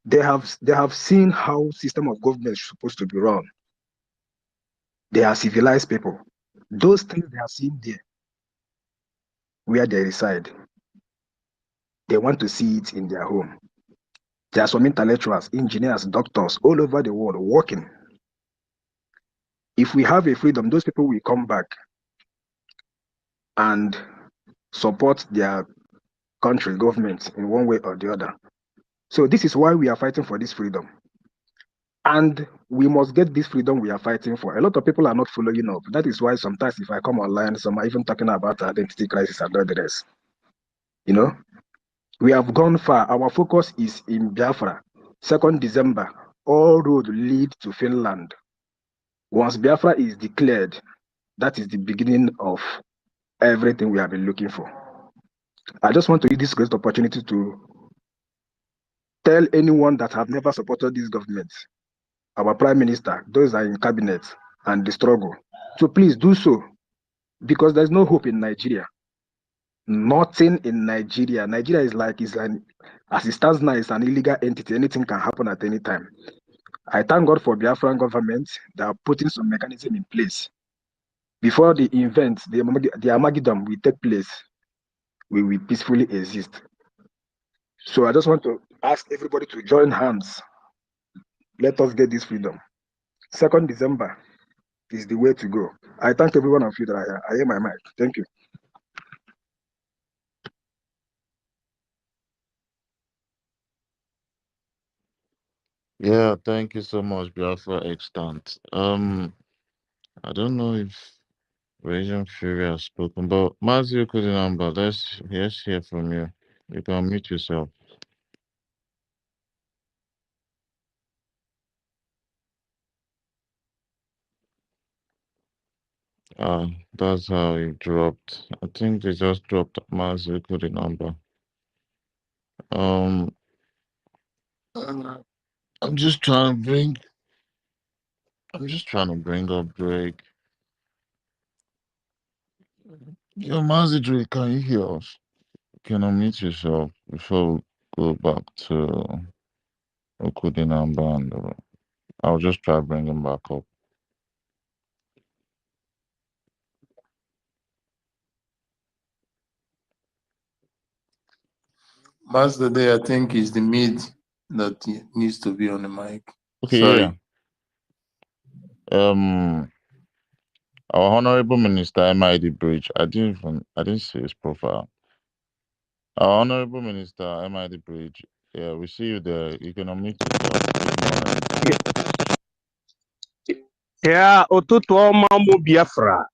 they have seen how system of government is supposed to be run. They are civilized people. Those things they have seen there, where they reside, they want to see it in their home. There are some intellectuals, engineers, doctors all over the world working. If we have a freedom, those people will come back and support their country government in one way or the other. So this is why we are fighting for this freedom. And we must get this freedom we are fighting for. A lot of people are not following up. That is why sometimes if I come online, some are even talking about identity crisis and all the rest. You know, we have gone far. Our focus is in Biafra. 2nd December, all roads lead to Finland. Once Biafra is declared, that is the beginning of everything we have been looking for. I just want to use this great opportunity to tell anyone that have never supported this government, our prime minister, those are in cabinet and the struggle, so please do so, because there's no hope in Nigeria. Nothing in Nigeria. Nigeria as it stands now, it's an illegal entity. Anything can happen at any time. I thank God for Biafran government that are putting some mechanism in place. Before the event, the Armageddon will take place, we will peacefully exist. So I just want to ask everybody to join hands. Let us get this freedom. 2nd December is the way to go. I thank every one of you that I hear my mic. Thank you. Yeah, thank you so much, Biafra Extant. I don't know if Raging Fury has spoken, but Mazi Otu, let's hear from you. You can mute yourself. That's how he dropped. I think they just dropped Mazi Otu. Um, I'm just trying to bring up Drake. Yo, Mazi Drake, can you hear us? Can you unmute yourself before we go back to Okudinamba, and I'll just try to bring him back up. Master Day, I think, is the mid that needs to be on the mic. Okay, Sorry. yeah. Our Honorable Minister MID Bridge. I didn't see his profile. Our Honorable Minister MID Bridge. Yeah, we see you there. You can unmute yourself. Good morning. Yeah, Ụtụtụ ọma ụmụ Biafra.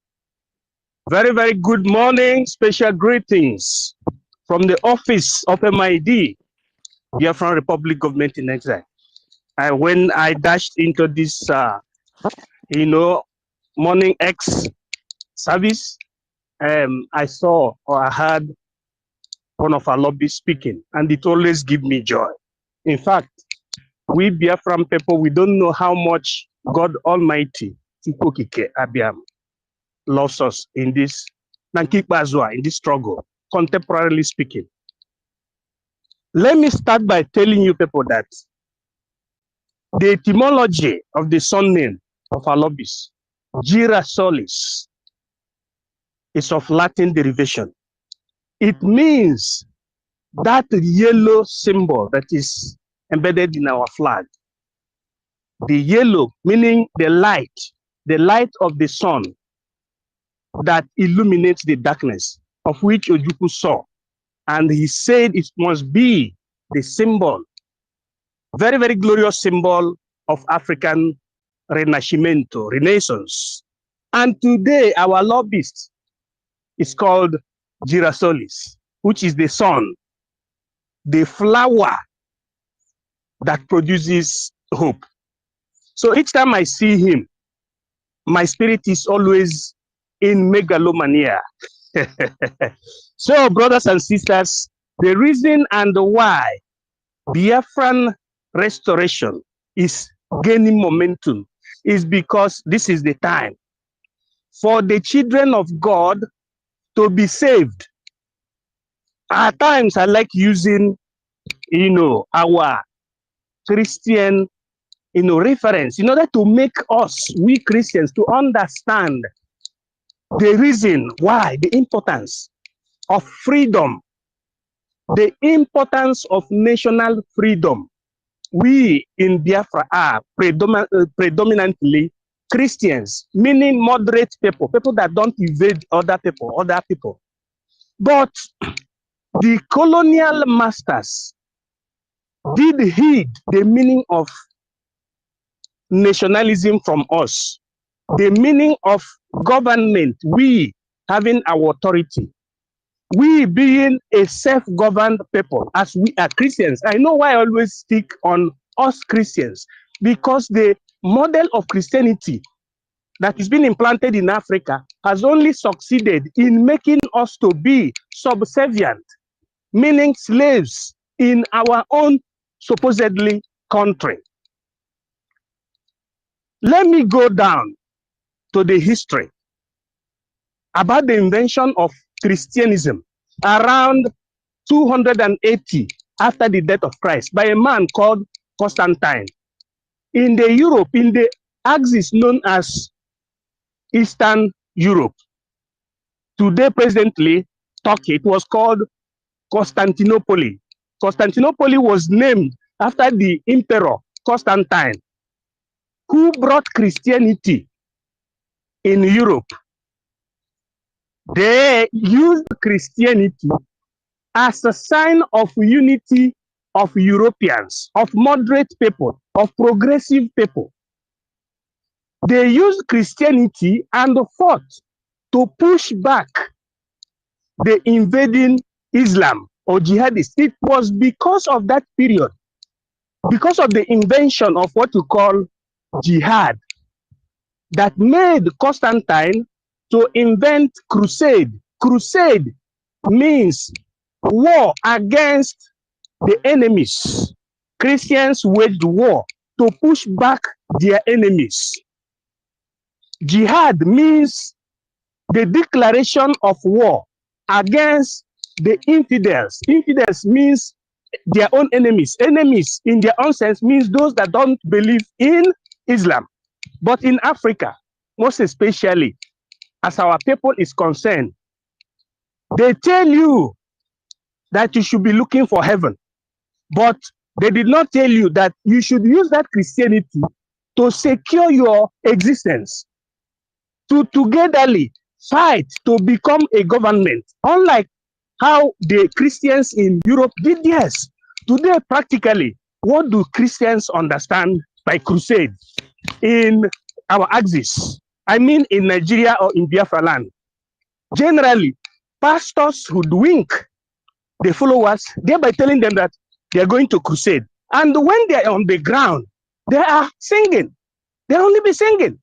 Very, very good morning. Special greetings from the office of MID, Biafran Republic Government in Exile. When I dashed into this, morning X service, I saw or I heard one of our lobbyists speaking, and it always gives me joy. In fact, we Biafran people, we don't know how much God Almighty, Chukwu Abiam, loves us in this, in this struggle, contemporarily speaking. Let me start by telling you people that the etymology of the surname of our lobbyists, Gira Solis, is of Latin derivation. It means that yellow symbol that is embedded in our flag. The yellow meaning the light of the sun that illuminates the darkness, of which Ojukwu saw. And he said it must be the symbol, very, very glorious symbol of African Renascimento, Renaissance. And today, our lobbyist is called Girasolis, which is the sun, the flower that produces hope. So each time I see him, my spirit is always in megalomania. So, brothers and sisters, the reason and why Biafran restoration is gaining momentum is because this is the time for the children of God to be saved. At times, I like using, our Christian, reference in order to make us, we Christians, to understand the reason why, the importance of freedom, the importance of national freedom. We in Biafra are predominantly Christians, meaning moderate people, people that don't invade other people. But the colonial masters did heed the meaning of nationalism from us, the meaning of government, we having our authority, we being a self-governed people, as we are Christians. I know why I always stick on us Christians, because the model of Christianity that is being implanted in Africa has only succeeded in making us to be subservient, meaning slaves in our own supposedly country. Let me go down to the history about the invention of Christianism around 280 after the death of Christ by a man called Constantine. In the Europe, in the axis known as Eastern Europe, today presently Turkey, it was called Constantinople. Constantinople was named after the emperor Constantine, who brought Christianity in Europe. They used Christianity as a sign of unity of Europeans, of moderate people, of progressive people. They used Christianity and fought to push back the invading Islam or jihadists. It was because of that period, because of the invention of what you call jihad, that made Constantine to invent crusade. Crusade means war against the enemies. Christians waged war to push back their enemies. Jihad means the declaration of war against the infidels. Infidels means their own enemies. Enemies in their own sense means those that don't believe in Islam. But in Africa, most especially as our people is concerned, they tell you that you should be looking for heaven, but they did not tell you that you should use that Christianity to secure your existence, to togetherly fight to become a government, unlike how the Christians in Europe did theirs. Today, practically, what do Christians understand by crusade in our axis? I mean in Nigeria or in Biafra land. Generally, pastors hoodwink the followers, thereby telling them that they are going to crusade. And when they are on the ground, they are singing. They'll only be singing.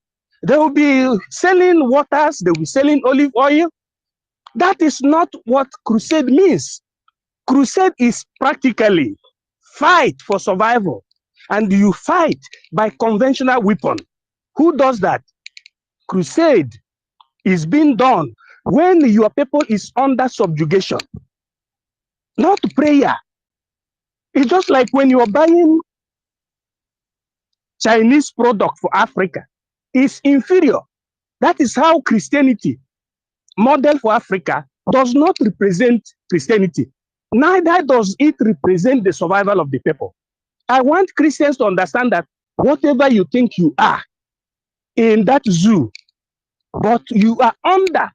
They will be selling waters, they will be selling olive oil. That is not what crusade means. Crusade is practically fight for survival. And you fight by conventional weapon. Who does that? Crusade is being done when your people is under subjugation, not prayer. It's just like when you are buying Chinese product for Africa, it's inferior. That is how Christianity, model for Africa, does not represent Christianity. Neither does it represent the survival of the people. I want Christians to understand that whatever you think you are in that zoo, but you are under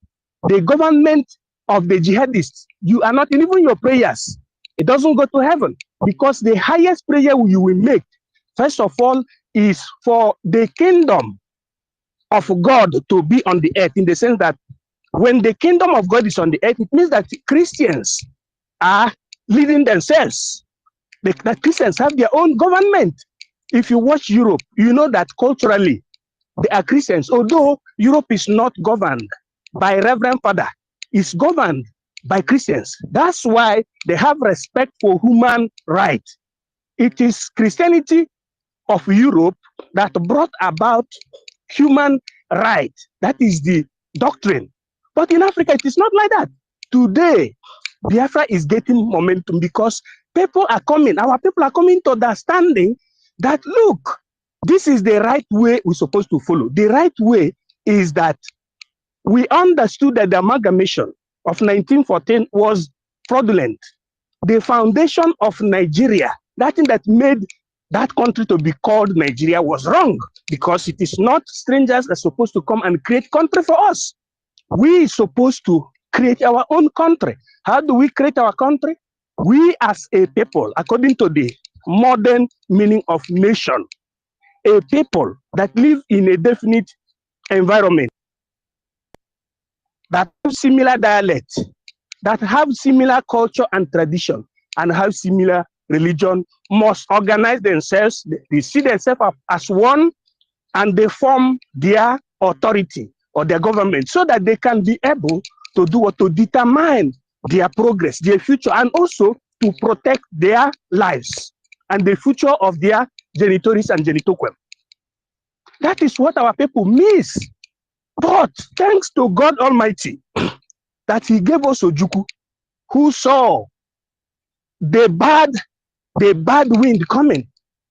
the government of the jihadists, you are not, in even your prayers, it doesn't go to heaven, because the highest prayer you will make, first of all, is for the kingdom of God to be on the earth, in the sense that when the kingdom of God is on the earth, it means that Christians are leading themselves. That Christians have their own government. If you watch Europe, you know that culturally they are Christians, although Europe is not governed by Reverend Father, it's governed by Christians. That's why they have respect for human rights. It is Christianity of Europe that brought about human rights. That is the doctrine. But in Africa, it is not like that. Today, Biafra is getting momentum because people are coming, our people are coming to understanding that, look, this is the right way we're supposed to follow. The right way is that we understood that the amalgamation of 1914 was fraudulent. The foundation of Nigeria, that thing that made that country to be called Nigeria, was wrong, because it is not strangers that are supposed to come and create country for us. We are supposed to create our own country. How do we create our country? We as a people, according to the modern meaning of nation, a people that live in a definite environment, that have similar dialect, that have similar culture and tradition, and have similar religion, must organize themselves. They see themselves as one, and they form their authority or their government, so that they can be able to do what, to determine their progress, their future, and also to protect their lives and the future of their genitories and genitoquem. That is what our people miss. But thanks to God Almighty that He gave us Ojukwu, who saw the bad wind coming.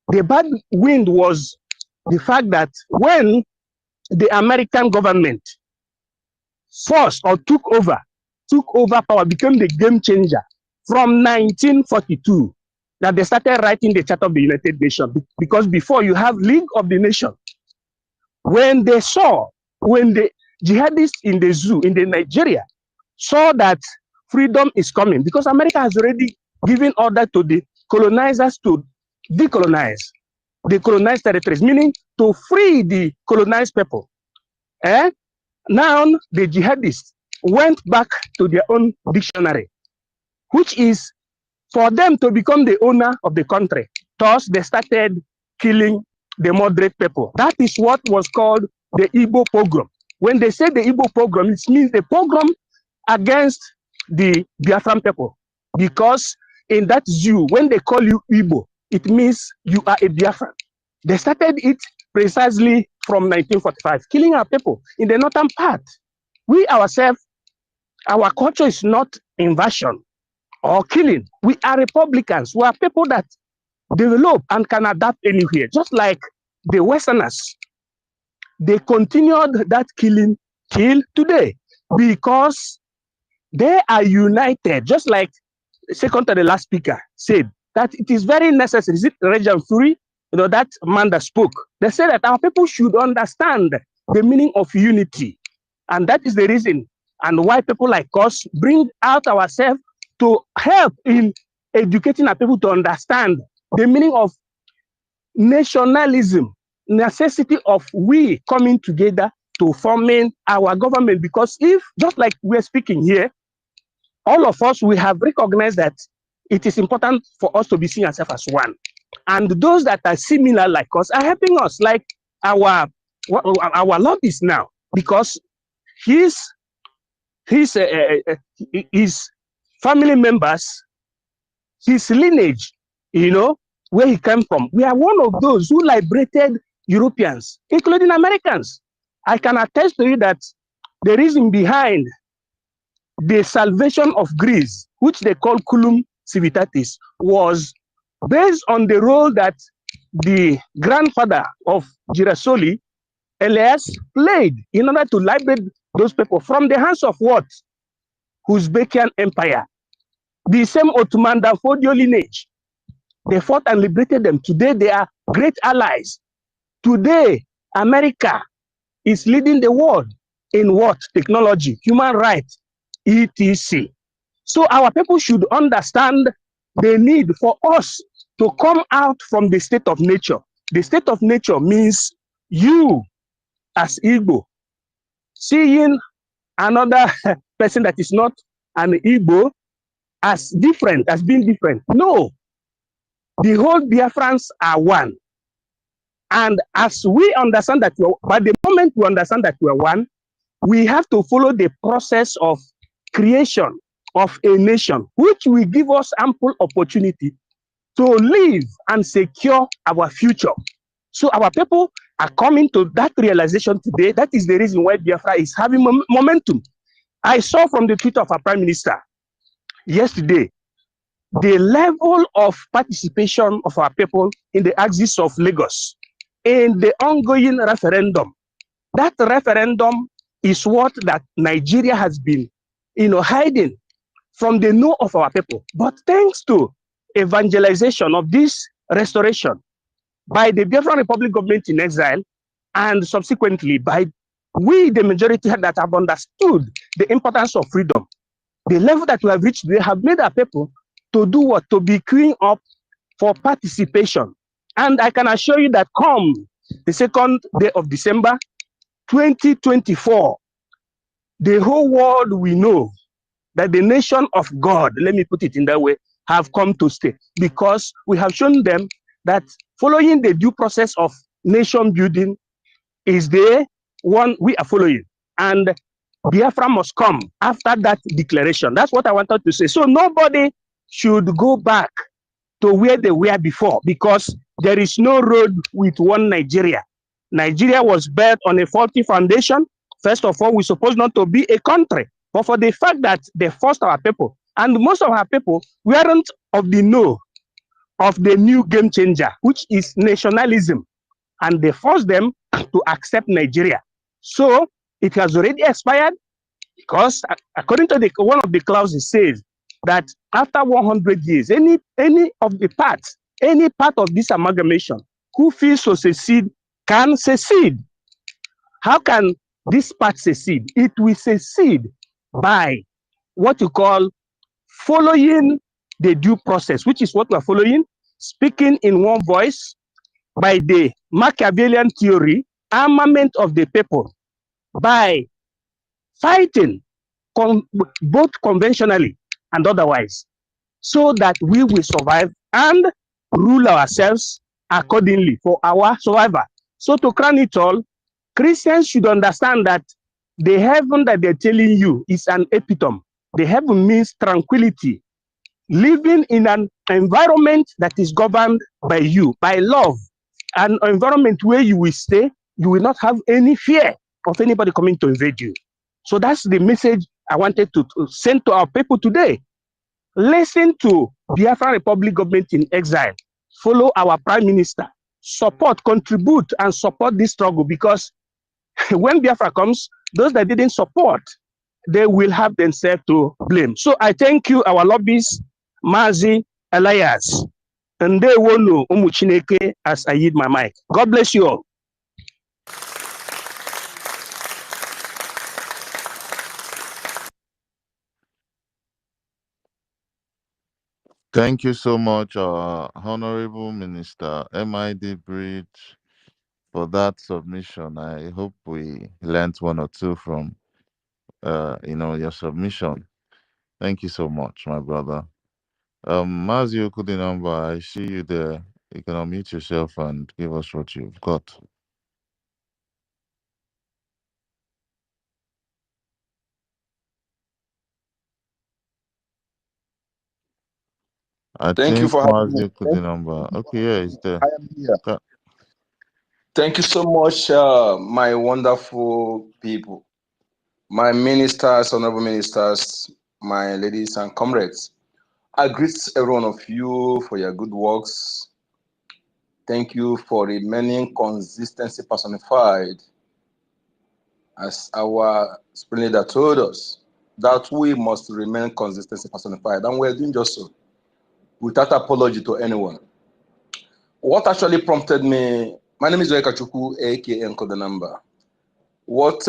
The bad wind was the fact that when the American government forced or took over power, became the game changer from 1942, that they started writing the Charter of the United Nations. Because before, you have League of the Nations. When the jihadists in the zoo, in the Nigeria, saw that freedom is coming, because America has already given order to the colonizers to decolonize the colonized territories, meaning to free the colonized people. Now the jihadists went back to their own dictionary, which is for them to become the owner of the country. Thus, they started killing the moderate people. That is what was called the Igbo pogrom. When they say the Igbo pogrom, it means the pogrom against the Biafran people. Because in that zoo, when they call you Igbo, it means you are a Biafran. They started it precisely from 1945, killing our people in the northern part. We ourselves, our culture is not invasion or killing. We are Republicans. We are people that develop and can adapt anywhere. Just like the Westerners, they continued that killing till today because they are united. Just like second to the last speaker said, that it is very necessary. Is it Regent Fury? You know, that man that spoke. They said that our people should understand the meaning of unity. And that is the reason and why people like us bring out ourselves to help in educating our people to understand the meaning of nationalism, necessity of we coming together to forming our government. Because if, just like we're speaking here, all of us, we have recognized that it is important for us to be seen ourselves as one. And those that are similar like us are helping us, like our lobbyists now, because his family members, his lineage, you know, where he came from. We are one of those who liberated Europeans, including Americans. I can attest to you that the reason behind the salvation of Greece, which they call Culum Civitatis, was based on the role that the grandfather of Girasoli, Elias, played in order to liberate those people from the hands of what? Uzbekian Empire. The same Ottoman Danfodio lineage. They fought and liberated them. Today, they are great allies. Today, America is leading the world in what? Technology, human rights, etc. So our people should understand the need for us to come out from the state of nature The state of nature means you as Igbo seeing another person that is not an Igbo as different, as being different. No, the whole Biafrans are one. And as we understand that, by the moment we understand that we are one, we have to follow the process of creation of a nation, which will give us ample opportunity to live and secure our future. So our people are coming to that realization today. That is the reason why Biafra is having momentum. I saw from the tweet of our Prime Minister yesterday the level of participation of our people in the axis of Lagos in the ongoing referendum. That referendum is what that Nigeria has been, hiding from the know of our people. But thanks to evangelization of this restoration by the Biafran Republic government in exile, and subsequently by we, the majority that have understood the importance of freedom, the level that we have reached, they have made our people to do what? To be queuing up for participation. And I can assure you that come the 2nd day of December, 2024, the whole world will know that the nation of God, let me put it in that way, have come to stay, because we have shown them that following the due process of nation building is the one we are following. And Biafra must come after that declaration. That's what I wanted to say. So nobody should go back to where they were before, because there is no road with one Nigeria. Nigeria was built on a faulty foundation. First of all, we're supposed not to be a country, but for the fact that they forced our people, and most of our people weren't of the know of the new game changer, which is nationalism, and they forced them to accept Nigeria. So it has already expired, because according to one of the clauses says that after 100 years, any of the parts, any part of this amalgamation who feels to secede can secede. How can this part secede? It will secede by what you call following the due process, which is what we are following, speaking in one voice, by the Machiavellian theory, armament of the people, by fighting both conventionally and otherwise, so that we will survive and rule ourselves accordingly for our survival. So to crown it all, Christians should understand that the heaven that they're telling you is an epitome. The heaven means tranquility, living in an environment that is governed by you, by love, an environment where you will stay, you will not have any fear of anybody coming to invade you. So that's the message I wanted to send to our people today. Listen to Biafra Republic government in exile. Follow our Prime Minister. Support, contribute, and support this struggle, because when Biafra comes, those that didn't support, they will have themselves to blame. So I thank you, our lobbyists, Mazi, Elias, and they will know Umuchineke as I yield my mic. God bless you all. Thank you so much, Honorable Minister MID Bridge, for that submission. I hope we learned one or two from, your submission. Thank you so much, my brother. Mazi Okudinamba, I see you there. You can unmute yourself and give us what you've got. I Thank you think for having me. Mazi Okudinamba. Okay, yeah, it's there. I am here. Thank you so much, my wonderful people, my ministers, honorable ministers, my ladies and comrades. I greet every one of you for your good works. Thank you for remaining consistency personified, as our spring leader told us, that we must remain consistency personified, and we're doing just so, without apology to anyone. What actually prompted me, my name is Wekachuku, aka Nkodanamba. What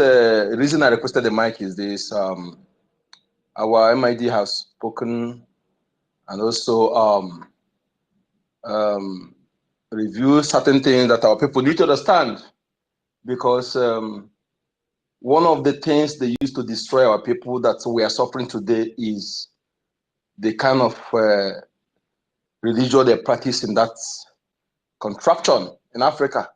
reason I requested the mic is this: our MID has spoken, and also review certain things that our people need to understand, because one of the things they used to destroy our people that we are suffering today is the kind of religion they practice in that contraption in Africa.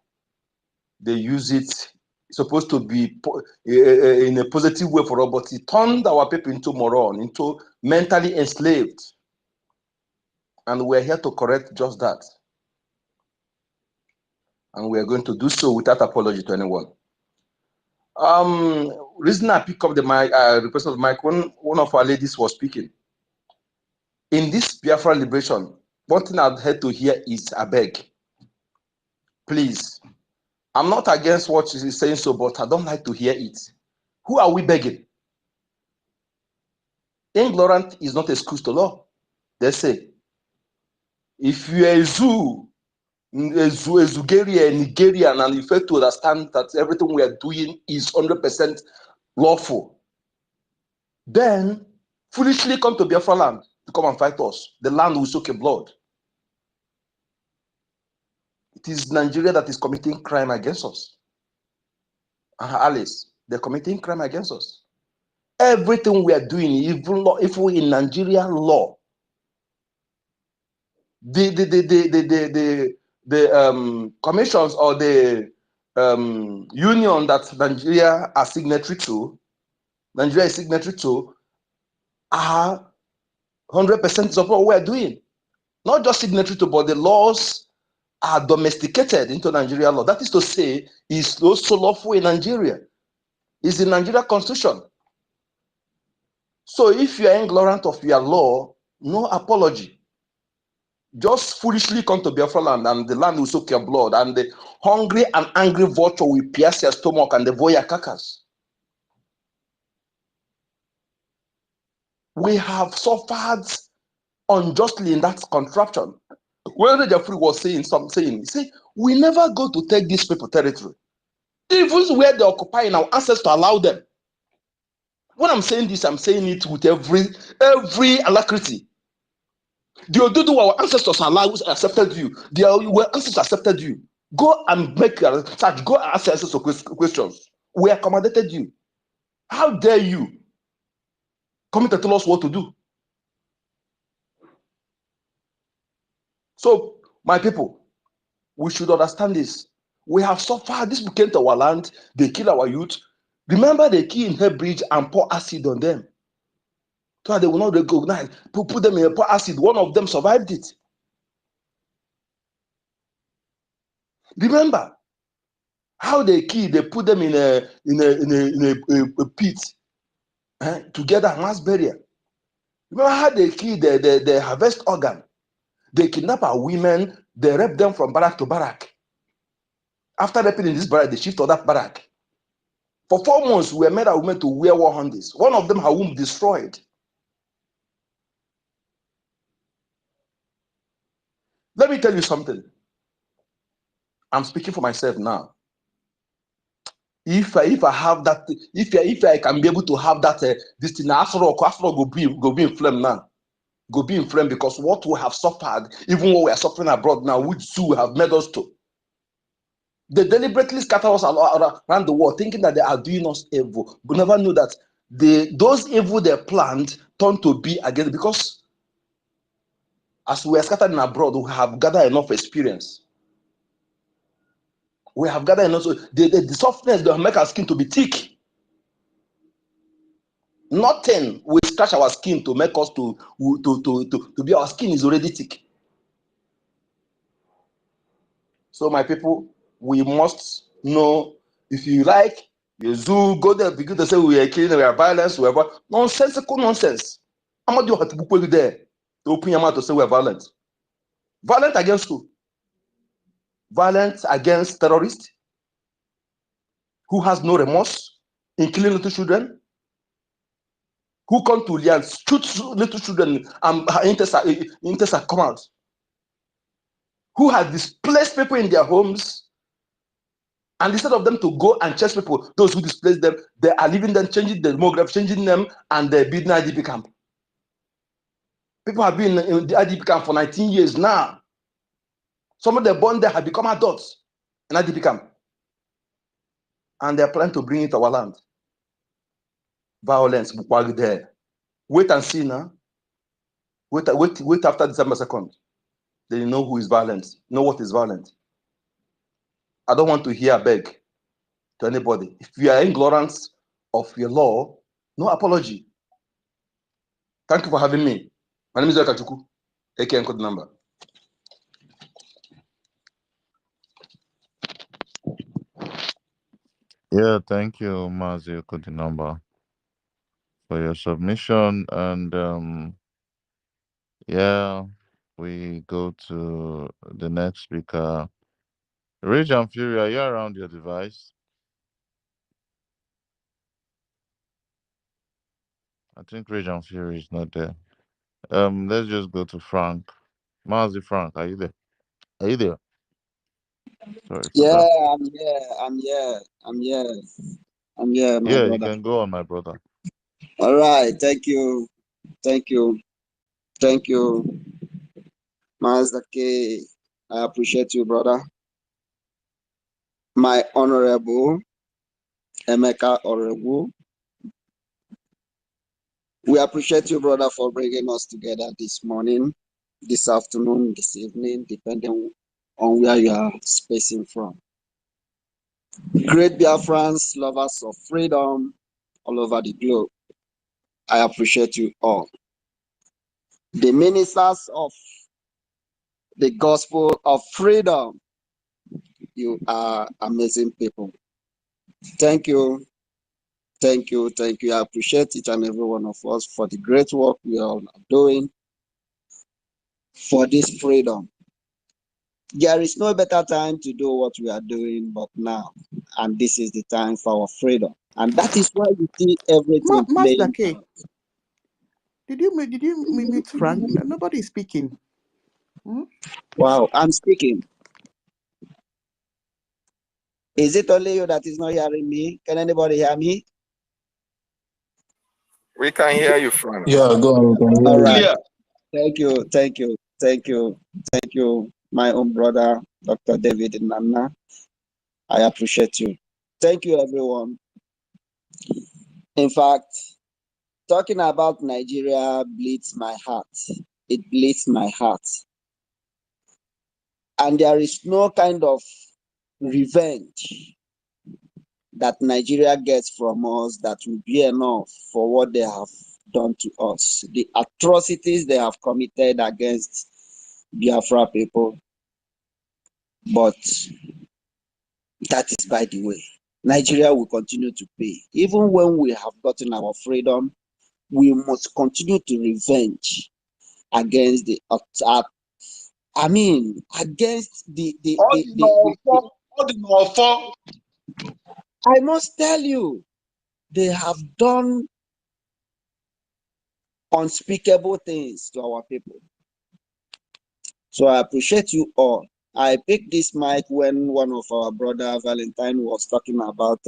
They use it, it's supposed to be in a positive way for us, but it turned our people into moron, into mentally enslaved. And we're here to correct just that. And we are going to do so without apology to anyone. Reason I pick up the mic, request of the mic, when one of our ladies was speaking. In this Biafra liberation, one thing I've had to hear is I beg, please. I'm not against what she's saying so, but I don't like to hear it. Who are we begging? Ignorant is not excuse to law. They say, if you are a Nigerian, and you fail to understand that everything we are doing is 100% lawful, then foolishly come to Biafra land to come and fight us. The land will soak in blood. It is Nigeria that is committing crime against us. And her allies, they're committing crime against us. Everything we are doing, even law, if we in Nigeria law, the commissions or the union that Nigeria is signatory to, are 100% support what we are doing. Not just signatory to, but the laws are domesticated into Nigeria law. That is to say, it's also lawful in Nigeria. It's the Nigeria Constitution. So if you are ignorant of your law, no apology. Just foolishly come to Biafra land, and the land will soak your blood, and the hungry and angry vulture will pierce your stomach and devour your carcass. We have suffered unjustly in that contraption. When Jeffrey was saying something, he said, we never go to take these people territory. Even where they occupy in our ancestors to allow them. When I'm saying this, I'm saying it with every alacrity. The Odudu, our ancestors accepted you. Our ancestors accepted you. Go and make your search. Go and ask your ancestors questions. We accommodated you. How dare you come to tell us what to do? So, my people, we should understand this. We have suffered. These people came to our land. They kill our youth. Remember, they killed in her bridge and pour acid on them. So they will not recognize. Put them in a pour acid. One of them survived it. Remember how they killed. They put them in a pit together, mass burial. Remember how they killed the harvest organ. They kidnap our women. They rape them from barrack to barrack. After raping in this barrack, they shift to that barrack. For 4 months, we made our women to wear war harness. One of them, her womb destroyed. Let me tell you something. I'm speaking for myself now. If I have that, if I can be able to have that, this thing, after all go be in flame now. Go be in flame, because what we have suffered, even what we are suffering abroad now, which too have made us to. They deliberately scatter us around the world, thinking that they are doing us evil, but never know that those evil they planned turned to be against, because as we are scattered in abroad, we have gathered enough experience. We have gathered enough. The softness that make our skin to be thick. Nothing will scratch our skin to make us to be. Our skin is already thick. So my people, we must know. If you like, you zoo go there, begin to say we are killing, we are violence, whatever. Nonsensical nonsense. I'm not doing to there to open your mouth to say we are violent. Violent against who? Violent against terrorists who has no remorse in killing little children, who come to Lian, shoot little children and intercept come out, who has displaced people in their homes, and instead of them to go and chase people, those who displaced them, they are leaving them, changing the demography, changing them, and they're building IDP camp. People have been in the IDP camp for 19 years now. Some of the born there have become adults in IDP camp. And they're planning to bring it to our land. Violence, there. Wait and see now. Wait after December 2nd. Then you know who is violent. Know what is violent. I don't want to hear beg to anybody. If you are ignorant of your law, no apology. Thank you for having me. My name is Yakachuku, aka code number. Yeah, thank you, Mazi Okodinamba, for your submission. And yeah, we go to the next speaker. Rage and Fury, are you around your device? I think Rage and Fury is not there. Let's just go to Frank. Mazi Frank, are you there? Are you there? Sorry for Yeah, that. I'm here. I'm here. I'm here. I'm here, my Yeah, you brother. can go on, my brother. All right. Thank you. Thank you. Thank you, Master K. I appreciate you, brother. My honorable Emeka Orebu. We appreciate you, brother, for bringing us together this morning, this afternoon, this evening, depending on where you are spacing from. Great Biafrans, lovers of freedom all over the globe. I appreciate you all. The ministers of the gospel of freedom, you are amazing people. Thank you. Thank you. Thank you. I appreciate each and every one of us for the great work we are doing for this freedom. There is no better time to do what we are doing but now. And this is the time for our freedom. And that is why you see everything Master playing K, out. did you mute Frank? Nobody is speaking. Hmm? Wow, I'm speaking. Is it only you that is not hearing me? Can anybody hear me? We can hear you, Frank. Yeah, go on. We can hear All you. right. Thank you. Thank you. Thank you. Thank you, my own brother, Dr. David Nana. I appreciate you. Thank you, everyone. In fact, talking about Nigeria bleeds my heart. It bleeds my heart. And there is no kind of revenge that Nigeria gets from us that will be enough for what they have done to us. The atrocities they have committed against Biafra people. But that is by the way. Nigeria will continue to pay. Even when we have gotten our freedom, we must continue to revenge against the attack. I mean, against I must tell you, they have done unspeakable things to our people. So I appreciate you all. I picked this mic when one of our brother Valentine was talking about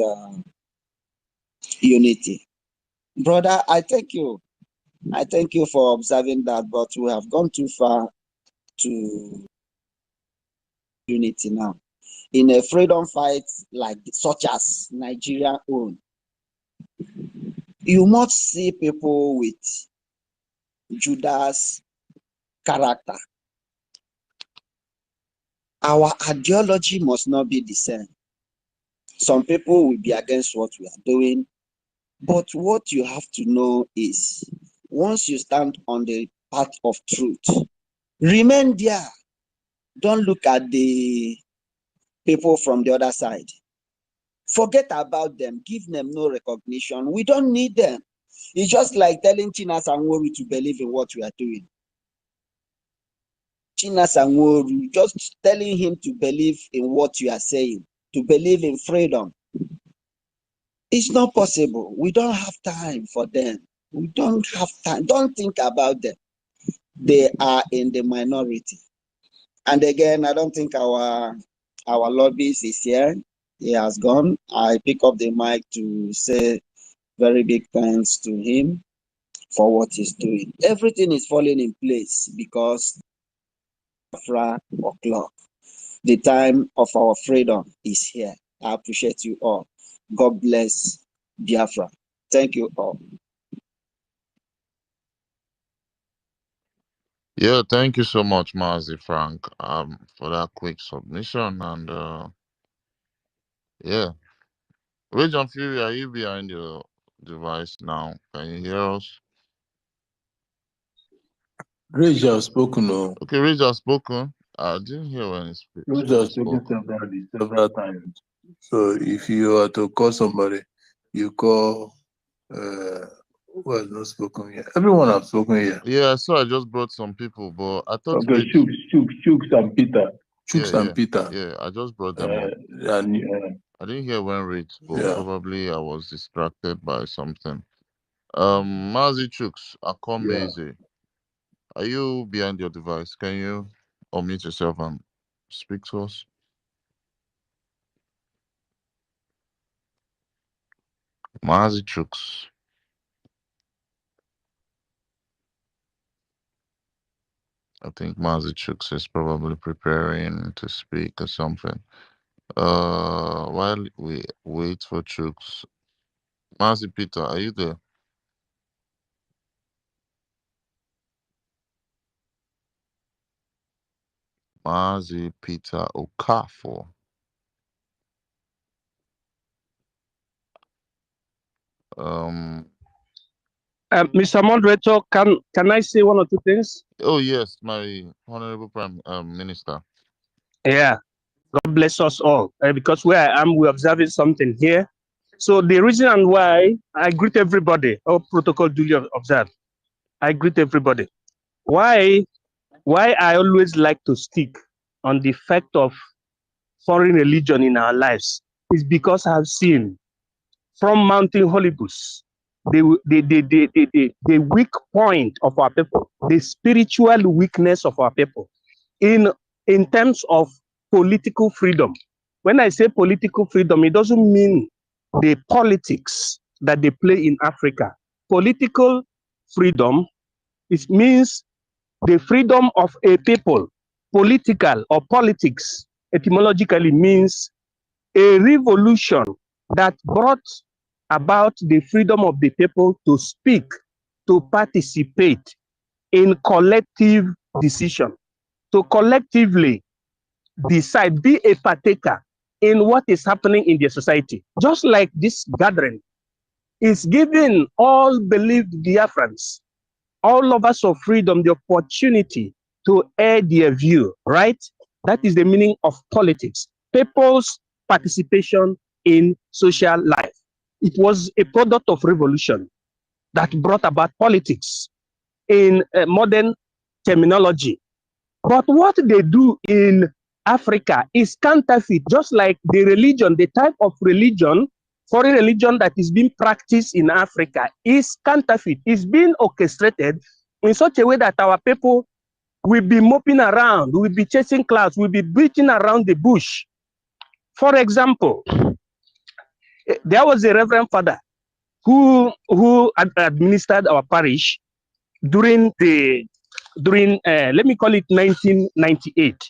unity. Brother, I thank you. I thank you for observing that, but we have gone too far to unity now. In a freedom fight like such as Nigeria own, you must see people with Judas character. Our ideology must not be the same. Some people will be against what we are doing, but what you have to know is once you stand on the path of truth, remain there. Don't look at the people from the other side. Forget about them. Give them no recognition. We don't need them. It's just like telling Chinas Anworu to believe in what we are doing. Chinas Anworu, just telling him to believe in what you are saying, to believe in freedom. It's not possible. We don't have time for them. We don't have time. Don't think about them. They are in the minority. And again, I don't think our lobbyist is here. He has gone. I pick up the mic to say very big thanks to him for what he's doing. Everything is falling in place because Biafra o'clock. The time of our freedom is here. I appreciate you all. God bless Biafra. Thank you all. Yeah, thank you so much, Mazi Frank, for that quick submission. And yeah, Region Fury, are you behind your device now? Can you hear us? Rage has spoken. Oh, Okay, Rage has spoken. I didn't hear when Rage when he has spoken spoke. several times. So if you are to call somebody, you call who has not spoken yet. Everyone has spoken here. Yeah, so I just brought some people, but I thought Okay, Rage. Chooks and Peter. Chooks Yeah, and Peter. yeah, I just brought them up. And I didn't hear when Rage spoke. yeah. Probably I was distracted by something. Mazi Chooks, Yeah. Akomeze, are you behind your device? Can you unmute yourself and speak to us? Mazi Chooks. I think Mazi Chooks is probably preparing to speak or something. While we wait for Chooks, Mazi Peter, are you there? Mazi Peter Okafor. Mr. Moderator, can I say one or two things? Oh yes, my honorable Prime Minister. Yeah. God bless us all. Because where I am, we're observing something here. So the reason why I greet everybody, all protocol duly observed. I greet everybody. Why I always like to stick on the fact of foreign religion in our lives is because I've seen from Mountain Holybus the weak point of our people, the spiritual weakness of our people in terms of political freedom. When I say political freedom, it doesn't mean the politics that they play in Africa. Political freedom, it means the freedom of a people. Political or politics etymologically means a revolution that brought about the freedom of the people to speak, to participate in collective decision, to collectively decide, be a partaker in what is happening in their society. Just like this gathering is giving all believed Biafrans, all lovers of freedom, the opportunity to air their view, right? That is the meaning of politics. People's participation in social life. It was a product of revolution that brought about politics in modern terminology. But what they do in Africa is counterfeit, just like the religion, the type of religion, foreign religion that is being practiced in Africa is counterfeit. It's being orchestrated in such a way that our people will be moping around, will be chasing clouds, will be beating around the bush. For example, there was a reverend father who administered our parish during let me call it 1998.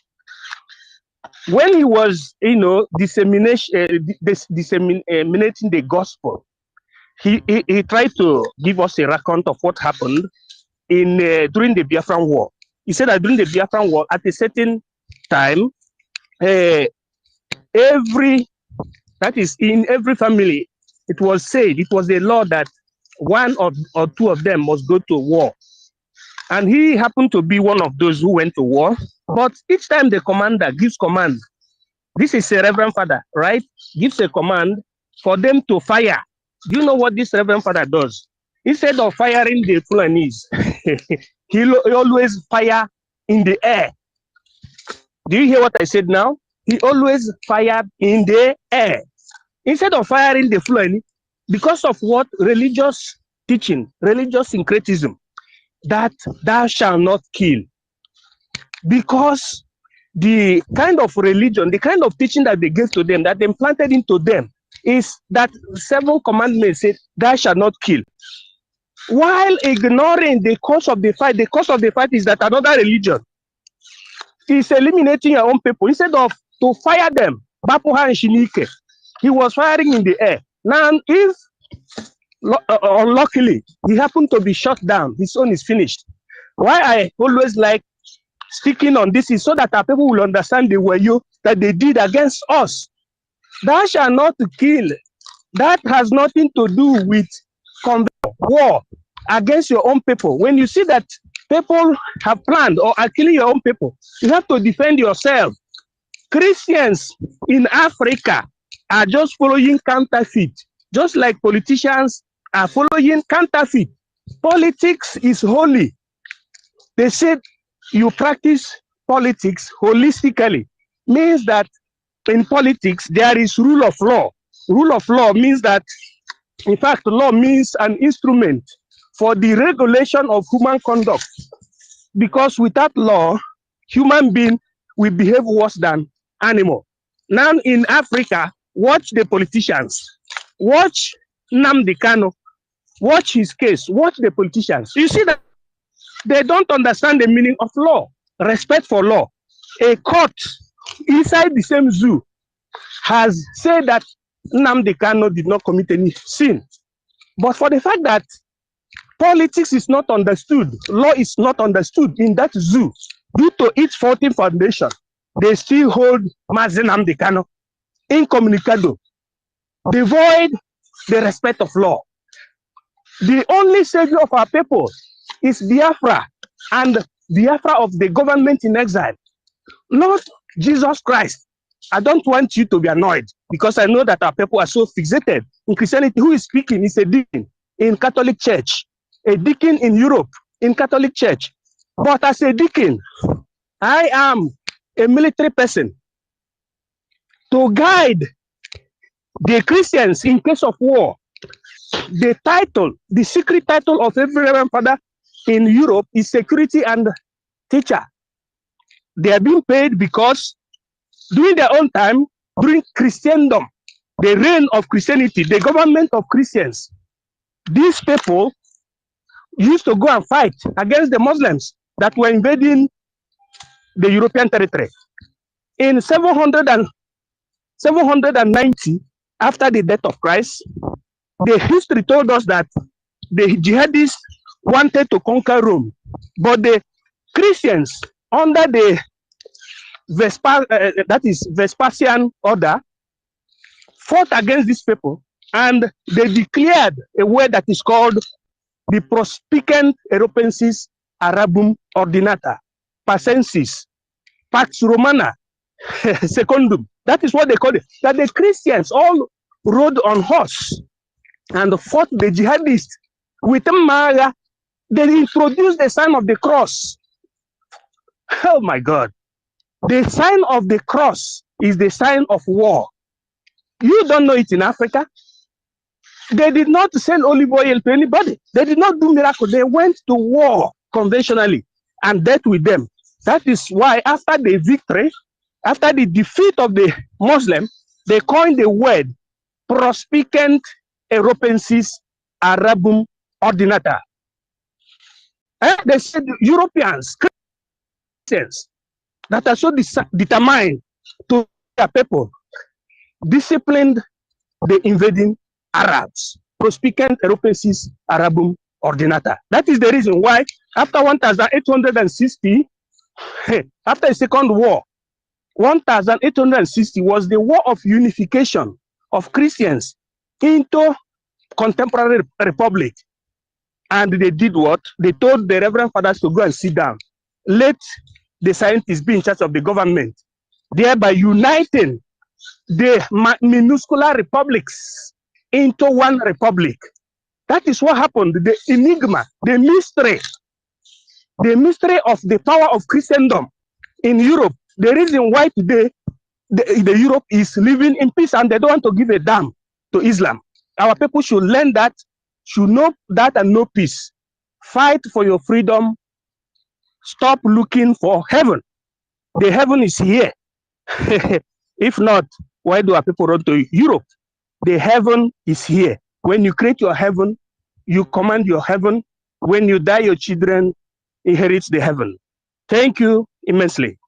When he was, disseminating the gospel, he tried to give us a account of what happened during the Biafran War. He said that during the Biafran War, at a certain time, that is in every family, it was said, it was a law that one or two of them must go to war. And he happened to be one of those who went to war. But each time the commander gives command, this is a reverend father, right? Gives a command for them to fire. Do you know what this reverend father does? Instead of firing the Fulanis, he always fire in the air. Do you hear what I said now? He always fired in the air. Instead of firing the Fulani, because of what? Religious teaching, religious syncretism, that thou shalt not kill. Because the kind of religion, the kind of teaching that they gave to them, that they implanted into them, is that 7 commandments say, thou shalt not kill. While ignoring the cause of the fight. The cause of the fight is that another religion is eliminating your own people. Instead of to fire them. Bapuha and Shinike. He was firing in the air. Now, if unluckily he happened to be shot down, his own is finished. Why I always like speaking on this is so that our people will understand the wayo that they did against us. Thou shalt not kill. That has nothing to do with war against your own people. When you see that people have planned or are killing your own people, you have to defend yourself. Christians in Africa are just following counterfeit, just like politicians are following counterfeit. Politics is holy. They said you practice politics holistically, means that in politics there is rule of law. Rule of law means that, in fact, law means an instrument for the regulation of human conduct. Because without law, human being will behave worse than animal. Now in Africa, watch the politicians, watch Nnamdi Kanu, watch his case, watch the politicians. You see that they don't understand the meaning of law, respect for law. A court inside the same zoo has said that Nnamdi Kanu did not commit any sin. But for the fact that politics is not understood, law is not understood in that zoo, due to its faulty foundation, they still hold Mazi Nnamdi Kanu incommunicado, devoid the respect of law. The only savior of our people is Biafra, and Biafra of the government in exile, not Jesus Christ. I don't want you to be annoyed because I know that our people are so fixated in Christianity. Who is speaking is a deacon in Catholic Church, a deacon in Europe in Catholic Church. But as a deacon, I am a military person to guide the Christians in case of war. The title, the secret title of every Reverend Father in Europe is security and teacher. They are being paid because during their own time, during Christendom, the reign of Christianity, the government of Christians, these people used to go and fight against the Muslims that were invading the European territory. In 790, after the death of Christ, the history told us that the jihadists wanted to conquer Rome, but the Christians under the Vespasian order fought against these people, and they declared a word that is called the Prospicent Europensis Arabum Ordinata, Pascensis, Pax Romana Secundum. That is what they call it. That the Christians all rode on horse and fought the jihadists with Maga. They introduced the sign of the cross. Oh my God. The sign of the cross is the sign of war. You don't know it in Africa. They did not send olive oil to anybody. They did not do miracles. They went to war conventionally and dealt with them. That is why after the victory, after the defeat of the Muslim, they coined the word Prospicent Europensis Arabum Ordinata. And they said Europeans, Christians, that are so determined to their people, disciplined the invading Arabs. Prospicent Europensis Arabum Ordinata. That is the reason why after 1860, after the Second War, 1860 was the war of unification of Christians into contemporary republic. And they did what? They told the Reverend Fathers to go and sit down. Let the scientists be in charge of the government, thereby uniting the minuscule republics into one republic. That is what happened. The enigma, the mystery of the power of Christendom in Europe. The reason why today the Europe is living in peace and they don't want to give a damn to Islam. Our people should learn that, should know that and know peace. Fight for your freedom. Stop looking for heaven. The heaven is here. If not, why do our people run to Europe? The heaven is here. When you create your heaven, you command your heaven. When you die, your children inherit the heaven. Thank you immensely.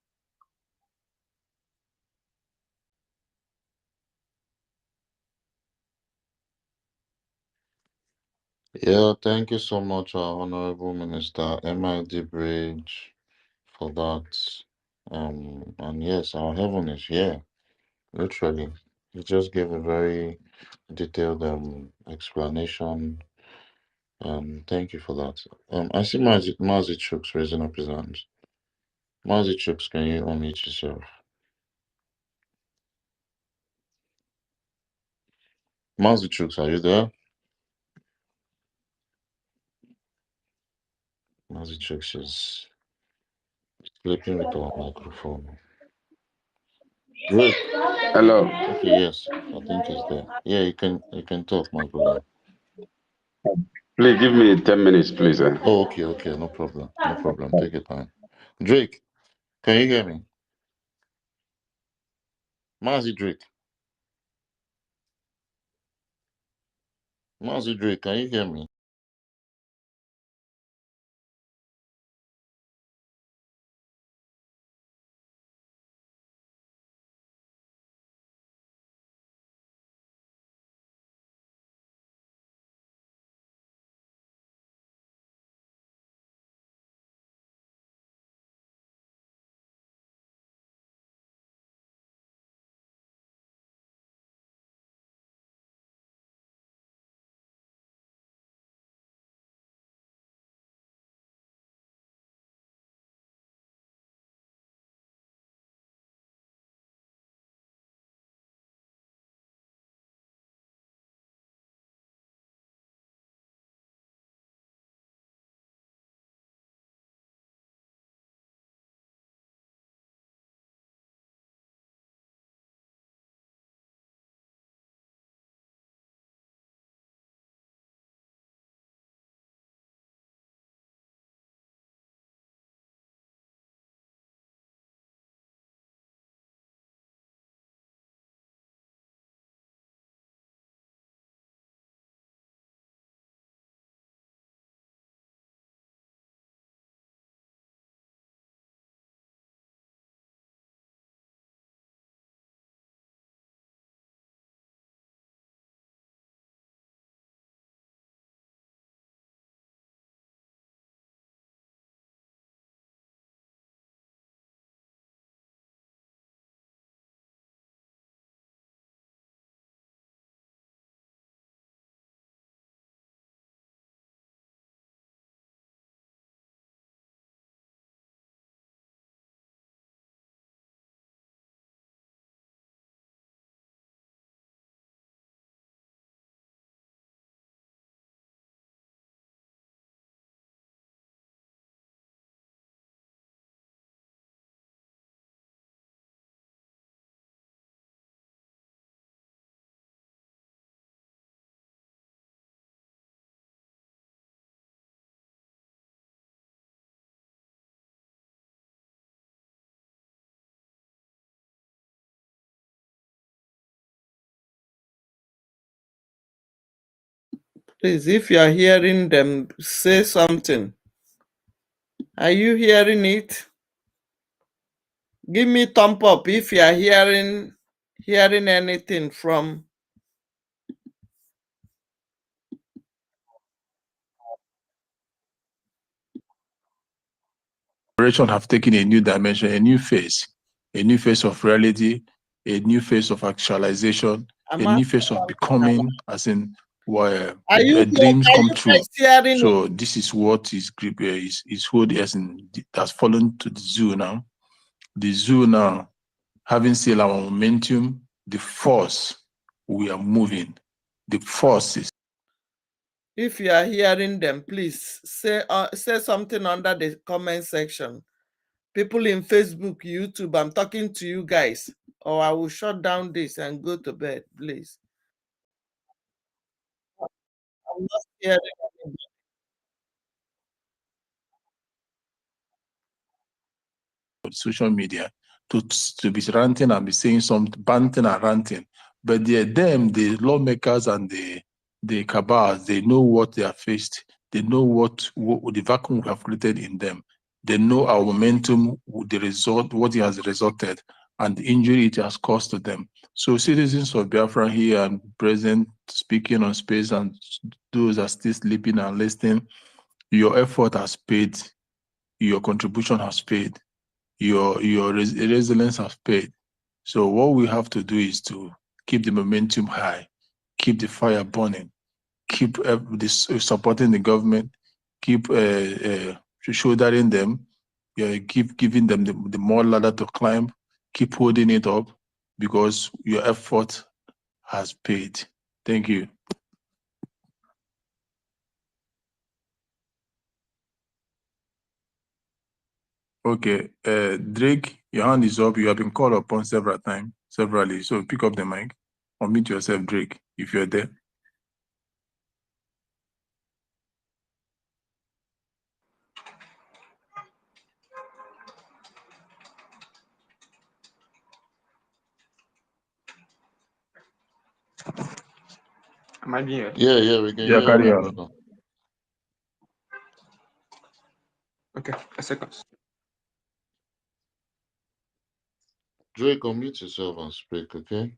Yeah, thank you so much, our Honorable Minister MID Bridge, for that. And yes, our heaven is here, literally. He just gave a very detailed explanation. Thank you for that. I see Mazi Chooks raising up his hands. Mazi Chooks, can you unmute yourself? Mazi Chooks, are you there? Mazi Chooks is sleeping with our microphone. Drake. Hello. Okay, yes, I think he's there. Yeah, you can talk, my brother. Please give me 10 minutes, please. Oh, okay, no problem. No problem. Take your time. Drake, can you hear me? Mazi Drake. Mazi Drake, can you hear me? Please, if you are hearing them, say something. Are you hearing it? Give me thumb up if you are hearing anything from. Operation have taken a new dimension, a new phase of reality, a new phase of actualization, a new phase of becoming, as in where dreams come true. So this is what is hold as in has fallen to the zoo now. The zoo now, having still our momentum, the force we are moving, the force is. If you are hearing them, please say something under the comment section. People in Facebook, YouTube, I'm talking to you guys, or I will shut down this and go to bed, please. I'm not hearing anybody. Social media to be ranting and be saying some banting and ranting, but the lawmakers and the cabals, they know what they are faced. They know what the vacuum we have created in them. They know our momentum, the result, what it has resulted, and the injury it has caused to them. So citizens of Biafra here and present speaking on space and those are still sleeping and listening. Your effort has paid. Your contribution has paid. Your resilience has paid. So what we have to do is to keep the momentum high, keep the fire burning, keep supporting the government, keep shouldering them, keep giving them the more ladder to climb, keep holding it up because your effort has paid. Thank you. Okay, Drake, your hand is up. You have been called upon severally. So pick up the mic. Unmute yourself, Drake, if you're there. Am I being heard? Yeah, we can Yeah, hear you, carry my on. brother. Okay, a second. Drake, unmute yourself and speak, okay?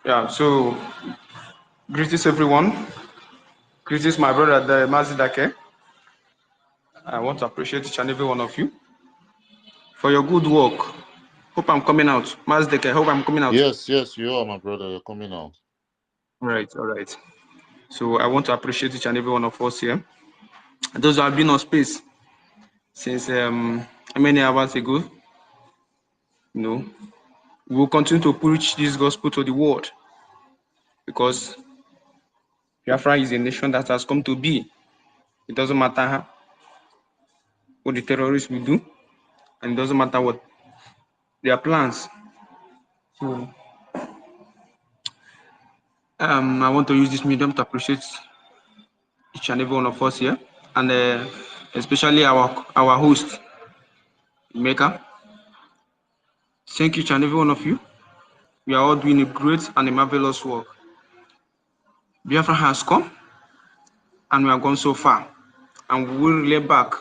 Yeah, so greetings everyone. Greetings my brother the Mazi Dake. I want to appreciate each and every one of you for your good work. Hope I'm coming out. Mazi Dake, hope I'm coming out. Yes, you are, my brother. You're coming out. All right. So I want to appreciate each and every one of us here. Those who have been on space since many hours ago, we will continue to preach this gospel to the world because Biafra is a nation that has come to be. It doesn't matter what the terrorists will do, and it doesn't matter what their plans. So I want to use this medium to appreciate each and every one of us here, and especially our host, Maker. Thank each and every one of you. We are all doing a great and a marvelous work. Biafra has come, and we have gone so far, and we will relay back.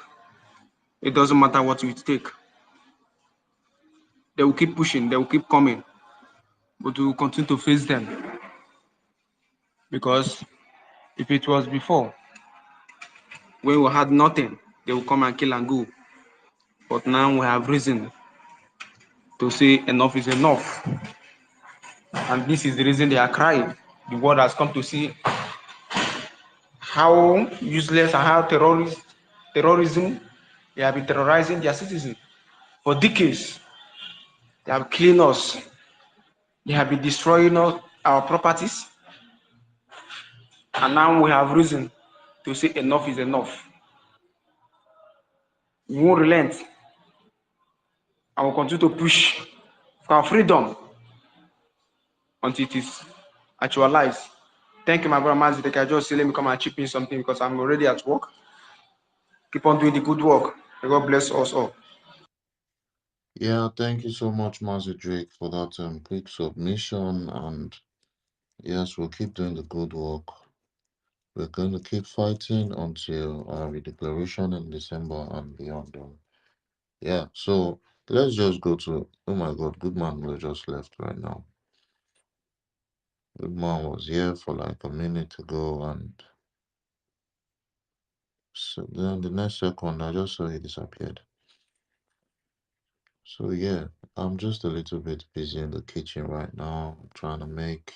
It doesn't matter what we take. They will keep pushing, they will keep coming, but we will continue to face them. Because if it was before, when we had nothing, they will come and kill and go. But now we have reason to say enough is enough. And this is the reason they are crying. The world has come to see how useless and how terrorism, they have been terrorizing their citizens. For decades, they have killed us. They have been destroying our properties. And now we have reason to say enough is enough. We won't relent. I will continue to push for our freedom until it is actualized. Thank you, my brother Mazi. They can just say, let me come and chip in something because I'm already at work. Keep on doing the good work. May God bless us all. Yeah, thank you so much, Master Drake, for that quick submission. And yes, we'll keep doing the good work. We're going to keep fighting until our declaration in December and beyond. Yeah, so let's just go to, oh my God, good man we just left right now. Good man was here for like a minute ago, and so then the next second I just saw he disappeared. So yeah, I'm just a little bit busy in the kitchen right now, trying to make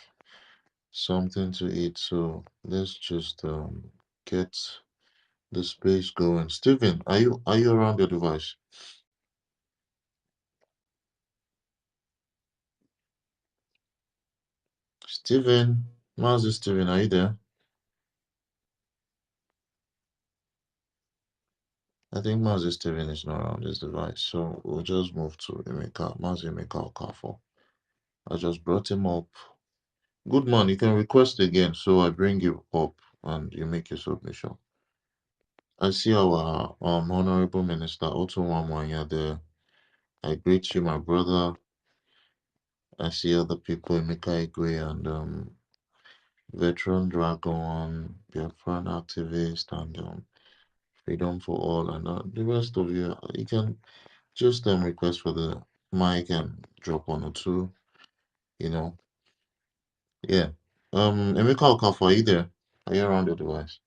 something to eat. So let's just get the space going. Steven, are you around your device? Steven, Mazi Steven, are you there? I think Mazi Steven is not around his device, so we'll just move to Emeka, Mazi Emeka Okafo. I just brought him up. Good man, you can request again, so I bring you up and you make your submission. I see our Honorable Minister Otu Nnoko there. I greet you, my brother. I see other people, Emeka Igwe and Veteran Dragon, Biafran activist, and Freedom for All, and the rest of you. You can just request for the mic and drop one or two, you know. Yeah. Emeka Okafor, are you there? Are you around your device?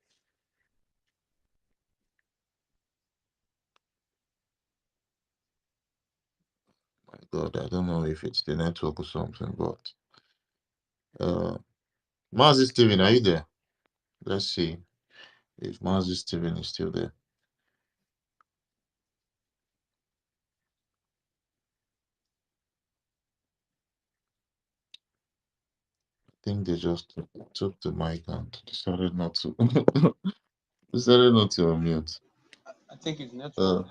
My God, I don't know if it's the network or something, but Mazi Steven, are you there? Let's see if Mazi Steven is still there. I think they just took the mic and decided not to decided not to unmute. I think it's network.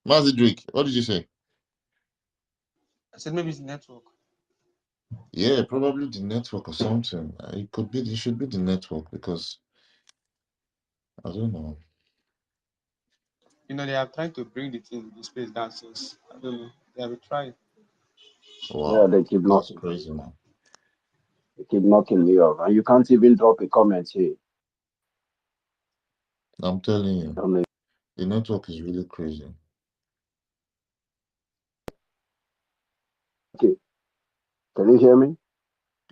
Mazi Drake, what did you say? I said maybe it's network. Yeah, probably the network or something. It could be, it should be the network because I don't know. You know, they are trying to bring the space down since, I don't know, they have tried. Wow, Yeah, they keep that's knocking. crazy, man. They keep knocking me off, and you can't even drop a comment here. I'm telling you, I mean, the network is really crazy. okay. Can you hear me?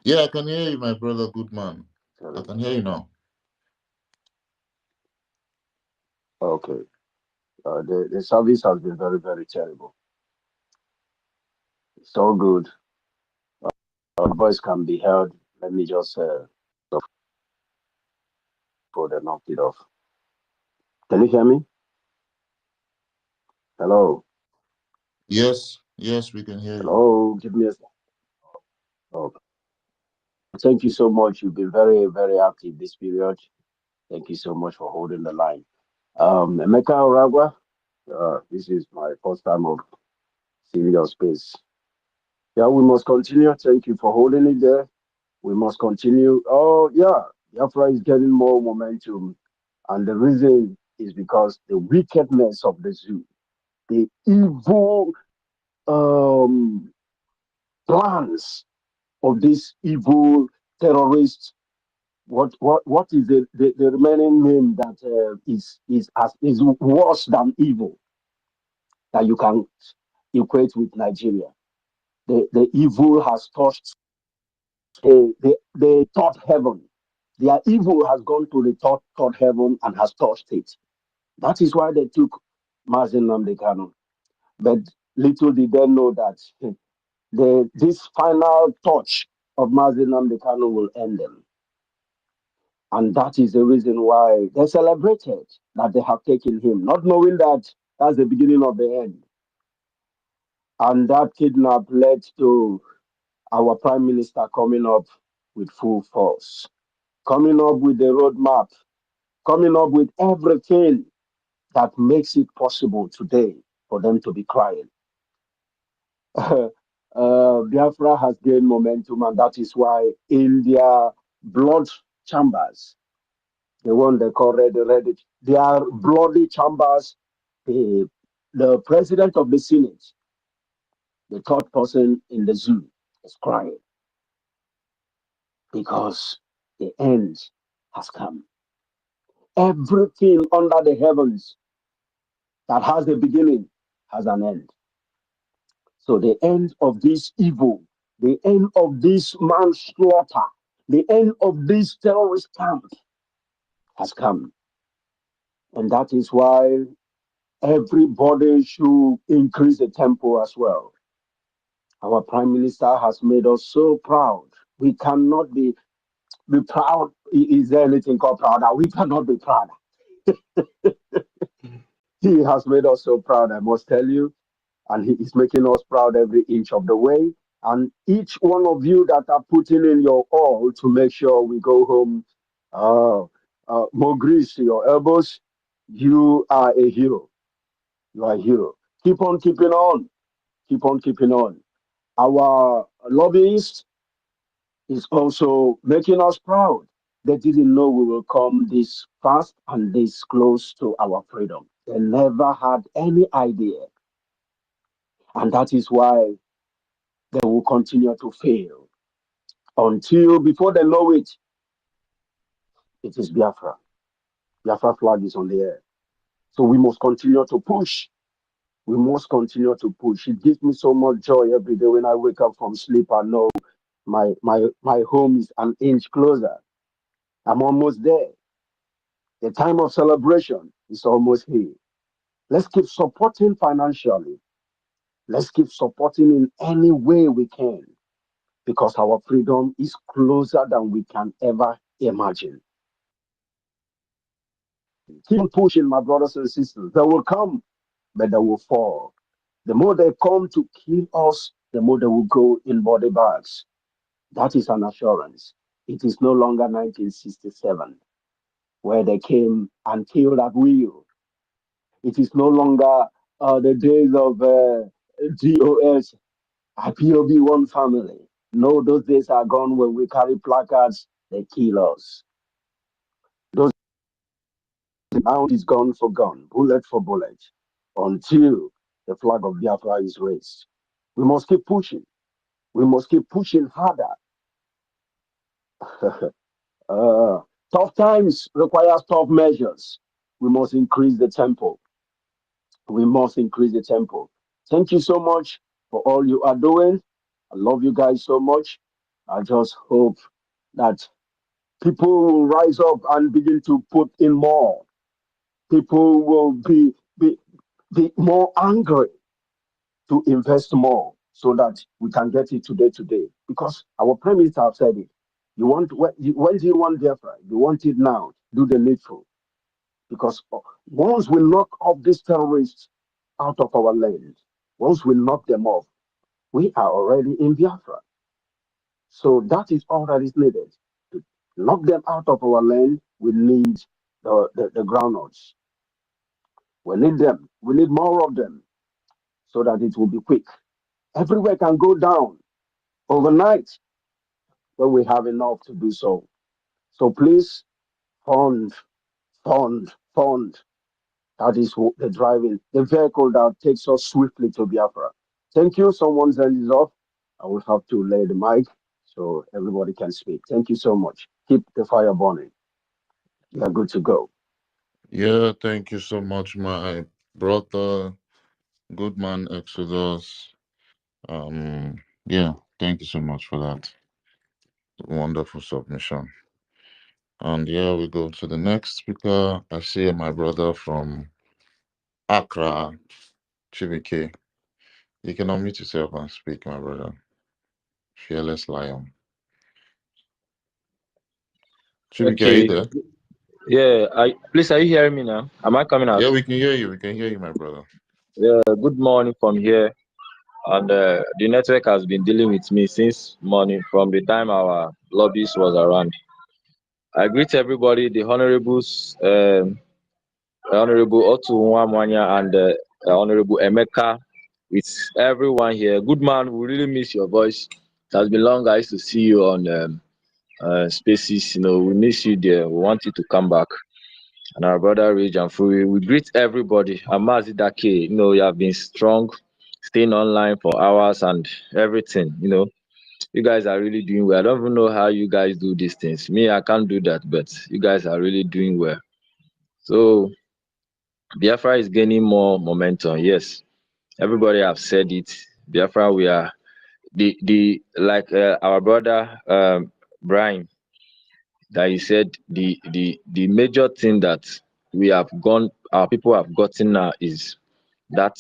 Yeah, I can hear you, my brother. Good man. I can hear you now. Okay. The service has been very, very terrible. It's all good. Our voice can be heard. Let me just before they knocked it off. Can you hear me? Hello. Yes, yes, we can hear you. Hello. Give me a. Okay. Thank you so much. You've been very, very active this period. Thank you so much for holding the line. Emeka Oragwa, this is my first time of seeing your space. Yeah, we must continue. Thank you for holding it there. We must continue. Oh, yeah, Biafra is getting more momentum. And the reason is because the wickedness of the zoo, the evil plans of this evil terrorists. What is the remaining name that is worse than evil that you can equate with Nigeria? The evil has touched the third heaven. Their evil has gone to the third heaven and has touched it. That is why they took Mazi Nnamdi Kanu. But little did they know that this final touch of Mazi Nnamdi Kanu will end them. And that is the reason why they celebrated that they have taken him, not knowing that that's the beginning of the end. And that kidnap led to our prime minister coming up with full force, coming up with the roadmap, coming up with everything that makes it possible today for them to be crying. Biafra has gained momentum, and that is why in their blood chambers, the one they call Reddit, they are bloody chambers. The president of the Senate, the third person in the zoo, is crying because the end has come. Everything under the heavens that has a beginning has an end. So the end of this evil, the end of this manslaughter, the end of this terrorist camp has come. And that is why everybody should increase the tempo as well. Our prime minister has made us so proud. We cannot be proud. Is there anything called prouder? We cannot be prouder. He has made us so proud, I must tell you. And he is making us proud every inch of the way. And each one of you that are putting in your all to make sure we go home, more grease to your elbows, you are a hero. You are a hero. Keep on keeping on. Keep on keeping on. Our lobbyist is also making us proud. They didn't know we will come this fast and this close to our freedom. They never had any idea. And that is why they will continue to fail until before they know it, it is Biafra. Biafra flag is on the air. So we must continue to push. We must continue to push. It gives me so much joy every day when I wake up from sleep. I know my home is an inch closer. I'm almost there. The time of celebration is almost here. Let's keep supporting financially. Let's keep supporting in any way we can because our freedom is closer than we can ever imagine. Keep pushing, my brothers and sisters. They will come, but they will fall. The more they come to kill us, the more they will go in body bags. That is an assurance. It is no longer 1967, where they came and killed at will. It is no longer the days of DOS, IPOB one family. No, those days are gone when we carry placards, they kill us. Those now is gun for gun, bullet for bullet, until the flag of Biafra is raised. We must keep pushing. We must keep pushing harder. uh, Tough times require tough measures. We must increase the tempo. We must increase the tempo. Thank you so much for all you are doing. I love you guys so much. I just hope that people will rise up and begin to put in more. People will be more angry to invest more so that we can get it today. Because our prime minister have said it. When do you want Biafra? You want it now. Do the needful. Because once we knock off these terrorists out of our land, once we knock them off, we are already in Biafra. So that is all that is needed. To knock them out of our land, we need the groundnuts. We need them. We need more of them so that it will be quick. Everywhere can go down overnight when we have enough to do so. So please fund, fund. That is the driving, the vehicle that takes us swiftly to Biafra. Thank you. Someone's hand is off. I will have to lay the mic so everybody can speak. Thank you so much. Keep the fire burning. You are good to go. Yeah, thank you so much, my brother. Good man, Exodus. Yeah, thank you so much for that wonderful submission. And yeah, we go to the next speaker. I see my brother from Accra, Chibike. You can unmute yourself and speak, my brother. Fearless Lion. Chibike, are you Okay. there? Yeah. Please, are you hearing me now? Am I coming out? Yeah, we can hear you. We can hear you, my brother. Yeah. Good morning from here. And the network has been dealing with me since morning from the time our lobbies was around. I greet everybody, the honorables, Honorable Otu Nnoko and Honorable Emeka, with everyone here. Good man, we really miss your voice. It has been long. I used to see you on spaces. We miss you there. We want you to come back. And our brother Rage and Fury, we greet everybody. Amazi Dake, you have been strong, staying online for hours and everything. You guys are really doing well. I don't even know how you guys do these things. Me, I can't do that, but you guys are really doing well. So Biafra is gaining more momentum. Yes, everybody have said it. Biafra, we are the like our brother Brian, that he said the major thing that our people have gotten now is that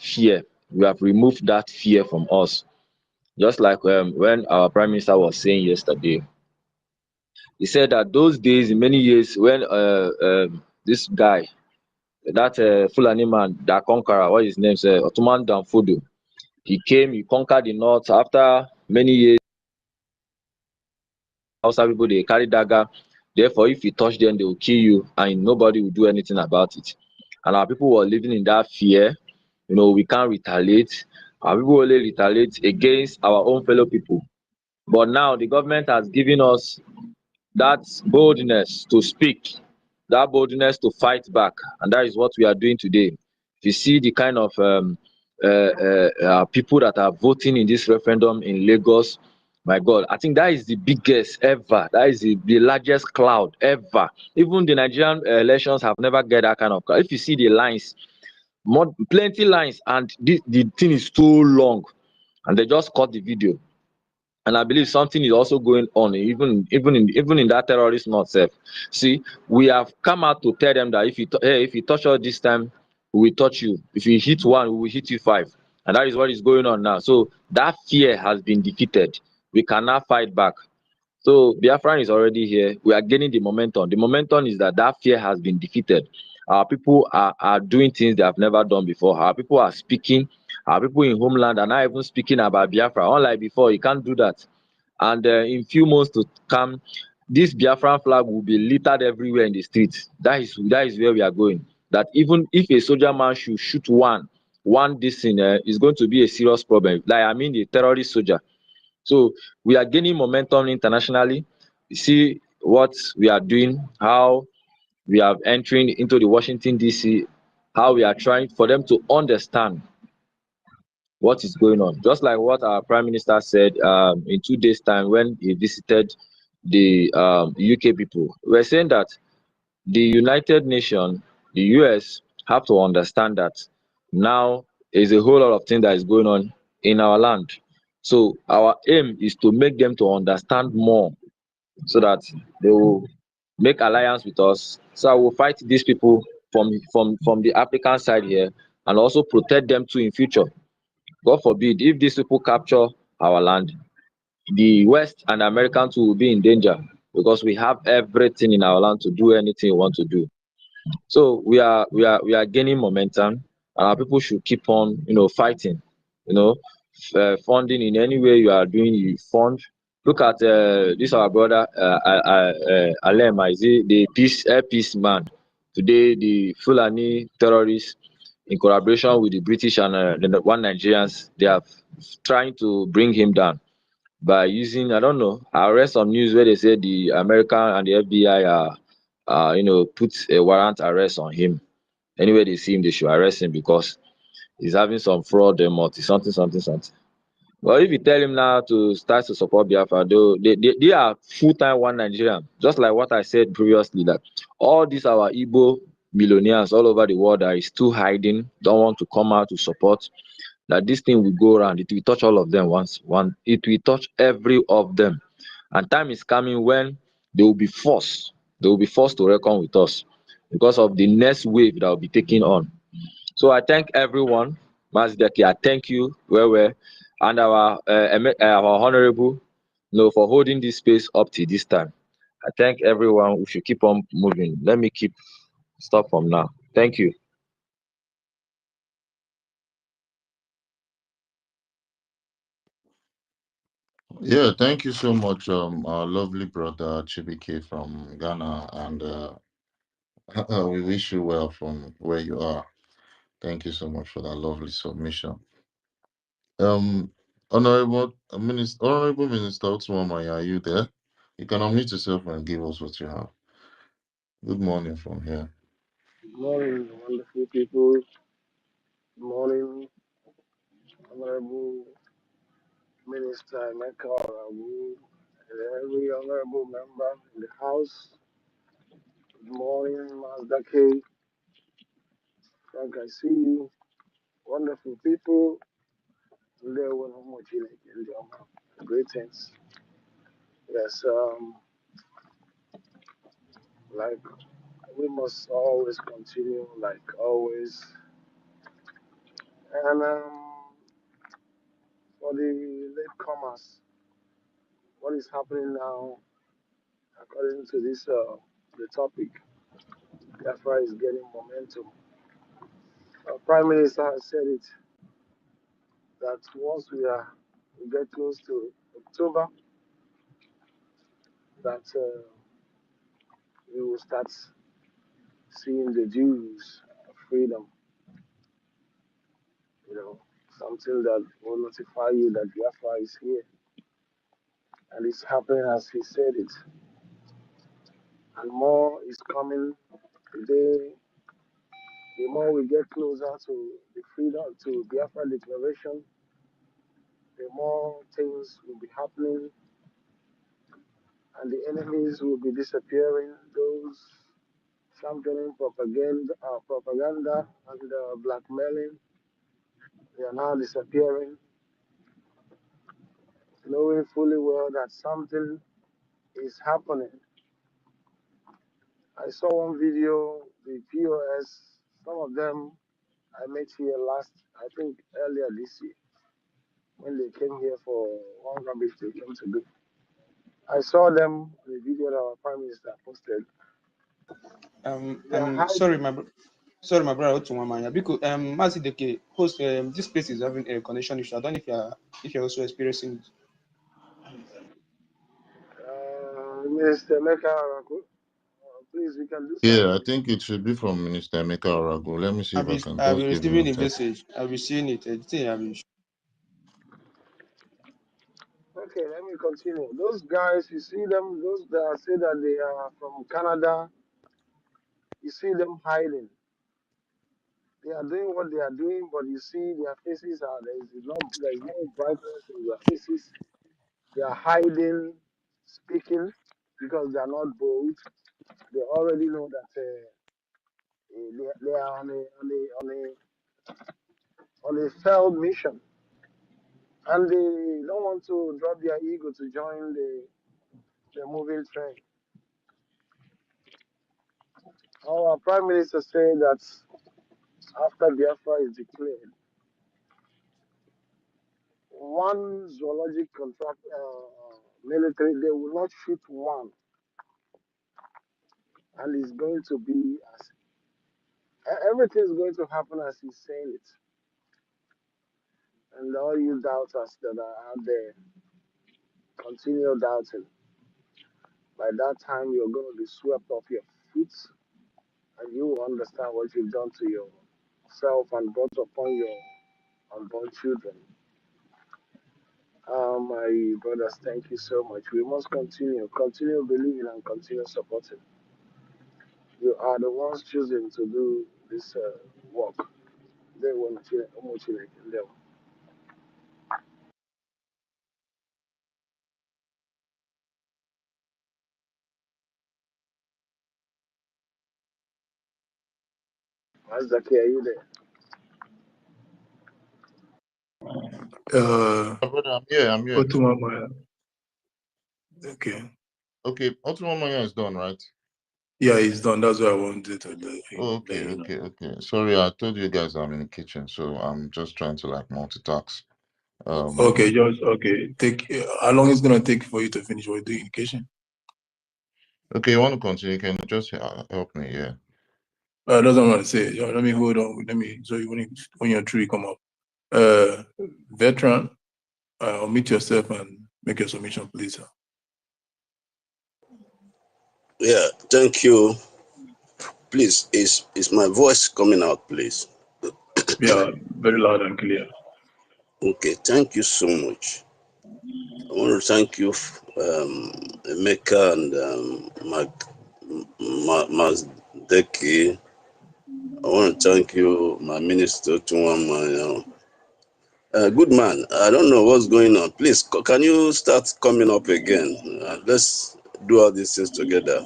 fear. We have removed that fear from us. Just like when our prime minister was saying yesterday, he said that those days, in many years, when this guy, that Fulani man, that conqueror, what his name is, Ottoman Danfodo, he came, he conquered the north. After many years, Hausa people, they carry dagger. Therefore, if you touch them, they will kill you, and nobody will do anything about it. And our people were living in that fear. We can't retaliate. Our people only retaliate against our own fellow people. But now the government has given us that boldness to speak, that boldness to fight back, and that is what we are doing today. If you see the kind of people that are voting in this referendum in Lagos, my God, I think that is the biggest ever. That is the largest crowd ever. Even the Nigerian elections have never get that kind of crowd. If you see the lines, more plenty lines, and the thing is so long, and they just cut the video. And I believe something is also going on, even in that terrorist knot sef. See, we have come out to tell them that if you touch us this time, we will touch you. If you hit one, we will hit you five. And that is what is going on now. So that fear has been defeated. We cannot fight back. So Biafran is already here. We are gaining the momentum. The momentum is that fear has been defeated. Our people are doing things they have never done before. Our people are speaking. Our people in homeland are not even speaking about Biafra. Unlike before, you can't do that. And in few months to come, this Biafran flag will be littered everywhere in the streets. That is where we are going. That even if a soldier man should shoot one this thing is going to be a serious problem. Like I mean, the terrorist soldier. So we are gaining momentum internationally. You see what we are doing, how we are entering into the Washington DC, how we are trying for them to understand what is going on. Just like what our Prime Minister said in 2 days' time when he visited the UK people. We're saying that the United Nations, the US, have to understand that now there's a whole lot of things that is going on in our land. So our aim is to make them to understand more so that they will make alliance with us. So I will fight these people from the African side here and also protect them too in future. God forbid, if these people capture our land, the West and Americans will be in danger because we have everything in our land to do anything we want to do. So we are gaining momentum, and our people should keep on, fighting. You know, funding in any way you are doing, you fund. Look at this our brother Ale Mazi, the peace man. Today, the Fulani terrorists, in collaboration with the British and the one Nigerians, they are trying to bring him down by using, I don't know, I read some news where they said the American and the FBI put a warrant arrest on him. Anywhere they see him, they should arrest him because he's having some fraud multi something something something. But if you tell him now to start to support Biafra, they are full-time one Nigerian. Just like what I said previously, that all these our Igbo millionaires all over the world are still hiding, don't want to come out to support, that this thing will go around. It will touch all of them it will touch every of them. And time is coming when they will be forced. They will be forced to reckon with us because of the next wave that will be taking on. So I thank everyone. Mazdeki, I thank you, well, and our honorable, for holding this space up to this time. I thank everyone. We should keep on moving. Let me stop from now. Thank you. Yeah, thank you so much, our lovely brother Chibike from Ghana, and we wish you well from where you are. Thank you so much for that lovely submission. Honorable Minister Otumamaya, are you there? You can unmute yourself and give us what you have. Good morning from here. Good morning, wonderful people. Good morning, Honorable Minister Emeka Orawu, and every honorable member in the House. Good morning, Mazdake. Frank, I see you. Wonderful people. Greetings. Yes, like we must always continue, like always. And for the latecomers, what is happening now, according to this the topic, Biafra is getting momentum. Our Prime Minister has said it that once we get close to October, that we will start seeing the dues of freedom. Something that will notify you that Biafra is here, and it's happening as he said it. And more is coming today. The more we get closer to the freedom, to Biafra declaration, the more things will be happening, and the enemies will be disappearing. Those championing propaganda and blackmailing. They are now disappearing, knowing fully well that something is happening. I saw one video, the POS, some of them I met here I think earlier this year, when they came here for one rubbish they came to do. I saw them, the video that our Prime Minister posted. They are Sorry, hiding. sorry, my brother Otu Nnoko. Because Mazi Deke host this place is having a connection issue. I don't know if you're also experiencing it. Minister Meka Araku, please, we can do Yeah, I something. think it should be from Minister Emeka Orago. Let me see if I can I've been just give him receiving a the text. message. I've been seeing it. Okay, let me continue. Those guys, you see them, those that say that they are from Canada, you see them hiding. They are doing what they are doing, but you see their faces are there's no brightness in their faces. They are hiding, speaking because they are not bold. They already know that they are on a failed mission, and they don't want to drop their ego to join the moving train. Our Prime Minister said that after Biafra is declared, one zoologic contract military, they will not shoot one, and it's going to be as everything is going to happen as he's saying it. And all you doubters that are out there, continue doubting. By that time, you're going to be swept off your feet, and you will understand what you've done to yourself and brought upon your unborn children. My brothers, thank you so much. We must continue believing and continue supporting. You are the ones choosing to do this work. They want to motivate them. Mazaki, are you there? Brother, I'm here. I'm here. Otu Nnoko. Okay. Okay, Otu Nnoko is done, right? Yeah, it's done. That's what I wanted to let Okay, you know. okay. Sorry, I told you guys I'm in the kitchen, so I'm just trying to like multitask. Okay, just okay. How long is it gonna take for you to finish what you're doing in the kitchen? Okay, you want to continue? Can you just help me? Yeah. That's what I'm gonna say. Let me hold on. Let me so when your tree come up. Veteran, unmute yourself and make your submission, please, sir. Yeah, thank you. Please, is my voice coming out, please? Yeah, very loud and clear. Okay, thank you so much. I want to thank you, Emeka and Mazdeki. I want to thank you, my minister, Tunwama. Good man, I don't know what's going on. Please, can you start coming up again? Let's do all these things together.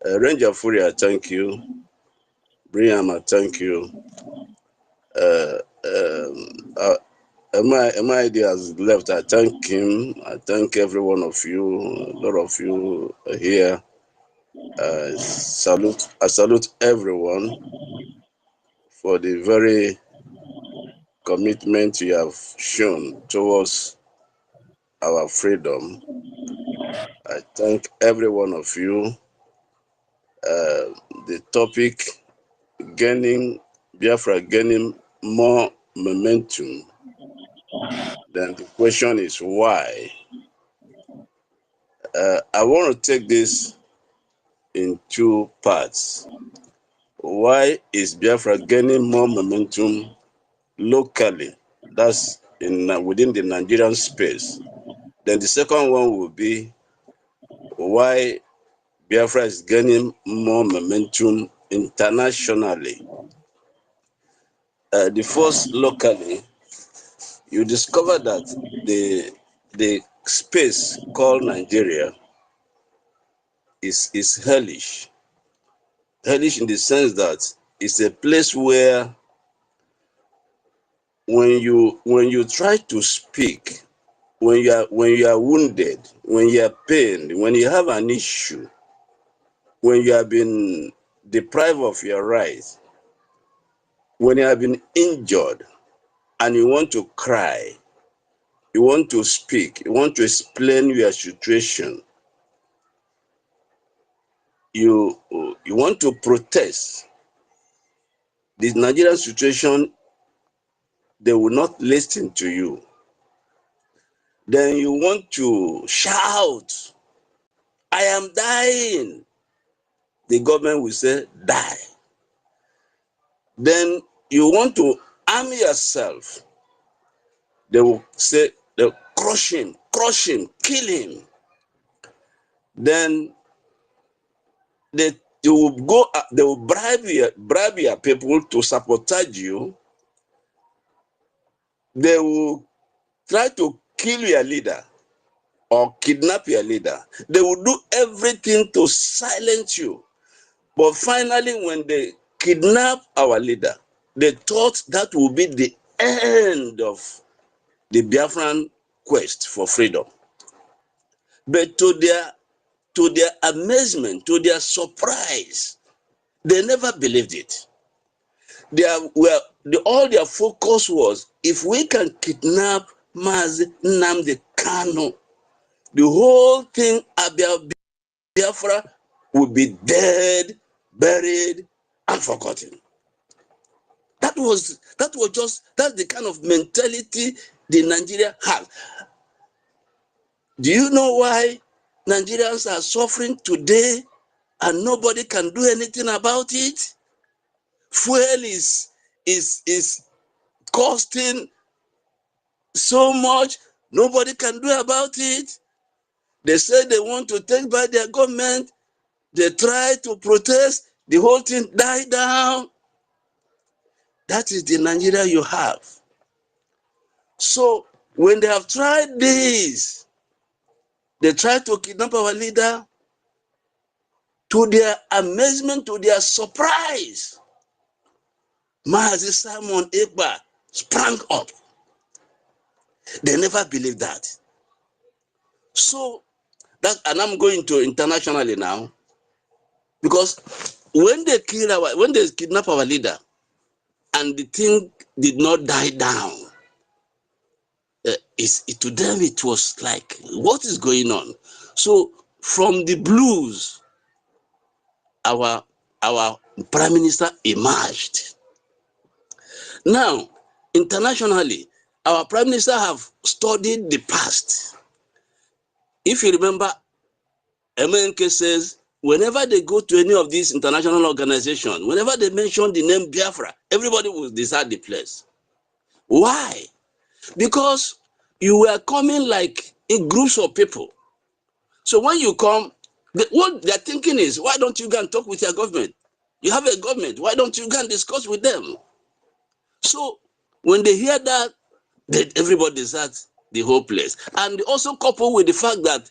Ranger Fury, I thank you. Brian, I thank you. My idea has left. I thank him. I thank every one of you. A lot of you are here. I salute everyone for the very commitment you have shown towards our freedom. I thank every one of you. The topic Biafra gaining more momentum. Then the question is why? I want to take this in two parts. Why is Biafra gaining more momentum locally? That's within the Nigerian space. Then the second one will be why Biafra is gaining more momentum internationally. The first, locally, you discover that the space called Nigeria is hellish. hellish in the sense that it's a place where when you try to speak, when you are wounded, when you are pained, when you have an issue, when you have been deprived of your rights, when you have been injured and you want to cry, you want to speak, you want to explain your situation, you want to protest the Nigerian situation, they will not listen to you. Then you want to shout, I am dying. The government will say, die. Then you want to arm yourself. They will say, they'll crush him, kill him. Then they will go, they will bribe your people to sabotage you. They will try to kill your leader or kidnap your leader. They will do everything to silence you. But finally, when they kidnap our leader, they thought that would be the end of the Biafran quest for freedom. But to their amazement, to their surprise, they never believed it. All their focus was, if we can kidnap Mazi Nnamdi Kanu, the whole thing about Biafra would be dead, buried, and forgotten. That's the kind of mentality the Nigeria has. Do you know why Nigerians are suffering today and nobody can do anything about it? Fuel is costing so much, nobody can do about it. They say they want to take back their government. They try to protest, the whole thing die down. That is the Nigeria you have. So when they have tried this, they try to kidnap our leader. To their amazement, to their surprise, Mazi Simon Ekpa sprang up. They never believed that. So and I'm going to internationally now, because when they kidnap our leader and the thing did not die down, to them it was like, what is going on? So from the blues, our prime minister emerged. Now, internationally, our prime minister have studied the past. If you remember, MNK says, whenever they go to any of these international organizations, whenever they mention the name Biafra, everybody will desert the place. Why? Because you were coming like in groups of people. So when you come, what they're thinking is, why don't you go and talk with your government? You have a government, why don't you go and discuss with them? So when they hear that, everybody deserts the whole place. And also coupled with the fact that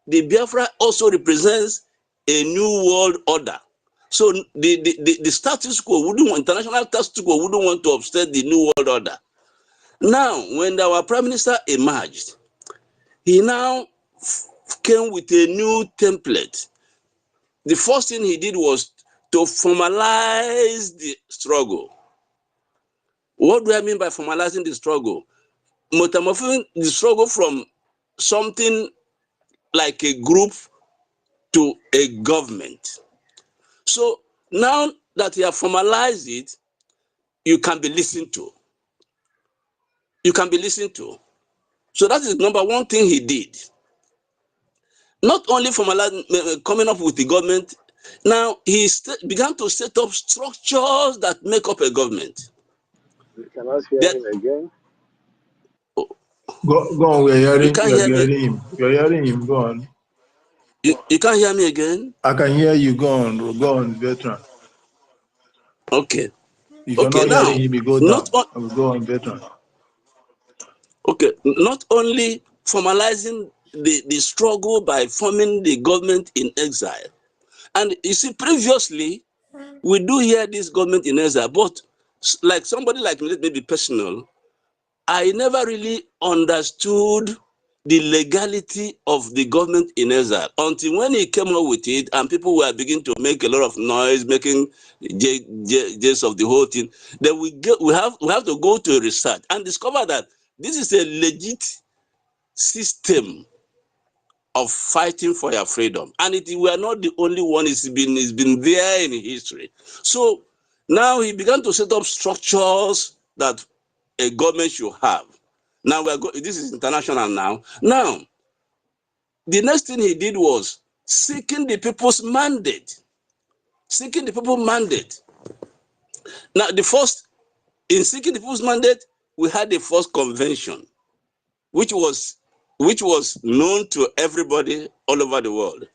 the Biafra also represents a new world order. So the status quo, international status quo wouldn't want to upset the new world order. Now, when our prime minister emerged, he now came with a new template. The first thing he did was to formalize the struggle. What do I mean by formalizing the struggle? Metamorphosing the struggle from something like a group to a government. So now that you have formalized it, you can be listened to. You can be listened to. So that is number one thing he did. Not only formalizing, coming up with the government, now he began to set up structures that make up a government. You cannot hear him again. Go on, we're hearing, you can't hear me. him. You're hearing him, go on. You can't hear me again? I can hear you, go on, veteran. Okay. If you're not now, hearing him, you go down. I will go on, veteran. Okay, not only formalizing the struggle by forming the government in exile. And you see, previously, We do hear this government in exile, but like somebody like me, let me be personal, I never really understood the legality of the government in exile until when he came up with it and people were beginning to make a lot of noise, making jest of the whole thing. Then we have to go to research and discover that this is a legit system of fighting for your freedom, and we are not the only one. It's been there in history. So now he began to set up structures that a government should have. Now this is international now. Now, the next thing he did was seeking the people's mandate. Seeking the people's mandate. Now, in seeking the people's mandate, we had the first convention, which was known to everybody all over the world.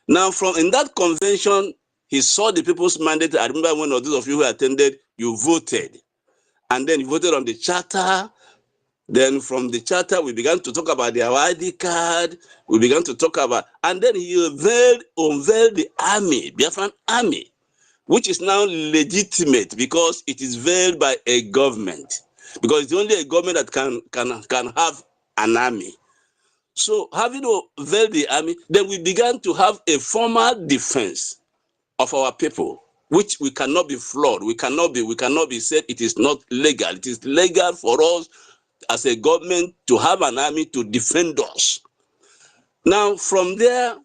Now, in that convention, he saw the people's mandate. I remember one of those of you who attended, you voted. And then you voted on the charter. Then from the charter, we began to talk about their ID card. We began to talk about, and then he unveiled the army, Biafran army, which is now legitimate because it is veiled by a government. Because it's only a government that can have an army. So having unveiled the army, then we began to have a formal defense of our people, which we cannot be flawed. We cannot be said it is not legal. It is legal for us as a government to have an army to defend us. Now, from there,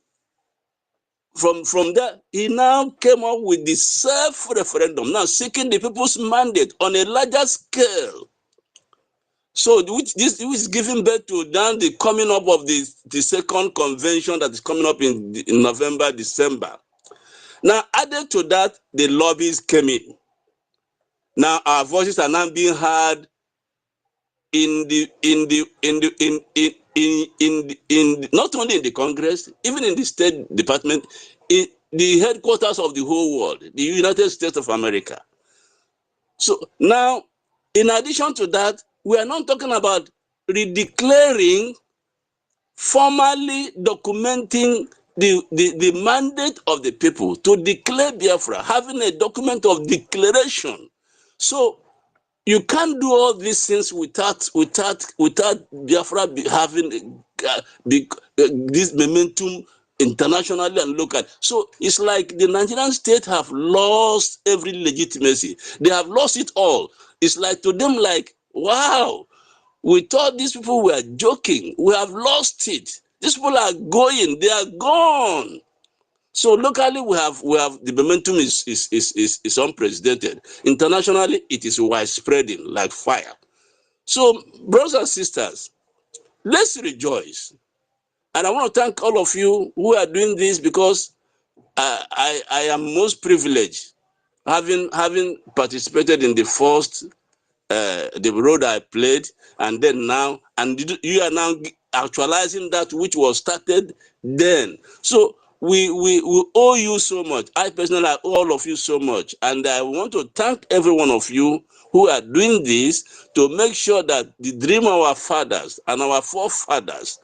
he now came up with the self-referendum, now seeking the people's mandate on a larger scale. So, which is giving birth to now the coming up of the second convention that is coming up in November, December. Now, added to that, the lobbies came in. Now, our voices are now being heard not only in the Congress, even in the State Department, in the headquarters of the whole world, the United States of America. So now, in addition to that, we are not talking about redeclaring, formally documenting the mandate of the people to declare Biafra, having a document of declaration. So you can't do all these things without Biafra having this momentum internationally and locally. So it's like the Nigerian state have lost every legitimacy. They have lost it all. It's like to them like, wow, we thought these people were joking. We have lost it. These people are going. They are gone. So locally, we have the momentum is unprecedented. Internationally, it is widespreading like fire. So, brothers and sisters, let's rejoice. And I want to thank all of you who are doing this because I am most privileged having participated in the first the road I played, and then now, and you are now actualizing that which was started then. So we owe you so much. I personally owe all of you so much, and I want to thank every one of you who are doing this to make sure that the dream of our fathers and our forefathers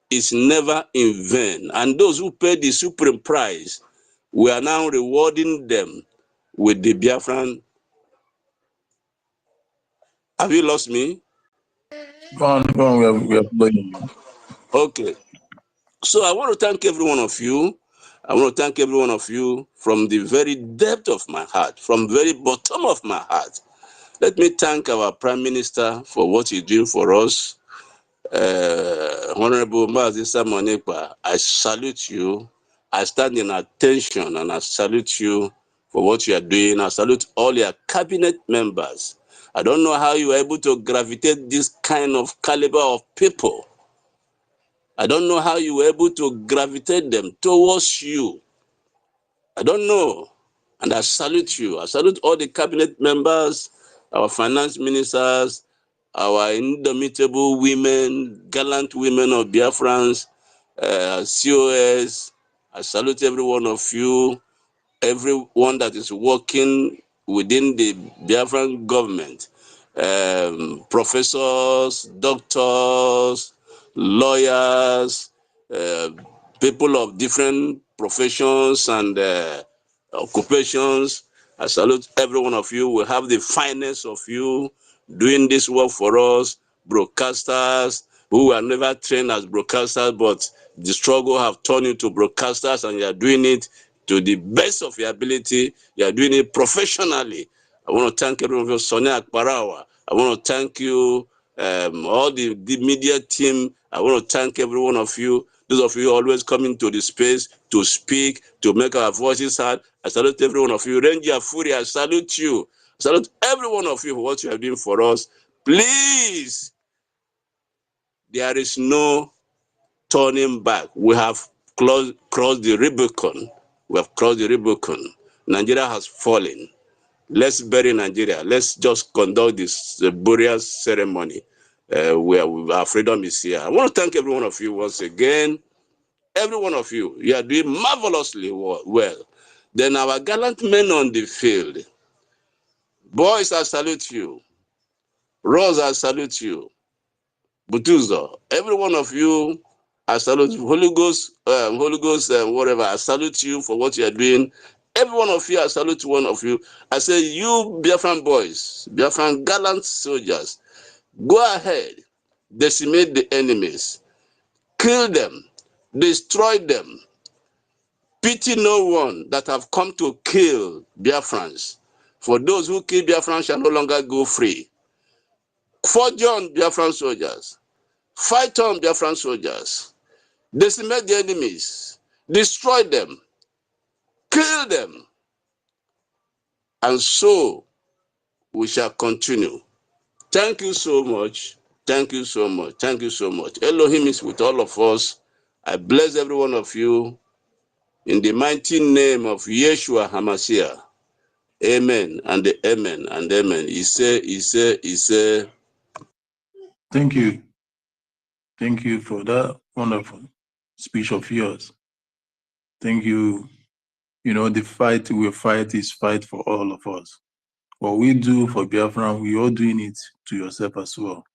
is never in vain. And those who paid the supreme price, we are now rewarding them with the Biafran. Have you lost me? Go on, we are playing you. Okay. So I want to thank every one of you. I want to thank every one of you from the very depth of my heart, from the very bottom of my heart. Let me thank our Prime Minister for what he's doing for us. Honorable Mazi Ekpa, I salute you. I stand in attention and I salute you for what you are doing. I salute all your cabinet members. I don't know how you are able to gravitate this kind of caliber of people. I don't know how you were able to gravitate them towards you. I don't know. And I salute you. I salute all the cabinet members, our finance ministers, our indomitable women, gallant women of Biafrans, COS. I salute every one of you, everyone that is working within the Biafran government, professors, doctors, lawyers, people of different professions and occupations. I salute every one of you. We have the finest of you doing this work for us, broadcasters who were never trained as broadcasters, but the struggle have turned into broadcasters, and you are doing it to the best of your ability. You are doing it professionally. I want to thank everyone for Sonia Akparawa. I want to thank you, all the media team. I want to thank every one of you. Those of you always coming to the space to speak, to make our voices heard. I salute every one of you. Ranger Fury, I salute you. I salute every one of you for what you have done for us. Please, there is no turning back. We have crossed the Rubicon. We have crossed the Rubicon. Nigeria has fallen. Let's bury Nigeria. Let's just conduct this burial ceremony where our freedom is here. I want to thank every one of you once again. Every one of you, you are doing marvelously well. Then our gallant men on the field. Boys, I salute you. Rose, I salute you. Butuzo, every one of you, I salute you. Holy Ghost, whatever, I salute you for what you are doing. Every one of you, I salute one of you. I say, you Biafran boys, Biafran gallant soldiers, go ahead, decimate the enemies, kill them, destroy them. Pity no one that have come to kill Biafrans. For those who kill Biafrans shall no longer go free. Forge on Biafran soldiers. Fight on Biafran soldiers. Decimate the enemies. Destroy them. Kill them. And so we shall continue. Thank you so much. Thank you so much. Thank you so much. Elohim is with all of us. I bless every one of you in the mighty name of Yeshua HaMashiach. Amen and amen and amen. He say. Thank you. Thank you for that wonderful speech of yours. Thank you. You know, the fight we fight is fight for all of us. What we do for Biafran, we are doing it to yourself as well.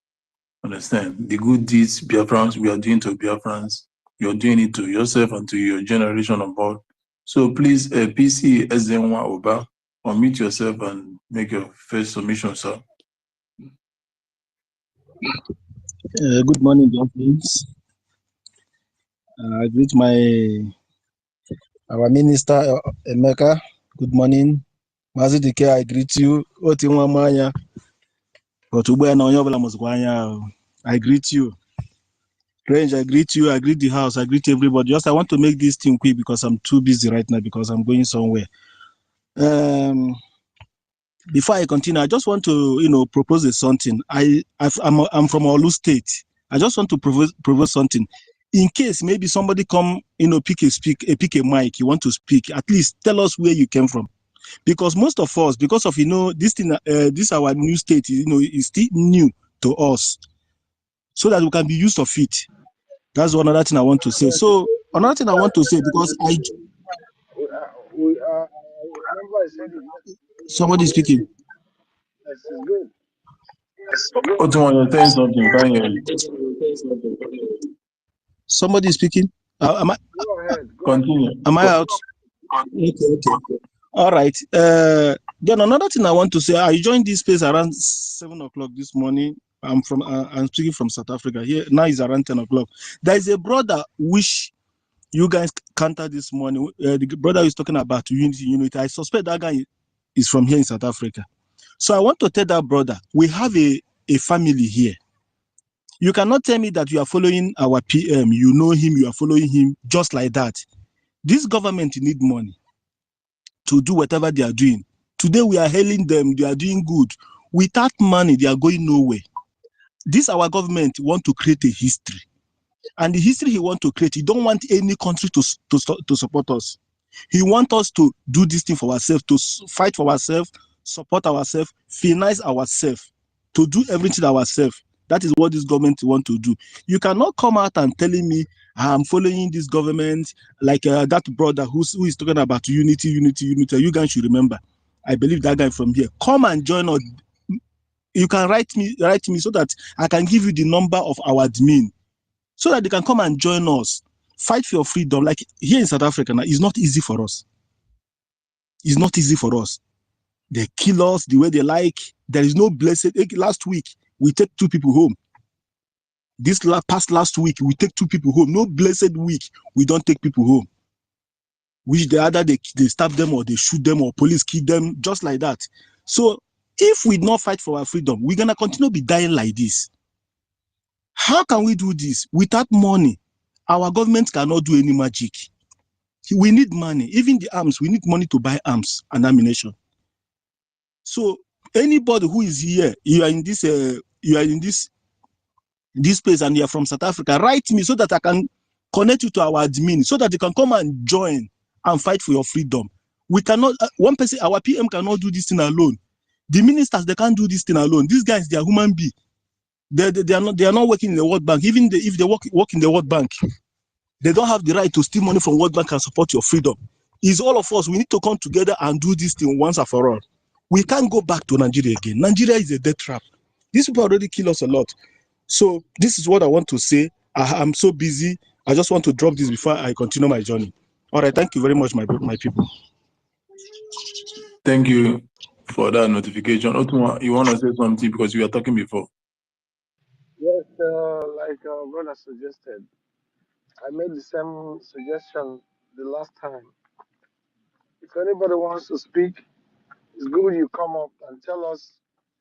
Understand? The good deeds Biafrans, we are doing to Biafrans, you're doing it to yourself and to your generation above. So please, PC SN1 Oba, unmute yourself and make your first submission, sir. Good morning, Biafrans. I greet our minister, Emeka. Good morning. Mazi Dike, I greet you. Otu Nnoko Ezinuno, I greet you. Range, I greet you. I greet the house. I greet everybody. Just I want to make this thing quick because I'm too busy right now because I'm going somewhere. Before I continue, I just want to, propose something. I'm from Olu State. I just want to propose something. In case maybe somebody come, pick a mic, you want to speak, at least tell us where you came from. Because most of us, because of, this thing, this our new state, is still new to us. So that we can be used of it. That's another thing I want to say. So another thing I want to say, because Remember I said it. Somebody speaking. Yes, it's good. Otu, saying something, can't hear you. Somebody speaking. Am I? Go ahead. Continue. Am I out? Okay. All right. Then another thing I want to say, I joined this space around 7 o'clock this morning. I'm speaking from South Africa. Here now it's around 10 o'clock. There is a brother which you guys counted this morning. The brother is talking about unity. I suspect that guy is from here in South Africa. So I want to tell that brother, we have a family here. You cannot tell me that you are following our PM. You know him. You are following him just like that. This government need money to do whatever they are doing. Today we are hailing them. They are doing good. Without money, they are going nowhere. This our government want to create a history. And the history he want to create, he don't want any country to support us. He want us to do this thing for ourselves, to fight for ourselves, support ourselves, finance ourselves, to do everything ourselves. That is what this government want to do. You cannot come out and telling me I'm following this government like that brother who is talking about unity. You guys should remember. I believe that guy from here. Come and join us. You can write me so that I can give you the number of our admin so that they can come and join us. Fight for your freedom. Like here in South Africa now, it's not easy for us. It's not easy for us. They kill us the way they like. There is no blessed. Last week, we take 2 people home. This past last week, we take 2 people home. No blessed week, we don't take people home. Which they stab them or they shoot them or police kill them, just like that. So if we not fight for our freedom, we're going to continue to be dying like this. How can we do this? Without money, our government cannot do any magic. We need money. Even the arms, we need money to buy arms and ammunition. So anybody who is here, you are in this place and you are from South Africa, write me so that I can connect you to our admin so that you can come and join and fight for your freedom. We cannot, one person, our PM cannot do this thing alone. The ministers, they can't do this thing alone. These guys, they are human beings. They are not working in the World Bank. Even if they work in the World Bank, they don't have the right to steal money from World Bank and support your freedom. It's all of us. We need to come together and do this thing once and for all. We can't go back to Nigeria again. Nigeria is a death trap. These people already kill us a lot. So this is what I want to say. I'm so busy. I just want to drop this before I continue my journey. All right. Thank you very much, my people. Thank you for that notification. Otu, you want to say something because we were talking before? Yes, like our brother suggested, I made the same suggestion the last time. If anybody wants to speak, it's good you come up and tell us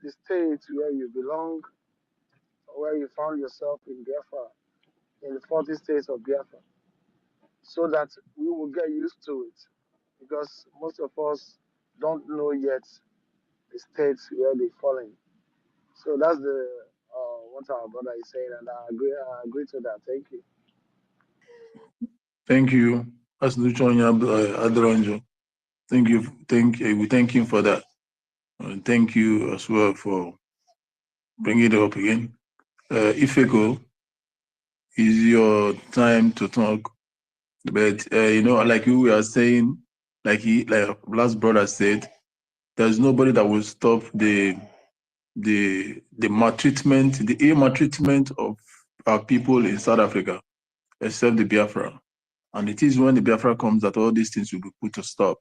the state where you belong, or where you found yourself in Biafra, in the 40 states of Biafra, so that we will get used to it. Because most of us don't know yet the states where they fall in. So that's the what our brother is saying, and I agree to that. Thank you. Thank you. Adronjo. Thank you. We thank him for that. And thank you as well for bringing it up again. Ifeko, is your time to talk. But like you were saying, like last brother said, there's nobody that will stop the maltreatment, the maltreatment of our people in South Africa, except the Biafra. And it is when the Biafra comes that all these things will be put to stop.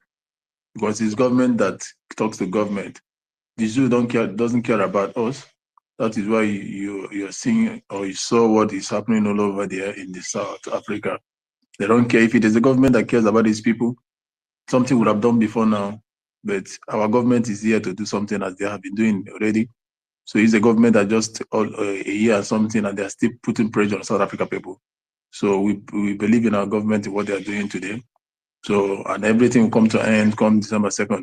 Because it's government that talks to government. The Jew doesn't care about us. That is why you're seeing or you saw what is happening all over there in the South Africa. They don't care if it is a government that cares about these people. Something would have done before now, but our government is here to do something as they have been doing already. So it's a government that just a year or something, and they're still putting pressure on South Africa people. So we believe in our government and what they are doing today. So, and everything will come to an end come December 2nd.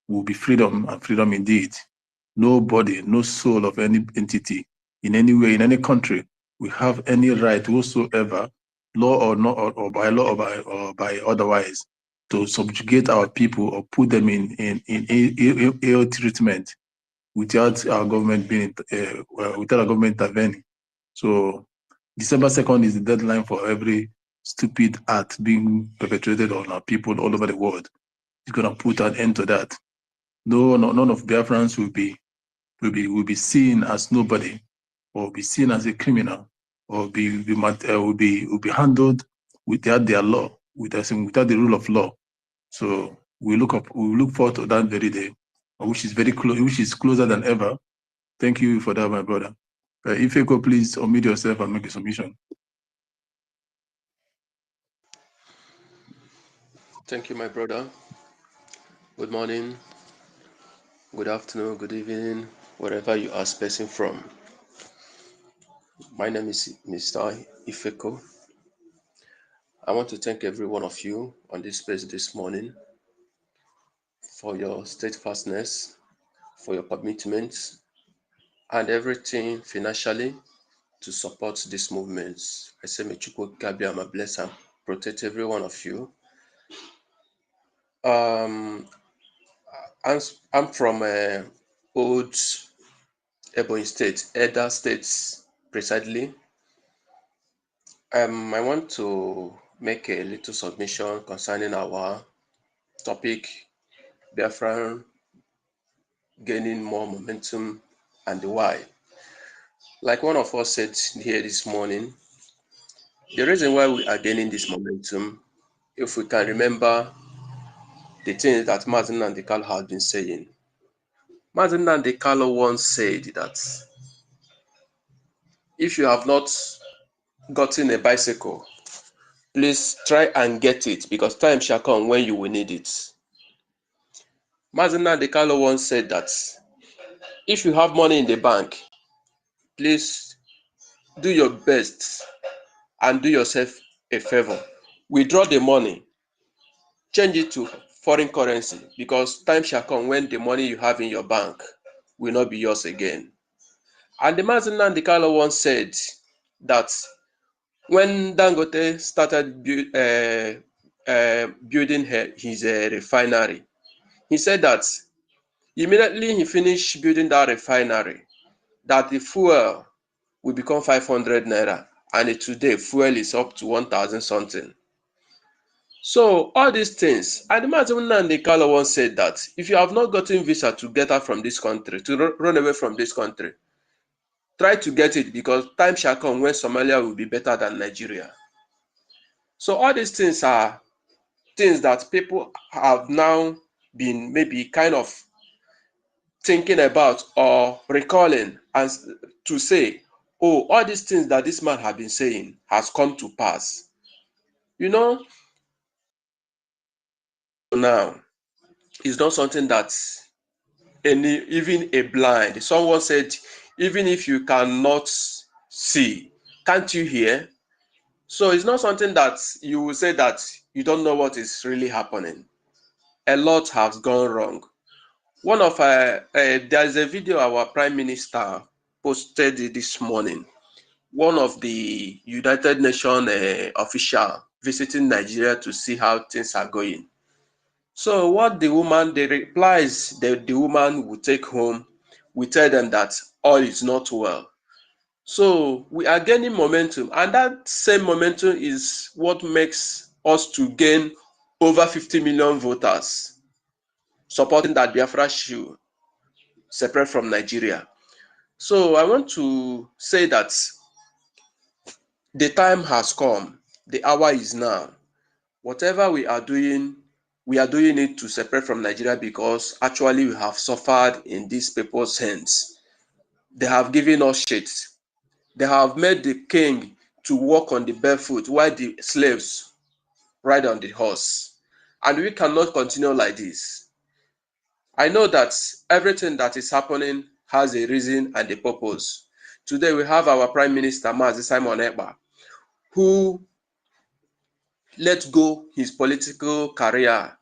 Will be freedom and freedom indeed. Nobody, no soul of any entity in any way, in any country, will have any right whatsoever, law or not, or by law or by otherwise, to subjugate our people or put them in ill treatment without our government without our government intervening. So December 2nd is the deadline for every stupid act being perpetrated on our people all over the world. It's gonna put an end to that. None of Biafrans will be seen as nobody, or be seen as a criminal, or will be handled without their law, without the rule of law. So we look forward to that very day, which is very close, which is closer than ever. Thank you for that, my brother. If you could please unmute yourself and make a submission. Thank you, my brother. Good morning, good afternoon, good evening, wherever you are spacing from. My name is Mr. Ifeko. I want to thank every one of you on this space this morning for your steadfastness, for your commitment, and everything financially to support this movement. I say, may Chukwu Gabiama bless and protect every one of you. I'm from old Ebony State, Elder States, precisely. I want to make a little submission concerning our topic, Biafra gaining more momentum and the why. Like one of us said here this morning, the reason why we are gaining this momentum, if we can remember the things that Mazi Nnamdi Kanu has been saying. Mazi Nnamdi Kanu once said that if you have not gotten a bicycle, please try and get it, because time shall come when you will need it. Mazi Nnamdi Kanu once said that if you have money in the bank, please do your best and do yourself a favor. Withdraw the money, change it to foreign currency, because time shall come when the money you have in your bank will not be yours again. And the Mazi Nnamdi Kanu once said that when Dangote started building his refinery, he said that immediately he finished building that refinery, that the fuel will become 500 naira, and today fuel is up to 1,000 something. So all these things, and Mazi Nnamdi Kanu once said that if you have not gotten visa to get out from this country, to run away from this country, try to get it, because time shall come when Somalia will be better than Nigeria. So all these things are things that people have now been maybe kind of thinking about or recalling, and to say, oh, all these things that this man has been saying has come to pass. You know, now it's not something that even a blind, someone said, even if you cannot see, can't you hear? So it's not something that you will say that you don't know what is really happening. A lot has gone wrong. One of there's a video our Prime Minister posted this morning. One of the United Nations official visiting Nigeria to see how things are going. So what the replies that the woman will take home, we tell them that all is not well. So we are gaining momentum, and that same momentum is what makes us to gain over 50 million voters supporting that Biafra should separate from Nigeria. So I want to say that the time has come, the hour is now. Whatever we are doing it to separate from Nigeria, because actually we have suffered in these people's hands. They have given us shit. They have made the king to walk on the barefoot while the slaves ride on the horse. And we cannot continue like this. I know that everything that is happening has a reason and a purpose. Today we have our Prime Minister Mazi Simon Ekpa, who let go his political career,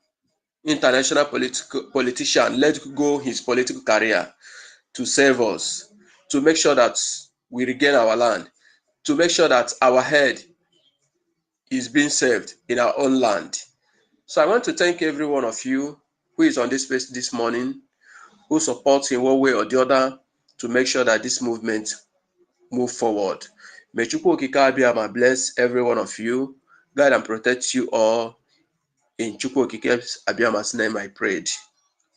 international politician, let go his political career to save us, to make sure that we regain our land, to make sure that our head is being saved in our own land. So I want to thank every one of you who is on this space this morning, who supports in one way or the other to make sure that this movement move forward. May Chukwu Okike Abiyama bless every one of you, guide and protect you all. In Chukwu Okike Abiyama's name I prayed.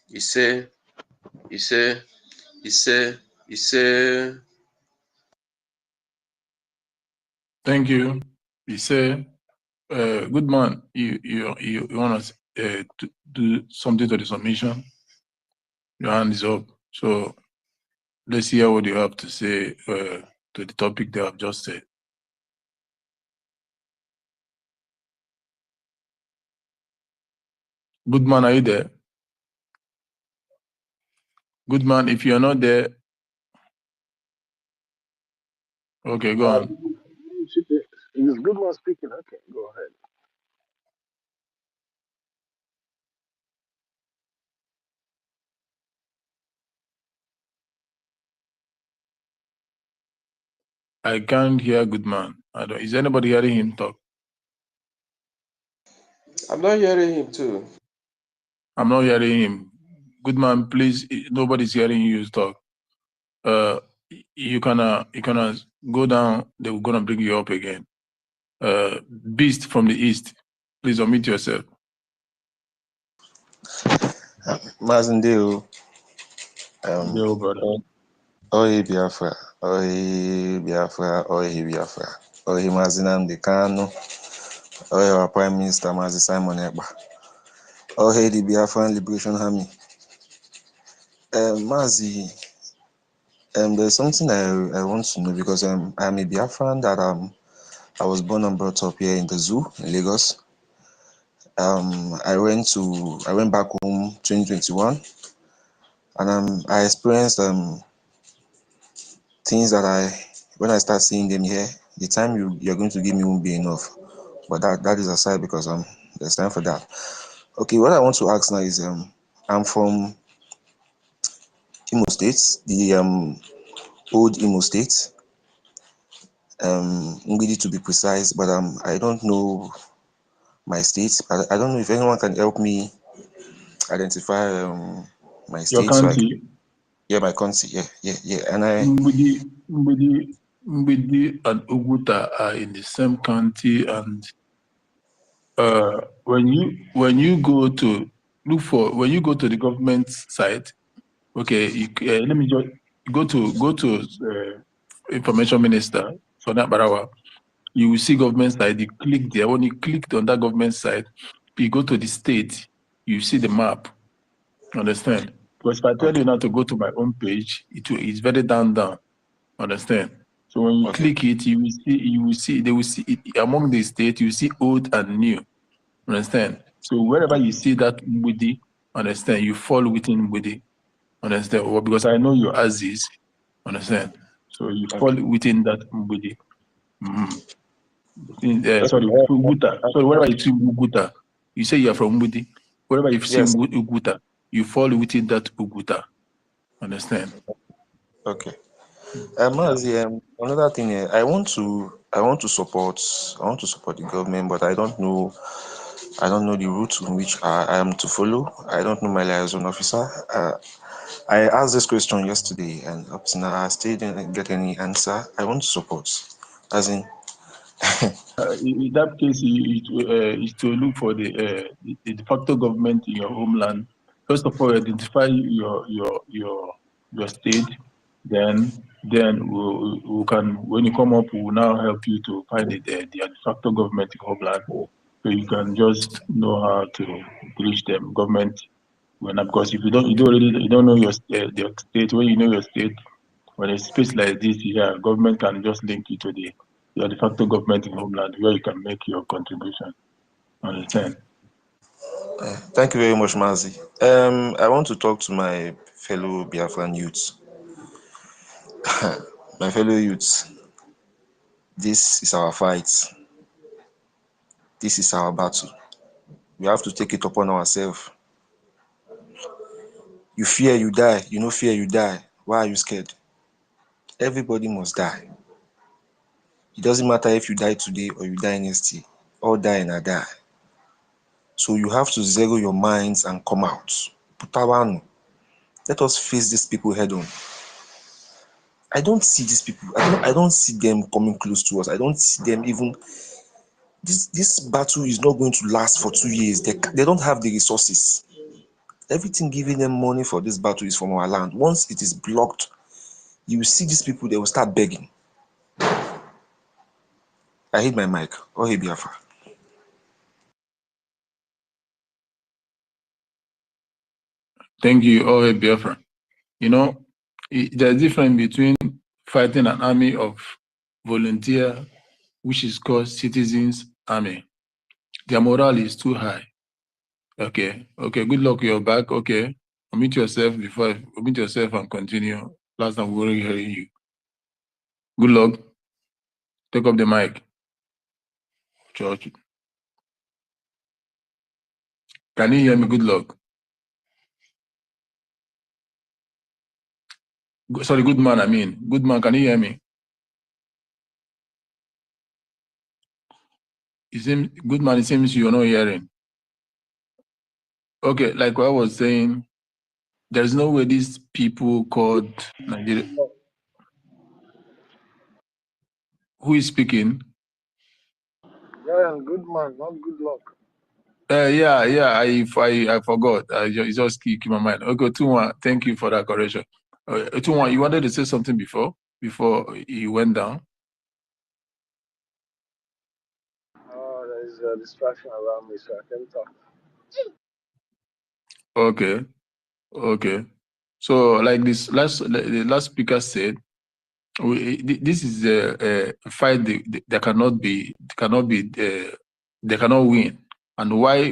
He say. Thank you. He said, good man, you want to do something to the submission? Your hand is up. So let's hear what you have to say to the topic they have just said. Good man, are you there? Good man, if you're not there, okay, go on. It's good one speaking. Okay, go ahead. I can't hear good man. Is anybody hearing him talk? I'm not hearing him too. I'm not hearing him. Good man, please, nobody's hearing you talk. You can go down, they were gonna bring you up again. Beast from the east, please unmute yourself. Mazindeo, Yo, brother. Ohi Biafra, Ohi Biafra, Ohi Biafra, Ohi Mazi Nnamdi Kanu, Ohi our Prime Minister Mazi Simon Ekpa. All hail the Biafran Liberation Army. Mazi, there's something I want to know because I'm a Biafran that I was born and brought up here in the zoo in Lagos. I went back home 2021, and I experienced things that when I start seeing them here, the time you're going to give me won't be enough. But that is aside because there's time for that. Okay, what I want to ask now is I'm from Imo State, the old Imo State, Ngidi to be precise, but I don't know my state. I don't know if anyone can help me identify my Your state. So country, my country, yeah. And Mbidi and Uguta are in the same county, and when you go to when you go to the government site, okay, let me just go to information minister for that Barawa. You will see government site. You click there. When you click on that government site, you go to the state. You see the map. Understand? Because if I tell you now to go to my own page, it's very down. Understand? So when you click it, they will see it, among the states, you see old and new. Understand? So wherever you see that Mbudi, understand, you fall within Mbudi. Understand? Well, because I know your Aziz. Understand? So you fall within that Mbudi. Sorry, Uguta. Sorry, wherever you see Uguta, you say you are from Mbudi. Wherever you see Uguta, you fall within that Uguta. Understand? okay. Mazi, another thing here, I want to support the government, but I don't know the route in which I am to follow. I don't know my liaison officer. I asked this question yesterday, and up to now I still didn't get any answer. I want to support, as in. In that case, is to look for the de facto government in your homeland. First of all, identify your state. Then we can, when you come up, we will now help you to find the de facto government in homeland, so you can just know how to reach them government. Because if you don't know your state. When you know your state, when a space like this, government can just link you to the de facto government in homeland where you can make your contribution. Understand? Thank you very much, Mazi. I want to talk to my fellow Biafran youths. My fellow youths, this is our fight. This is our battle. We have to take it upon ourselves. You fear you die. You no fear you die. Why are you scared? Everybody must die. It doesn't matter if you die today or you die next year. All die and I die. So you have to zero your minds and come out. Putawano. Let us face these people head on. I don't see these people. I don't see them coming close to us. I don't see them even. This battle is not going to last for 2 years. They don't have the resources. Everything giving them money for this battle is from our land. Once it is blocked, you will see these people, they will start begging. I hit my mic. Oh, hey, Biafra. Thank you, Owe Biafra. There's a difference between fighting an army of volunteer, which is called citizens army. Their morale is too high. Okay, good luck, you're back. Okay, unmute yourself and continue. Last time we were hearing you. Good luck. Take up the mic. Church. Can you hear me? Good luck. Sorry, good man, I mean. Good man, can you hear me? Good man, it seems you're not hearing. Okay, like what I was saying, there's no way these people called Nigeria. Who is speaking? Yeah, good man, not good luck. Yeah, I forgot. I just keep my mind. Okay, Tunwa, thank you for that correction. Tunwa, you wanted to say something before you went down? There's a distraction around me, so I can't talk. Okay. Okay. So, like the last speaker said, this is a fight that cannot win. And why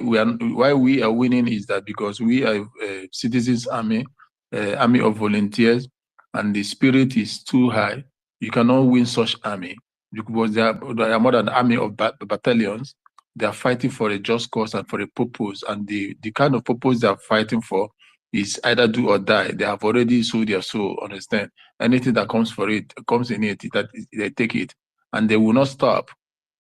we are winning is that because we are citizens army, army of volunteers, and the spirit is too high. You cannot win such army because they are more than an army of battalions. They are fighting for a just cause and for a purpose, and the kind of purpose they are fighting for is either do or die. They have already sold their soul. Understand? Anything that comes for it, comes in it, that they take it, and they will not stop.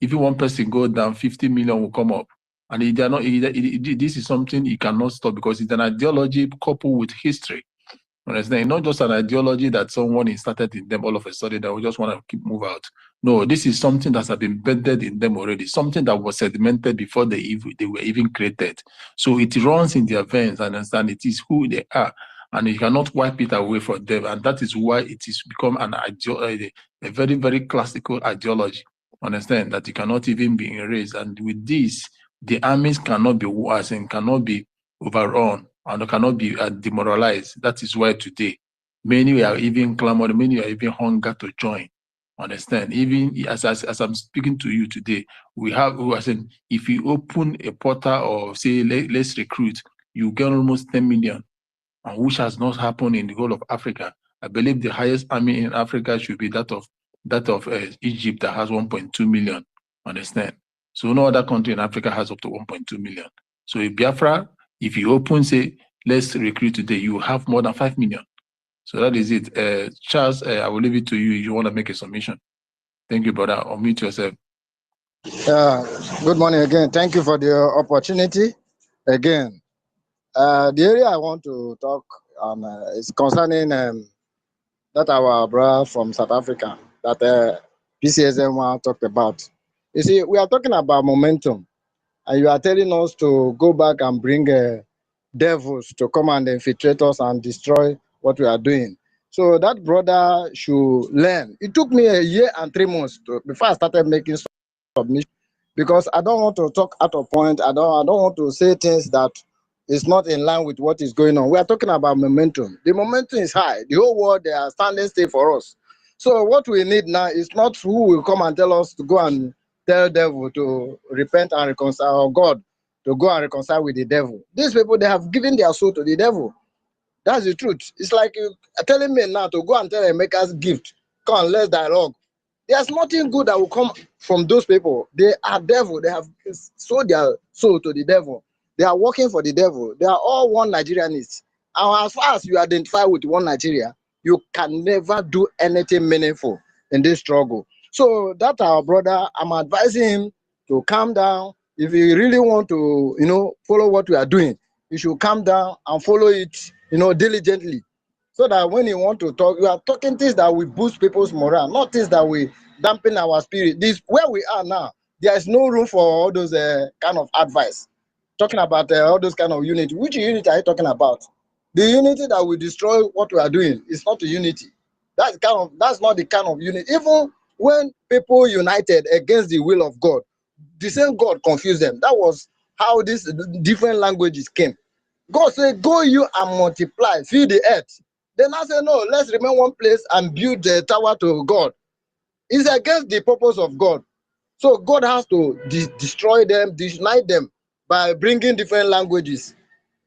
If one person go down, 50 million will come up, and they are not. This is something you cannot stop because it's an ideology coupled with history. Understand? Not just an ideology that someone started in them all of a sudden that we just want to move out. No, this is something that has been embedded in them already, something that was sedimented before they were even created. So it runs in their veins, understand? It is who they are, and you cannot wipe it away from them. And that is why it is become a very, very classical ideology. Understand? That it cannot even be erased. And with this, the armies cannot be worse and cannot be overrun and cannot be demoralized. That is why today many are even clamoring, many are even hunger to join. Understand? Even as I'm speaking to you today, we are saying if you open a portal or say let's recruit, you get almost 10 million, and which has not happened in the whole of Africa. I believe the highest army in Africa should be that of Egypt that has 1.2 million. Understand? So no other country in Africa has up to 1.2 million. So in Biafra, if you open, say, let's recruit today, you have more than 5 million. So that is it. Charles, I will leave it to you if you want to make a submission. Thank you, brother. Unmute yourself. Good morning again. Thank you for the opportunity. Again, the area I want to talk is concerning that our brother from South Africa that PCSM talked about. You see, we are talking about momentum, and you are telling us to go back and bring devils to come and infiltrate us and destroy what we are doing. So that brother should learn. It took me a year and 3 months before I started making submission, because I don't want to talk out of point. I don't want to say things that is not in line with what is going on. We are talking about momentum. The momentum is high. The whole world, they are standing still for us. So what we need now is not who will come and tell us to go and tell devil to repent and reconcile, or God to go and reconcile with the devil. These people, they have given their soul to the devil. That's the truth. It's like you are telling me now to go and tell Emeka's gift, come and let's dialogue. There's nothing good that will come from those people. They are devil. They have sold their soul to the devil. They are working for the devil. They are all one Nigerianists. And as far as you identify with one Nigeria, you can never do anything meaningful in this struggle. So that our brother, I'm advising him to calm down. If he really want to, follow what we are doing, he should calm down and follow it, diligently. So that when you want to talk, you are talking things that will boost people's morale, not things that will dampen our spirit. This where we are now, there is no room for all those kind of advice. Talking about all those kind of unity. Which unity are you talking about? The unity that will destroy what we are doing is not a unity. That's not the kind of unity. Even when people united against the will of God, the same God confused them. That was how these different languages came. God said, go you and multiply, fill the earth. Then I said, no, let's remain one place and build the tower to God. It's against the purpose of God. So God has to destroy them, disunite them by bringing different languages.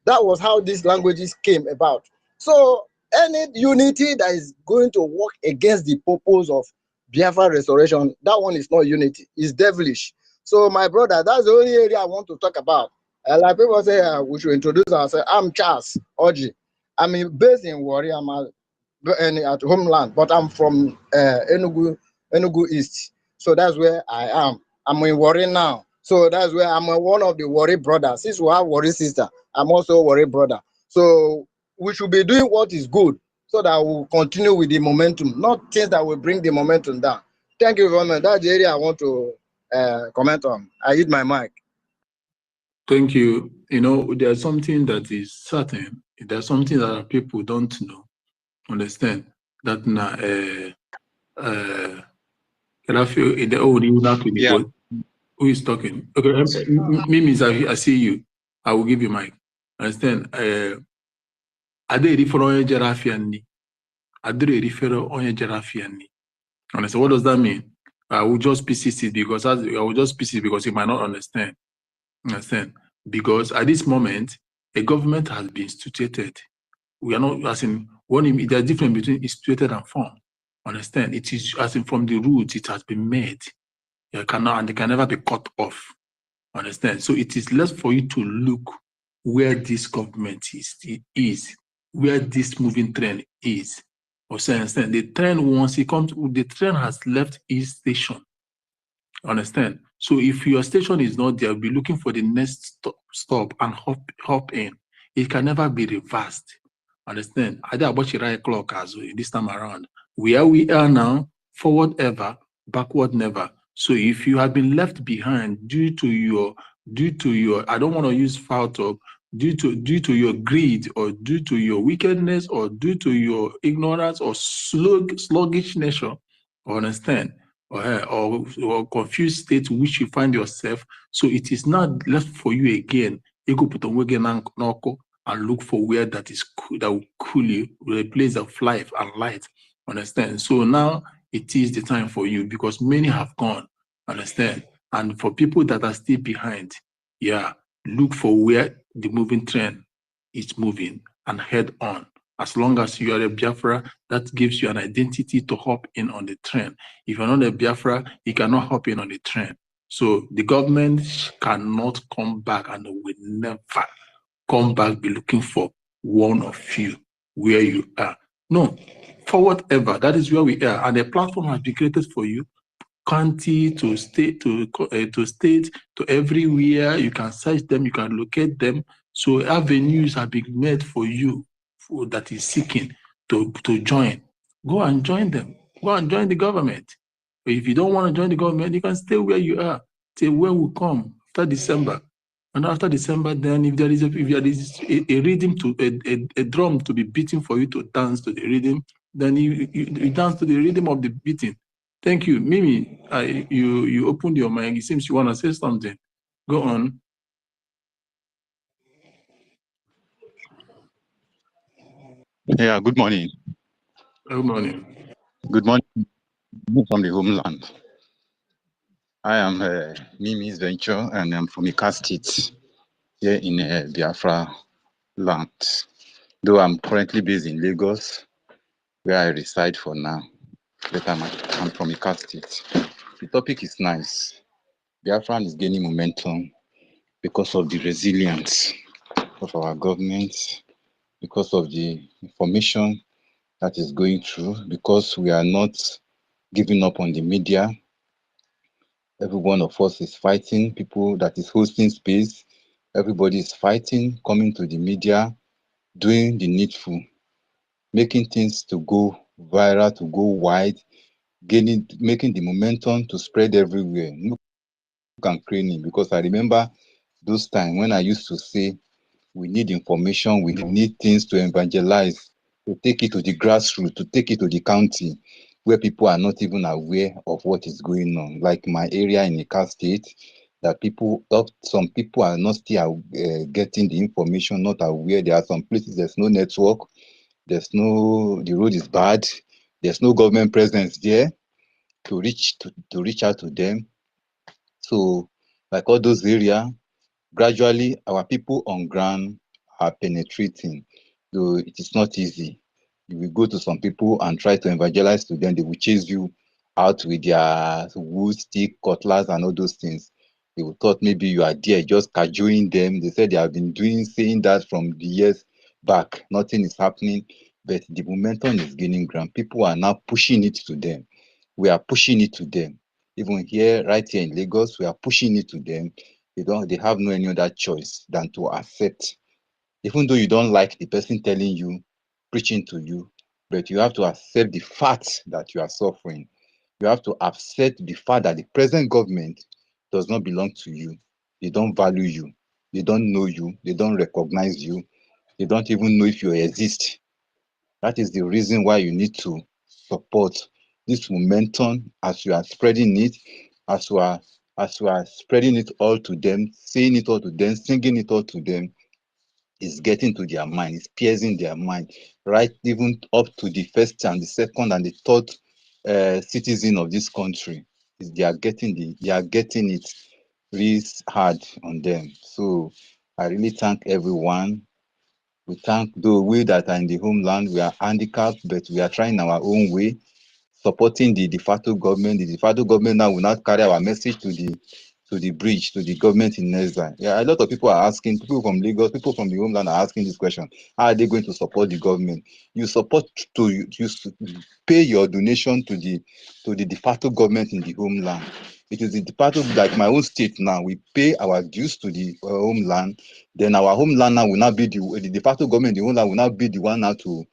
That was how these languages came about. So any unity that is going to work against the purpose of Biafra restoration, that one is not unity. It's devilish. So my brother, that's the only area I want to talk about. Like people say, we should introduce ourselves. I'm Charles Oji. I'm based in Warri. I'm at homeland, but I'm from Enugu East. So that's where I am. I'm in Warri now. So that's where I'm one of the Warri brothers. Since we have Warri sister, I'm also a Warri brother. So we should be doing what is good so that we'll continue with the momentum, not things that will bring the momentum down. Thank you very much. That's the area I want to comment on. I hit my mic. Thank you. There's something that is certain. There's something that people don't know. Understand that now. Yeah. Who is talking? Okay, Mimi, I see you. I will give you mic. Understand? Ade refer onye jere afia nni. Adere refer onye jere afia nni. Understand? What does that mean? I will just PCC because he might not understand. Understand? Because at this moment, a government has been instituted. We are not, as in, there's difference between instituted and formed. Understand? It is, as in, from the roots, it has been made. It cannot, and it can never be cut off. Understand? So it is left for you to look where this government is, where this moving trend is. Also, understand? The trend, once it comes, the trend has left its station. Understand? So if your station is not there, be looking for the next stop and hop in. It can never be reversed. Understand? I did about your right clock as well this time around. Where we are now, forward ever, backward never. So if you have been left behind due to your, I don't want to use foul talk, due to your greed or due to your wickedness or due to your ignorance or sluggish nature, understand? Or confused state which you find yourself. So it is not left for you again. You go put on and look for where that will cool you, with a place of life and light. Understand? So now it is the time for you because many have gone. Understand? And for people that are still behind, yeah, look for where the moving trend is moving and head on. As long as you are a Biafra, that gives you an identity to hop in on the trend. If you're not a Biafra, you cannot hop in on the trend. So the government cannot come back and will never come back be looking for one of you where you are. No, for whatever, that is where we are. And a platform has been created for you, county to state to everywhere. You can search them, you can locate them. So avenues have been made for you that is seeking to join. Go and join them. Go and join the government. If you don't want to join the government, you can stay where you are till when we come after December. And after December, then if there is a rhythm to a drum to be beaten for you to dance to the rhythm, then you dance to the rhythm of the beating. Thank you. Mimi, you opened your mic. It seems you want to say something. Go on. Yeah, good morning. Good morning. Good morning from the homeland. I am Mimi's Venture and I'm from Ika State here in Biafra land. Though I'm currently based in Lagos, where I reside for now, but I'm from Ika State. The topic is nice. Biafra is gaining momentum because of the resilience of our government, because of the information that is going through, because we are not giving up on the media. Every one of us is fighting, people that is hosting space, everybody is fighting, coming to the media, doing the needful, making things to go viral, to go wide, making the momentum to spread everywhere. Look and training, because I remember those times when I used to say, we need information, we need things to evangelize, to take it to the grassroots, to take it to the county, where people are not even aware of what is going on. Like my area in Ika State, that some people are not still getting the information, not aware. There are some places there's no network, the road is bad, there's no government presence there to reach out to them. So, like all those areas, gradually our people on ground are penetrating, though it is not easy. You will go to some people and try to evangelize to them, they will chase you out with their wood, stick, cutlass, and all those things. They will thought maybe you are there just cajoling them. They said they have been saying that from the years back. Nothing is happening, but the momentum is gaining ground. People are now pushing it to them. We are pushing it to them. Even here, right here in Lagos, we are pushing it to them. They have no any other choice than to accept. Even though you don't like the person telling you, preaching to you, but you have to accept the fact that you are suffering. You have to accept the fact that the present government does not belong to you. They don't value you. They don't know you. They don't recognize you. They don't even know if you exist. That is the reason why you need to support this momentum as you are spreading it, as you are spreading it all to them, saying it all to them, singing it all to them. is getting to their mind, it's piercing their mind, right? Even up to the first and the second and the third citizen of this country. They are getting it really hard on them. So I really thank everyone. We thank those we that are in the homeland. We are handicapped, but we are trying our own way, supporting the de facto government. The de facto government now will not carry our message to the bridge, to the government in exile. Yeah, a lot of people are asking, people from Lagos, people from the homeland are asking this question. How are they going to support the government? You support you pay your donation to the de facto government in the homeland. It is the de facto, like my own state now, we pay our dues to the homeland. Then our homeland now will not be the de facto government, the homeland will not be the one now to,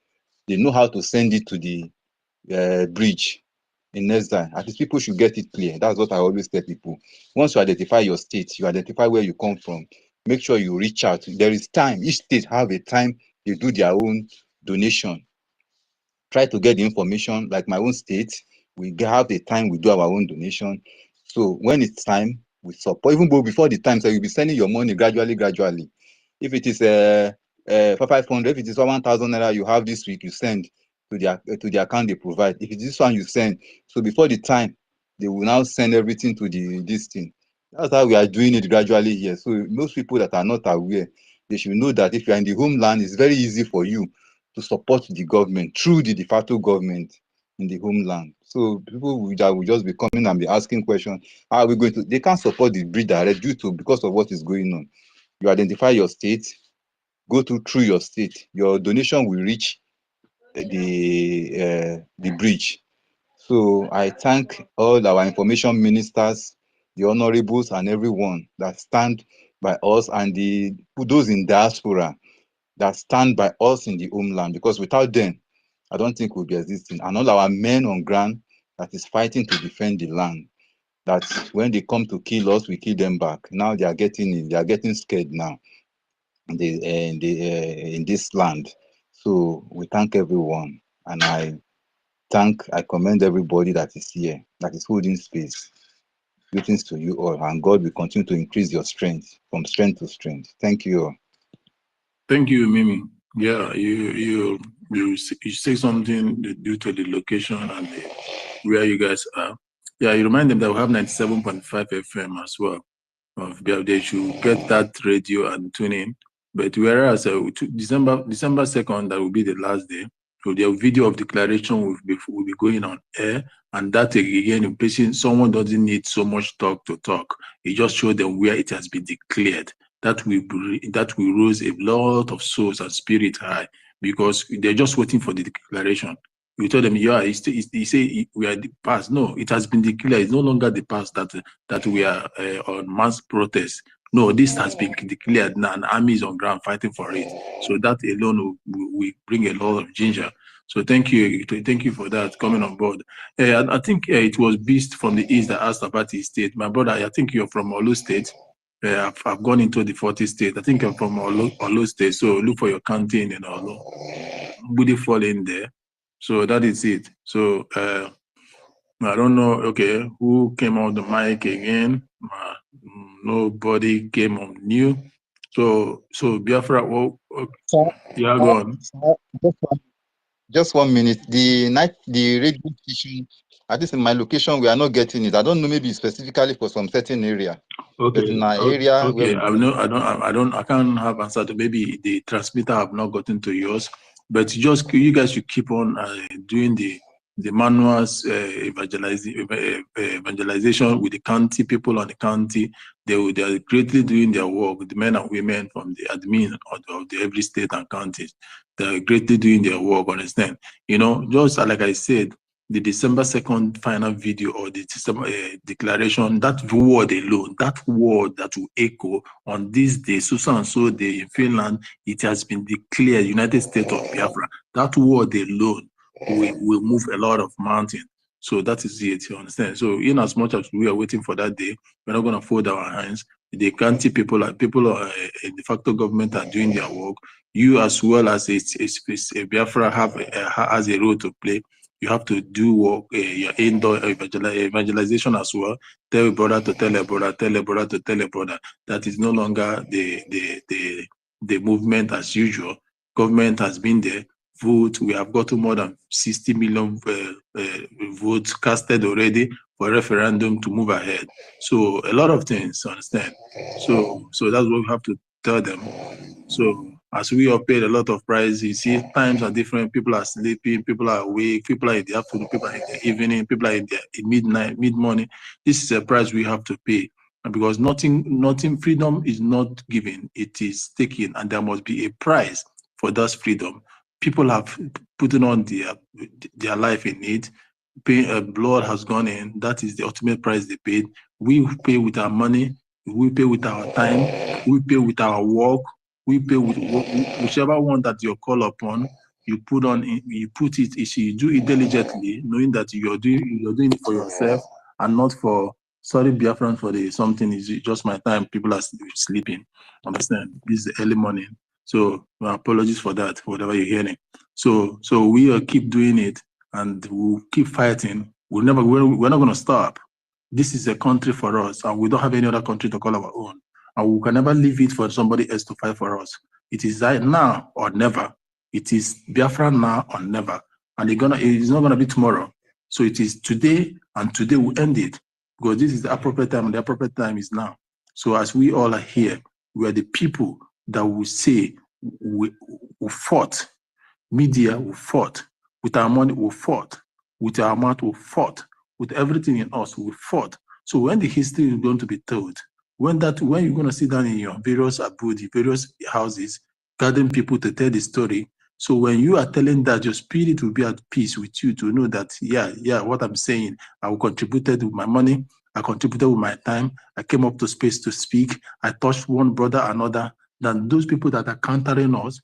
they know how to send it to the bridge in exile. At least people should get it clear. That's what I always tell people. Once you identify your state, you identify where you come from, make sure you reach out. There is time. Each state have a time they do their own donation. Try to get the information. Like my own state, we have a time we do our own donation. So when it's time, we support. Even before the time, so you'll be sending your money gradually. If it is 500, if it is 1,000 naira you have this week, you send to the account they provide. If it is this one, you send. So before the time, they will now send everything to this thing. That's how we are doing it gradually here. So most people that are not aware, they should know that if you are in the homeland, it's very easy for you to support the government through the de facto government in the homeland. So people that will just be coming and be asking questions, how are we going to? They can't support the bridge direct because of what is going on. You identify your state, go through your state. Your donation will reach the bridge. So I thank all our information ministers, the honorables, and everyone that stand by us, and those in diaspora that stand by us in the homeland, because without them, I don't think we'll be existing. And all our men on ground that is fighting to defend the land, that when they come to kill us, we kill them back. Now they are getting scared now in this land. So we thank everyone, and I commend everybody that is here, that is holding space. Greetings to you all, and God will continue to increase your strength from strength to strength. Thank you all. Thank you, Mimi. Yeah, you say something due to the location and where you guys are. Yeah, you remind them that we have 97.5 FM as well. They should get that radio and tune in. But whereas December 2nd, that will be the last day. So the video of declaration will be going on air, and that again, in patient, someone doesn't need so much talk to talk. It just shows them where it has been declared. That will raise a lot of souls and spirit high, because they're just waiting for the declaration. You tell them, yeah, you say we are the past. No, it has been declared. It's no longer the past that we are on mass protest. No, this has been declared now, and army is on ground fighting for it. So that alone will bring a lot of ginger. So thank you for that coming on board. I think it was Beast from the East that asked about his state. My brother, I think you're from Olu State. I've gone into the 40 state. I think I'm from Olu State. So look for your county in Olu. Would fall in there? So that is it. So I don't know. Okay, who came on the mic again? Nobody came on new. So Biafra. Well, Sir, yeah, go on. Just 1 minute. The radio station, at least in my location, we are not getting it. I don't know, maybe specifically for some certain area. Okay. But in our area, okay. I can't have answer to, maybe the transmitter have not gotten to yours. But you guys should keep on doing the manuals evangelization with the county people on the county. They are greatly doing their work. The men and women from the admin of the every state and counties, they are greatly doing their work. Understand? Just like I said, the December 2nd final video or the December declaration, that word alone, that word that will echo on this day, so and so day in Finland, it has been declared United States of Biafra. That word alone will move a lot of mountains. So that is it, you understand? So in as much as we are waiting for that day, we're not going to fold our hands. The county people in the facto government are doing their work. You as well as a Biafra has a role to play. You have to do work, your indoor evangelization as well. Tell a brother to tell a brother, tell a brother to tell a brother. That is no longer the the movement as usual. Government has been there. Vote. We have gotten more than 60 million votes casted already for referendum to move ahead. So a lot of things, understand? So that's what we have to tell them. So as we have paid a lot of price, you see times are different. People are sleeping, people are awake, people are in the afternoon, people are in the evening, people are in midnight, mid-morning. This is a price we have to pay. And because nothing, freedom is not given, it is taken, and there must be a price for that freedom. People have put on their life in it. Blood has gone in. That is the ultimate price they paid. We pay with our money. We pay with our time. We pay with our work. We pay with whichever one that you call upon. You put it. If you do it diligently, knowing that you're doing it for yourself and not for sorry Biafran for the something. Is just my time. People are sleeping. Understand? This is the early morning. So apologies for that, for whatever you're hearing. So we will keep doing it and we'll keep fighting. We're not going to stop. This is a country for us, and we don't have any other country to call our own. And we can never leave it for somebody else to fight for us. It is now or never. It is Biafra now or never. And it's not gonna be tomorrow. So it is today, and today we'll end it. Because this is the appropriate time, and the appropriate time is now. So as we all are here, we are the people that will say we fought. Media will fought. With our money, we fought. With our mouth, we fought. With everything in us, we fought. So when the history is going to be told, when you're going to sit down in your various abode, various houses, gathering people to tell the story. So when you are telling that, your spirit will be at peace with you to know that, yeah, what I'm saying, I contributed with my money, I contributed with my time, I came up to space to speak, I touched one brother, another, than those people that are countering us,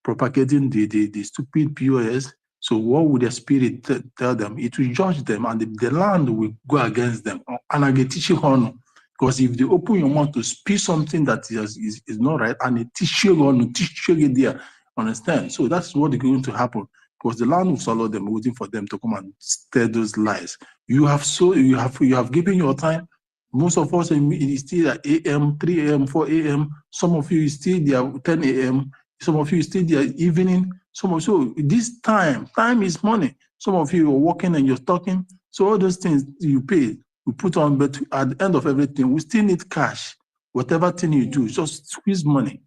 propagating the stupid POS. So what would their spirit tell them? It will judge them, and the land will go against them. And I get teach you honor. Because if they open your mouth to speak something that is not right, and they teach you there, understand? So that's what is going to happen. Because the land will swallow them, waiting for them to come and stir those lies. You have given your time. Most of us is still at AM, 3 AM, 4 AM. Some of you is still there 10 AM. Some of you still there evening. So this time is money. Some of you are working and you're talking. So all those things you pay, we put on, but at the end of everything, we still need cash. Whatever thing you do, just squeeze money.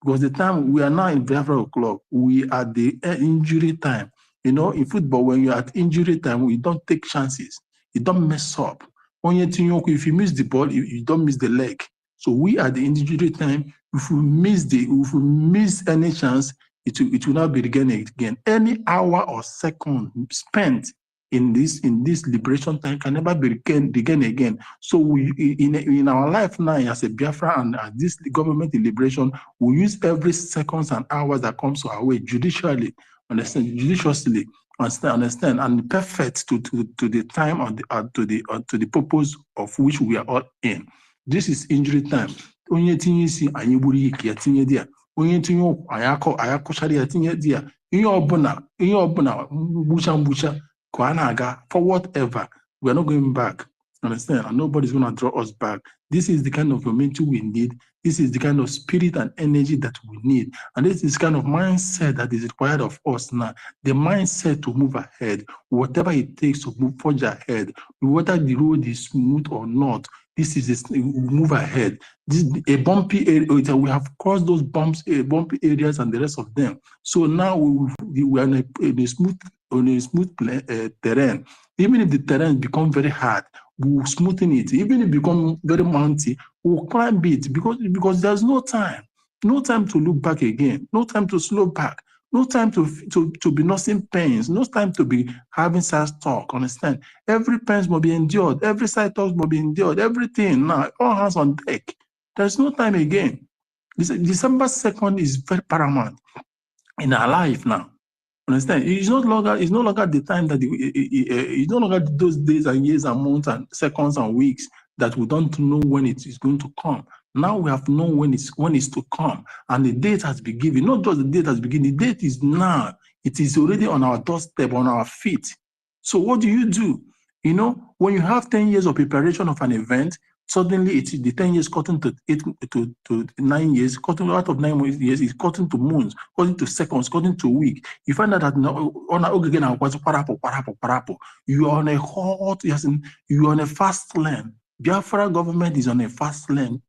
Because the time we are now in Biafra o'clock, we are the injury time. You know, in football, when you're at injury time, we don't take chances. You don't mess up. If you miss the ball, you don't miss the leg. So we are the injury time. If we miss any chance, it will not be again. Any hour or second spent in this liberation time can never be regained again. So we in our life now as a Biafra and as this government in liberation, we use every seconds and hours that comes our way judiciously, judiciously, understand, and perfect to the time and to the purpose of which we are all in. This is injury time. Onye tinye isi anyị gburu ike ya tinye di ya. Onye tinye ụkwụ anyị akụchara ya tinye di ya. Ihe ọbụla mgbucha ka a na-aga for whatever. We are not going back. Understand? And nobody's going to draw us back. This is the kind of momentum we need. This is the kind of spirit and energy that we need. And this is the kind of mindset that is required of us now. The mindset to move ahead, whatever it takes to forge ahead, whether the road is smooth or not. This is move ahead. This a bumpy area. We have crossed those bumpy areas and the rest of them. So now we are on a smooth terrain. Even if the terrain becomes very hard, we will smoothen it. Even if it becomes very mounty, we will climb it because there's no time to look back again, no time to slow back. No time to be nursing pains. No time to be having sad talk. Understand? Every pain must be endured. Every side talk must be endured. Everything now, all hands on deck. There's no time again. December 2nd is very paramount in our life now. Understand? It's no longer the time that it's no longer those days and years and months and seconds and weeks that we don't know when it is going to come. Now we have known when it's to come, and the date has been given. Not just the date has been given, the date is now. It is already on our doorstep, on our feet. So what do? You know, when you have 10 years of preparation of an event, Suddenly, the 10 years cutting to 9 years, cutting out of 9 years is cutting to months, cutting to seconds, cutting to a week. You find out that you are on a hot, you are on a fast lane. Biafra government is on a fast lane,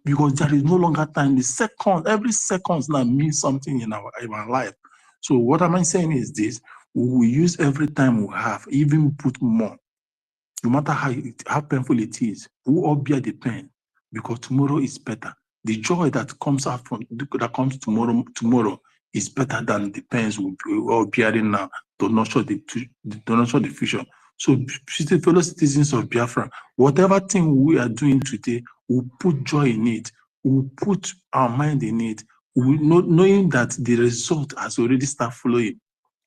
because there is no longer time. Every second now means something in our life. So what am I saying is this: we will use every time we have, even put more. No matter how painful it is, we all bear the pain, because tomorrow is better. The joy that comes tomorrow is better than the pains we all bearing now to nurture the future. So, fellow citizens of Biafra, whatever thing we are doing today, we'll put joy in it. We'll put our mind in it, knowing that the result has already started flowing.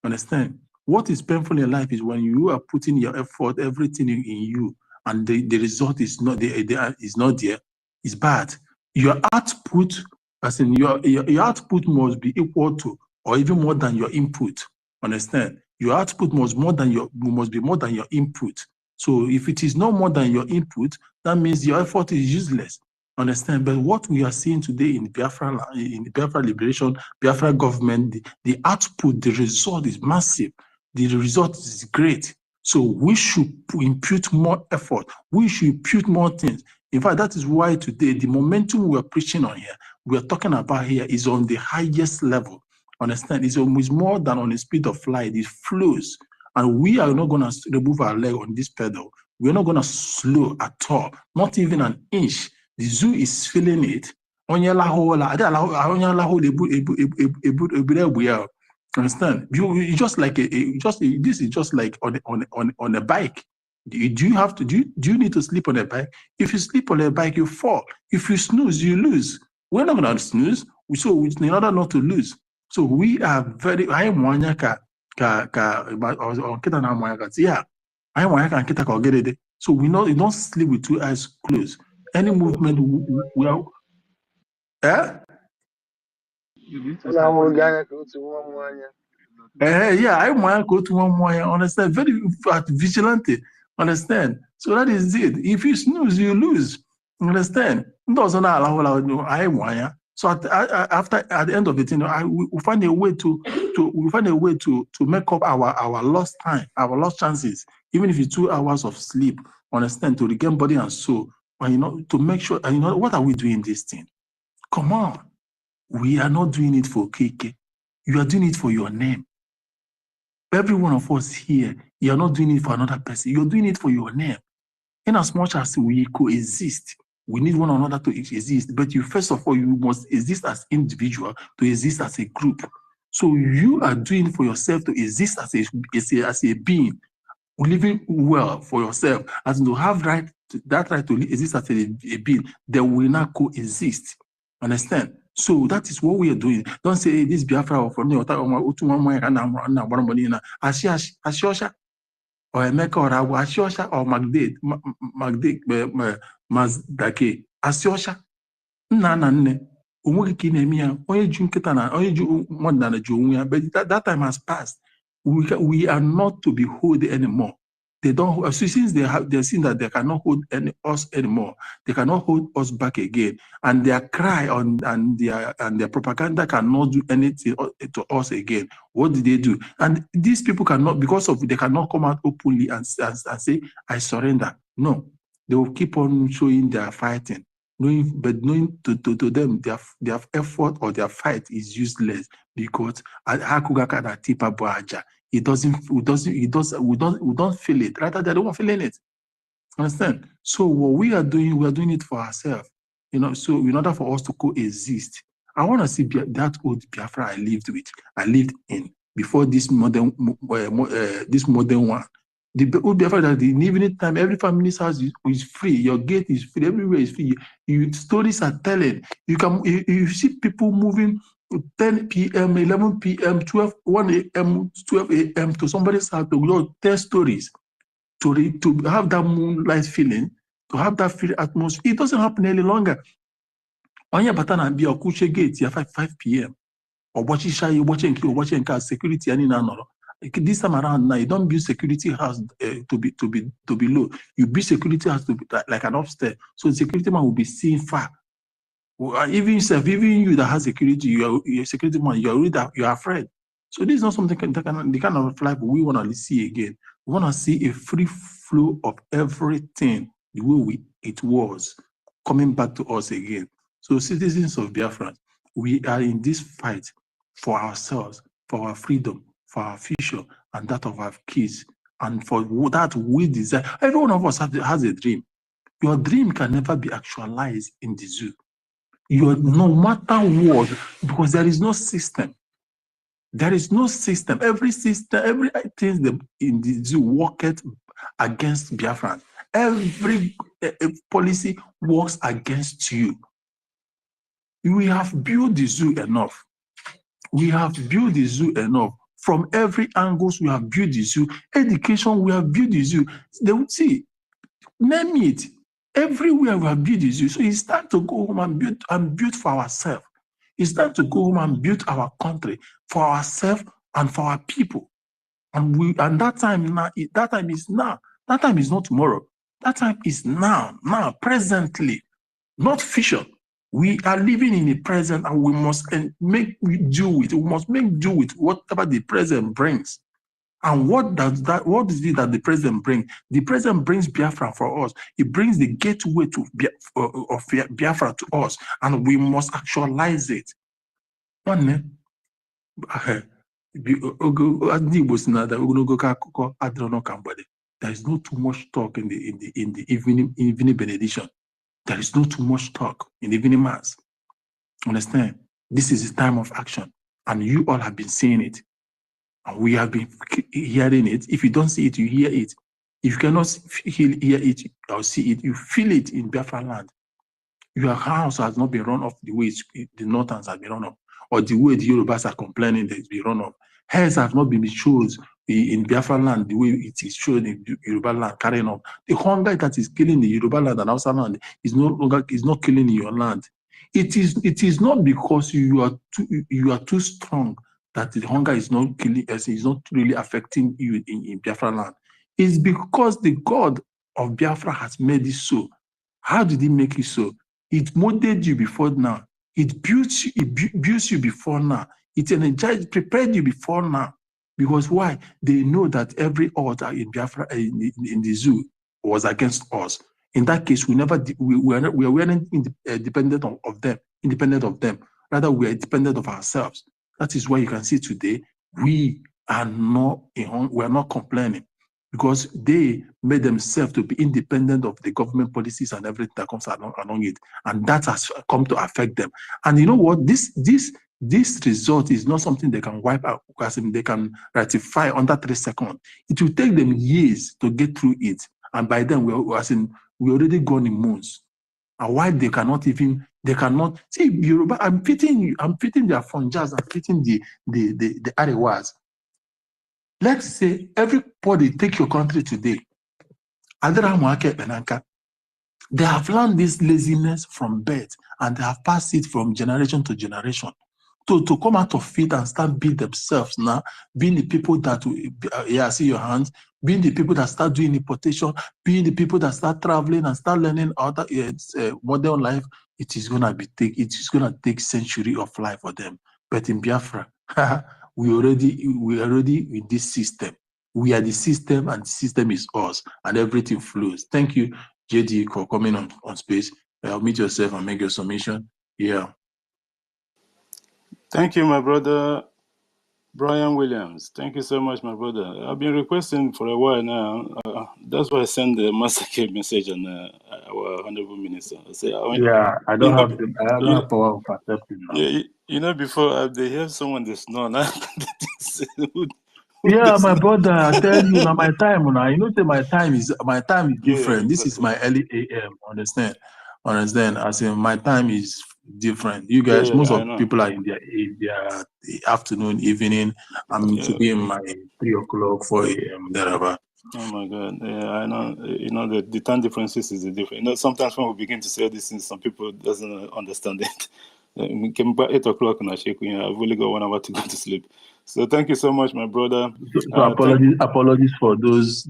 Understand? What is painful in life is when you are putting your effort, everything in you, and the result is not there. It's bad. Your output, as in your output, must be equal to or even more than your input. Understand? Your output must be more than your input. So if it is no more than your input, that means your effort is useless. Understand? But what we are seeing today in Biafra liberation, Biafra government, the output, the result is massive. The result is great. So we should impute more effort. We should impute more things. In fact, that is why today the momentum we are preaching on here, we are talking about here, is on the highest level. Understand? It's almost more than on the speed of light. It flows. And we are not going to remove our leg on this pedal. We're not going to slow at all, not even an inch. The zoo is feeling it. Understand? You just like this is just like on a bike. Do you need to sleep on a bike? If you sleep on a bike, you fall. If you snooze, you lose. We're not gonna snooze. So in order not to lose. So we are very so we don't sleep with two eyes closed. Any movement we are understand? Very vigilante. Understand? So that is it. If you snooze, you lose. Understand? So at the end of the thing, we find a way to make up our lost time, our lost chances, even if it's 2 hours of sleep. Understand? To regain body and soul, and to make sure. And what are we doing this thing? Come on, we are not doing it for KK. You are doing it for your name. Every one of us here, you are not doing it for another person. You're doing it for your name. In as much as we coexist, we need one another to exist. But first of all, you must exist as individual to exist as a group. So you are doing for yourself to exist as a being, living well for yourself, as to have that right to exist as a being. That will not coexist. Understand? So that is what we are doing. Don't say, hey, this Biafra from the Otu Nnoko Ezinuno, Ashiosha, or Emeka or Abu Ashiosha or Mazdake, Ashiosha, Nana, but that time has passed. We are not to be held anymore. They don't. Since they're seeing that they cannot hold us anymore, they cannot hold us back again, and their cry and their propaganda cannot do anything to us again. What did they do? And these people cannot, because of they cannot come out openly and say, "I surrender." No, they will keep on showing their fighting, knowing to them their effort or their fight is useless, because we don't feel it. Rather, they don't feel it. Understand? So what we are doing it for ourselves. So in order for us to coexist, I want to see that old Biafra I lived in before this modern one. The old Biafra that in the evening time, every family's house is free. Your gate is free. Everywhere is free. Stories are telling. You see people moving 10 p.m., 11 p.m., 1 a.m., 12 a.m. to somebody's house to tell stories, to have that moonlight feeling, to have that feeling atmosphere. It doesn't happen any longer. Onye batana be okuche gate ya 5 p.m. or watching security ani na noro. This time around now, you don't build security house to be low. You build security house to be like an upstairs. So the security man will be seen far. Even you that has security, you're a security man, you're afraid. So this is not something the kind of life we want to see again. We want to see a free flow of everything the way it was coming back to us again. So citizens of Biafra, we are in this fight for ourselves, for our freedom, for our future, and that of our kids. And for that we desire. Every one of us has a dream. Your dream can never be actualized in the zoo. No matter what, because there is no system. There is no system. Every thing in the zoo worketh against Biafran. Every policy works against you. We have built the zoo enough. We have built the zoo enough. From every angles, we have built the zoo. Education, we have built the zoo. They would see, name it. Everywhere we have built the zoo. So it's time to go home and build for ourselves. It's time to go home and build our country for ourselves and for our people. And that time is now. That time is not tomorrow. That time is now, presently, not future. We are living in the present, and we must make do with whatever the present brings. And what is it that the president brings? The president brings Biafra for us. It brings the gateway to of Biafra to us, and we must actualize it. There is no too much talk in the evening benediction. There is no too much talk in the evening mass. Understand? This is the time of action, and you all have been seeing it. And we have been hearing it. If you don't see it, you hear it. If you cannot hear it or see it, you feel it in Biafra land. Your house has not been run off the way the Northerns have been run off, or the way the Yorubas are complaining that it's been run off. Heads have not been chosen in Biafra land the way it is shown in Yoruba land carrying on. The hunger that is killing the Yoruba land and Hausa land is not killing in your land. It is not because you are too strong that the hunger is not killing us, is not really affecting you in Biafra land. It's because the God of Biafra has made it so. How did he make it so? It molded you before now. It built you before now. It energized, prepared you before now. Because why? They know that every altar in Biafra in the zoo was against us. In that case, we weren't independent of them. Rather, we are dependent of ourselves. That is why you can see today we are not complaining, because they made themselves to be independent of the government policies and everything that comes along it, and that has come to affect them. And you know what? This result is not something they can wipe out, because they can ratify under 3 seconds. It will take them years to get through it, and by then we already gone in months. And why they cannot see Yoruba? I'm fitting their funjas, I'm fitting the Arewas. Let's say everybody take your country today. They have learned this laziness from birth, and they have passed it from generation to generation. To come out of it and start being themselves now, being the people that, see your hands, being the people that start doing importation, being the people that start traveling and start learning other modern life, it is gonna take century of life for them. But in Biafra, we already in this system. We are the system, and the system is us, and everything flows. Thank you, JD, for coming on space. Meet yourself and make your submission. Yeah. Thank you, my brother, Brian Williams. Thank you so much, my brother. I've been requesting for a while now. That's why I sent the massacre message on our Honorable Minister. I don't have power of accepting now. Yeah, before they hear someone that's known. Yeah, my brother, I tell you now, my time now. Say my time is different. Yeah, exactly. This is my early AM. Understand? As in, my time is different. You guys, most of people are in their afternoon, evening. I'm to be in my 3 o'clock, 4 AM, thereabout. Oh my God! Yeah, I know. The time differences is different. Sometimes when we begin to say these things, some people doesn't understand it. 8 o'clock and I've only got 1 hour to go to sleep. So thank you so much, my brother. So apologies for those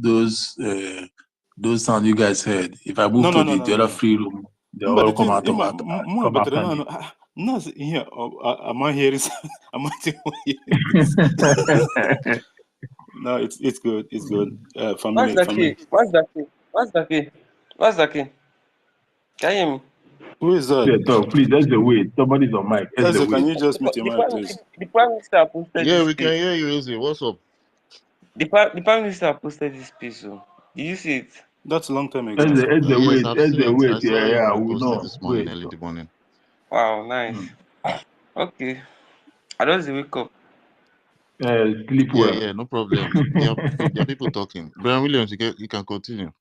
sound you guys heard. If I move to the other free room, they all come out of my come after me. No, here, am I hearing? Am I hearing this? No, it's good. It's good. Family. What's the key? Can you hear me? Who is that? Yeah, talk, please. That's the way. Somebody's on mic. That's the way. Can you just mute your mic, please? The Prime Minister posted Yeah, this we can piece. hear you, Izzy. What's up? The Prime Minister posted this piece. So. Did you see it? That's a long time ago. Yes, I've seen it. I saw it Yeah, when we you posted know. this morning, early in the morning. Wow, nice. Okay. I just wake up. Sleep well. Yeah, no problem. There are people talking. Brian Williams, you can continue.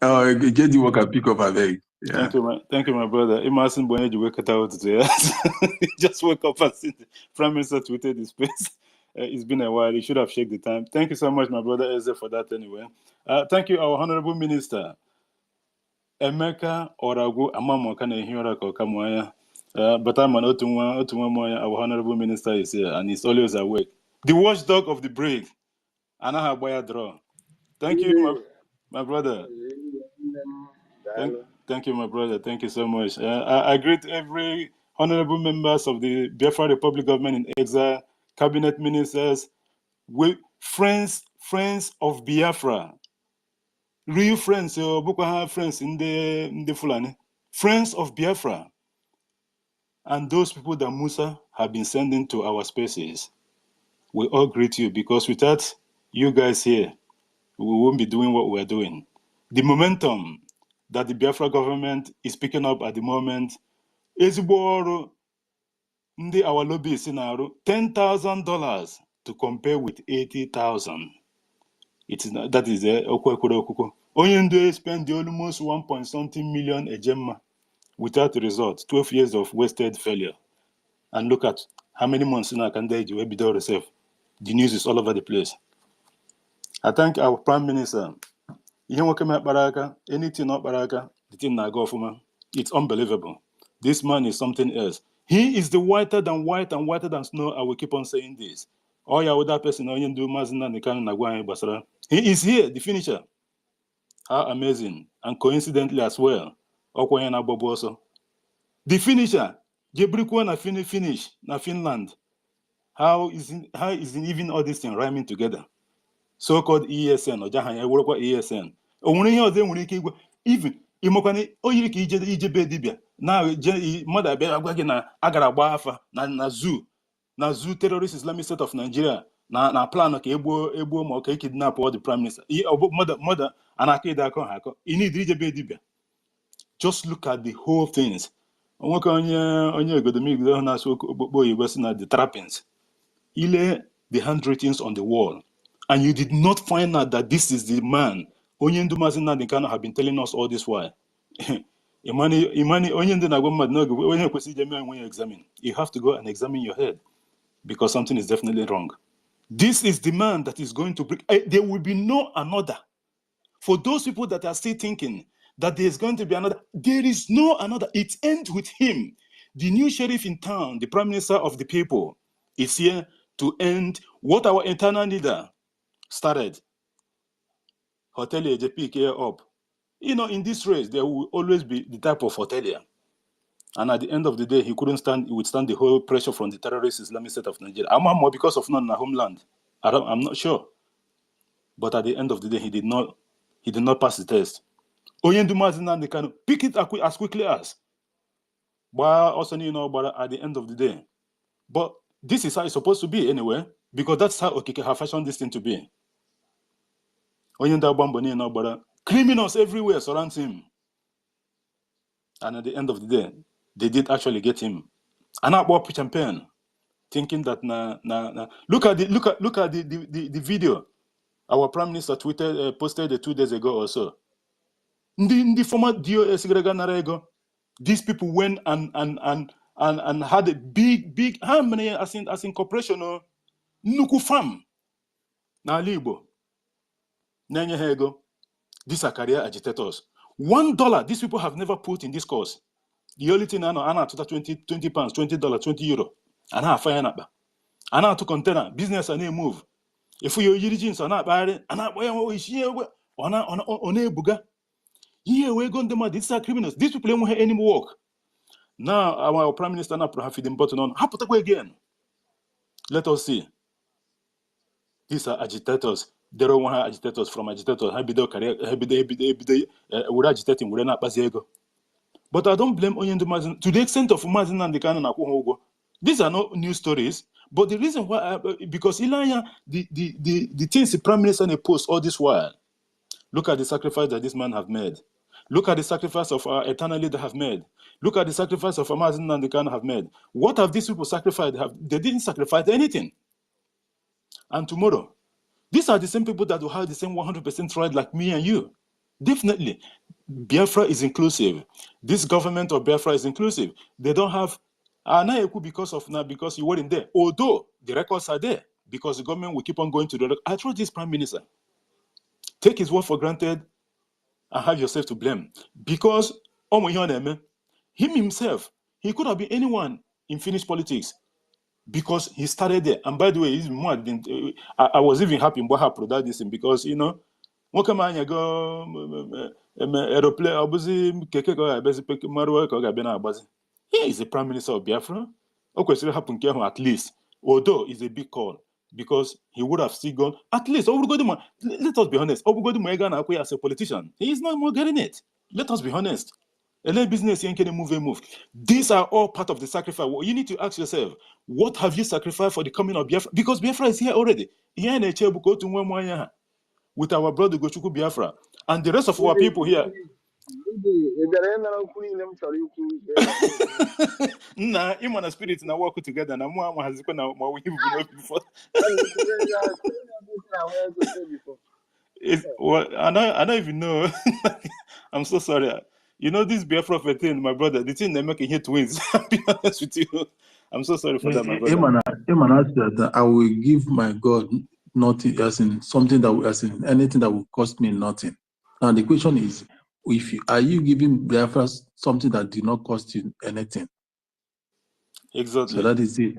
Oh, get the work and pick up a leg. Yeah. Thank you, my brother. Imagine when you wake up today. Just wake up and see the Prime Minister tweeted this piece. It's been a while. You should have checked the time. Thank you so much, my brother Eze, for that anyway. Thank you, our Honorable Minister. Emeka Oragu Amamoka Nehiora Kokamwaya. But I'm an Otu Nnoko, our Honorable Minister is here and he's always awake. The watchdog of the break. Anaha Boya draw. Thank you, my brother. Thank you, my brother. Thank you so much. I greet every honorable members of the Biafra Republic government in exile, cabinet ministers, friends of Biafra. Real friends, Boko friends in the Fulani. Friends of Biafra. And those people that Musa have been sending to our spaces. We all greet you because without you guys here, we won't be doing what we're doing. The momentum that the Biafra government is picking up at the moment ezigbo ọrụ ndị our lobbyists na-arụ $10,000 to compare with 80,000. That is okwekwere okwukwo. Onye ndu spend almost 1.something million ejemma without result. 12 years of wasted failure. And look at how many months now can they do bido receive. The news is all over the place. I thank our Prime Minister. Ihe nwoke m akpara aka, anything ọ kpara aka, the thing na-aga ọfụma. It's unbelievable. This man is something else. He is the whiter than white and whiter than snow. I will keep on saying this. Oh yeah, with that person, onye ndu Mazi Nnamdi Kanu na-agwa anyị gbasara. He is here, the finisher. How amazing. And coincidentally as well, ọkwa onye na-agbagbu ọsọ. The finisher, Jebrikwa na finish na Finland. How is even all this thing rhyming together? So-called ESN, Ojahanya, Workwa ESN. Only here they will keep even Imokani, Oyiri Ijebe Dibia. Now, Mother Beragina, Agaraba Afa, na zoo terrorist Islamic State of Nigeria. Na plan of Ebo Moke kidnap all the Prime Minister. Mother, and Akeda Hako. You need Ijebe Dibia. Just look at the whole things. The trappings. Ile the handwritings on the wall. And you did not find out that this is the man. Onyendu Mazi Nnamdi Kanu have been telling us all this while. You have to go and examine your head because something is definitely wrong. This is the man that is going to bring. There will be no another. For those people that are still thinking that there is going to be another, there is no another. It ends with him. The new sheriff in town, the Prime Minister of the people, is here to end what our internal leader started. Hotelier JP care up. You know, in this race, there will always be the type of hotelier. And at the end of the day, he couldn't withstand the whole pressure from the terrorist Islamic State of Nigeria. I'm more because of not in our homeland. I'm not sure. But at the end of the day, he did not pass the test. Onyendu Mazi Nnamdi Kanu pick it as quickly as. But also, but at the end of the day. But this is how it's supposed to be anyway, because that's how Okike have fashioned this thing to be. Criminals everywhere surround him. And at the end of the day, they did actually get him. And I bought champagne, thinking that look at the video. Our Prime Minister posted 2 days ago or so. The former DOS Narego, these people went and had a big how many as in corporation Nuku farm na Libo. Ego. These are career agitators. $1 these people have never put in this course. The only thing I know, $20 pounds, $20, €20, and I fire up. And now to container business and they move. If you yiri jeans or not bad, and not where is here on a buga. Here we go to these are criminals. These people don't have any work. Now our prime minister not have them button on. How put again? Let us see. These are agitators. They don't want agitators from agitators. How be their career? How be they would agitating? Would not pass ego. But I don't blame Onyendu Mazin to the extent of Mazin and the Canon Akuhogo. These are not new stories. But the reason why, because Ilaya, the things the prime minister post all this while. Look at the sacrifice that this man have made. Look at the sacrifice of our eternal leader have made. Look at the sacrifice of Mazin and the Canon have made. What have these people sacrificed? They didn't sacrifice anything. And tomorrow, these are the same people that will have the same 100% right like me and you. Definitely. Biafra is inclusive. This government of Biafra is inclusive. They don't have because you weren't there. Although the records are there, because the government will keep on going to the record. I trust this prime minister. Take his word for granted and have yourself to blame. Because him himself, he could have been anyone in Finnish politics. Because he started there. And by the way, I was even happy in Baha that this because what come on, you go aeroplane, he is the prime minister of Biafra. Okay, so happen at least, although it's a big call, because he would have still gone at least. Let us be honest. As a politician, he is not more getting it. Let us be honest. And business move. These are all part of the sacrifice. You need to ask yourself, what have you sacrificed for the coming of Biafra? Because Biafra is here already. With our brother Gochuku Biafra and the rest of our people here. Nah, him and the spirit now work together. Now, more has we before. I don't even know. I'm so sorry. This Biafra thing, my brother, the thing they make here twins. I'll be honest with you. I'm so sorry for that, my brother. I will give my God nothing, as in something that, as in anything that will cost me nothing. Now the question is, are you giving Biafra something that did not cost you anything? Exactly. So that is it.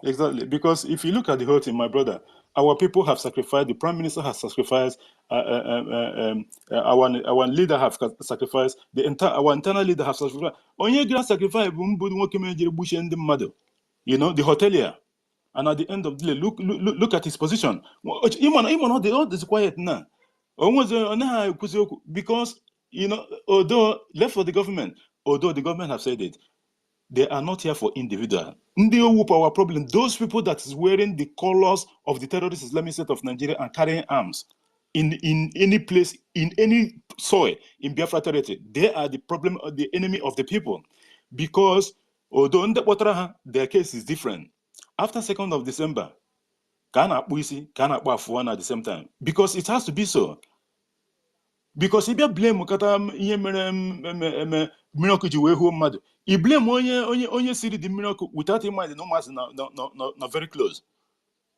Exactly. Because if you look at the whole thing, my brother, our people have sacrificed. The prime minister has sacrificed. Our leader have sacrificed. Our internal leader have sacrificed. Only grand sacrifice. The hotelier. And at the end of the day, look at his position. All this quiet now. Because although left for the government, although the government have said it, they are not here for individual. Our problem, those people that is wearing the colors of the terrorist Islamic State of Nigeria and carrying arms in any place, in any soil in Biafra territory, they are the problem of the enemy of the people. Because although their case is different. After 2nd of December, at the same time. Because it has to be so. Because if you blame miracle ji wee hụ mmadụ, you blame onye siri the miracle without him mind not very close.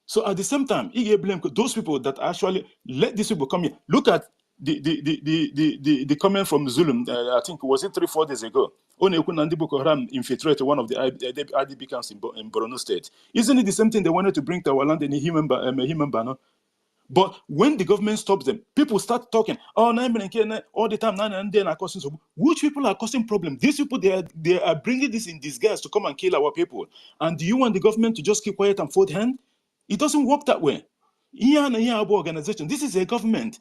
So at the same time, you blame those people that actually let these people come here. Look at the comment from Zulum. I think was it 3-4 days ago. Nandi Boko Haram infiltrated one of the IDB camps in Borno State. Isn't it the same thing they wanted to bring to our land in a human banner? But when the government stops them, people start talking. Oh, all the time. Which people are causing problems? These people, they are bringing this in disguise to come and kill our people. And do you want the government to just keep quiet and fold hand? It doesn't work that way. Organization. This is a government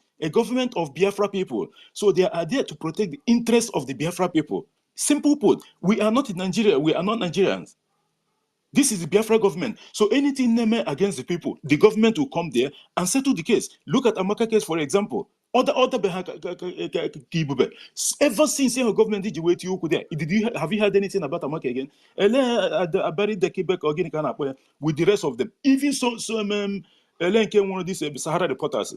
of Biafra people. So they are there to protect the interests of the Biafra people. Simple put, we are not in Nigeria. We are not Nigerians. This is the Biafra government. So anything against the people, the government will come there and settle the case. Look at Amaka case, for example. Ever since your government did you wait to you there, have you heard anything about Amaka again? With the rest of them. Even one of these Sahara reporters,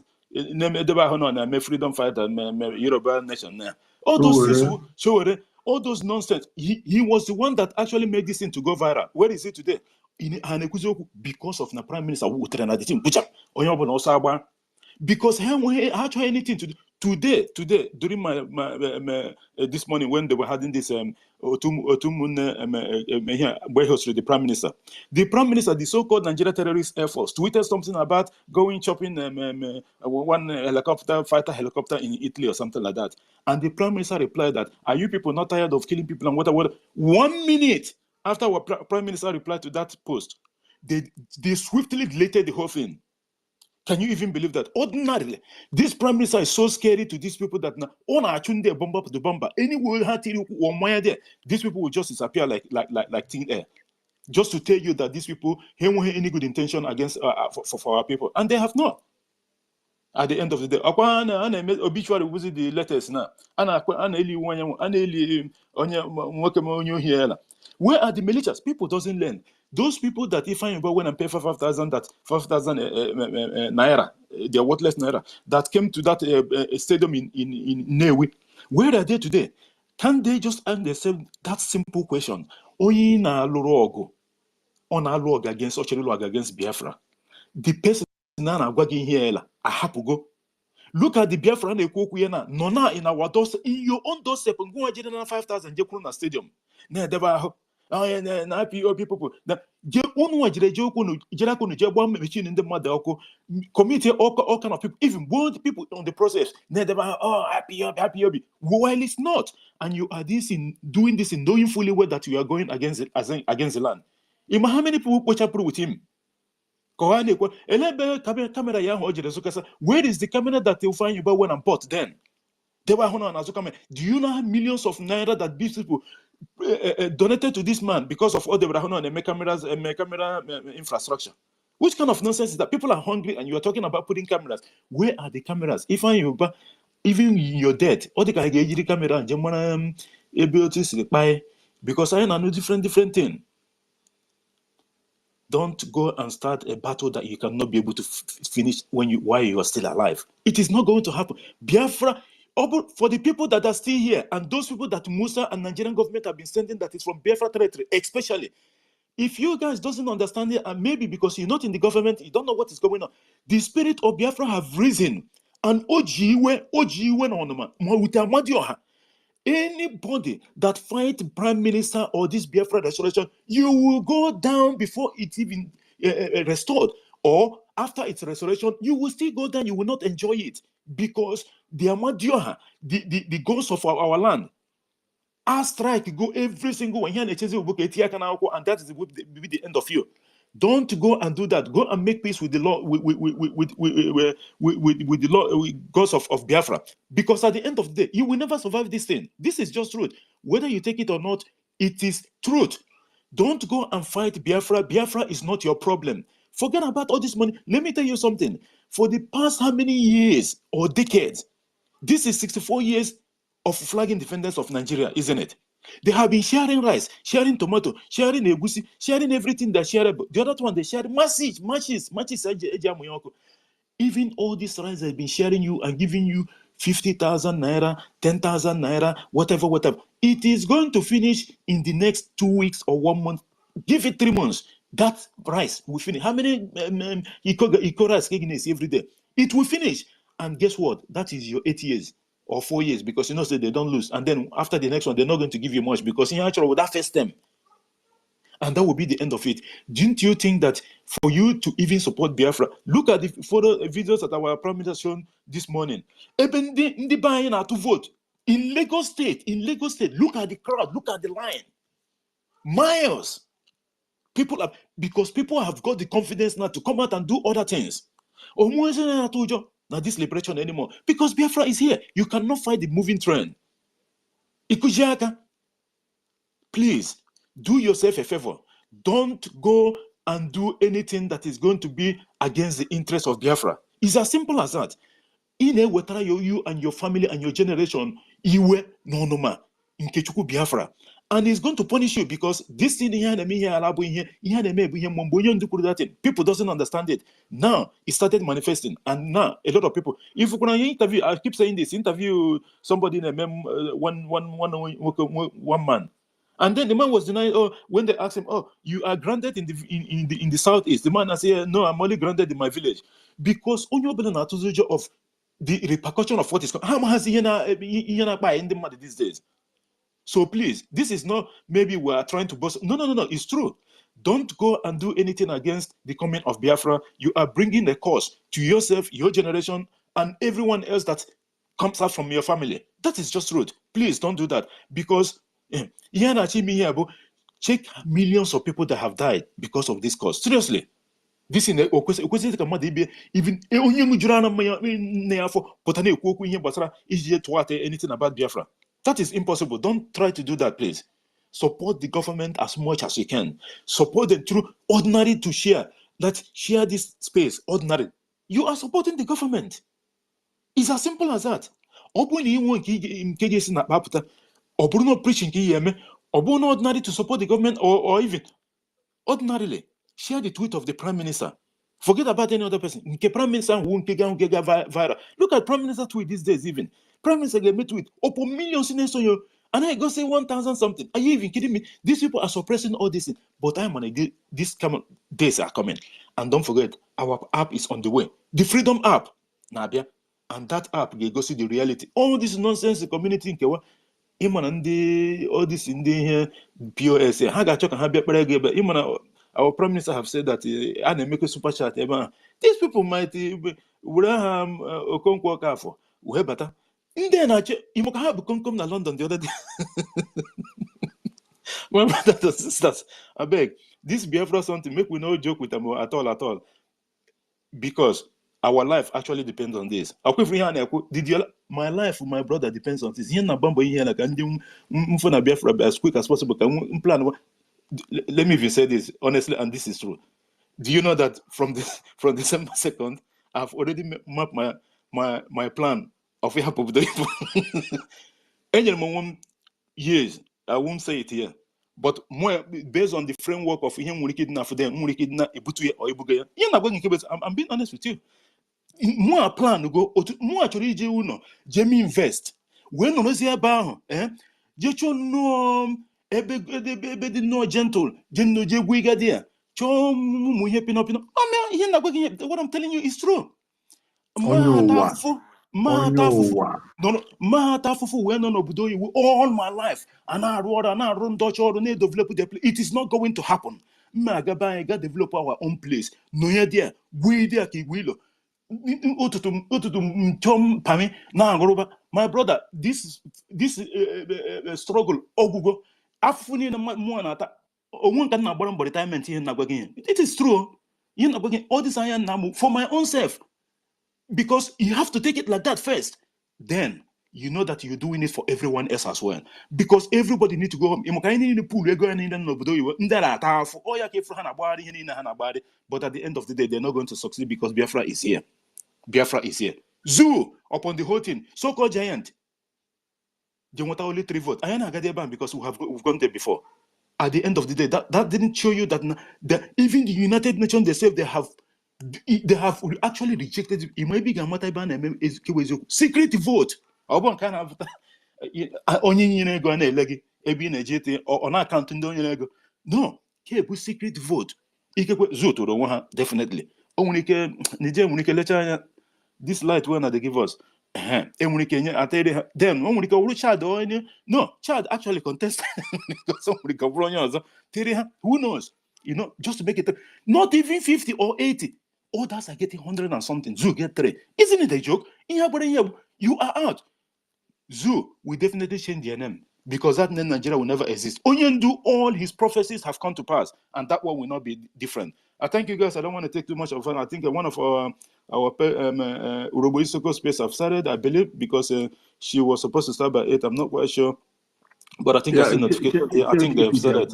freedom fighter, Yoruba nation. All those things, all those nonsense. He was the one that actually made this thing to go viral. Where is it today? Because of the prime minister because he had anything to do. Today, during my this morning when they were having this Otu Nnoko Ezinuno, the Prime Minister, the so-called Nigeria Terrorist Air Force, tweeted something about going shopping one fighter helicopter in Italy or something like that, and the Prime Minister replied that, "Are you people not tired of killing people and whatever?" 1 minute after our Prime Minister replied to that post, they swiftly deleted the whole thing. Can you even believe that? Ordinarily, this Prime Minister is so scary to these people that now, the bomber, anywhere there, these people will just disappear like thin air. Just to tell you that these people haven't any good intention against for our people, and they have not. At the end of the day, obituary was the letters now. Where are the militias? People doesn't learn. Those people that if I remember when I pay 5,000 naira, they're worthless naira, that came to that stadium in Newi, where are they today? Can they just ask themselves that simple question? Oyi na lorogo, on a log against Ochelog against Biafra. The person na agwagi here I have to go. Look at the Biafra Nona in our doors, in your own doorstep, and go and 5,000 Jekruna Stadium. Never. Na people that je unu jere joku jera kunu je bwa machine in the mother committee all kind of people, even both people on the process never happy. While it's not, and you are doing this in knowing fully well that you are going against the land. How many people watch up with him? Where is the camera that they'll find you by when I'm bought then? Do you know how millions of naira that these people donated to this man because of all the camera infrastructure? Which kind of nonsense is that? People are hungry and you are talking about putting cameras. Where are the cameras? If I even you're dead, all the camera because I know different thing. Don't go and start a battle that you cannot be able to finish while you are still alive. It is not going to happen. Biafra, for the people that are still here and those people that Musa and Nigerian government have been sending that is from Biafra territory, especially, if you guys doesn't understand it, and maybe because you're not in the government, you don't know what is going on, the spirit of Biafra have risen. And anybody that fight Prime Minister or this Biafra restoration, you will go down before it's even restored. Or after its restoration, you will still go down, you will not enjoy it. Because the Amadioha, the ghost of our land, our strike go every single one here, and that is the end of you. Don't go and do that. Go and make peace with the law, with the law, with gods of Biafra. Because at the end of the day, you will never survive this thing. This is just truth. Whether you take it or not, it is truth. Don't go and fight Biafra. Biafra is not your problem. Forget about all this money. Let me tell you something. For the past how many years or decades, this is 64 years of flag independence of Nigeria, isn't it? They have been sharing rice, sharing tomato, sharing egusi, sharing everything they share. The other one, they share matches. Even all this rice they've been sharing you and giving you 50,000 naira, 10,000 naira, whatever. It is going to finish in the next 2 weeks or 1 month. Give it 3 months. That rice will finish. How many eco rice every day? It will finish. And guess what? That is your 8 years or 4 years, because say they don't lose. And then after the next one, they're not going to give you much because in actual that first time. And that will be the end of it. Didn't you think that for you to even support Biafra, look at the photo videos that our Prime Minister shown this morning. Even the buying to vote in Lagos State. Look at the crowd. Look at the line. Miles. Because people have got the confidence now to come out and do other things. Not this liberation anymore. Because Biafra is here. You cannot fight the moving train. Please, do yourself a favor. Don't go and do anything that is going to be against the interests of Biafra. It's as simple as that. You and your family and your generation, iwe no Nkechukwu Biafra. And he's going to punish you because this thing people doesn't understand it. Now it started manifesting, and now a lot of people. If you can interview, I keep saying this, interview somebody in a one man. And then the man was denying. When they asked him, you are granted in the southeast. The man said, no, I'm only granted in my village. Because of the repercussion of what is coming. How has he by in the money these days? So please, this is not maybe we are trying to bust. No. It's true. Don't go and do anything against the coming of Biafra. You are bringing a cause to yourself, your generation, and everyone else that comes out from your family. That is just rude. Please don't do that, because check millions of people that have died because of this cause. Seriously. This in even anything about Biafra. That is impossible. Don't try to do that, please. Support the government as much as you can. Support them through ordinary to share. Share this space, ordinary. You are supporting the government. It's as simple as that. Preaching ordinary to support the government, or even ordinarily share the tweet of the Prime Minister. Forget about any other person. Prime Minister viral. Look at Prime Minister tweet these days. Even Prime Minister get me tweet millions in you, and I go say 1,000 something. Are you even kidding me? These people are suppressing all this, but I'm on these days are coming. And don't forget, our app is on the way. The Freedom app, Nabia, and that app you go see the reality. All this nonsense, the community in Kewa. All this in the POS, our Prime Minister have said that I make a super chat. These people might William Okonkwo Kafo. We better. Then you have come to London the other day. My brothers and sisters, I beg, this Biafra something make we no joke with them at all. Because our life actually depends on this. My life with my brother depends on this. As quick as possible. Let me even say this honestly, and this is true. Do you know that from December 2nd, I've already mapped my plan of help of the years. I won't say it here, but more based on the framework of him for them, I'm being honest with you. More plan to go more actually Jamie invest. When no see about Jecho no ebe no gentle, no jegwiga there. Chom what I'm telling you is true. Mahatafu when no obudo all my life and I run Dutch or develop the place. It is not going to happen. Magaba ga develop our own place. No idea. We there ki wilo. My brother, this struggle ogugo afuni na mo na ata onwun kan na gbara retirement here na gwagin. It is true. You know, all this I am for my own self, because you have to take it like that first. Then you know that you're doing it for everyone else as well, because everybody need to go home. But at the end of the day, they're not going to succeed because Biafra is here. Biafra is here. Zoo upon the whole thing, so-called giant. They want only 3 votes. I ain't got because we've gone there before. At the end of the day, that didn't show you that even the United Nations themselves they have actually rejected it. Maybe secret vote. Kind of onye go na elegi ebi na ejete or na account ndị onye ego. No, ke secret vote. Ikekwe vote ro ha definitely. O nwere ike nije nwere ike lecha anya this light when they give us. Then Chad no Chad actually contested who knows, just to make it not even 50 or 80. Others are getting 100 and something. Zoo get 3. Isn't it a joke? You are out. Zoo will definitely change their name, because that name Nigeria will never exist. Onyendu, all his prophecies have come to pass, and that one will not be different. I thank you guys. I don't want to take too much of fun. I think one of our Urobo Isoko space have started, I believe, because she was supposed to start by 8. I'm not quite sure, but I think I see notification. I think they have started.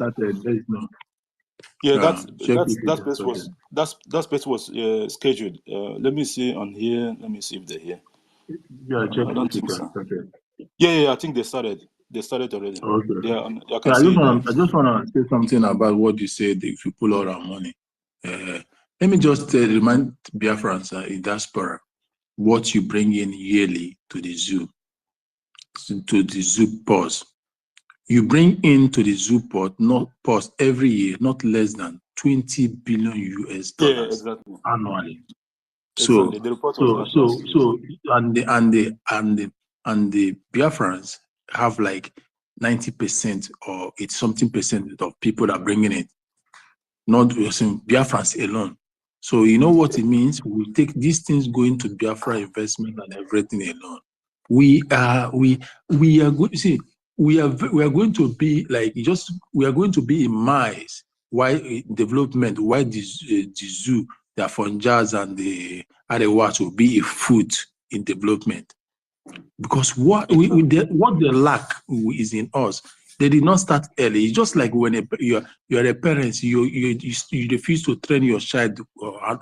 Yeah, that space was scheduled. Let me see on here. Let me see if they're here. Yeah, I don't think so. Yeah, I think they started. They started already. Okay. I just want to say something about what you said. If you pull out our money, let me just remind Biafrans in diaspora what you bring in yearly to the zoo, pause. You bring into the zoo pause every year not less than $20 billion US exactly. annually. So, Exactly. The report was not last week. and the Biafrans have like 90% or it's something percent of people that are bringing it, not Biafrans alone. So you know what it means? We take these things going to Biafra investment and everything alone. We are going. See, we are going to be like we are going to be in mice. Why development? Why the zoo, the Afonjas and the Arewat will be a foot in development? Because what they lack is in us. They did not start early. It's just like when you're a parent, you refuse to train your child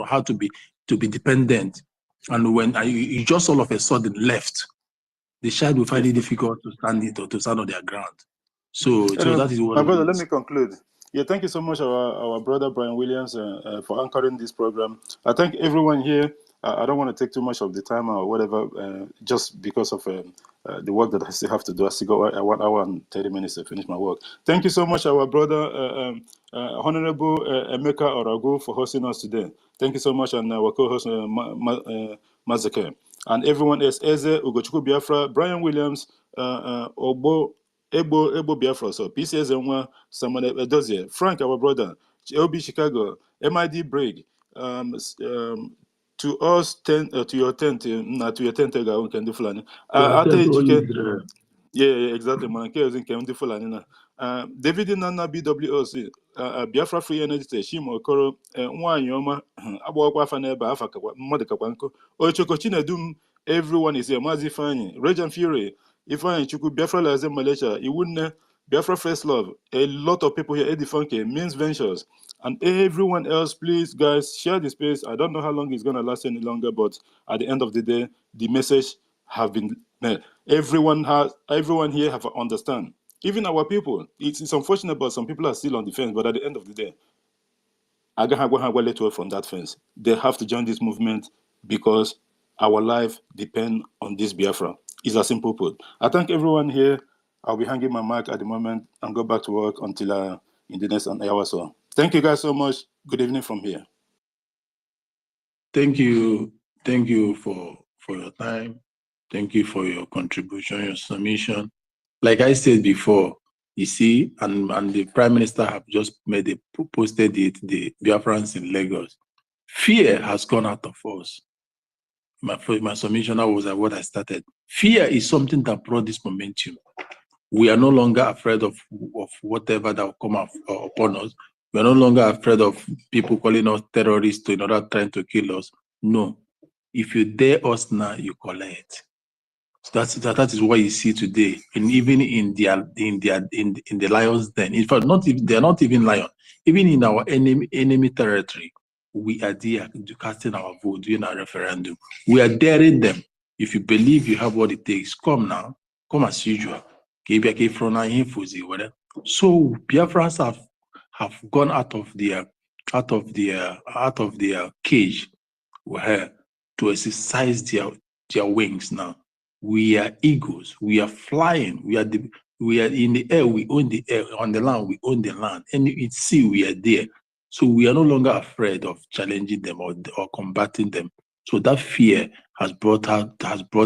how to be dependent, and when you just all of a sudden left, the child will find it difficult to stand on their ground. So Anyway, that is what my it brother, let is. me conclude. Yeah, thank you so much, our brother Brian Williams, for anchoring this program. I thank everyone here. I don't want to take too much of the time or whatever, just because of the work that I still have to do. I still got 1 hour and 30 minutes to finish my work. Thank you so much, our brother, Honorable Emeka Orago, for hosting us today. Thank you so much, and our co-host, Mazake. And everyone else, Eze, Ugochukwu Biafra, Brian Williams, Ogbo, Ebo Biafra, so PC Ezenwa, Samuel Edozie, Frank, our brother, LB Chicago, MID Brig, to us, to your tent, not to your tent, we can do Fulani. Yeah, exactly, man. David Nana BWOC, Biafra Free Energy Station, Okoro, Wanyoma, Abwa Faneba, Afaka, Modekabанko, Ochoko Chinedum, everyone is here, Mazi Fani, Regan Fury, Ifan Chuku, Biafra Lazem Malaysia, Iwune, Biafra First Love, a lot of people here, Eddie Funke, Means Ventures, and everyone else, please, guys, share the space. I don't know how long it's going to last any longer, but at the end of the day, the message have been made. Everyone here have understand. Even our people, it's unfortunate, but some people are still on the fence. But at the end of the day, from that fence, they have to join this movement because our life depends on this Biafra. It's a simple put. I thank everyone here. I'll be hanging my mic at the moment and go back to work until in the next hour or so. Thank you guys so much. Good evening from here. Thank you for your time. Thank you for your contribution, your submission. Like I said before, you see, and the Prime Minister have just posted it, the Biafrans in Lagos. Fear has gone out of us. My submission was what I started. Fear is something that brought this momentum. We are no longer afraid of whatever that will come upon us. We are no longer afraid of people calling us terrorists in order trying to kill us. No. If you dare us now, you collect. That is what you see today, and even in the lions' den. In fact, they are not even lion. Even in our enemy territory, we are there casting our vote during our referendum. We are daring them. If you believe you have what it takes, come now, come as usual. So Biafrans have gone out of their cage to exercise their wings now. We are eagles. We are flying. We are in the air. We own the air. On the land, we own the land. And at sea, we are there. So we are no longer afraid of challenging them or combating them. So that fear has brought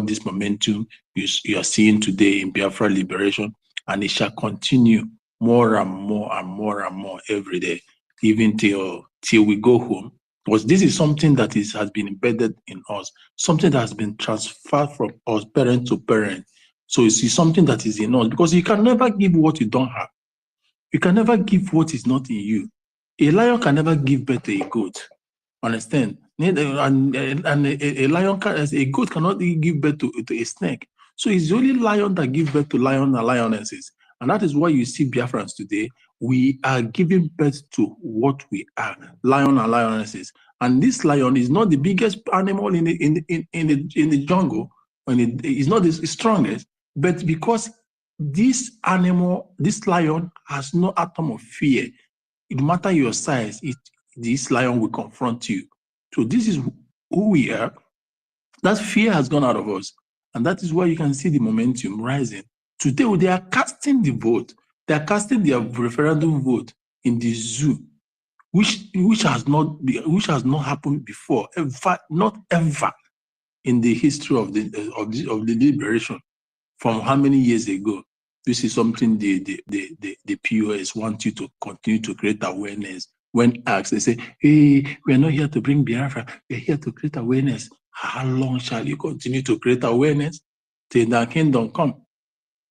this momentum you are seeing today in Biafra liberation, and it shall continue more and more and more and more every day, even till we go home. Because this is something that has been embedded in us, something that has been transferred from us, parent to parent. So it's something that is in us, because you can never give what you don't have. You can never give what is not in you. A lion can never give birth to a goat. Understand? And a lion a goat cannot give birth to a snake. So it's the only lion that gives birth to lion and lionesses. And that is why you see Biafrans today. We are giving birth to what we are, lion and lionesses. And this lion is not the biggest animal in the jungle, and it's not the strongest, but because this animal, this lion, has no atom of fear. No matter your size, this lion will confront you. So this is who we are. That fear has gone out of us. And that is why you can see the momentum rising. Today, they are casting the vote. They are casting their referendum vote in the zoo. which has not happened before, ever, not ever in the history of the liberation. From how many years ago? This is something the POS want you to continue to create awareness. When asked, they say, hey, we are not here to bring Biafra, we are here to create awareness. How long shall you continue to create awareness? Till the kingdom come.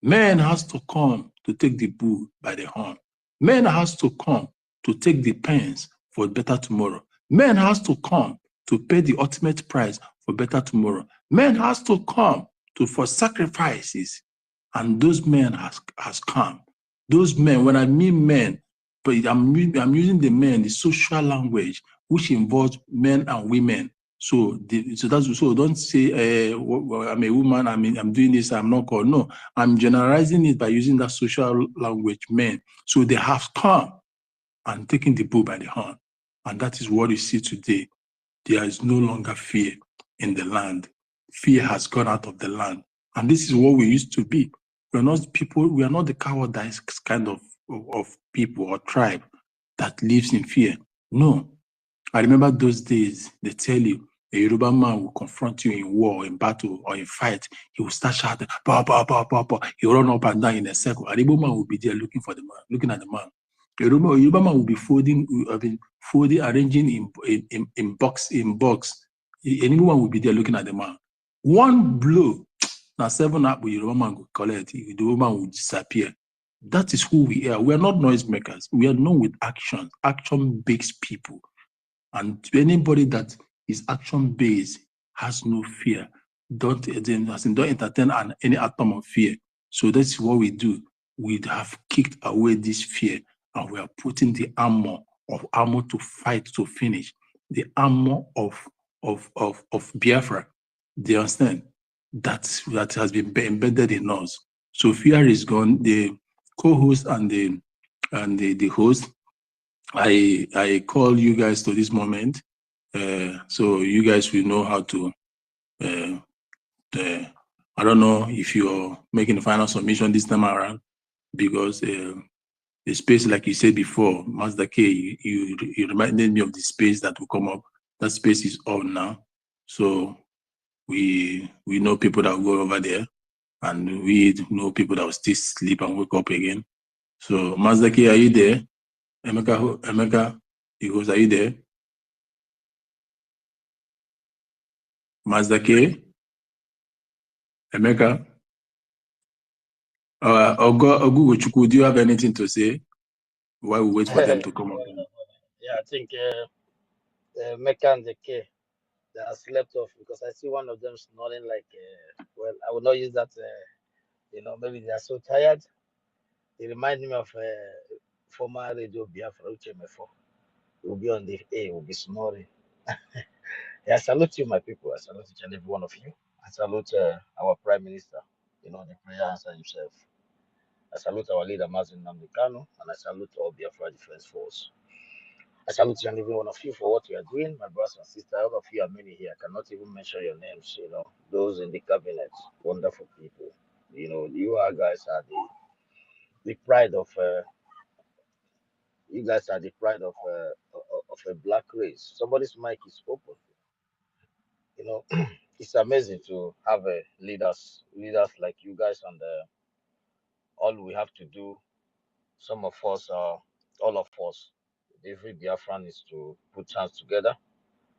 Man has to come to take the bull by the horn. Man has to come to take the pens for better tomorrow. Man has to come to pay the ultimate price for better tomorrow. Man has to come for sacrifices, and those men has come. Those men, when I mean men, but I'm using the men, the social language, which involves men and women. So don't say I'm a woman, I'm doing this, I'm not called. No, I'm generalizing it by using that social language, men. So they have come and taken the bull by the horn. And that is what you see today. There is no longer fear in the land. Fear has gone out of the land. And this is what we used to be. We are not people, we are not the cowardice kind of people or tribe that lives in fear. No. I remember those days, they tell you, a Yoruba man will confront you in war, in battle, or in fight. He will start shouting, bah, bah, bah, bah, bah. He will run up and down in a circle. A Yoruba man will be there looking for the man, looking at the man. A Yoruba man will be folding, arranging in box. Anyone will be there looking at the man. One blow, now 7 up with Yoruba man will collect, the woman will disappear. That is who we are. We are not noisemakers. We are known with action. Action-based people. And to anybody that is action-based has no fear. Don't entertain any atom of fear. So that's what we do. We have kicked away this fear, and we are putting the armor to fight to finish. The armor of Biafra. Do you understand? That has been embedded in us. So fear is gone. The co-host and the host, I call you guys to this moment, so you guys will know how to. I don't know if you're making the final submission this time around, because the space, like you said before, Master K, you reminded me of the space that will come up. That space is on now, so we know people that will go over there, and we know people that will still sleep and wake up again. So Master K, are you there? Emeka, are you there? Mazda K, Emeka, Ogugochukwu, do you have anything to say while we wait for them to come up? Yeah, I think Mecca and the K, they are slept off, because I see one of them snoring like, well, I will not use that, maybe they are so tired. They remind me of former radio Biafra, UTMF4. He will be on the A, will be snoring. Yeah, I salute you, my people. I salute each and every one of you. I salute our Prime Minister, the prayer answer himself. I salute our leader, Mazi Kanu, and I salute all Biafra Defense Force. I salute each and every one of you for what you are doing, my brothers and sisters. All of you are many here. I cannot even mention your names, those in the cabinet, wonderful people. You guys are the pride of, you guys are the pride of a black race. Somebody's mic is open. It's amazing to have leaders like you guys, and all we have to do, some of us, all of us, every Biafran, is to put hands together,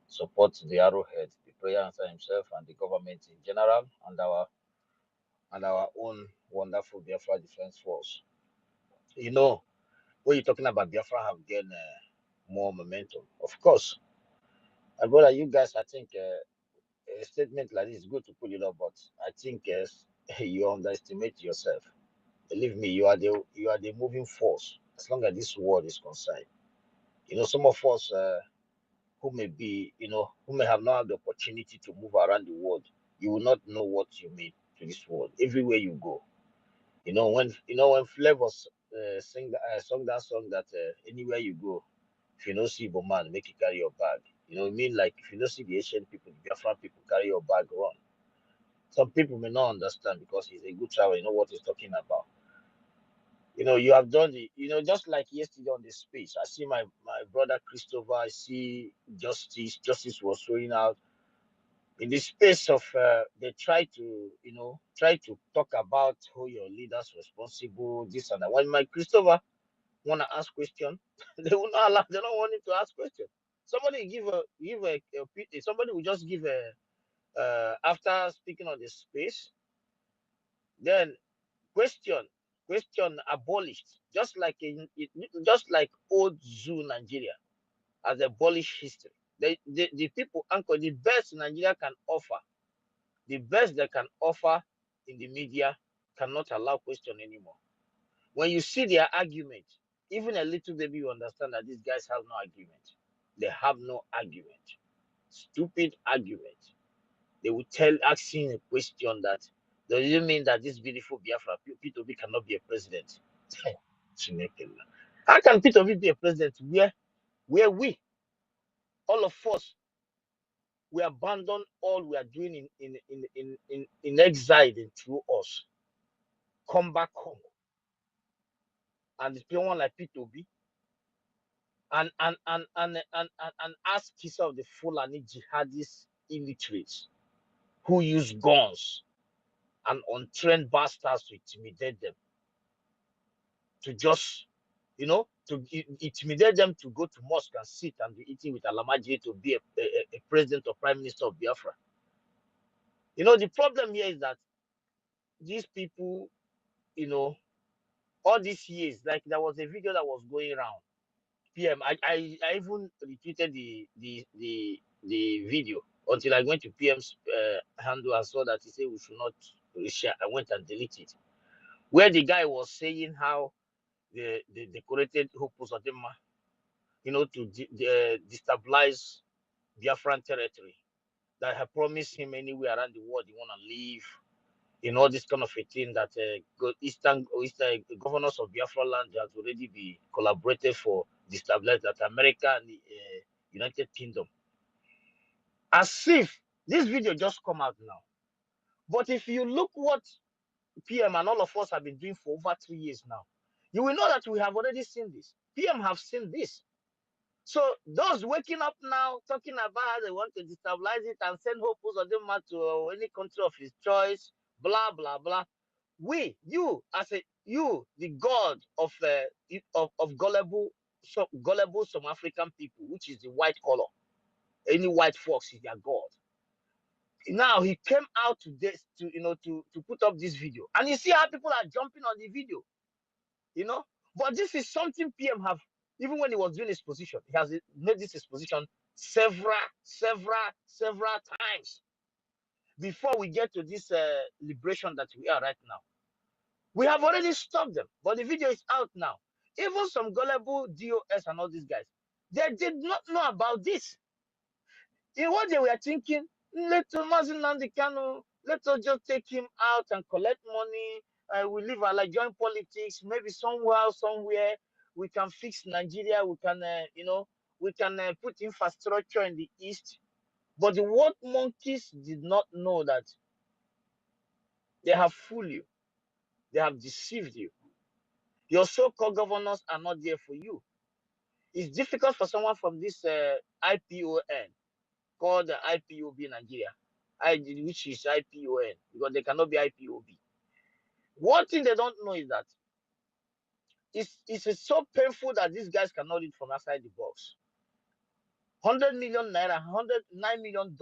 support the arrowhead, the prayer answer himself, and the government in general, and our own wonderful Biafra Defense Force. When you're talking about Biafra have gained more momentum, of course. And brother, you guys, I think a statement like this is good to put it up, but I think you underestimate yourself. Believe me, you are the moving force as long as this world is concerned. Some of us who may have not had the opportunity to move around the world, you will not know what you mean to this world. Everywhere you go, when Flavors sung that song that anywhere you go, if you don't see Igbo man, make you carry your bag. Like if you don't see the Asian people, the Biafran people, carry your bag, run. Some people may not understand because he's a good traveler, you know what he's talking about. You know, you have done the, you know, just like yesterday on the space. I see my brother Christopher. I see Justice. Justice was showing out in the space of they try to, you know, try to talk about who your leaders responsible, this and that. When my Christopher want to ask question, they will not allow. They don't want him to ask question. Somebody somebody will just give a after speaking on the space, then question abolished, just like just like old zoo Nigeria has abolished history. The people anchor the best Nigeria can offer, the best they can offer in the media cannot allow question anymore. When you see their argument, even a little baby, you understand that these guys have no argument. They have no argument. Stupid argument. They will asking a question that does it mean that this beautiful Biafra P2B cannot be a president? How can P2B be a president where we, all of us, we abandon all we are doing in exile and through us, come back home, and it's one like P2B and ask himself the Fulani jihadist illiterates who use guns and untrained bastards to intimidate them, to just, you know, to intimidate them to go to mosque and sit and be eating with Alamaji to be a president or prime minister of Biafra. You know, the problem here is that these people, you know, all these years, like there was a video that was going around. PM, I even retweeted the video until I went to PM's handle and saw that he said we should not reshare. I went and deleted it. Where the guy was saying how the decorated Hopus Odema, you know, to destabilize Biafran territory, that had promised him anywhere around the world he want to live, you know, this kind of a thing that Eastern governors of Biafra land has already been collaborated for destabilize that America and the United Kingdom. As if this video just come out now. But if you look what PM and all of us have been doing for over 3 years now, you will know that we have already seen this. PM have seen this. So those waking up now, talking about how they want to destabilize it and send Hopus or them to any country of his choice, blah blah blah. You the god of gullible, gullible some African people, which is the white color. Any white fox is their god. Now he came out to this to put up this video, and you see how people are jumping on the video, you know. But this is something PM have, even when he was doing his position, he has made this his position several times before we get to this liberation that we are right now. We have already stopped them, but the video is out now. Even some gullible DOS and all these guys, they did not know about this. In what they were thinking, let us just take him out and collect money. We live our life, join politics. Maybe somewhere, we can fix Nigeria. We can, we can put infrastructure in the east. But the world monkeys did not know that they have fooled you. They have deceived you. Your so-called governors are not there for you. It's difficult for someone from this IPON called the IPOB Nigeria, which is IPON, because they cannot be IPOB. One thing they don't know is that it's so painful that these guys cannot read from outside the box. 100 million naira, $109 million,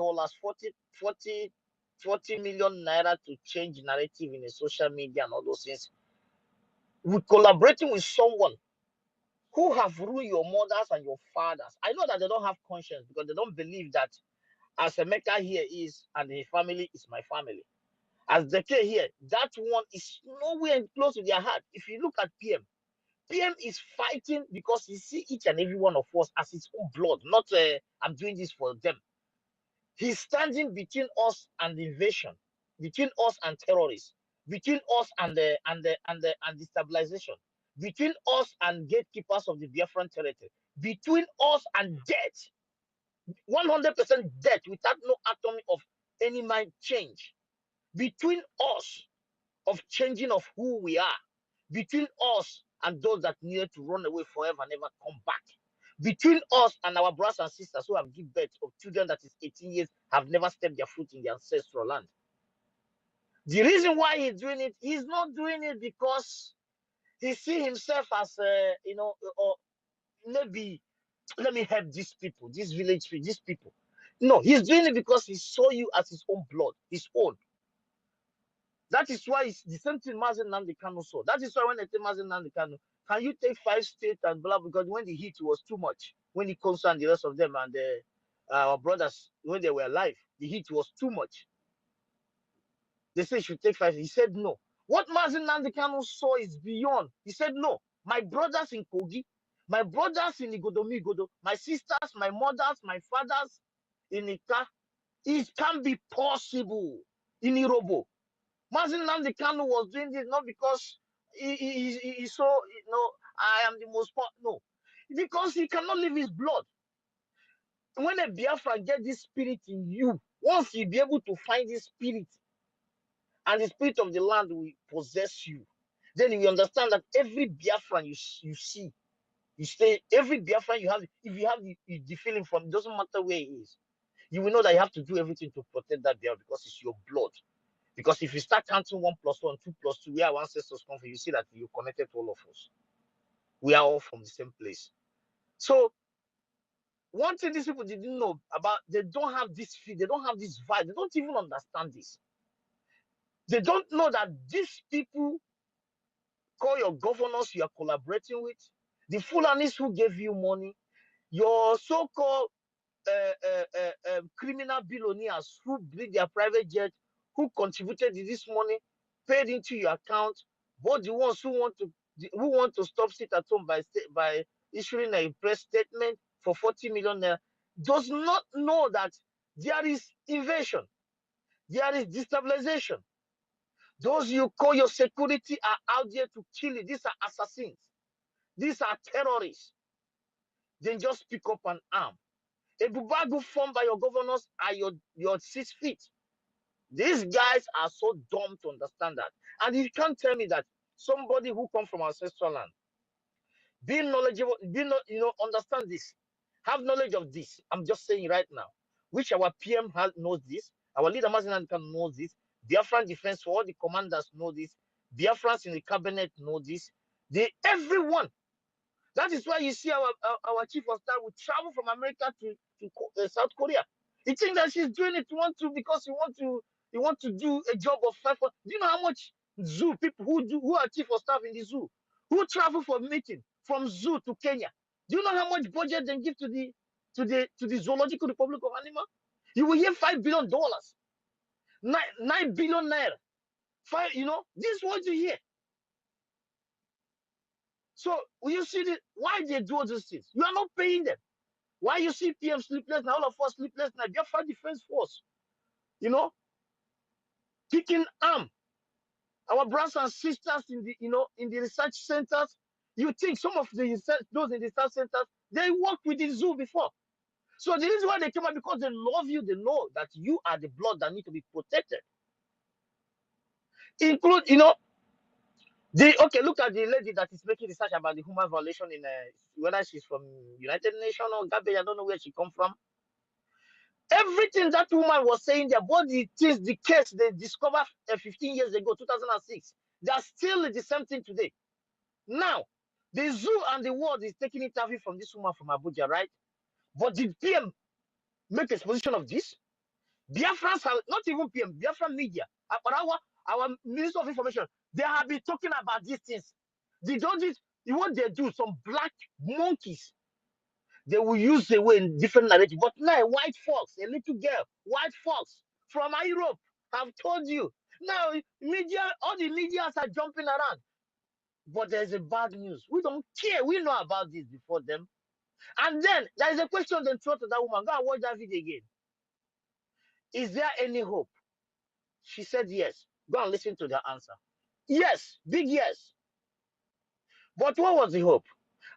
40 million naira to change narrative in the social media and all those things. We're collaborating with someone who have ruined your mothers and your fathers. I know that they don't have conscience because they don't believe that as Emeka here is and his family is my family. As Zeke here, that one is nowhere close to their heart. If you look at PM is fighting because he see each and every one of us as his own blood, not I'm doing this for them. He's standing between us and the invasion, between us and terrorists, between us and the destabilization, between us and gatekeepers of the Biafran territory, between us and death, 100% death without no atom of any mind change, between us of changing of who we are, between us and those that needed to run away forever and never come back. Between us and our brothers and sisters who have given birth of children that is 18 years, have never stepped their foot in their ancestral land. The reason why he's doing it, he's not doing it because he see himself as, or maybe, let me help these people, these village people, these people. No, he's doing it because he saw you as his own blood, his own. That is why it's the same thing Mazi Nnamdi Kanu saw. That is why when they tell Mazi Nnamdi Kanu, can you take 5 states and blah, because when the heat was too much, when he concerned the rest of them and our brothers, when they were alive, the heat was too much. They said he should take 5. He said no. What Mazi Nnamdi Kanu saw is beyond. He said no. My brothers in Kogi, my brothers in Igodomigodo, my sisters, my mothers, my fathers in Ika, it can be possible in Irobo. Mazi Nnamdi Kanu was doing this not because he saw, I am the most no, because he cannot leave his blood. When a Biafra get this spirit in you, once you be able to find this spirit, and the spirit of the land will possess you, then you will understand that every Biafran you see, you stay, every Biafran you have, if you have the feeling from, it doesn't matter where it is, you will know that you have to do everything to protect that Biafra because it's your blood. Because if you start counting 1 + 1, 2 + 2, where our ancestors come from, you see that you're connected to all of us. We are all from the same place. So one thing these people didn't know about, they don't have this feel, they don't have this vibe, they don't even understand this. They don't know that these people call your governors you are collaborating with, the Fulanis who gave you money, your so-called criminal billionaires who bring their private jet, who contributed this money, paid into your account, but the ones who want to stop sit at home by issuing a press statement for 40 million naira, does not know that there is invasion, there is destabilization. Those you call your security are out there to kill you. These are assassins. These are terrorists. Then just pick up an arm. A bubagu formed by your governors are your 6 feet. These guys are so dumb to understand that. And you can't tell me that somebody who comes from ancestral land, being knowledgeable, understand this, have knowledge of this. I'm just saying right now, which our PM knows this, our leader Mazi Nnamdi Kanu knows this, Biafran Defense, for all the commanders know this, Biafrans in the cabinet know this, everyone. That is why you see our chief of staff will travel from America to South Korea. He thinks that she's doing it because he want to do a job of 500. Do you know how much zoo people who are chief of staff in the zoo, who travel for meeting from zoo to Kenya? Do you know how much budget they give to the Zoological Republic of Animal? You will hear $5 billion, 9 billion naira. This is what you hear. So you see why they do all these things. You are not paying them. Why you see PM sleepless now, all of us sleepless now? Biafra Defense Force, picking arm. Our brothers and sisters in the research centers. You think some of those in the research centers, they worked with the zoo before. So the reason why they came out, because they love you, they know that you are the blood that need to be protected. Include, look at the lady that is making research about the human violation in whether she's from United Nations or Gambia, I don't know where she come from. Everything that woman was saying, their body things, the case they discovered 15 years ago, 2006, they are still the same thing today. Now, the zoo and the world is taking interview from this woman from Abuja, right? But did PM make a exposition of this? Biafrans have, not even PM, Biafran media, but our Minister of Information, they have been talking about these things. They don't just, what they do, some black monkeys, they will use the way in different narrative. But now, a white fox, a little girl, white fox from Europe, have told you. Now, media, all the medias are jumping around. But there's a bad news. We don't care. We know about this before them. And then there is a question then throw to that woman. Go and watch that video again. Is there any hope? She said yes. Go and listen to the answer. Yes, big yes. But what was the hope?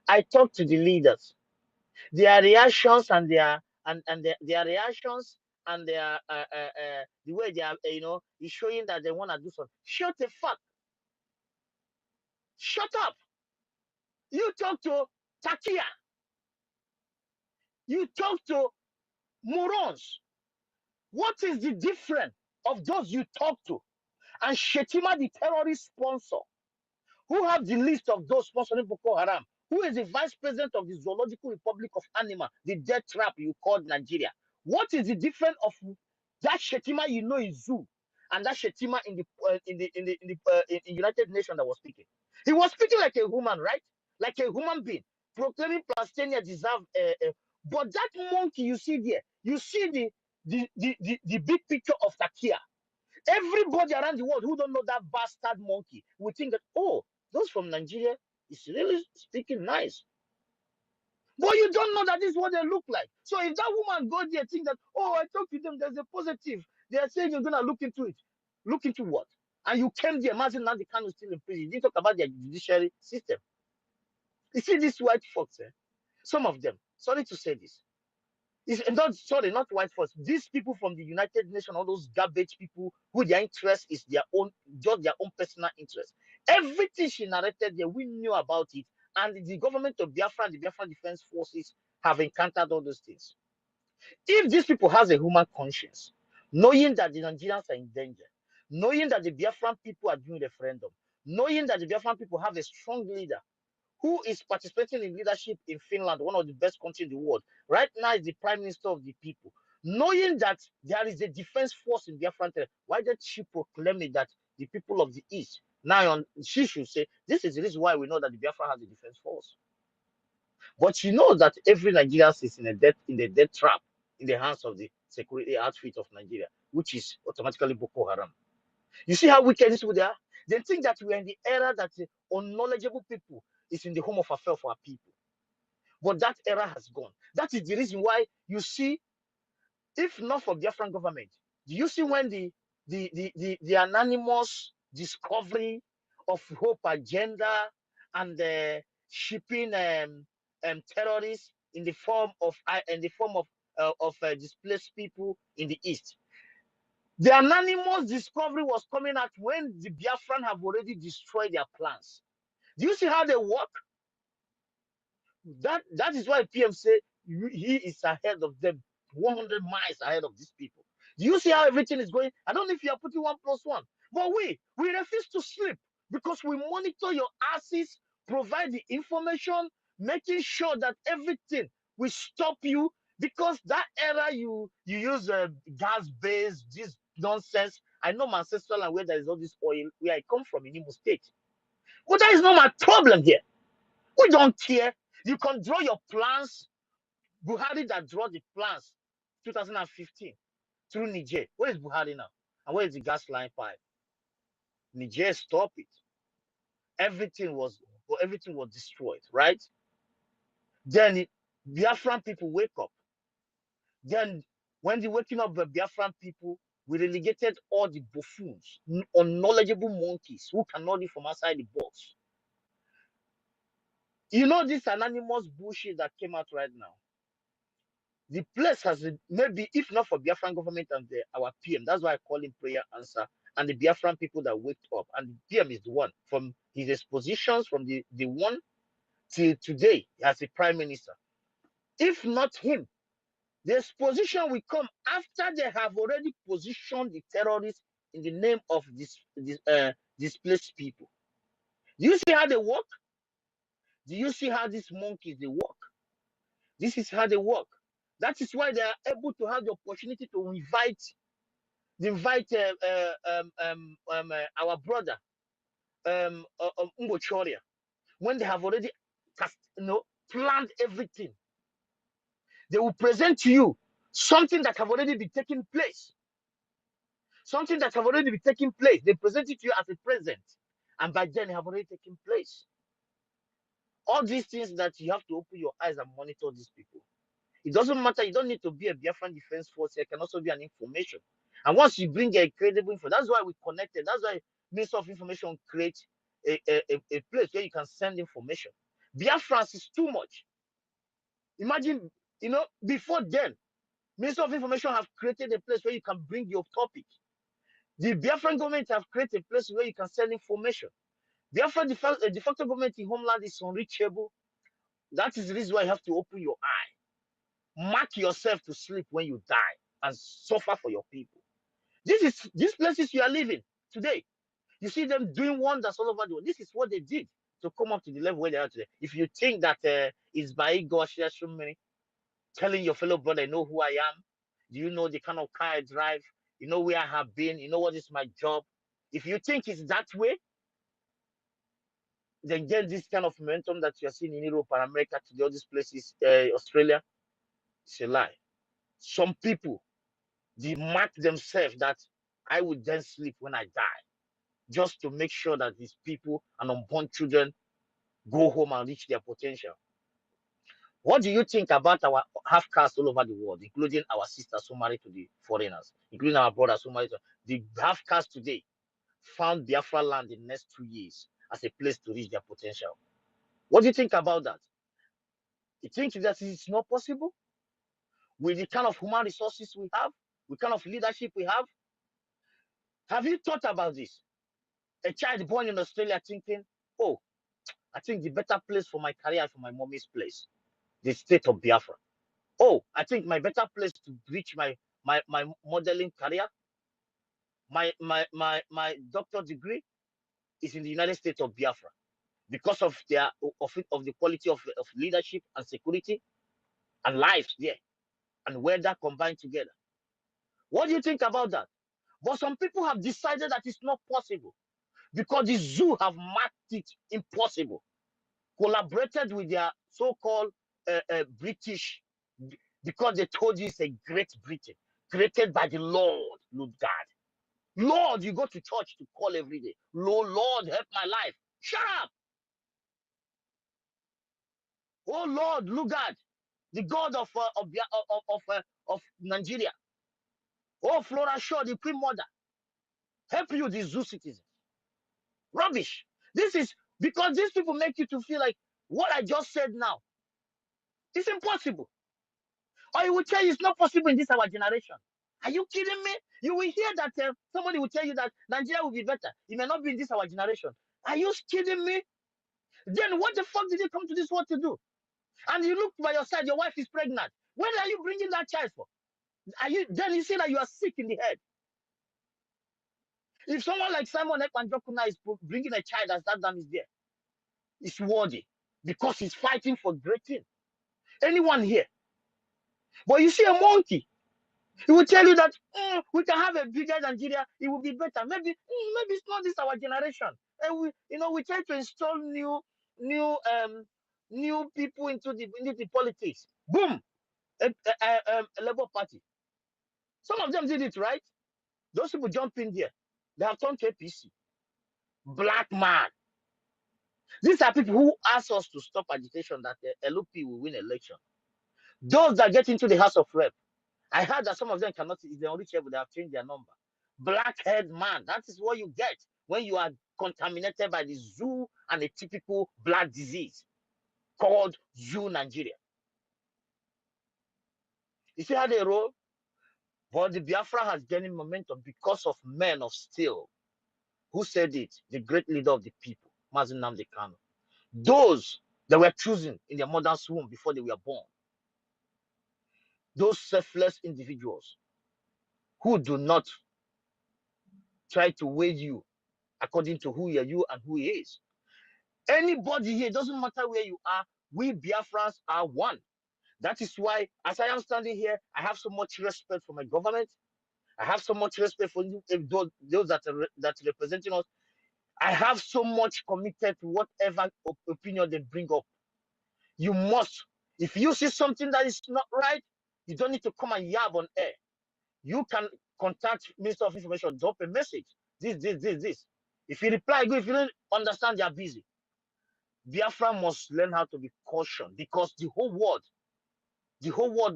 I talked to the leaders. Their reactions and their reactions and their the way they are, is showing that they want to do something. Shut the fuck. Shut up. You talk to Takia. You talk to morons. What is the difference of those you talk to? And Shetima, the terrorist sponsor, who have the list of those sponsoring Boko Haram, who is the vice president of the Zoological Republic of Anima, the death trap you called Nigeria. What is the difference of that Shetima you know is zoo and that Shetima in the United Nations that was speaking? He was speaking like a human, right? Like a human being, proclaiming Palestinians deserve. But that monkey you see there, you see the big picture of Takia. Everybody around the world who don't know that bastard monkey will think that, oh, those from Nigeria is really speaking nice. But you don't know that this is what they look like. So if that woman goes there think that, oh, I talked to them, there's a positive. They are saying you're gonna look into it. Look into what? And you came there, imagine now the is still in prison. You didn't talk about their judiciary system. You see these white folks, some of them, sorry to say this. Not white folks. These people from the United Nations, all those garbage people who their interest is their own, just their own personal interest. Everything she narrated there, we knew about it. And the government of Biafra and the Biafra Defense Forces have encountered all those things. If these people has a human conscience, knowing that the Nigerians are in danger, knowing that the Biafran people are doing referendum, knowing that the Biafran people have a strong leader who is participating in leadership in Finland, one of the best countries in the world. Right now is the prime minister of the people. Knowing that there is a defense force in Biafran, why did she proclaim it that the people of the East, now she should say, this is the reason why we know that the Biafra has a defense force. But she knows that every Nigerian is in the death trap in the hands of the security outfit of Nigeria, which is automatically Boko Haram. You see how wicked these people are? They think that we are in the era that the unknowledgeable people is in the home of affair for our people. But that era has gone. That is the reason why you see, if not for Biafran government, do you see when the anonymous discovery of hope agenda and shipping terrorists in the form of displaced people in the east? The anonymous discovery was coming out when the Biafran have already destroyed their plans. Do you see how they work? That is why PM say he is ahead of them, 100 miles ahead of these people. Do you see how everything is going? I don't know if you are putting 1+1, but we refuse to sleep because we monitor your asses, provide the information, making sure that everything will stop you. Because that era you use gas based this nonsense. I know my ancestral and where there is all this oil where I come from in Imo State, but that is not my problem here. We don't care. You can draw your plans. Buhari that draw the plans 2015 through Niger. Where is Buhari now? And where is the gas line pipe? Niger stop it. Everything was destroyed, right? Then Biafran people wake up. Then when the waking up the Biafran people, we relegated all the buffoons, unknowledgeable monkeys who cannot live from outside the box. You know this anonymous bullshit that came out right now. The place has maybe, if not for Biafran government and our PM, that's why I call him prayer answer, and the Biafran people that waked up. And the PM is the one from his expositions from the one till today as a prime minister. If not him, the exposition will come after they have already positioned the terrorists in the name of displaced people. Do you see how they work? Do you see how these monkeys they work? This is how they work. That is why they are able to have the opportunity to invite our brother Mbochoria when they have already planned everything. They will present to you something that have already been taking place. Something that have already been taking place. They present it to you as a present, and by then it have already taken place. All these things that you have to open your eyes and monitor these people. It doesn't matter. You don't need to be a Biafran Defense Force. It can also be an information. And once you bring a credible info, that's why we connected. That's why Minister of Information creates a place where you can send information. Biafran is too much. Imagine, before then, Minister of Information have created a place where you can bring your topic. The Biafran government have created a place where you can send information. Therefore, the de facto government in homeland is unreachable. That is the reason why you have to open your eye. Mark yourself to sleep when you die and suffer for your people. These places you are living today. You see them doing wonders all over the world. This is what they did to come up to the level where they are today. If you think that it's by ego, telling your fellow brother, you know who I am, do you know the kind of car I drive, you know where I have been, you know what is my job. If you think it's that way, then get this kind of momentum that you're seeing in Europe and America to the other places, Australia, it's a lie. Some people, they mark themselves that I would then sleep when I die, just to make sure that these people and unborn children go home and reach their potential. What do you think about our half caste all over the world, including our sisters who married to the foreigners, including our brothers who married to the half caste today, found Biafra land in the next 2 years as a place to reach their potential? What do you think about that? You think that it's not possible with the kind of human resources we have, with the kind of leadership we have? Have you thought about this? A child born in Australia thinking, oh, I think the better place for my career is for my mommy's place, the state of Biafra. Oh, I think my better place to reach my modeling career, my doctor degree is in the United States of Biafra because of of the quality of leadership and security and life there and weather combined together. What do you think about that? But some people have decided that it's not possible because the zoo have marked it impossible, collaborated with their so-called British, because they told you it's a great Britain, created by the Lord, Lord God. Lord, you go to church to call every day. Lord, help my life. Shut up. Oh Lord, look God, the God of Nigeria. Oh Flora Shaw, the Queen Mother, help you, the zoo citizens. Rubbish. This is because these people make you to feel like what I just said now. It's impossible. Or he will tell you it's not possible in this our generation. Are you kidding me? You will hear that somebody will tell you that Nigeria will be better. It may not be in this our generation. Are you kidding me? Then what the fuck did you come to this world to do? And you look by your side, your wife is pregnant. When are you bringing that child for? Are you then you see that you are sick in the head? If someone like Simon Ekpa is bringing a child as that damn is there, it's worthy because he's fighting for great things. Anyone here? But you see a monkey, he will tell you that we can have a bigger Nigeria, it will be better. Maybe it's not this our generation. And we try to install new people into the politics. Boom, a Labour Party. Some of them did it right. Those people jump in there. They have turned to APC. Black man. These are people who ask us to stop agitation that the LP will win election. Those that get into the House of Rep, I heard that some of them cannot, if they're unreachable, they have changed their number. Blackhead man, that is what you get when you are contaminated by the zoo and a typical black disease called zoo Nigeria. You see how they roll? But the Biafra has gaining momentum because of men of steel. Who said it? The great leader of the people, Mazi Nnamdi Kanu. Those that were chosen in their mother's womb before they were born. Those selfless individuals who do not try to weigh you according to who you and who he is. Anybody here, doesn't matter where you are, we Biafrans are one. That is why, as I am standing here, I have so much respect for my government. I have so much respect for those that are representing us. I have so much committed to whatever opinion they bring up. You must, if you see something that is not right, you don't need to come and yab on air. You can contact Minister of Information, drop a message. This. If you reply, good. If you don't understand, they are busy. Biafra must learn how to be cautious because the whole world,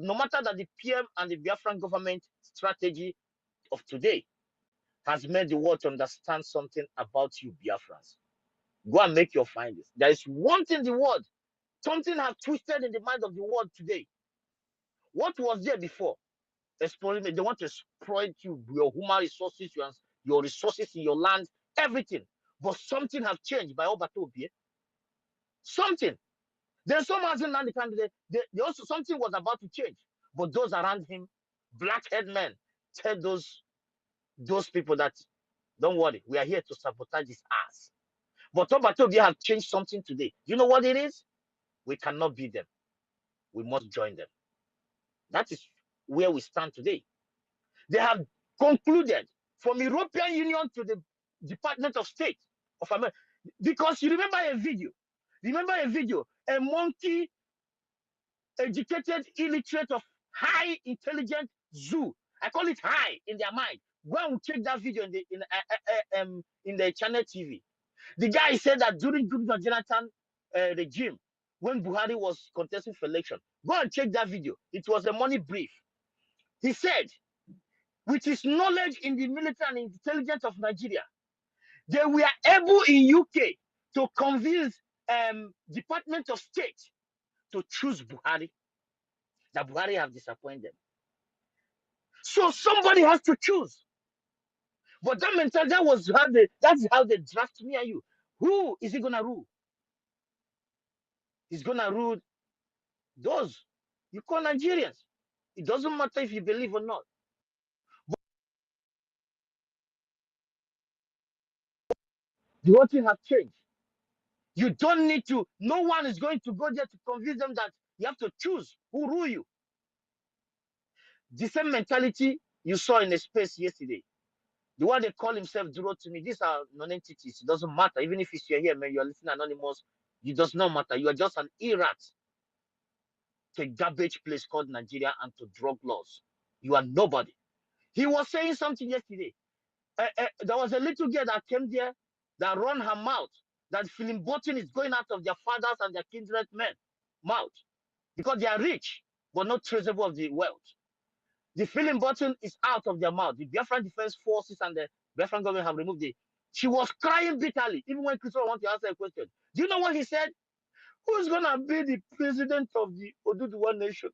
no matter that the PM and the Biafran government strategy of today has made the world to understand something about you, Biafrans. Go and make your findings. There is one thing in the world, something has twisted in the mind of the world today. What was there before? Experiment. They want to exploit you, your human resources, your resources in your land, everything. But something have changed by Obatobie. Something. Then some as the candidate, they also something was about to change. But those around him, black-haired men, tell those people that don't worry, we are here to sabotage his ass. But Obatobie have changed something today. You know what it is? We cannot beat them. We must join them. That is where we stand today. They have concluded from European Union to the Department of State of America. Because you remember a video. A monkey educated illiterate of high intelligent zoo. I call it high in their mind. Go and check that video in the channel TV. The guy said that during Goodluck Jonathan regime, when Buhari was contesting for election, go and check that video. It was a money brief. He said, with his knowledge in the military and intelligence of Nigeria, they were able in UK to convince Department of State to choose Buhari. That Buhari have disappointed them. So somebody has to choose. But that mentality, that's how they draft me and you. Who is he gonna rule? He's gonna rule those you call Nigerians. It doesn't matter if you believe or not. But the whole thing has changed. You don't need to, no one is going to go there to convince them that you have to choose who rule you. The same mentality you saw in the space yesterday. The one they call himself Duro to me, these are non-entities. It doesn't matter. Even if you're here, man, you're listening anonymous, it does not matter. You are just an erat to a garbage place called Nigeria and to drug laws. You are nobody. He was saying something yesterday. There was a little girl that came there that run her mouth that film button is going out of their fathers and their kindred men mouth because they are rich but not traceable of the wealth. The filling button is out of their mouth. The Biafran Defense Forces and the Biafran government have removed it. She was crying bitterly, even when Christopher wanted to answer a question. Do you know what he said? Who's going to be the president of the Oduduwa nation?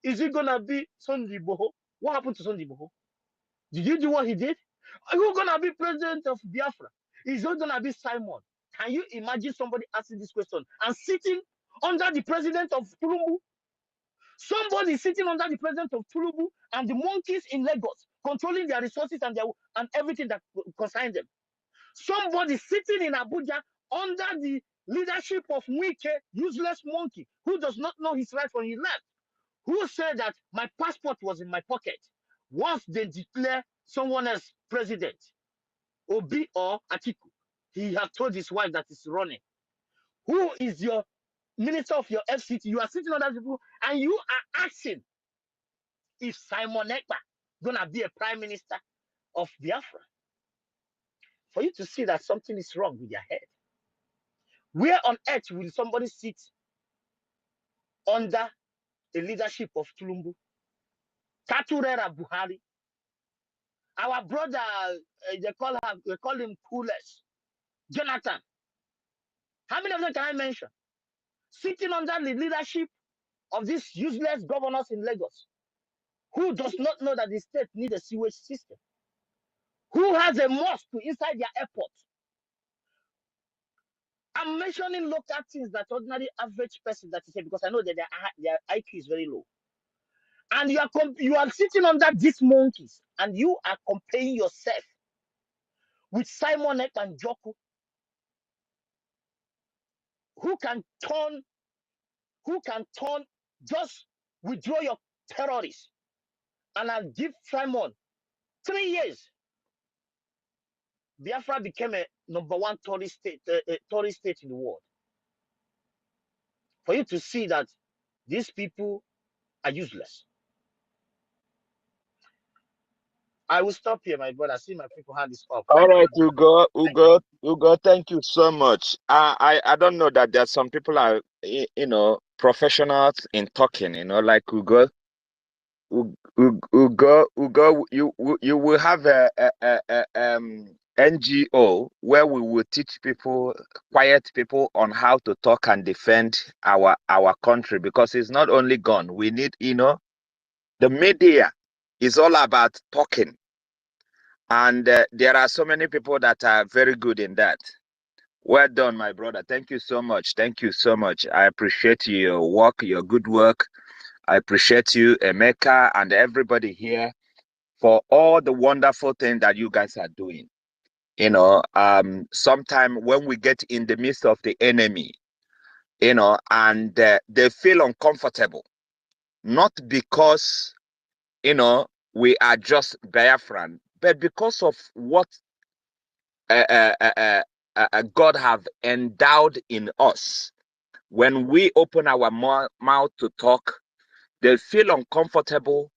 Is it going to be Sunday Boho? What happened to Sunday Boho? Did you do what he did? Are you going to be president of Biafra? Is it going to be Simon? Can you imagine somebody asking this question and sitting under the president of Tulumbu? Somebody sitting under the president of Tulumbu and the monkeys in Lagos controlling their resources and everything that concerns them. Somebody sitting in Abuja under the leadership of Mwike, useless monkey, who does not know his right from his left, who said that my passport was in my pocket. Once they declare someone else president, Obi or Atiku, he has told his wife that he's running. Who is your minister of your FCT? You are sitting under people and you are asking if Simon Ekpa gonna be a prime minister of Biafra. For you to see that something is wrong with their head. Where on earth will somebody sit under the leadership of Tulumbu? Taturera Buhari. Our brother, they call him Coolest. Jonathan. How many of them can I mention? Sitting under the leadership of these useless governors in Lagos, who does not know that the state needs a sewage system, who has a mosque inside their airport. I'm mentioning local things that ordinary average person that is here because I know that their IQ is very low. And you are sitting under these monkeys and you are comparing yourself with Simon Ek and Joku, who can just withdraw your terrorists and I'll give Simon 3 years. Biafra became a #1 tourist state in the world. For you to see that these people are useless. I will stop here, my brother. I see my people hand this up. All right, Ugo, thank you so much. I don't know that there's some people are, professionals in talking, like Ugo. Ugo, you will have a NGO where we will teach people, quiet people, on how to talk and defend our country, because it's not only gun. We need, the media is all about talking, and there are so many people that are very good in that. Well done, my brother. Thank you so much. Thank you so much. I appreciate your work, your good work. I appreciate you, Emeka, and everybody here for all the wonderful things that you guys are doing. You know, sometime when we get in the midst of the enemy, you know, and they feel uncomfortable, not because, you know, we are just Biafran, but because of what God have endowed in us. When we open our mouth to talk, they feel uncomfortable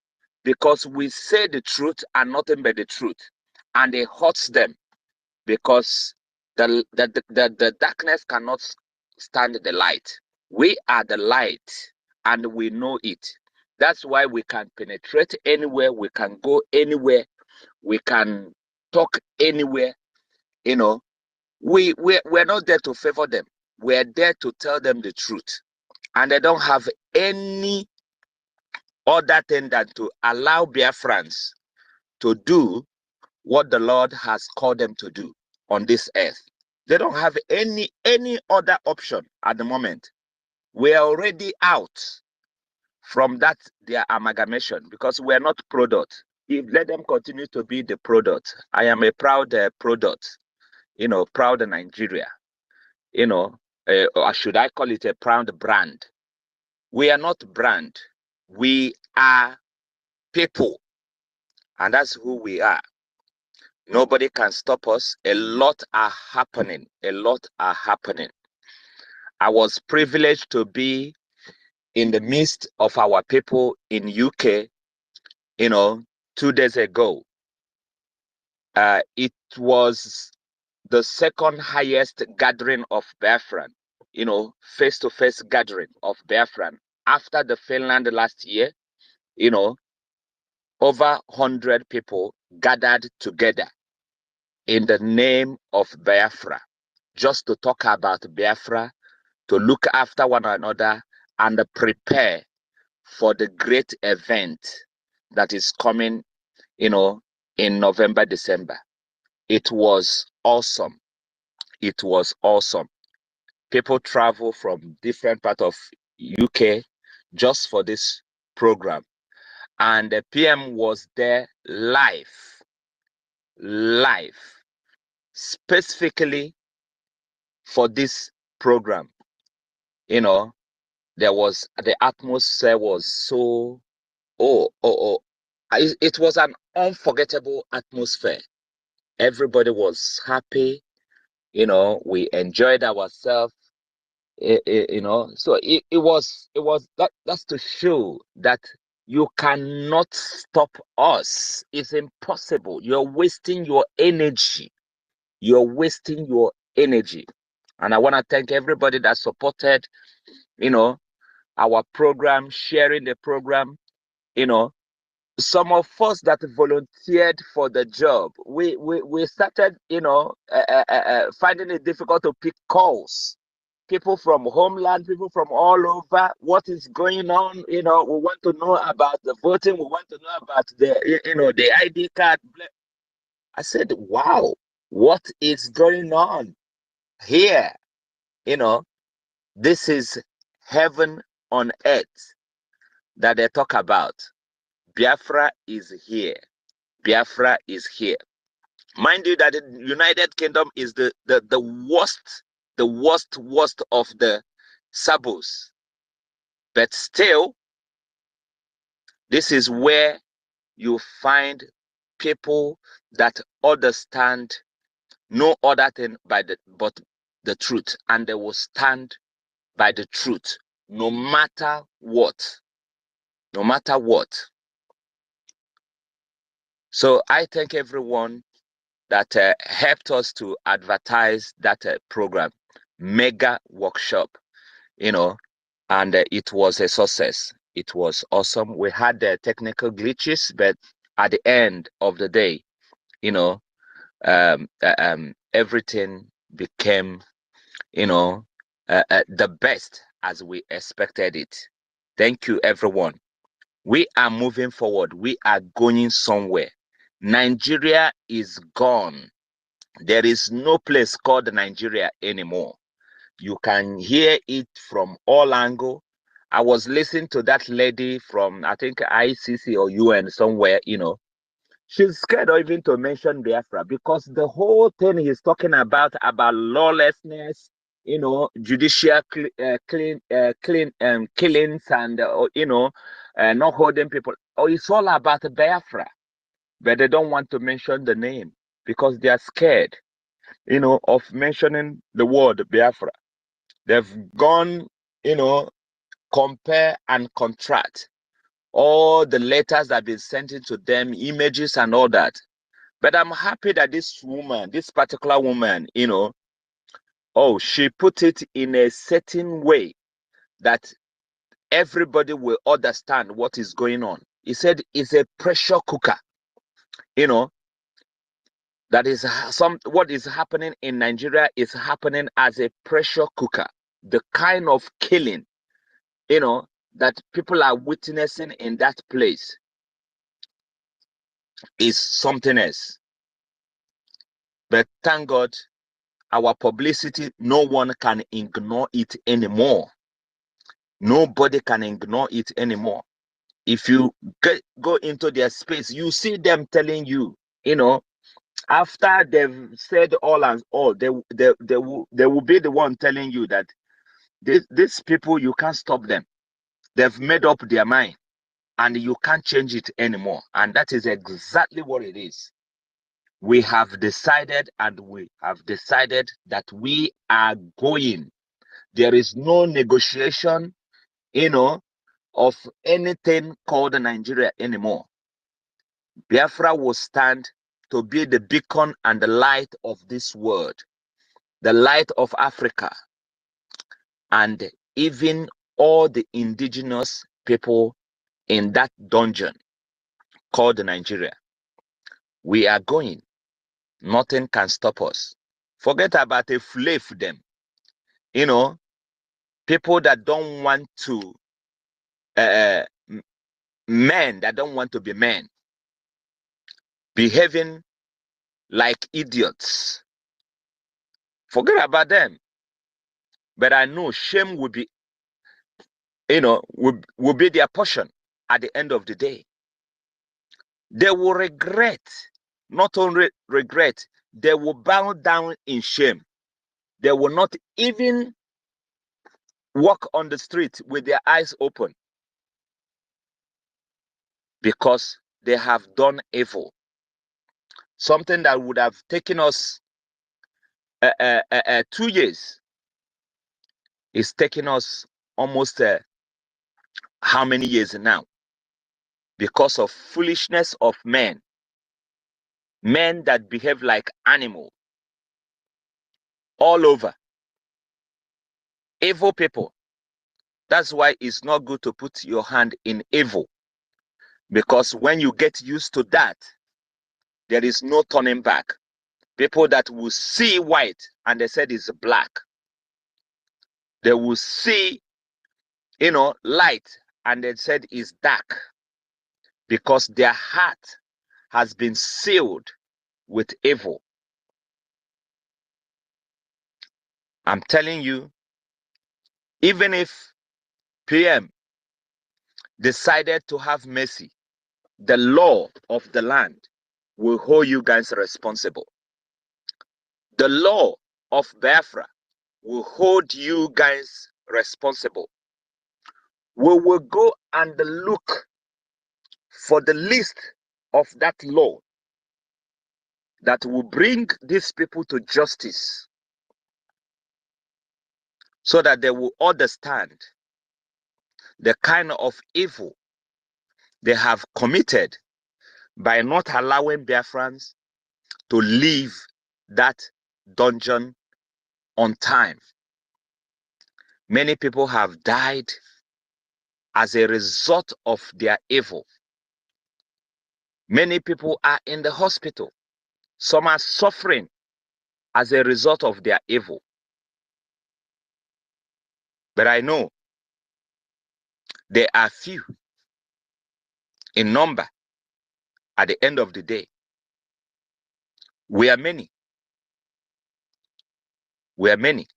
because we say the truth and nothing but the truth, and it hurts them because the darkness cannot stand the light. We are the light, and we know it. That's why we can penetrate anywhere, we can go anywhere, we can talk anywhere. You know, we're not there to favor them. We're there to tell them the truth. And they don't have any other thing than to allow Biafrans to do what the Lord has called them to do on this earth. They don't have any other option at the moment. We are already out from that their amalgamation because we are not product. If let them continue to be the product. I am a proud product, you know, proud Nigeria, you know, or should I call it a proud brand? We are not brand. We are people, and that's who we are. Nobody can stop us. A lot are happening. A lot are happening. I was privileged to be in the midst of our people in UK, you know, 2 days ago. It was the second highest gathering of Biafran, you know, face-to-face gathering of Biafran after the Finland last year. You know, over 100 people gathered together in the name of Biafra, just to talk about Biafra, to look after one another and prepare for the great event that is coming, you know, in November, December. It was awesome. It was awesome. People travel from different parts of UK just for this program. And the PM was there live, specifically for this program. You know, the atmosphere was so, it was an unforgettable atmosphere. Everybody was happy, you know, we enjoyed ourselves, you know, so it was that's to show that you cannot stop us. It's impossible. You're wasting your energy. You're wasting your energy. And I want to thank everybody that supported, you know, our program, sharing the program. You know, some of us that volunteered for the job, we started, you know, finding it difficult to pick calls. People from homeland, people from all over, what is going on? You know, we want to know about the voting. We want to know about the, you know, the ID card. I said, wow, what is going on here? You know, this is heaven on earth that they talk about. Biafra is here. Biafra is here. Mind you that the United Kingdom is the worst of the sabos. But still, this is where you find people that understand no other thing but the truth, and they will stand by the truth no matter what. No matter what. So I thank everyone that helped us to advertise that program, mega workshop, you know, and it was a success. It was awesome. We had technical glitches, but at the end of the day, you know, everything became, you know, the best as we expected it. Thank you, everyone. We are moving forward. We are going somewhere. Nigeria is gone. There is no place called Nigeria anymore. You can hear it from all angles. I was listening to that lady from, I think, ICC or UN somewhere, She's scared even to mention Biafra because the whole thing he's talking about lawlessness, judicial killings and, not holding people. Oh, it's all about Biafra. But they don't want to mention the name because they are scared, of mentioning the word Biafra. They've gone, compare and contrast all the letters that have been sent into them, images and all that. But I'm happy that this particular woman, she put it in a certain way that everybody will understand what is going on. He said it's a pressure cooker, that is what is happening in Nigeria is happening as a pressure cooker. The kind of killing, that people are witnessing in that place is something else. But thank God, our publicity, no one can ignore it anymore. Nobody can ignore it anymore. If you go into their space, you see them telling you, after they've said all and all, they will be the one telling you that these people, you can't stop them. They've made up their mind and you can't change it anymore. And that is exactly what it is. We have decided that we are going. There is no negotiation, of anything called Nigeria anymore. Biafra will stand to be the beacon and the light of this world, the light of Africa, and even all the indigenous people in that dungeon called Nigeria. We are going. Nothing can stop us. Forget about a flave them. People that don't want to, men that don't want to be men, behaving like idiots. Forget about them. But I know shame will be, will be their portion at the end of the day. They will regret, not only regret, they will bow down in shame. They will not even walk on the street with their eyes open because they have done evil. Something that would have taken us 2 years is taking us almost how many years now? Because of foolishness of men that behave like animals all over. Evil people. That's why it's not good to put your hand in evil. Because when you get used to that, there is no turning back. People that will see white and they said it's black. They will see, light and they said it's dark. Because their heart has been sealed with evil. I'm telling you, even if PM decided to have mercy, the law of the land will hold you guys responsible. The law of Biafra will hold you guys responsible. We will go and look for the list of that law that will bring these people to justice so that they will understand the kind of evil they have committed by not allowing Biafrans to leave that dungeon on time. Many people have died as a result of their evil. Many people are in the hospital. Some are suffering as a result of their evil. But I know there are few in number at the end of the day. We are many. We're many.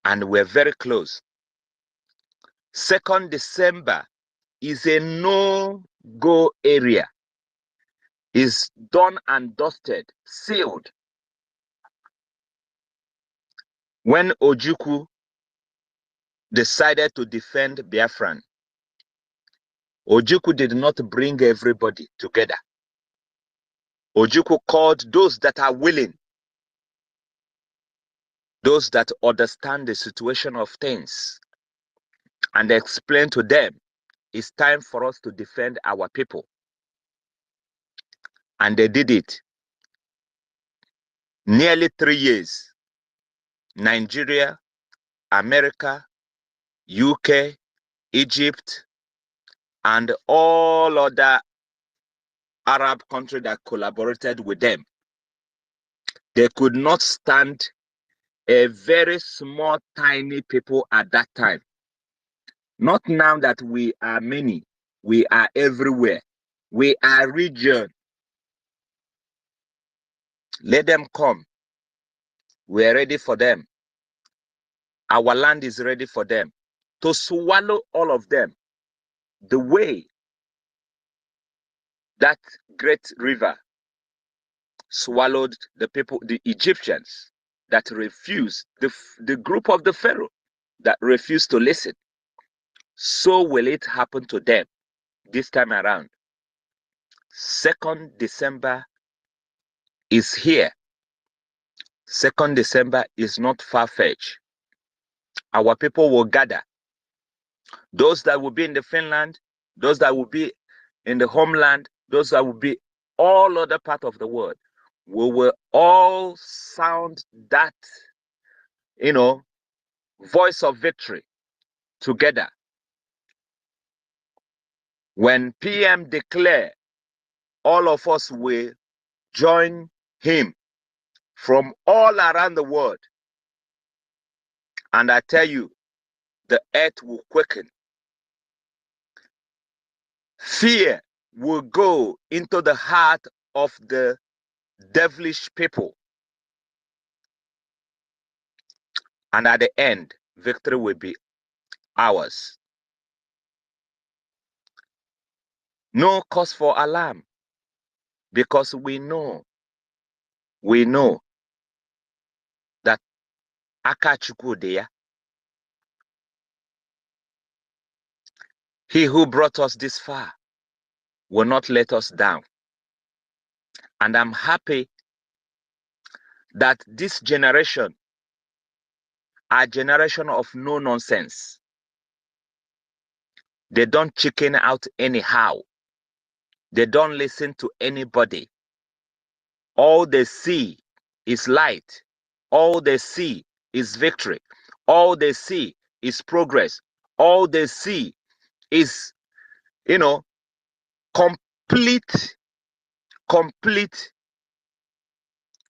And we're very close. 2nd December is a no-go area. Is done and dusted, sealed. When Ojukwu decided to defend Biafran, Ojukwu did not bring everybody together. Ojukwu called those that are willing, those that understand the situation of things, and explained to them, it's time for us to defend our people. And they did it. Nearly 3 years. Nigeria, America, UK, Egypt, and all other Arab countries that collaborated with them. They could not stand a very small, tiny people at that time. Not now that we are many, we are everywhere. We are region. Let them come. We are ready for them. Our land is ready for them to swallow all of them. The way that great river swallowed the people, the Egyptians that refused, the group of the Pharaoh that refused to listen. So will it happen to them this time around. 2nd December is here. 2nd December is not far-fetched. Our people will gather. Those that will be in the Finland, those that will be in the homeland, those that will be all other part of the world, we will all sound that, voice of victory together. When PM declare, all of us will join him from all around the world. And I tell you, the earth will quicken. Fear will go into the heart of the devilish people. And at the end, victory will be ours. No cause for alarm, because we know that Akachukwu there, he who brought us this far, will not let us down. And I'm happy that this generation, a generation of no nonsense. They don't chicken out anyhow. They don't listen to anybody. All they see is light. All they see is victory. All they see is progress. All they see is, complete,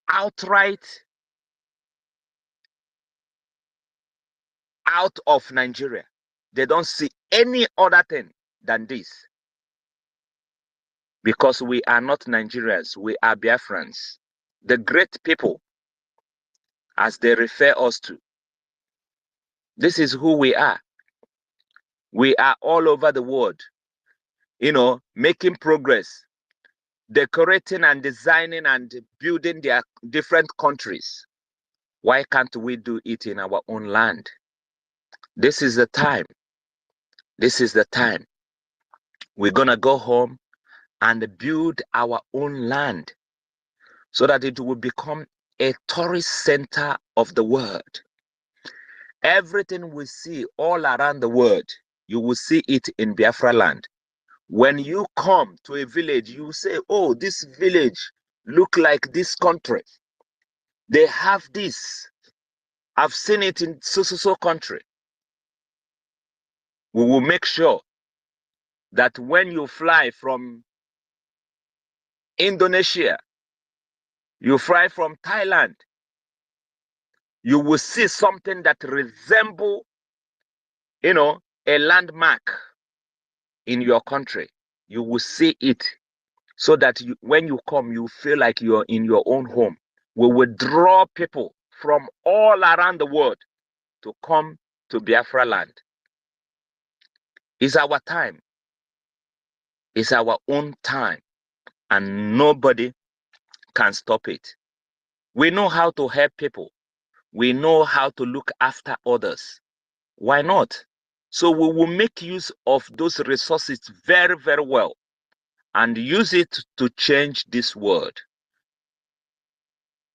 outright out of Nigeria. They don't see any other thing than this. Because we are not Nigerians, we are Biafrans. The great people, as they refer us to. This is who we are. We are all over the world, making progress, decorating and designing and building their different countries. Why can't we do it in our own land? This is the time. This is the time. We're going to go home and build our own land so that it will become a tourist center of the world. Everything we see all around the world, you will see it in Biafra land. When you come to a village, you say, oh, this village look like this country. They have this. I've seen it in so country. We will make sure that when you fly from Indonesia, you fly from Thailand, you will see something that resemble, a landmark in your country. You will see it so that when you come, you feel like you're in your own home. We will draw people from all around the world to come to Biafra land. It's our time. It's our own time, and nobody can stop it. We know how to help people. We know how to look after others. Why not? So we will make use of those resources very, very well and use it to change this world.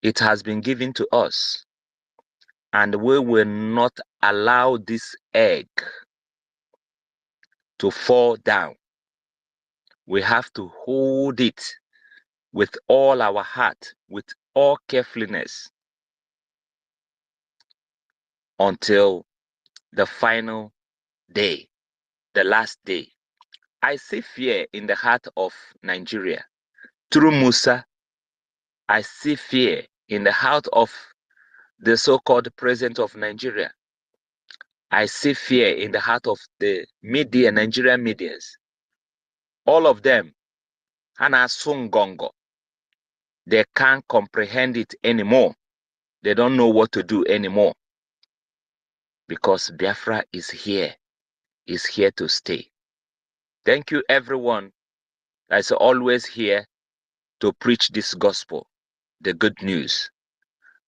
It has been given to us, and we will not allow this egg to fall down. We have to hold it with all our heart, with all carefulness, until the final day, the last day. I see fear in the heart of Nigeria. Through Musa, I see fear in the heart of the so-called president of Nigeria. I see fear in the heart of the media, Nigerian medias. All of them, Hana Sungongo, they can't comprehend it anymore. They don't know what to do anymore. Because Biafra is here to stay. Thank you, everyone that's always here to preach this gospel, the good news.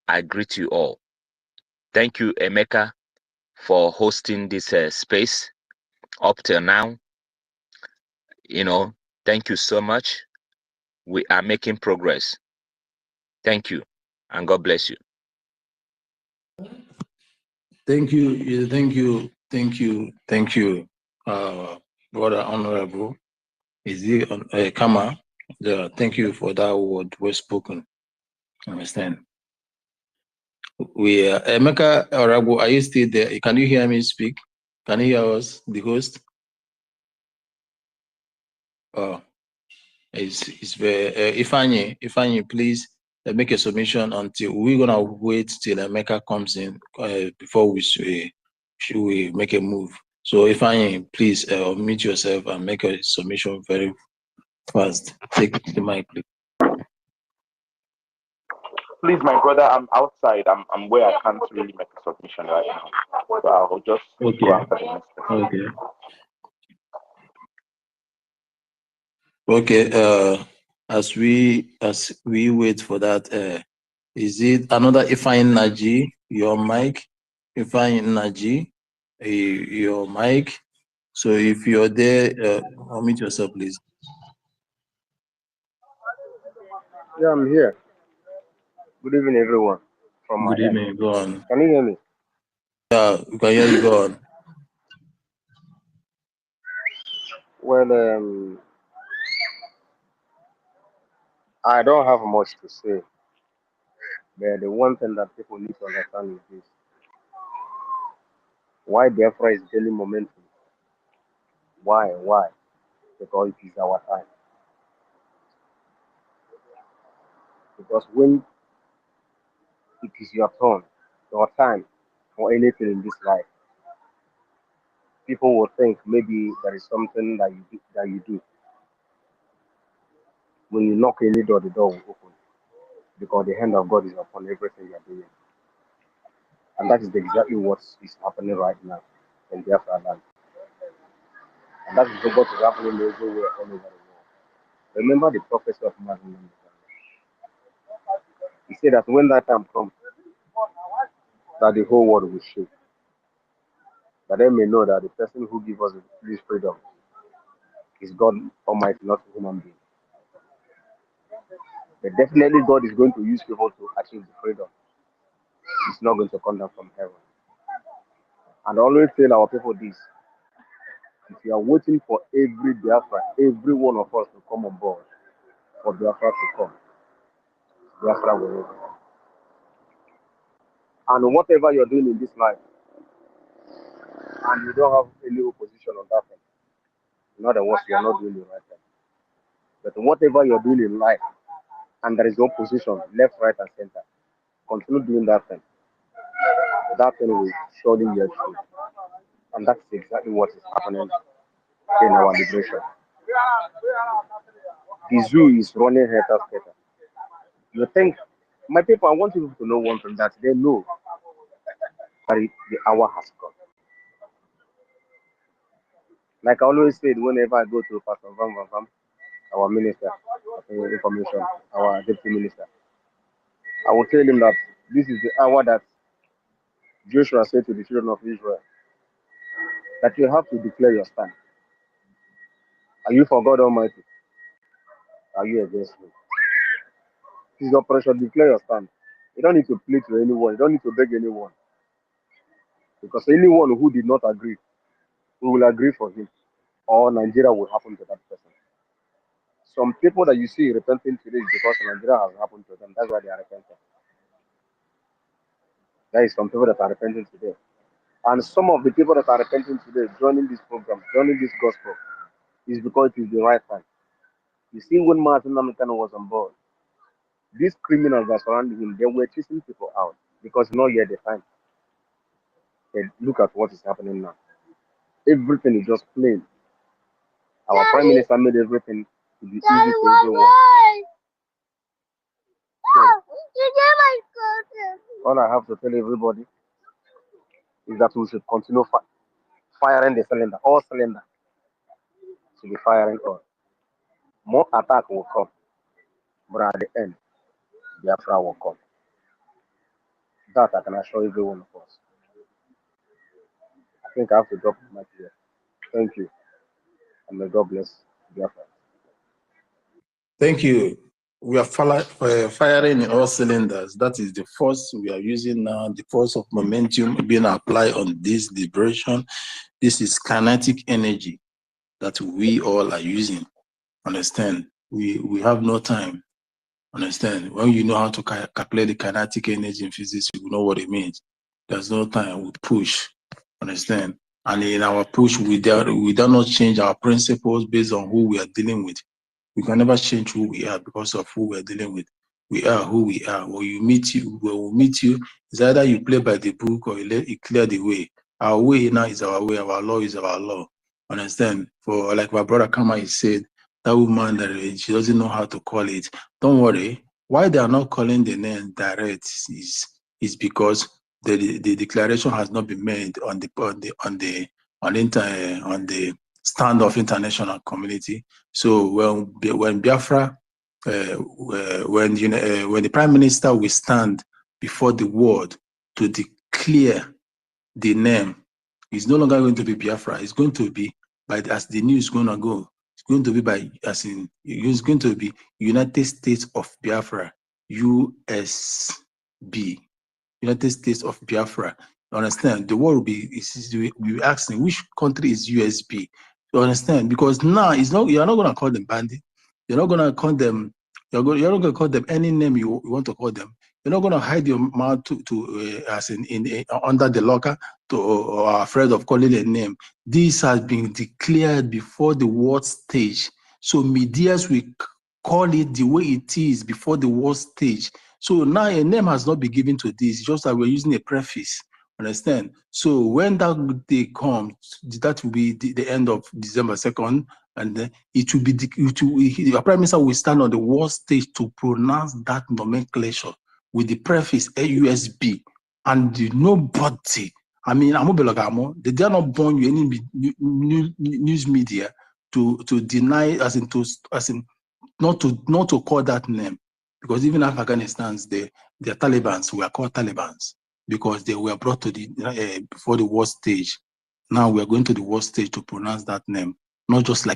I greet you all. Thank you, Emeka, for hosting this space up till now. Thank you so much. We are making progress. Thank you, and God bless you. Thank you, Brother Honorable. Kama? Thank you for that word well spoken. Understand? Emeka Orago, are you still there? Can you hear me speak? Can you hear us, the host? Oh, it's very Ifeanyi, please make a submission until we're gonna wait till Emeka comes in before we make a move. So Ifeanyi, please unmute yourself and make a submission very fast. Take the mic, please. Please, my brother, I'm outside. I'm where I can't really make a submission right now. So I'll just go after the next person. Okay. As we wait for that, is it another Ifeanyi Naji? Your mic, Ifeanyi Naji, your mic. So if you're there, unmute yourself, please. Yeah, I'm here. Good evening, everyone. Good evening. Go on. Can you hear me? Yeah, we can hear you. Go on. Well, I don't have much to say, but the one thing that people need to understand is this: why Biafra is gaining momentum. Why? Why? Because it is our time. Because when it is your turn, your time for anything in this life, people will think maybe there is something that you do. When you knock any door, the door will open because the hand of God is upon everything you are doing. And that is exactly what is happening right now in Biafra land. And that is what is happening everywhere all over the world. Remember the prophecy of Mazi. He said that when that time comes, that the whole world will shake. That they may know that the person who gives us this freedom is God Almighty, not a human being. But definitely God is going to use people to achieve the freedom. It's not going to come down from heaven. And I always tell our people this: if you are waiting for every Biafra, every one of us to come on board, for Biafra to come, Biafra will win. And whatever you're doing in this life, and you don't have any opposition on that thing, in other words, you are not doing the right thing. But whatever you're doing in life, and there is opposition, left, right, and center, continue doing that thing. That thing will surely yield fruit. And that's exactly what is happening in our liberation. The zoo is running head scatter. You think My people, I want you to know one thing, that they know that the hour has come. Like I always said, whenever I go to Pastor Vam, our minister of information, our deputy minister, I will tell him that this is the hour that Joshua said to the children of Israel that you have to declare your stand. Are you for God Almighty? Are you against me? This is your pressure. Declare your stand. You don't need to plead to anyone. You don't need to beg anyone. Because anyone who did not agree, we will agree for him. Or Nigeria will happen to that person. Some people that you see repenting today is because Nigeria has happened to them. That's why they are repenting. There is some people that are repenting today. And some of the people that are repenting today, joining this program, joining this gospel, is because it is the right time. You see, when Martin Namitano was on board, these criminals that surrounded him, they were chasing people out because not yet the time. And look at what is happening now. Everything is just plain. Our Prime Minister made everything to be easy for everyone. So, all I have to tell everybody is that we should continue firing the cylinder. All cylinder should be firing on. More attack will come, but at the end, Biafra will come. That I can assure every one of us. I think I have to drop my mic here. Thank you, and may God bless Biafra. Thank you. We are firing in all cylinders. That is the force we are using now, the force of momentum being applied on this liberation. This is kinetic energy that we all are using. Understand? We have no time. Understand? When you know how to calculate the kinetic energy in physics, you know what it means. There's no time. We push. Understand? And in our push, we do not change our principles based on who we are dealing with. We can never change who we are because of who we're dealing with. We are who we are. When we meet you, it's either you play by the book or you clear the way. Our way now is our way. Our law is our law. Understand? For like my brother Kama, he said, that woman that she doesn't know how to call it. Don't worry. Why they are not calling the name direct is because the declaration has not been made on the stand of international community. So when Biafra, when the Prime Minister will stand before the world to declare the name, it's no longer going to be Biafra. It's going to be as the news is going to go. It's going to be it's going to be United States of Biafra, USB. United States of Biafra. You understand? The world will be asking which country is USB. You understand? Because now you're not gonna call them bandit. You're not gonna call them. You're not gonna call them any name you want to call them. You're not gonna hide your mouth under the locker or afraid of calling a name. This has been declared before the world stage. So medias will call it the way it is before the world stage. So now a name has not been given to this, just that we're using a preface. Understand? So when that day comes, that will be the end of December 2nd, and then the Prime Minister will stand on the world stage to pronounce that nomenclature with the preface AUSB, and nobody. I mean, they are not born you any news media to deny, as in not to call that name. Because even Afghanistan, the Talibans were called Talibans because they were brought to before the war stage. Now we are going to the war stage to pronounce that name, not just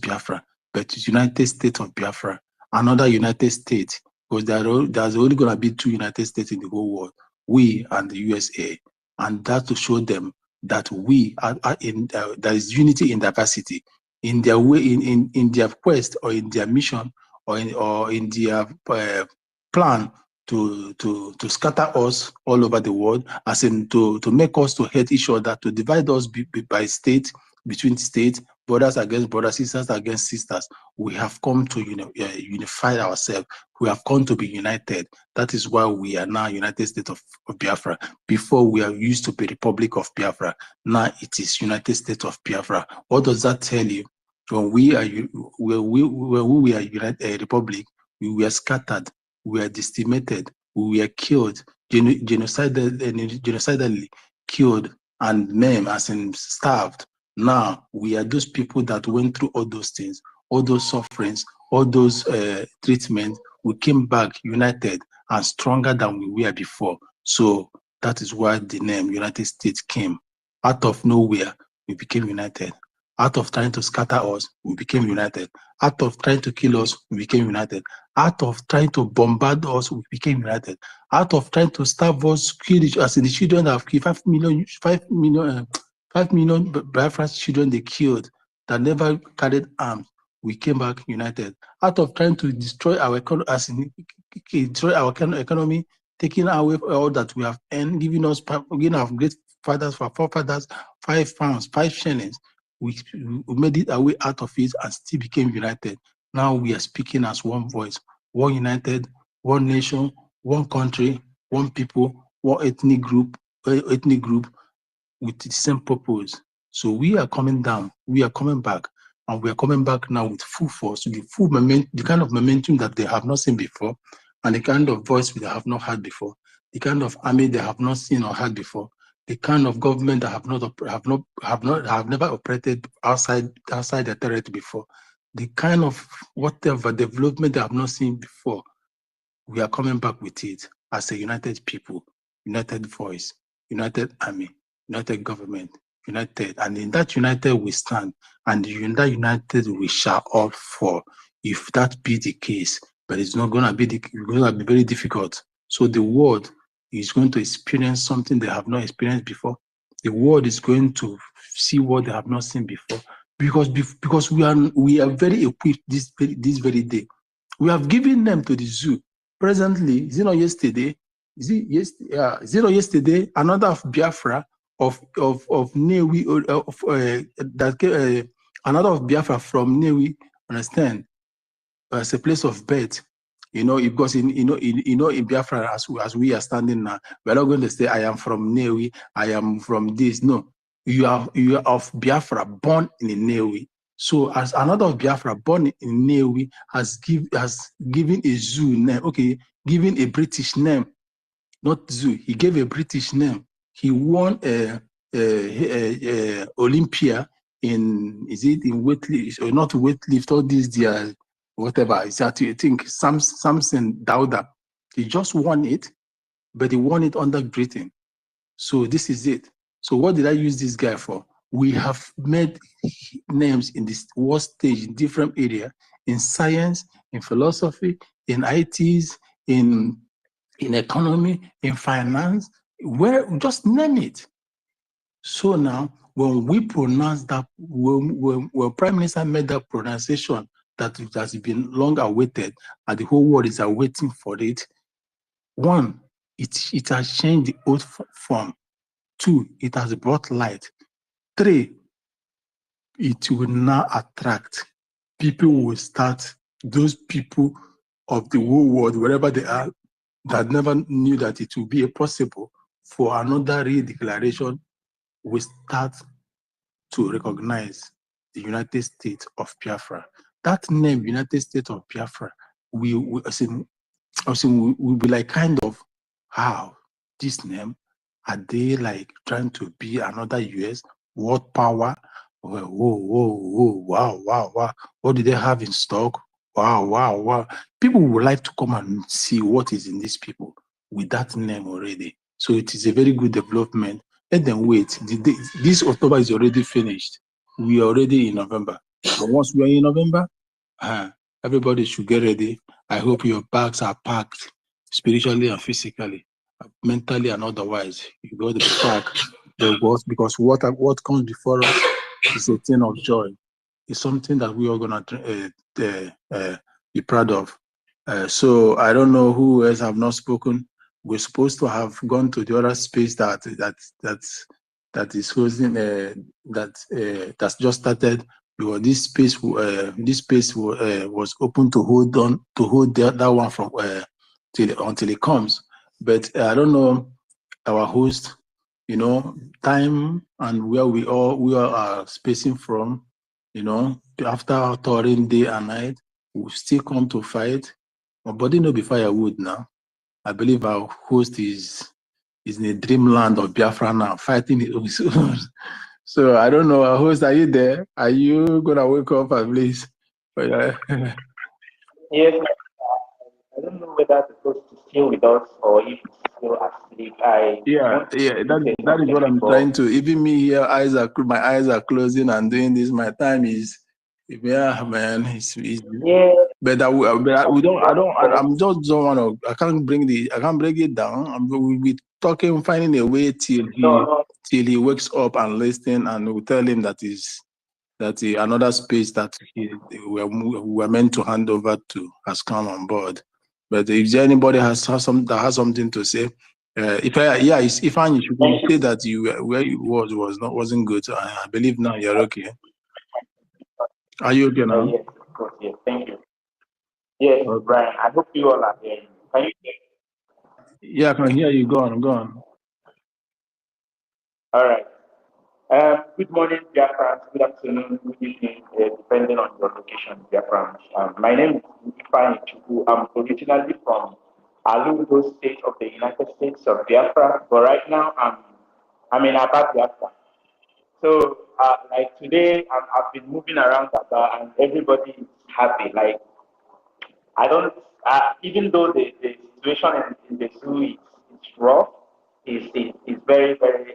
Biafra, but United States of Biafra, another United States, because there's only going to be 2 United States in the whole world, we and the USA, and that to show them that we are there is unity in diversity in their way, in their quest or in their mission or in their plan to scatter us all over the world, as in to make us to hate each other, to divide us by state, between states, brothers against brothers, sisters against sisters. We have come to unify ourselves. We have come to be united. That is why we are now United States of Biafra. Before we are used to be Republic of Biafra. Now it is United States of Biafra. What does that tell you? When we are United Republic, we were scattered. we were decimated, we were killed, genocidally killed and maimed, as in starved. Now we are those people that went through all those things, all those sufferings, all those treatments. We came back united and stronger than we were before. So that is why the name United States came. Out of nowhere, we became united. Out of trying to scatter us, we became united. Out of trying to kill us, we became united. Out of trying to bombard us, we became united. Out of trying to starve us, kill each, as in the children that have killed 5 million Biafran children they killed that never carried arms, we came back united. Out of trying to destroy our economy, as in destroy our economy, taking away all that we have earned, giving our great fathers, for forefathers, £5, 5 shillings. We made it our way out of it and still became united. Now we are speaking as one voice, one united, one nation, one country, one people, one ethnic group with the same purpose. So we are coming down, we are coming back, and we are coming back now with full force, the full momentum, the kind of momentum that they have not seen before, and the kind of voice they have not had before, the kind of army they have not seen or had before, the kind of government that have never operated outside the territory before, the kind of whatever development they have not seen before. We are coming back with it as a united people, united voice, united army, united government, united. And in that united we stand, and in that united we shall all fall. If that be the case, but it's not going to be very difficult. So the world is going to experience something they have not experienced before. The world is going to see what they have not seen before, because we are very equipped this very day. We have given them to the zoo. Presently, is it not yesterday? Is it not yesterday? Another of Biafra of Newi, another of Biafra from Newi. Understand? As a place of birth. Because in Biafra, as we are standing now, we're not going to say I am from Newi, I am from this. No, you are of Biafra, born in Newi. So as another of Biafra born in Newi has given a zoo name, okay, given a British name, not zoo. He gave a British name. He won a Olympia in weightlift or not weightlift? All these whatever. It's I think Samson Dauda. He just won it, but he won it under Britain. So this is it. So what did I use this guy for? We have made names in this world stage in different areas, in science, in philosophy, in ITs, in economy, in finance, where just name it. So now, when we pronounce that, when Prime Minister made that pronunciation that it has been long awaited, and the whole world is awaiting for it. One, it has changed the old form. Two, it has brought light. Three, it will now attract people. Will start, those people of the whole world, wherever they are, that never knew that it would be possible for another redeclaration, will start to recognize the United States of Biafra. That name, United States of Biafra, we be like, kind of, how this name, are they like trying to be another US world power? Whoa, wow. What do they have in stock? Wow. People would like to come and see what is in these people with that name already. So it is a very good development. Let them wait. This October is already finished. We are already in November. But once we are in November, everybody should get ready. I hope your bags are packed spiritually and physically, mentally and otherwise. You got to be packed. Because what comes before us is a thing of joy. It's something that we are going to be proud of. So I don't know who else have not spoken. We're supposed to have gone to the other space that is hosting that's just started, because this space was open to hold that one from until it comes. But I don't know our host, time and where we all are spacing from, after touring day and night, we still come to fight. My body no be firewood now. I believe our host is in a dreamland of Biafra now, fighting it. So I don't know, our host, are you there? Are you gonna wake up at least? Yes, I don't know whether the host is still with us or if he's still asleep. I Yeah, want to say that is something what I'm before. trying to. Even me here, my eyes are closing and doing this. My time is, yeah, man. Yeah, But we don't. I'm just don't want to. I can't bring it down. We'll be talking, finding a way till he wakes up and listen, and we'll tell him that another space that we were meant to hand over to has come on board. But if anybody has something to say, if Annie, you can say that where you wasn't good. I believe now you're okay. Are you okay now? Yes, of course. Yes, thank you. Yes, Okay. Brian. I hope you all are there. Can you hear? Yeah, I can hear you. Go on. All right. Good morning, Biafrans. Good afternoon, good evening, depending on your location, Biafrans. My name is Ekpa. I'm originally from Aludo State of the United States of Biafra, but right now I'm in Aba, Biafra. So, like today, I've been moving around Aba, and everybody is happy. Like I don't, even though the situation in the zoo is rough, is very, very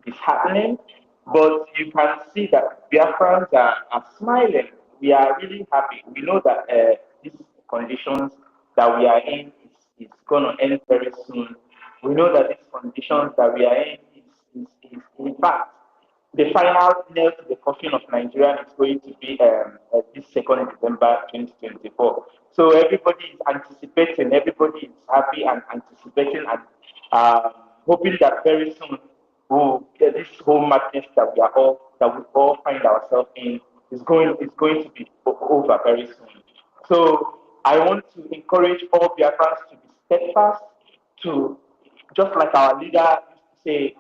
disheartening, but you can see that Biafrans are smiling. We are really happy. We know that these conditions that we are in is going to end very soon. We know that these conditions that we are in in fact, the final nail to the coffin of Nigeria is going to be this 2nd December 2024. So everybody is anticipating, everybody is happy and anticipating and hoping that very soon this whole madness that we all find ourselves in is going to be over very soon. So I want to encourage all Biafrans to be steadfast, to just like our leader used to say,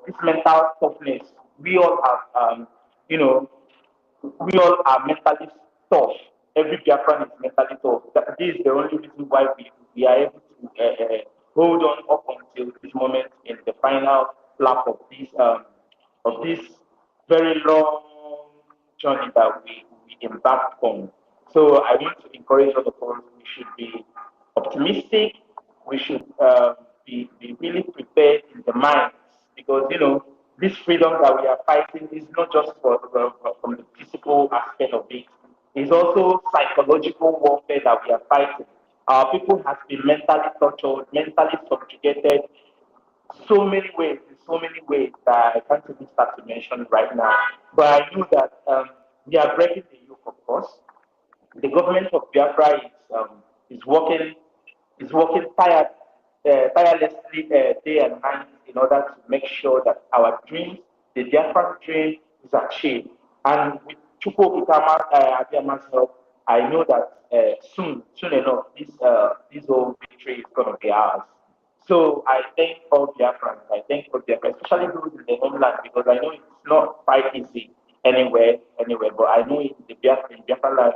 this mental toughness. We all have, we all are mentally tough. Every Biafran is mentally tough. This is the only reason why we are able to hold on up until this moment in the final lap of this very long journey that we embarked on. So I want to encourage all of us. We should be optimistic. We should be really prepared in the minds because this freedom that we are fighting is not just from the physical aspect of it. It's also psychological warfare that we are fighting. Our people have been mentally tortured, mentally subjugated, so many ways that I can't even start to mention right now. But I know that we are breaking the yoke, of course. The government of Biafra is working tirelessly day and night in order to make sure that our dreams, the Biafran dream, is achieved. And with Chukwu Okikama Abiama's help, I know that soon enough, this whole victory is going to be ours. So I thank all Biafrans. I thank all Biafrans, especially those in the homeland, because I know it's not quite easy anywhere. But I know in the Biafra land,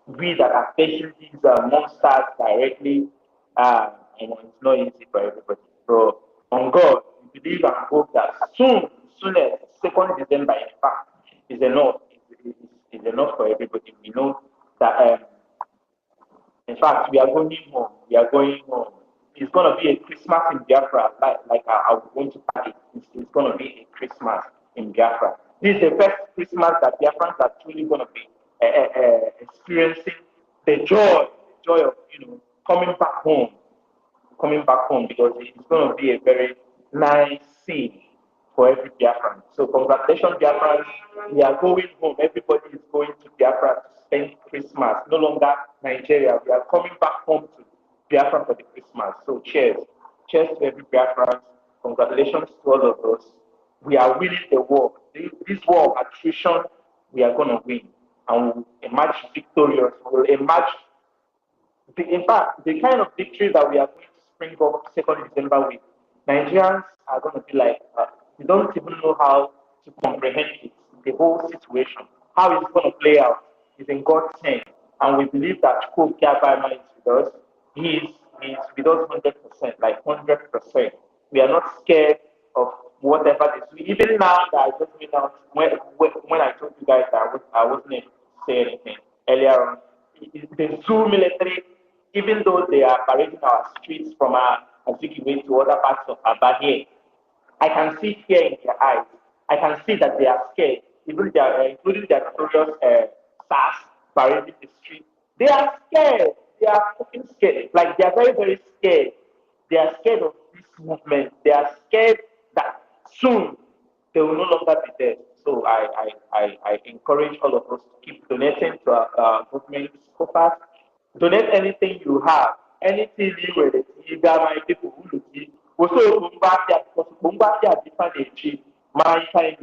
we that are facing these monsters directly, it's not easy for everybody. So on God, we believe and hope that soonest, 2nd December, in fact, is enough. Is enough for everybody. We know that. In fact, we are going home. We are going home. It's going to be a Christmas in Biafra, like I was going to party. It's going to be a Christmas in Biafra. This is the first Christmas that Biafrans are truly going to be experiencing the joy of coming back home because it's going to be a very nice scene for every Biafran. So congratulations, Biafrans. We are going home. Everybody is going to Biafra to spend Christmas. No longer Nigeria. We are coming back home to Biafra for the Christmas. So cheers. Cheers to every Biafran. Congratulations to all of us. We are winning the war. This war of attrition, we are going to win. And we'll emerge victorious. We'll emerge in fact, the kind of victory that we are going to spring up 2nd December with, Nigerians are going to be like, we don't even know how to comprehend it, the whole situation. How it's going to play out is in God's hands. and we believe that Coke Kabama is with us. He's with us 100%, like 100%. We are not scared of whatever this. Even now that I just went out, when I told you guys that I wasn't able to say anything earlier on, the Zoo military, even though they are parading our streets from our Azikiwe to other parts of Aba here, I can see fear in their eyes. I can see that they are scared, even their, including their notorious SAS parading the street. They are scared. They are fucking scared. Like they are very, very scared. They are scared of this movement. They are scared that soon they will no longer be there. So I encourage all of us to keep donating to our government coffers. Donate anything you have, anything you will. You got my people who look you. Also, Bumbatia different my time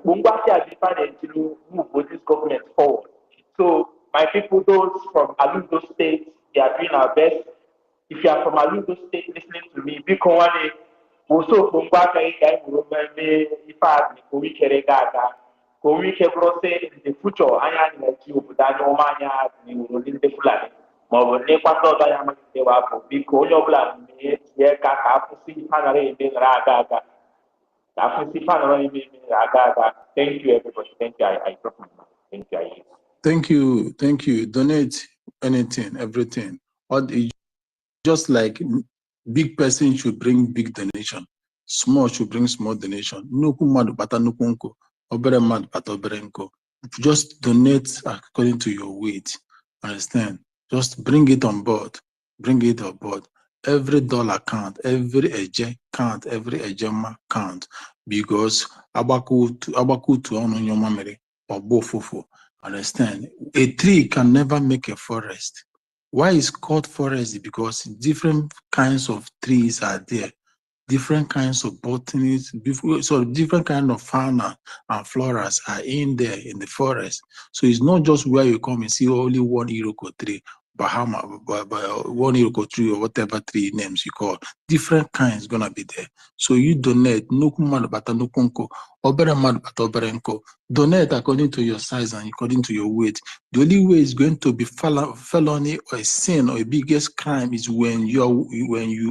Bumbatia different to move with this government forward. So my people, those from Aludo State, they are doing our best. If you are from Aludo State listening to me, be Kongwane, also Bumbaka Ifad, Kowikere Gaga, Kowike Brose in the future, I am like you, but I know Manya, you will in the flag. Maọbụ n'ịkwata ọba ya amalite wapụ biko onye ọbụla mee ka afụsị ife anara eme gara aga aga ka afụsị ife anara eme gara aga aga. Thank you everybody. Thank you. I drop my mouth. Thank you. Thank you. Donate anything, everything. Just like big person should bring big donation, small should bring small donation. Nnukwu mmadụ kpata nnukwu nkụ, obere mmadụ kpata obere nkụ. Just donate according to your weight. Understand? Just bring it on board. Bring it on board. Every dollar count, every eje count, every ejema count. Because abaku to ọnụ nyoma mere ọgbọ fofo. Understand? A tree can never make a forest. Why it's called forest? Because different kinds of trees are there, different kinds of botany, so different kind of fauna and floras are in there in the forest. So it's not just where you come and see only one Iroko tree, Bahama, one Iroko tree or whatever tree names you call. Different kinds gonna be there. So you donate, donate according to your size and according to your weight. The only way it's going to be felony or a sin or a biggest crime is when you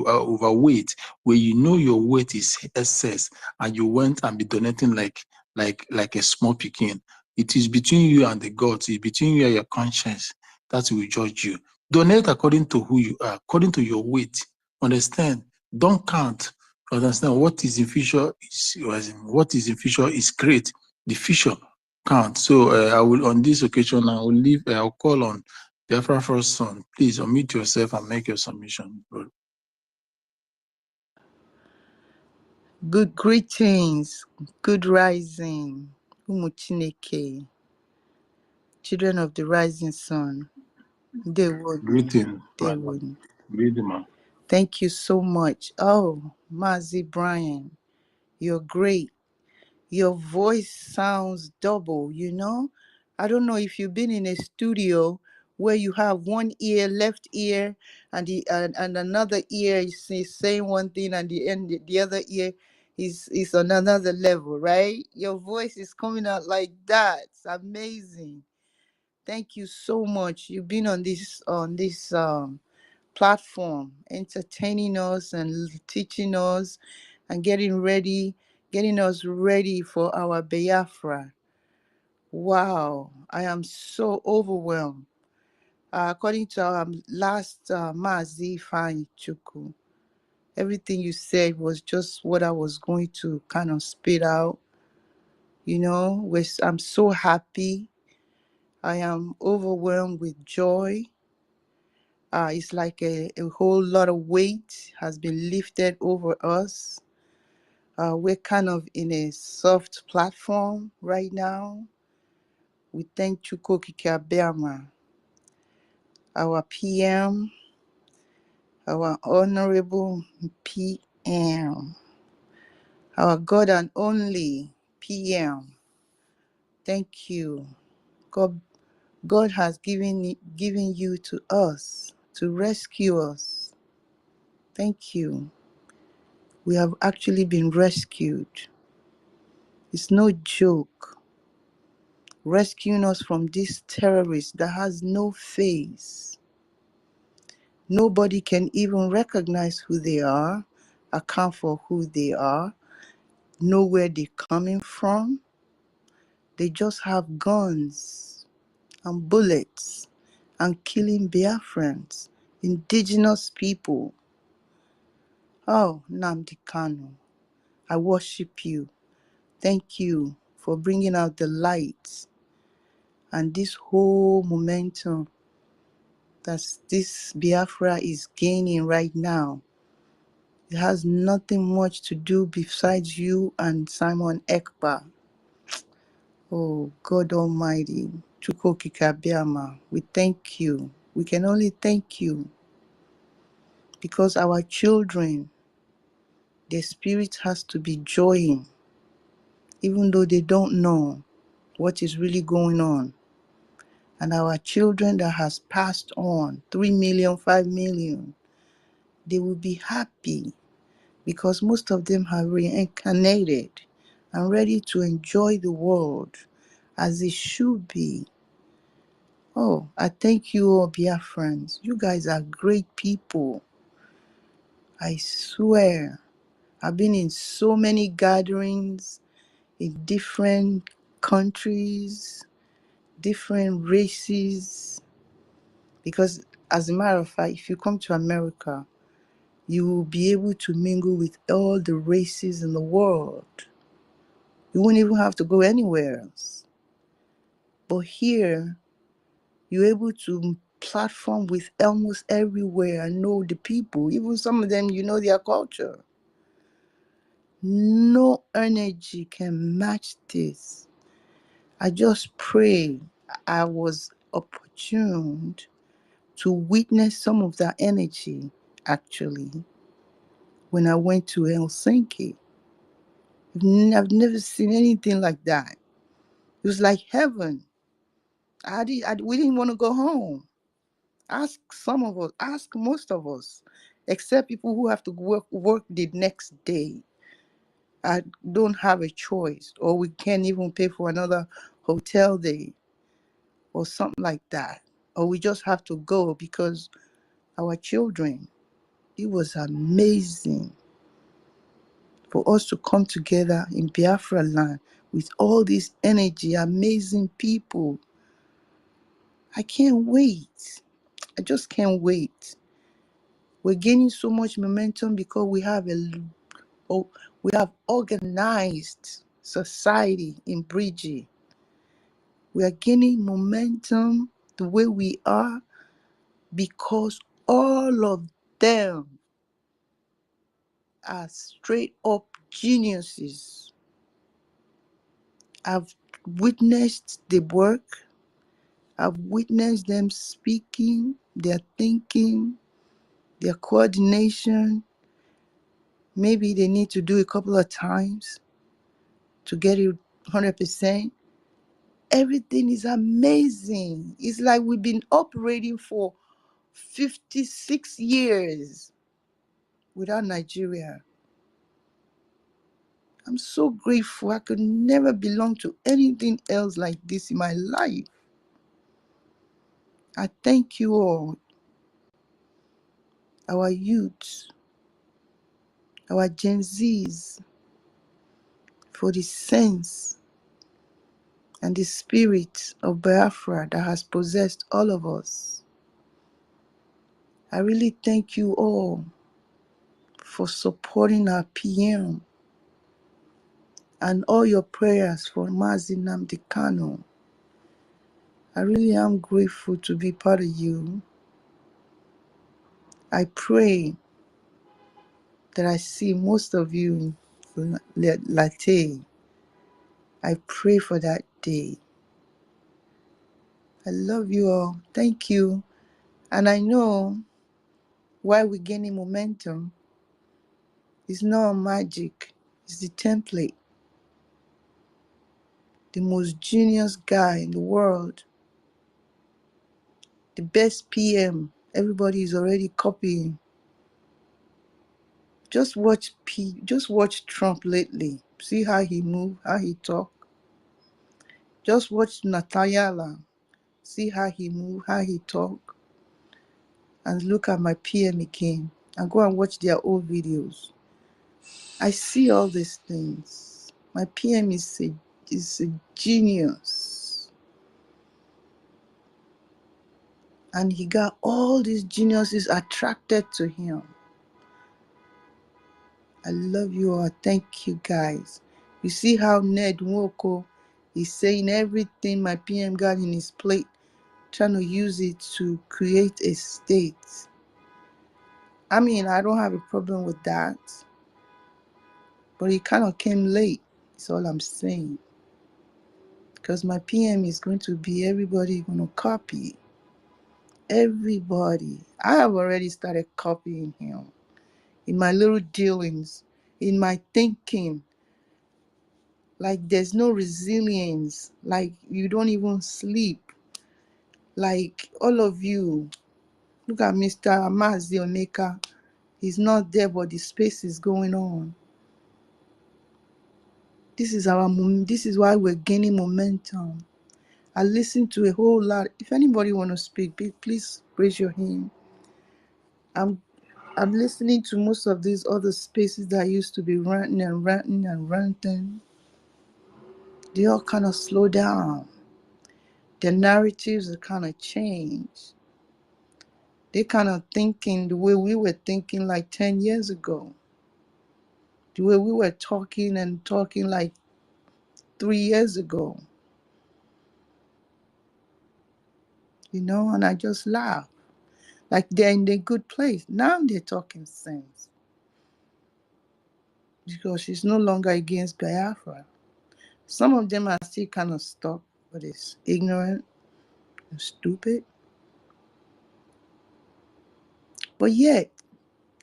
are overweight, where you know your weight is excess and you went and be donating like a small picking. It is between you and the gods. It's between you and your conscience that will judge you. Donate according to who you are, according to your weight. Understand? Don't count. Understand what is in future is great. The future count. So I will, on this occasion, I'll call on the Afra First Son. Please unmute yourself and make your submission. Good greetings, good rising, Umuchineke, children of the rising sun. Greeting. Thank you so much. Oh, Mazi Brian, you're great. Your voice sounds double, you know? I don't know if you've been in a studio where you have one ear, left ear, and another ear is saying one thing, and the other ear is on another level, right? Your voice is coming out like that. It's amazing. Thank you so much. You've been on this platform, entertaining us and teaching us and getting us ready for our Biafra. Wow, I am so overwhelmed. According to our last Mazi Fine Chuku, everything you said was just what I was going to kind of spit out. You know, I'm so happy. I am overwhelmed with joy. It's like a whole lot of weight has been lifted over us. We're kind of in a soft platform right now. We thank Chukwu Okike Abiama, our PM, our Honorable PM, our God and only PM. Thank you. God has given you to us to rescue us. Thank you. We have actually been rescued. It's no joke. rescuing us from this terrorist that has no face. Nobody can even recognize who they are, account for who they are, know where they're coming from. They just have guns and bullets and killing Biafrans, indigenous people. Oh, Nnamdi Kanu, I worship you. Thank you for bringing out the light and this whole momentum that this Biafra is gaining right now. It has nothing much to do besides you and Simon Ekpa. Oh, God Almighty, Chukwokikabiama, we thank you. We can only thank you because our children, their spirit has to be joying, even though they don't know what is really going on. And our children that has passed on, 3 million, 5 million, they will be happy because most of them have reincarnated and ready to enjoy the world as it should be. Oh, I thank you all, Biafrans. You guys are great people. I swear. I've been in so many gatherings in different countries, different races. Because as a matter of fact, if you come to America, you will be able to mingle with all the races in the world. You won't even have to go anywhere else. But here, you're able to platform with almost everywhere and know the people. Even some of them, you know their culture. No energy can match this. I just pray I was opportuned to witness some of that energy, actually, when I went to Helsinki. I've never seen anything like that. It was like heaven. We didn't want to go home. Ask some of us, ask most of us, except people who have to work the next day. I don't have a choice, or we can't even pay for another hotel day or something like that. Or we just have to go because our children. It was amazing for us to come together in Biafra land with all this energy, amazing people. I can't wait. I just can't wait. We're gaining so much momentum because we have organized society in Brgie. We are gaining momentum the way we are because all of them are straight up geniuses. I've witnessed the work. I've witnessed them speaking, their thinking, their coordination. Maybe they need to do a couple of times to get it 100%. Everything is amazing. It's like we've been operating for 56 years without Nigeria. I'm so grateful. I could never belong to anything else like this in my life. I thank you all, our youth, our Gen Zs, for the sense and the spirit of Biafra that has possessed all of us. I really thank you all for supporting our PM and all your prayers for Mazi Nnamdi Kanu. I really am grateful to be part of you. I pray that I see most of you in Latte. I pray for that day. I love you all. Thank you. And I know why we're gaining momentum. It's not magic. It's the template. The most genius guy in the world. The best PM. Everybody is already copying. Just watch Trump lately. See how he move, how he talk. Just watch Natayala, see how he move, how he talk, and look at my PM again, and go and watch their old videos. I see all these things. My PM is a genius, and he got all these geniuses attracted to him. I love you all. Thank you, guys. You see how Ned Nwoko is saying everything my PM got in his plate, trying to use it to create a state. I mean, I don't have a problem with that, but he kind of came late. That's all I'm saying. Because my PM is going to be everybody going to copy. Everybody. I have already started copying him in my little dealings, in my thinking. Like there's no resilience. Like you don't even sleep. Like all of you, look at Mr. Mazi Oneka. He's not there, but the space is going on. This is this is why we're gaining momentum. I listen to a whole lot. If anybody want to speak, please raise your hand. I'm listening to most of these other spaces that used to be ranting and ranting and ranting. They all kind of slow down. Their narratives are kind of changed. They kind of thinking the way we were thinking like 10 years ago. The way we were talking and talking like 3 years ago. You know, and I just laugh. Like they're in a good place. Now they're talking sense. Because she's no longer against Biafra. Some of them are still kind of stuck, but it's ignorant and stupid. But yet,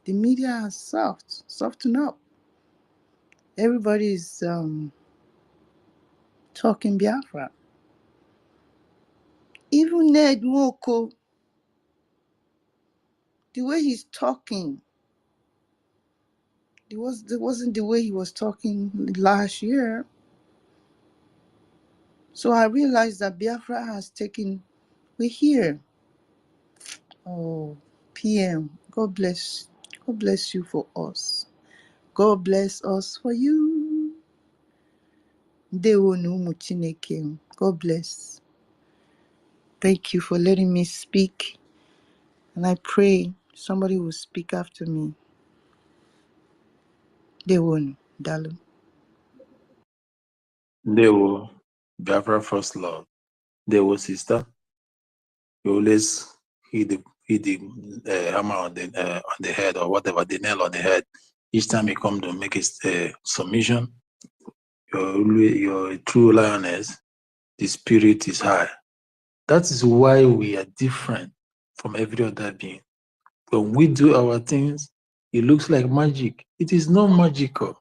the media has softened up. Everybody's talking Biafra. Even Ned Nwoko, the way he's talking, it wasn't the way he was talking last year. So I realized that Biafra has taken, we're here. Oh, PM, God bless you for us. God bless us for you. God bless. Thank you for letting me speak. And I pray somebody will speak after me. Dewonu, Dalu. They will Biafra first love. They will sister. You always hit the hammer on the head or whatever, the nail on the head. Each time you come to make a submission, you're a true lioness. The spirit is high. That is why we are different from every other being. When we do our things, it looks like magic. It is not magical.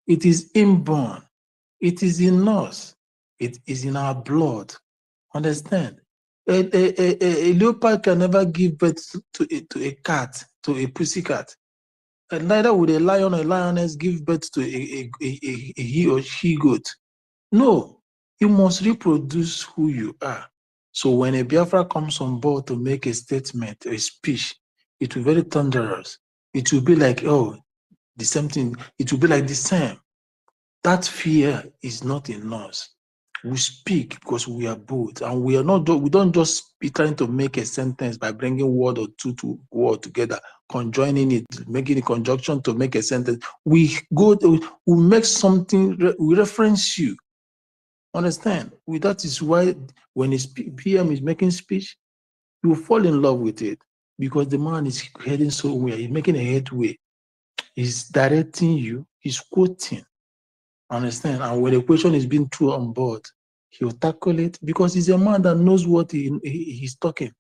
It is inborn. It is in us. It is in our blood. Understand? A leopard can never give birth to a cat, to a pussycat. And neither would a lion or a lioness give birth to a he or she goat. No, you must reproduce who you are. So when a Biafra comes on board to make a statement, a speech, it will be very thunderous. It will be like, oh, the same thing. It will be like the same. That fear is not in us. We speak because we are both, and we are not. We don't just be trying to make a sentence by bringing word or two to word together, conjoining it, making a conjunction to make a sentence. We make something. We reference you. Understand? That is why when his PM is making speech, you fall in love with it because the man is heading somewhere. He's making a headway. He's directing you. He's quoting. Understand? And when a question is being thrown on board, he'll tackle it because he's a man that knows what he's talking.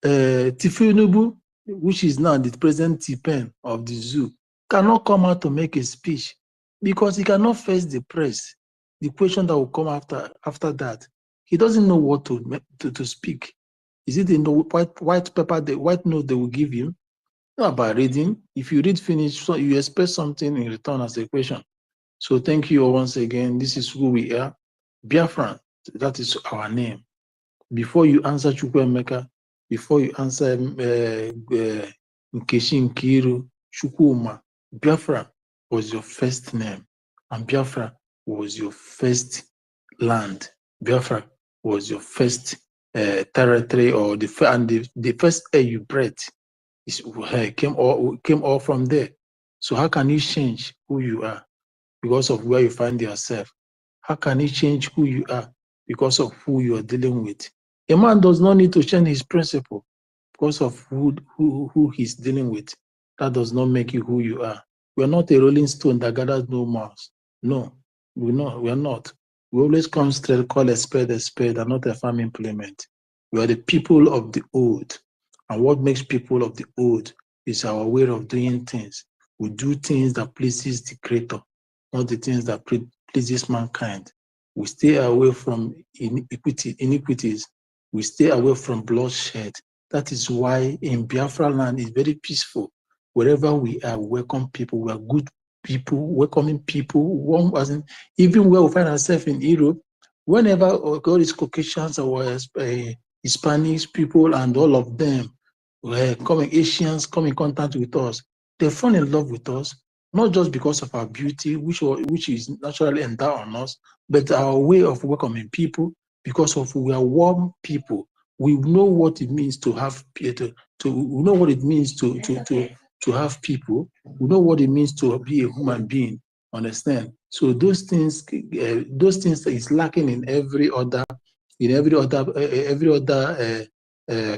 Tinubu, which is now the present T-Pen of the zoo, cannot come out to make a speech because he cannot face the press. The question that will come after that, he doesn't know what to speak. Is it in the white paper, the white note they will give him? Not about reading. If you read finish, so you expect something in return as a question. So thank you all once again. This is who we are. Biafran, That is our name. Before you answer Chukwuemeka, before you answer Nkechi Nkiru, Chukwuma, Biafra was your first name, and Biafra was your first land. Biafra was your first territory, or the first air you breathed came all from there. So how can you change who you are because of where you find yourself? How can you change who you are because of who you are dealing with? A man does not need to change his principle because of who he's dealing with. That does not make you who you are. We are not a rolling stone that gathers no mouse. No, we are not. We always come straight, call a spade, and not a farm implement. We are the people of the old. And what makes people of the old is our way of doing things. We do things that pleases the Creator, not the things that pleases mankind. We stay away from iniquities. We stay away from bloodshed. That is why in Biafra land is very peaceful. Wherever we are, we welcome people. We are good people, welcoming people. Even where we find ourselves in Europe, whenever all these Caucasians or Hispanic people and all of them Asians come in contact with us, they fall in love with us, not just because of our beauty, which is naturally endowed on us, but our way of welcoming people, because of we are warm people. We know what it means to have we know what it means to have people. We know what it means to be a human being. Understand? So those things is lacking in every other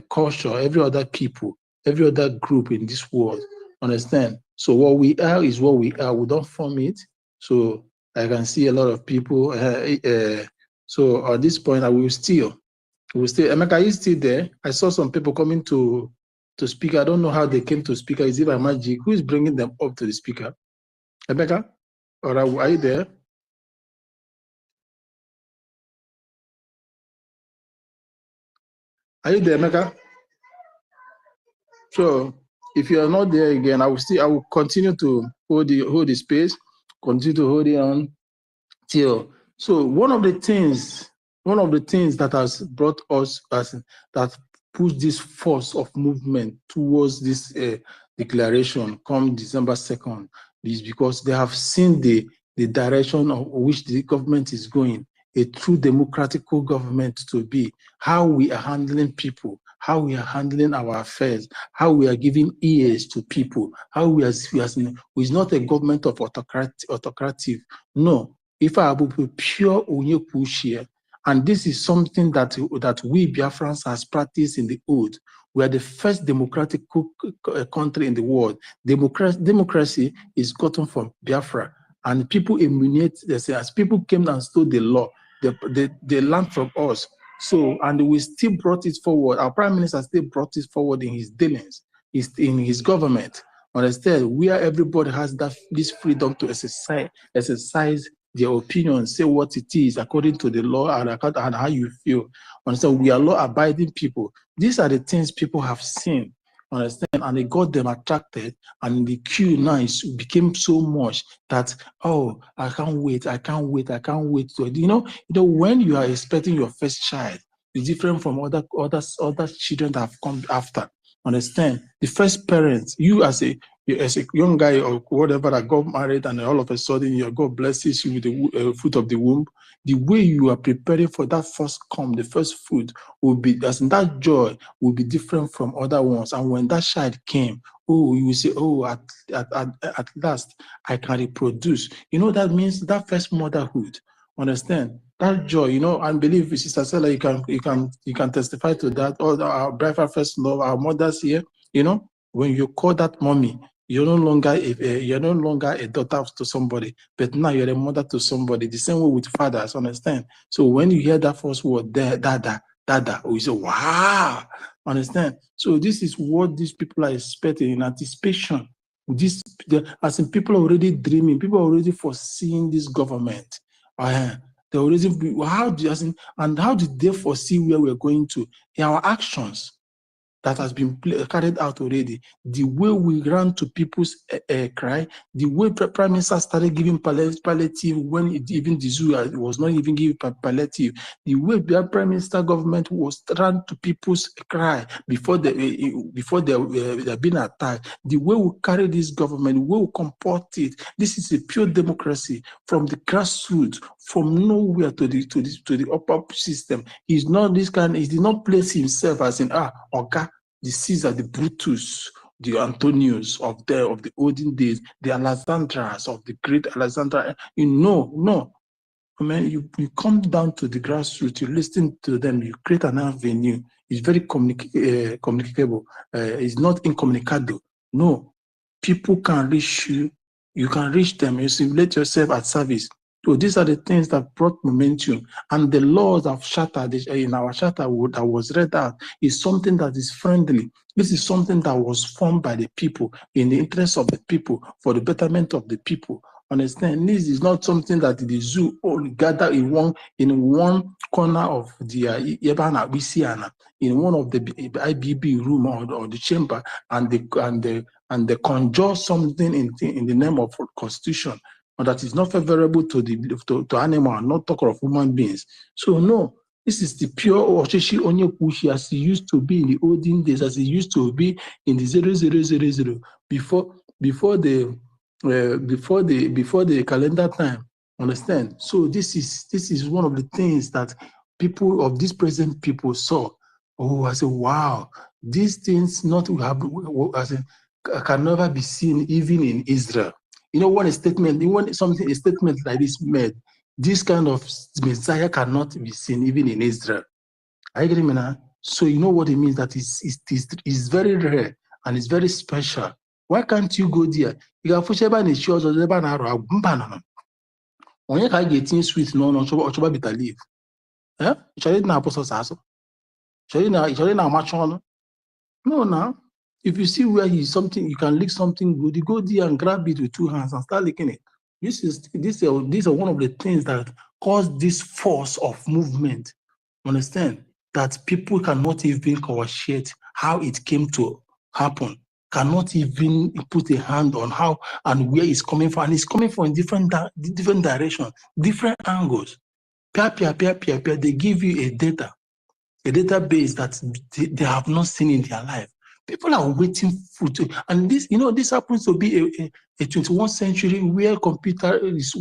culture, every other people, every other group in this world. Understand? So what we are is what we are. We don't form it. So I can see a lot of people. So at this point, I will still. Emeka, are you still there? I saw some people coming to speak. I don't know how they came to speaker. Is it by magic? Who is bringing them up to the speaker? Emeka, or are you there? Are you there, Emeka? So if you are not there again, I will continue to hold the space, continue to hold it on till. So one of the things that has brought us that pushed this force of movement towards this declaration come December 2nd is because they have seen the direction of which the government is going, a true democratic government to be, how we are handling people, how we are handling our affairs, how we are giving ears to people, how we are it's not a government of autocratic. No, if I will be pure Onyekwuchie, and this is something that we Biafrans has practiced in the old. We are the first democratic country in the world. Democracy is gotten from Biafra, and people emulate. They say, as people came and stole the law, they learned from us. So, and we still brought it forward. Our prime minister still brought it forward in his dealings, in his government. Understand? Where everybody has this freedom to exercise their opinion, say what it is according to the law and how you feel. Understand? We are law-abiding people. These are the things people have seen. Understand? And it got them attracted, and the queue now became so much that, oh, I can't wait. So, when you are expecting your first child, it's different from other children that have come after. Understand? The first parents, you as a young guy or whatever that got married, and all of a sudden your God blesses you with the fruit of the womb, the way you are preparing for that first the first fruit will be, as in that joy will be different from other ones. And when that child came, oh, you will say, oh, at last I can reproduce. That means that first motherhood. Understand? That joy, and believe, Sister Stella, you can testify to that. All our breakfast first love, our mothers here, when you call that mommy, you're no longer a daughter to somebody, but now you're a mother to somebody. The same way with fathers, understand? So when you hear that first word, dada, we say, wow, understand? So this is what these people are expecting in anticipation. As in, people are already dreaming, people are already foreseeing this government. They already how did they foresee where we're going to? In our actions. that has been carried out already, the way we ran to people's cry, the way Prime Minister started giving palliative when even the zoo was not even giving palliative, the way the Prime Minister government was ran to people's cry before they been attacked, the way we carry this government, the way we comport it, this is a pure democracy from the grassroots, from nowhere to the upper system. He's not this kind. He did not place himself as in Oga, the Caesar, the Brutus, the Antonius of the olden days, the Alexandras of the great Alexander. No. I mean, you come down to the grassroots, you listen to them, you create an avenue. It's very communicable. It's not incommunicado. No, people can reach you. You can reach them. You simulate yourself at service. So these are the things that brought momentum, and the laws of charter in our charter that was read out is something that is friendly. This is something that was formed by the people in the interest of the people for the betterment of the people. Understand? This is not something that the zoo all gather in one corner of the in one of the IBB room or the chamber, and they conjure something in the name of constitution, or that is not favorable to animal, and not talk of human beings. So no, this is the pure Oshishi Onyekwushi as it used to be in the olden days, as it used to be in the 0000 before the calendar time. Understand? So this is one of the things that people of this present people saw. Oh, I said, wow, these things can never be seen even in Israel. You know, when a statement like this made, this kind of Messiah cannot be seen even in Israel. I agree, man. So you know what it means, that it's very rare and it's very special. Why can't you go there? You can push about the shows or the banner. Onye ka ga-etinye sweet n'ọnụ ọchọba bitter leaf. Chọrọ ịdị na-apụsọsọ asụ. Chọrọ ị na-amacha ọnụ. No, now. If you see where you can lick something good, you go there and grab it with two hands and start licking it. These are one of the things that cause this force of movement. Understand? That people cannot even coordinate how it came to happen, cannot even put a hand on how and where it's coming from. And it's coming from different directions, different angles. They give you a database that they have not seen in their life. People are waiting and this happens to be a 21st century where computer is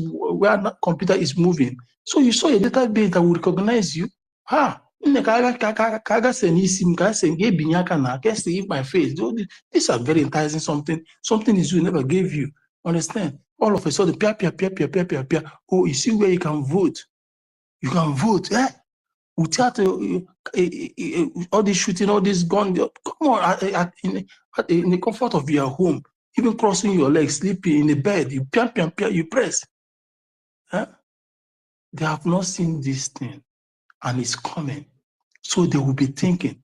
moving. So you saw a database that will recognize you. If my face, these are very enticing. Something is you never gave you. Understand? All of a sudden, oh, you see where you can vote. You can vote. Without all this shooting, all this gun, come on, in the comfort of your home, even crossing your legs, sleeping in the bed, you press. They have not seen this thing, and it's coming. So they will be thinking,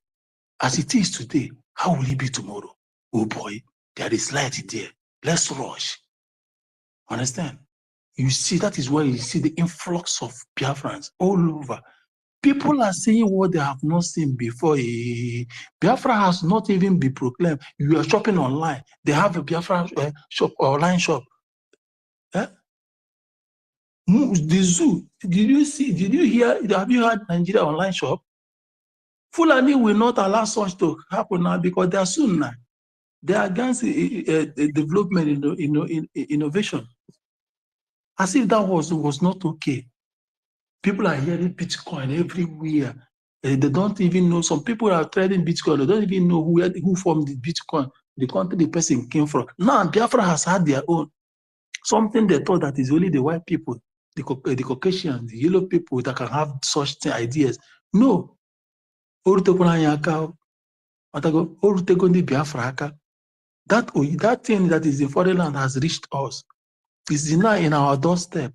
as it is today, how will it be tomorrow? Oh boy, there is light there. Let's rush. Understand? You see, that is why you see the influx of Biafrans all over. People are saying what they have not seen before. Biafra has not even been proclaimed. You are shopping online. They have a Biafra shop, online shop. The zoo. Did you hear? Have you heard Nigeria online shop? Fulani will not allow such to happen now because they are soon now. They are against development in innovation. As if that was not okay. People are hearing Bitcoin everywhere. They don't even know. Some people are trading Bitcoin. They don't even know who formed the Bitcoin, the country the person came from. Now, Biafra has had their own. Something they thought that is only the white people, the Caucasians, the yellow people that can have such ideas. No. That thing that is in foreign land has reached us. It's now in our doorstep.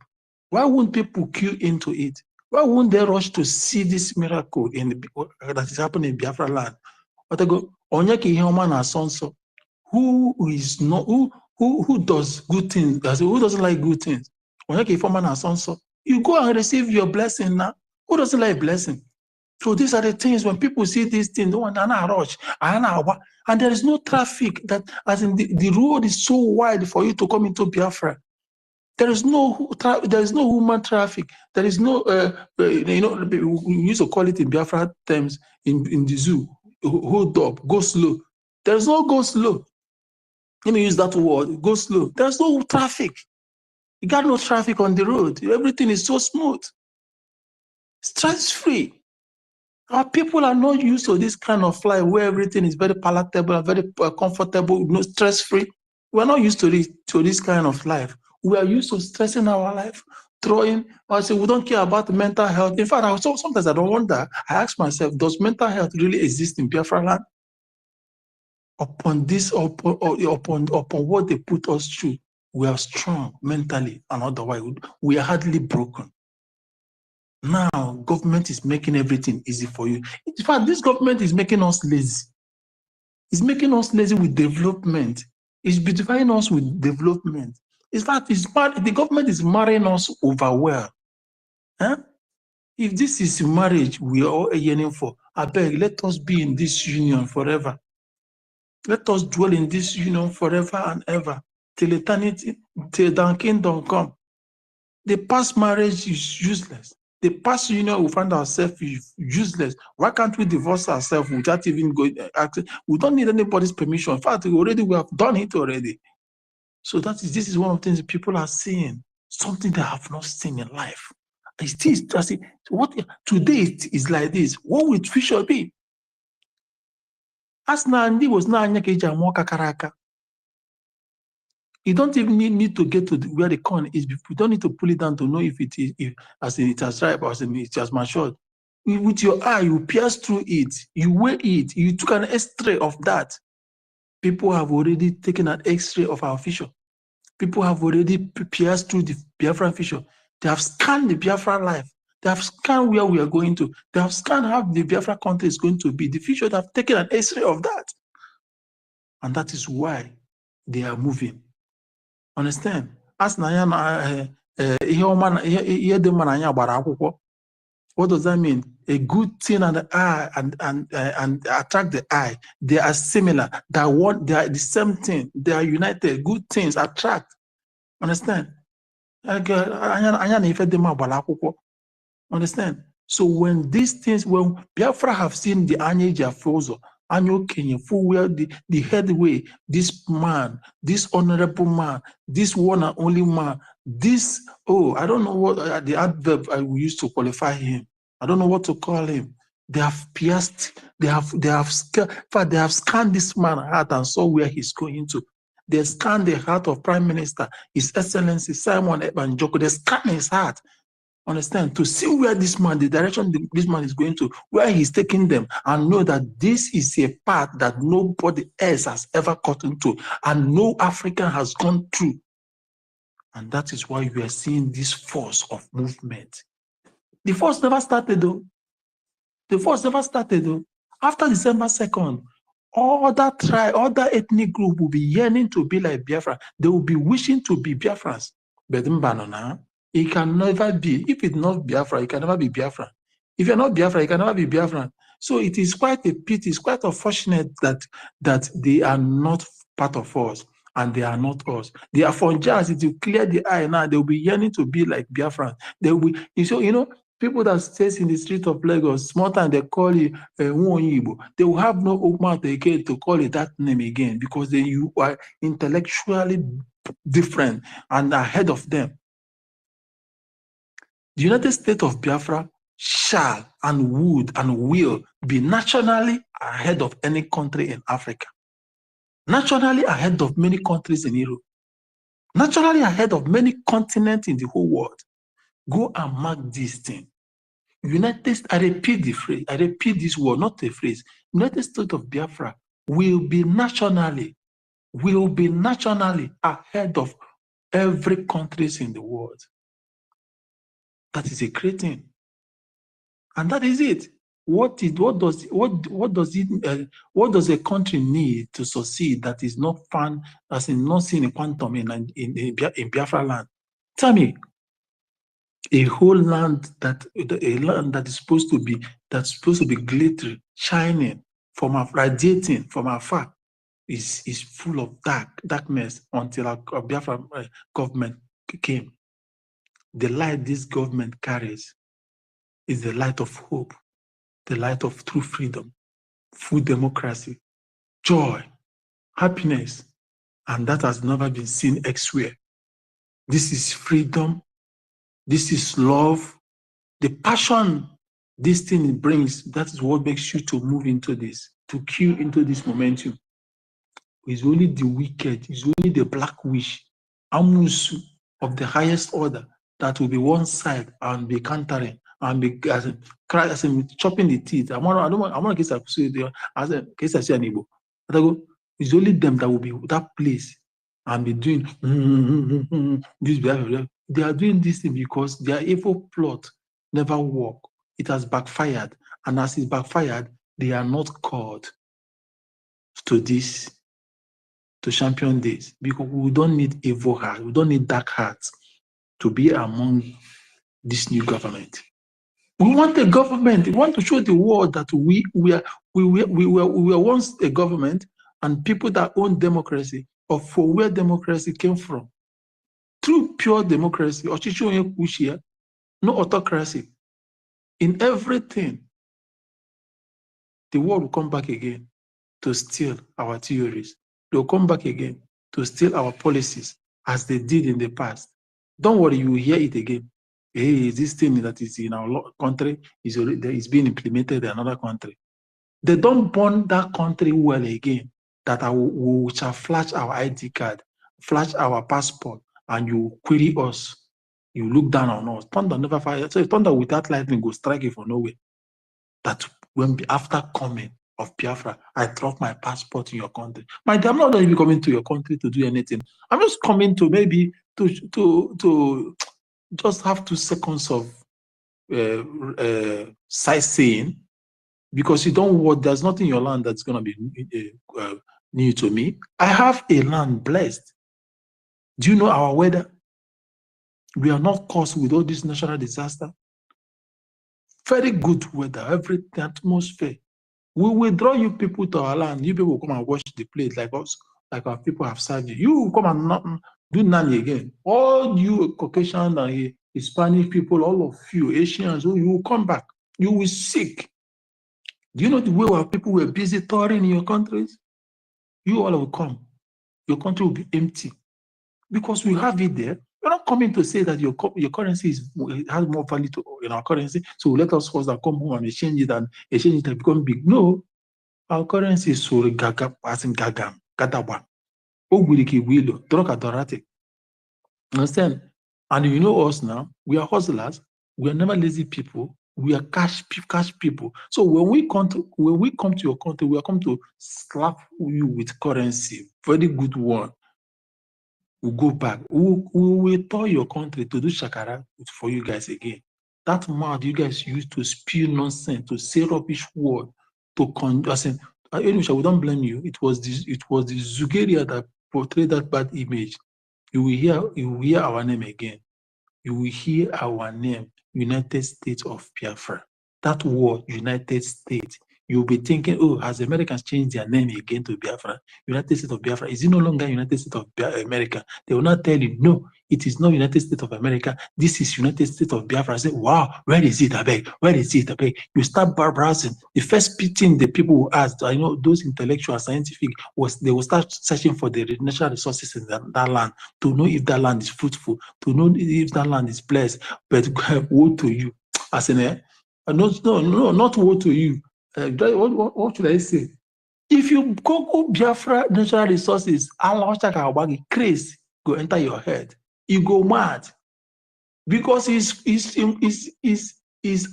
Why won't people queue into it? Why won't they rush to see this miracle that is happening in Biafra land? Who does good things? Who doesn't like good things? You go and receive your blessing now. Who doesn't like blessing? So these are the things when people see these things, oh, rush, and there is no traffic. That as in the road is so wide for you to come into Biafra. There is no human traffic. There is no we used to call it in Biafra terms in the zoo. Hold up, go slow. There is no go slow. Let me use that word, go slow. There's no traffic. You got no traffic on the road. Everything is so smooth. Stress-free. Our people are not used to this kind of life where everything is very palatable, very comfortable, no stress-free. We're not used to this kind of life. We are used to stressing our life, throwing. I say we don't care about mental health. In fact, sometimes I don't wonder. I ask myself, does mental health really exist in Biafra land? Upon what they put us through, we are strong mentally and otherwise. We are hardly broken. Now, government is making everything easy for you. In fact, this government is making us lazy. It's making us lazy with development. It's beautifying us with development. In fact, the government is marrying us over well. Huh? If this is marriage we are all yearning for, I beg, let us be in this union forever. Let us dwell in this union forever and ever, till eternity, till the kingdom come. The past marriage is useless. The past union we find ourselves is useless. Why can't we divorce ourselves without even going? We don't need anybody's permission. In fact, we have done it already. So this is one of the things that people are seeing, something they have not seen in life. What today is like this. What will future be? As Nandi was karaka. You don't even need to get to where the corn is. You don't need to pull it down to know if it is, it has ripe or as in it has matured. With your eye, you pierce through it, you weigh it, you took an X-ray of that. People have already taken an X-ray of our fissure. People have already pierced through the Biafran fissure. They have scanned the Biafra life. They have scanned where we are going to. They have scanned how the Biafra country is going to be. The fissure, they have taken an X-ray of that. And that is why they are moving. Understand? As what does that mean? A good thing and the eye and attract the eye. They are similar. They are the same thing. They are united. Good things attract. Understand? Understand? So when these things, when Biafra have seen the Anyeja Fozo, Anyo Kenya, where the headway, this man, this honorable man, this one and only man, this, I don't know what the adverb I used to qualify him. I don't know what to call him. They have pierced, they have scanned this man's heart and saw where he's going to. They scanned the heart of Prime Minister, His Excellency Simon Ekpa Njoko. They scanned his heart. Understand, to see where this man, the direction this man is going to, where he's taking them, and know that this is a path that nobody else has ever gotten to, and no African has gone through. And that is why you are seeing this force of movement. The force never started though. The force never started though. After December 2nd, other ethnic group will be yearning to be like Biafra. They will be wishing to be Biafrans. But it can never be. If it's not Biafra, it can never be Biafra. If you're not Biafra, it can never be Biafra. So it is quite a pity, it's quite unfortunate that they are not part of us and they are not us. They are from jazz. If you clear the eye now, they'll be yearning to be like Biafra. They will be, so people that stays in the street of Lagos, small time they call it Nwoyibo. They will have no mouth again to call it that name again because you are intellectually different and ahead of them. The United States of Biafra shall and would and will be nationally ahead of any country in Africa. Naturally ahead of many countries in Europe. Naturally ahead of many continents in the whole world. Go and mark this thing. United States, I repeat the phrase, I repeat this word, not the phrase. United States of Biafra will be nationally ahead of every countries in the world. That is a great thing. And that is it. What does a country need to succeed that is not found, as in not seen in quantum in Biafra land? Tell me. A whole land that is supposed to be glittering, shining, radiating from afar, is full of darkness until our Biafra government came. The light this government carries is the light of hope, the light of true freedom, full democracy, joy, happiness, and that has never been seen elsewhere. This is freedom. This is love. The passion this thing brings, that is what makes you to move into this, to queue into this momentum. It's only the wicked, it's only the black wish, Amusu of the highest order, that will be one side and be countering and be chopping the teeth. I want to say an Igbo. It's only them that will be that place and be doing this behavior. They are doing this thing because their evil plot never worked. It has backfired. And as it backfired, they are not called to this, to champion this, because we don't need evil hearts, we don't need dark hearts to be among this new government. We want a government. We want to show the world that we were once a government, and people that own democracy, or for where democracy came from. True pure democracy, no autocracy. In everything, the world will come back again to steal our theories. They'll come back again to steal our policies as they did in the past. Don't worry, you will hear it again. Hey, this thing that is in our country is being implemented in another country. They don't burn that country well again, that we shall flash our ID card, flash our passport, and you query us. You look down on us. Thunder never fire. So thunder without lightning go strike you for nowhere. That when after coming of Biafra, I drop my passport in your country. My dear, I'm not going to be coming to your country to do anything. I'm just coming to maybe to just have 2 seconds of sightseeing, because you don't want, there's nothing in your land that's going to be new to me. I have a land blessed. Do you know our weather? We are not caused with all this natural disaster. Very good weather, everything, atmosphere. We will draw you people to our land. You people will come and wash the plate like us, like our people have served you. You will come and not do none again. All you Caucasian and Hispanic people, all of you Asians, you will come back. You will seek. Do you know the way our people were busy touring in your countries? You all will come. Your country will be empty because we have it there. We're not coming to say that your currency has more value in our currency, so let us first come home and exchange it and become big. No, our currency is so gagam, as in gagam, gadawa. Ogwiriki wilo, droga dorate. Understand? And you know us now, we are hustlers, we are never lazy people, we are cash people. So when we come to your country, we are come to slap you with currency, very good one. We'll go back. We will tell your country to do shakara for you guys again. That mouth you guys used to spew nonsense, to say rubbish word, anyway, we don't blame you. It was the Zugeria that portrayed that bad image. You will hear our name again. You will hear our name, United States of Biafra. That word, United States. You'll be thinking, oh, has Americans changed their name again to Biafra? United States of Biafra. Is it no longer United States of America? They will not tell you, no, it is not United States of America. This is United States of Biafra. I say, wow, where is it? I beg. Where is it? I beg. You start browsing. The first thing the people will ask, I know those intellectual, scientific, was they will start searching for the natural resources in that land to know if that land is fruitful, to know if that land is blessed. But woe to you. As in, no, not woe to you. What should I say? If you Google Biafra natural resources, craze go enter your head. You go mad because it's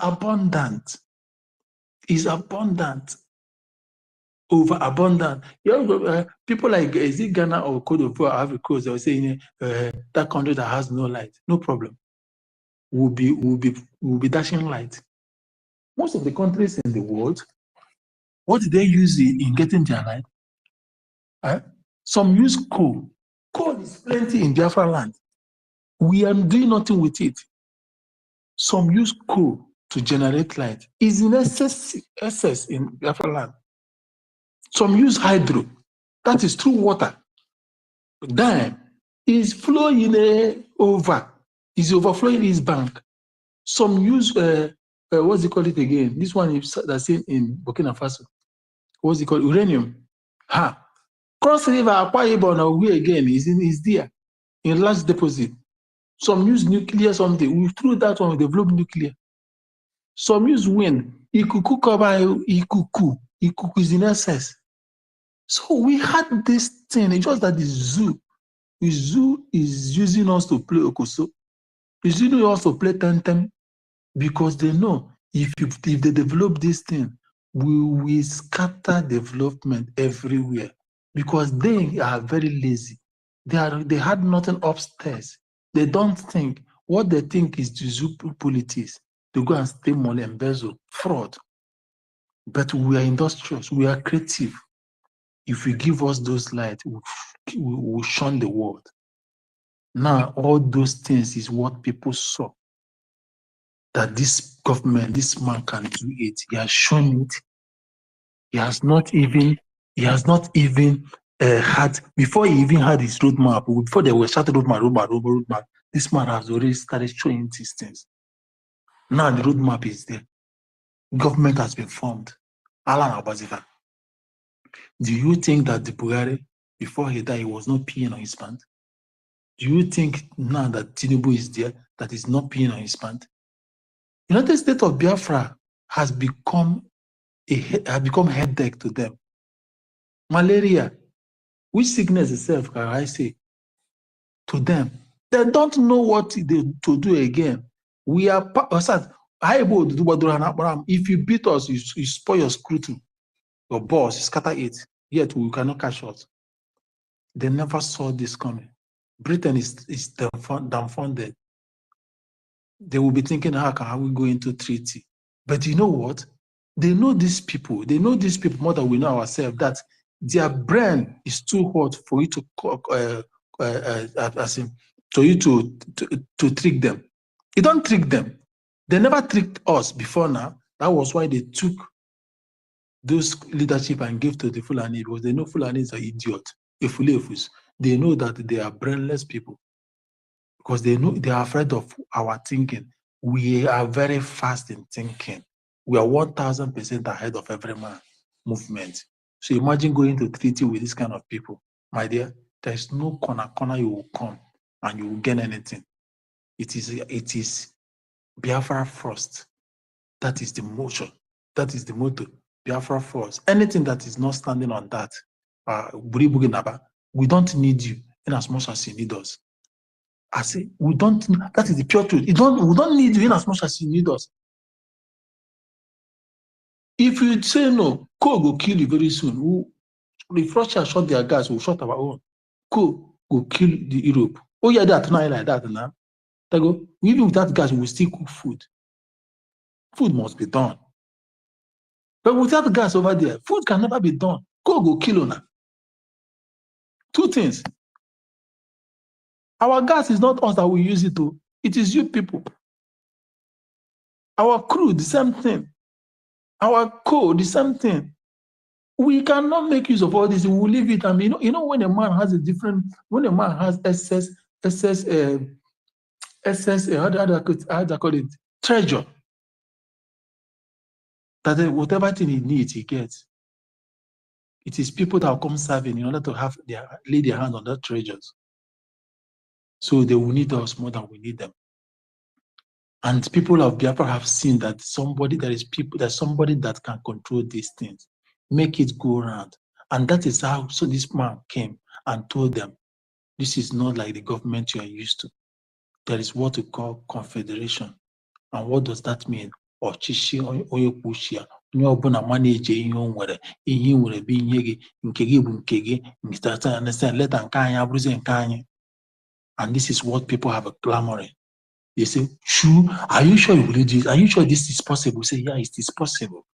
abundant. It's abundant, overabundant. People like is it Ghana or Cote d'Ivoire, Ivory Coast, they were saying that country that has no light, no problem. We'll be dashing light. Most of the countries in the world, what did they use in getting their light? Some use coal. Coal is plenty in Biafra land. We are doing nothing with it. Some use coal to generate light. Is in excess in Biafra land. Some use hydro. That is true water. Dam is flowing over. Is overflowing his bank. Some use what's it called it again? This one is that's in Burkina Faso. What's it called? Uranium. Ha. Cross River Akwa Ibom or where again is there in large deposit. Some use nuclear something. We through that one we develop nuclear. Some use wind. Ikuku cover Ikuku. Ikuku is in excess. So we had this thing. It's just that the zoo is using us to play Okoso. It's using us to play Tentem because they know if they develop this thing, we will scatter development everywhere because they are very lazy. They had nothing upstairs. They don't think. What they think is to zoo politics. To go and steal money, embezzle, fraud. But we are industrious. We are creative. If you give us those lights, we will shun the world. Now, all those things is what people saw. That this government, this man can do it. He has shown it. He has not even had, before he even had his roadmap, before they were started roadmap, this man has already started showing these things. Now the roadmap is there. Government has been formed. Alan Abaziva. Do you think that the Buhari, before he died, he was not peeing on his pants? Do you think now that Tinubu is there, that he's not peeing on his pants? United States of Biafra has become headache to them. Malaria, which sickness itself can I say to them? They don't know what to do again. We are if you beat us, you spoil your scrutum, your boss, you scatter it, yet we cannot catch us. They never saw this coming. Britain is dumbfounded. They will be thinking, how can we go into treaty? But you know what? They know these people. They know these people more than we know ourselves, that their brain is too hot for you to trick them. You don't trick them. They never tricked us before now. That was why they took those leadership and gave to the Fulani, because they know Fulanis are idiots. They know that they are brainless people. Because they know they are afraid of our thinking. We are very fast in thinking. We are 1,000% ahead of every man movement. So imagine going to treaty with this kind of people. My dear, there is no corner you will come and you will gain anything. It is Biafra first. That is the motion. That is the motto. Biafra first. Anything that is not standing on that, we don't need you in as much as you need us. I say, we don't, that is the pure truth. We don't need you in as much as you need us. If you say no, coal will kill you very soon. If Russia shot their gas, we'll shot our own. Coal will kill the Europe. Oh yeah, that not like that now. They go, even without gas, we will still cook food. Food must be done. But without gas over there, food can never be done. Coal will kill you. Two things. Our gas is not us that we use it to. It is you people. Our crew, the same thing. Our code, the same thing. We cannot make use of all this. We will leave it. I mean, you know, when a man has when a man has excess, how do I call it? Treasure. That whatever thing he needs, he gets. It is people that will come serving in order to lay their hands on that treasures. So they will need us more than we need them. And people of Biafra have seen that there's somebody that can control these things, make it go around. And that is how, so this man came and told them, this is not like the government you are used to. There is what we call confederation. And what does that mean? Ọchịchị onye kwuchie, onye ọbụla manage ihe o nwere, ihe nwere bụ ihe gị, nke gị bụ nke gị, leta nke anyị abụrụzie nke anyị. And this is what people have clamoring. They say, "Sure, are you sure you will do this? Are you sure this is possible?" We say, yeah, it is possible.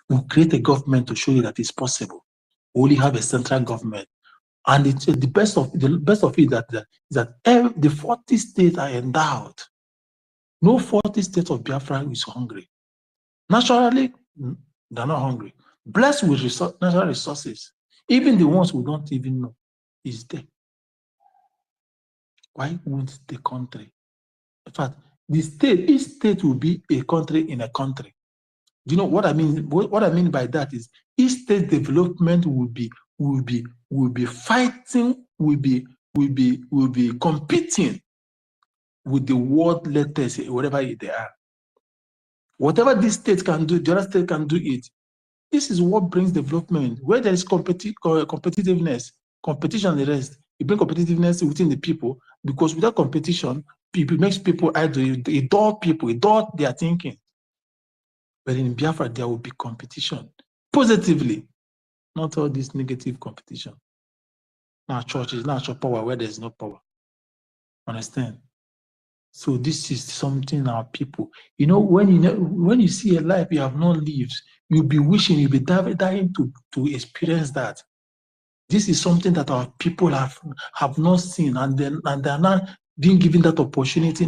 We'll create a government to show you that it's possible. We only have a central government. And the best of it is that the 40 states are endowed. No 40 states of Biafra is hungry. Naturally, they're not hungry. Blessed with natural resources. Even the ones we don't even know is there. Why won't the country? In fact, each state will be a country in a country. Do you know what I mean? What I mean by that is each state development will be fighting, will be competing with the world letters, whatever they are. Whatever this state can do, the other state can do it. This is what brings development. Where there is competitiveness, competition, the rest, you bring competitiveness within the people, because without competition, it makes people idle, it dull people, it dull their thinking. But in Biafra, there will be competition, positively, not all this negative competition. Now church is not power where there's no power. Understand? So this is something our people, when you see a life you have not lived, you'll be wishing, you'll be dying to experience that. This is something that our people have not seen, and they're not being given that opportunity,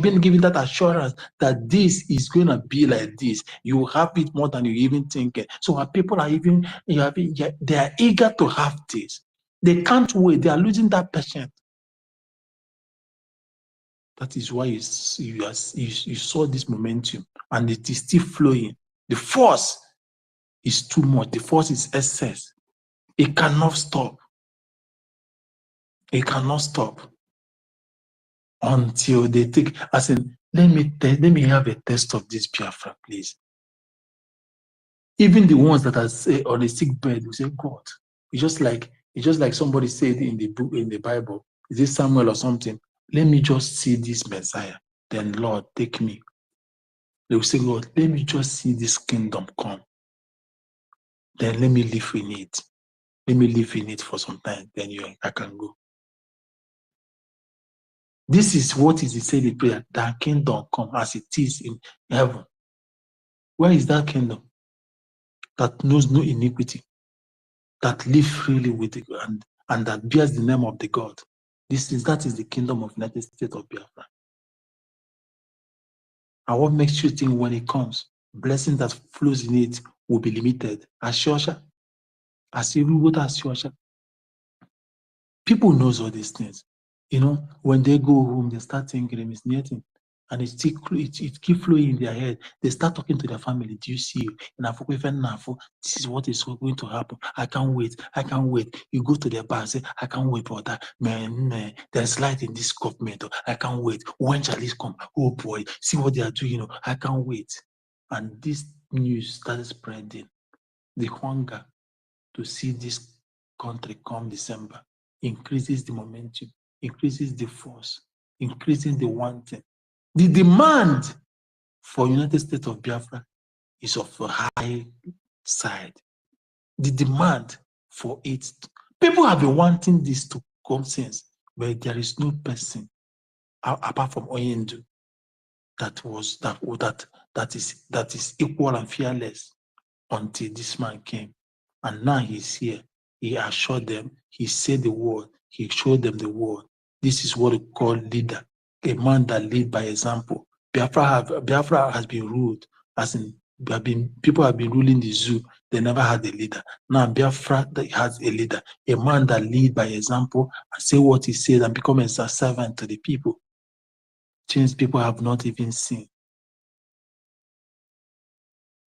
being given that assurance that this is going to be like this. You have it more than you even think. So our people are they are eager to have this. They can't wait. They are losing that patience. That is why you saw this momentum, and it is still flowing. The force is too much. The force is excess. It cannot stop. It cannot stop until they take. As in, let me have a test of this Biafra, please. Even the ones that are on a sick bed will say, God. It's just like somebody said in the book, in the Bible. Is it Samuel or something? Let me just see this Messiah. Then Lord, take me. They will say, God, let me just see this kingdom come. Then let me live in it. Let me live in it for some time. Then I can go. This is what is the said prayer, that kingdom come as it is in heaven. Where is that kingdom? That knows no iniquity, that lives freely with it, and that bears the name of the God. That is the kingdom of United States of Biafra. And what makes you think when it comes, blessing that flows in it will be limited? Ashiosha, as you would Ashiosha. People knows all these things. When they go home, they start thinking it's nothing. And it keep flowing in their head. They start talking to their family. Do you see? This is what is going to happen. I can't wait. I can't wait. You go to their bar and say, I can't wait for that. Man, there's light in this government. I can't wait. When shall this come? Oh boy, see what they are doing. I can't wait. And this news started spreading. The hunger to see this country come December increases the momentum, increases the force, increasing the wanting. The demand for United States of Biafra is of a high side. The demand for it, people have been wanting this to come since, but there is no person apart from Oyendu that is equal and fearless until this man came. And now he's here. He assured them, he said the word, he showed them the word. This is what we call leader, a man that lead by example. Biafra has been ruled, as in people have been ruling the zoo. They never had a leader. Now Biafra has a leader, a man that lead by example and say what he said and become a servant to the people. Things people have not even seen.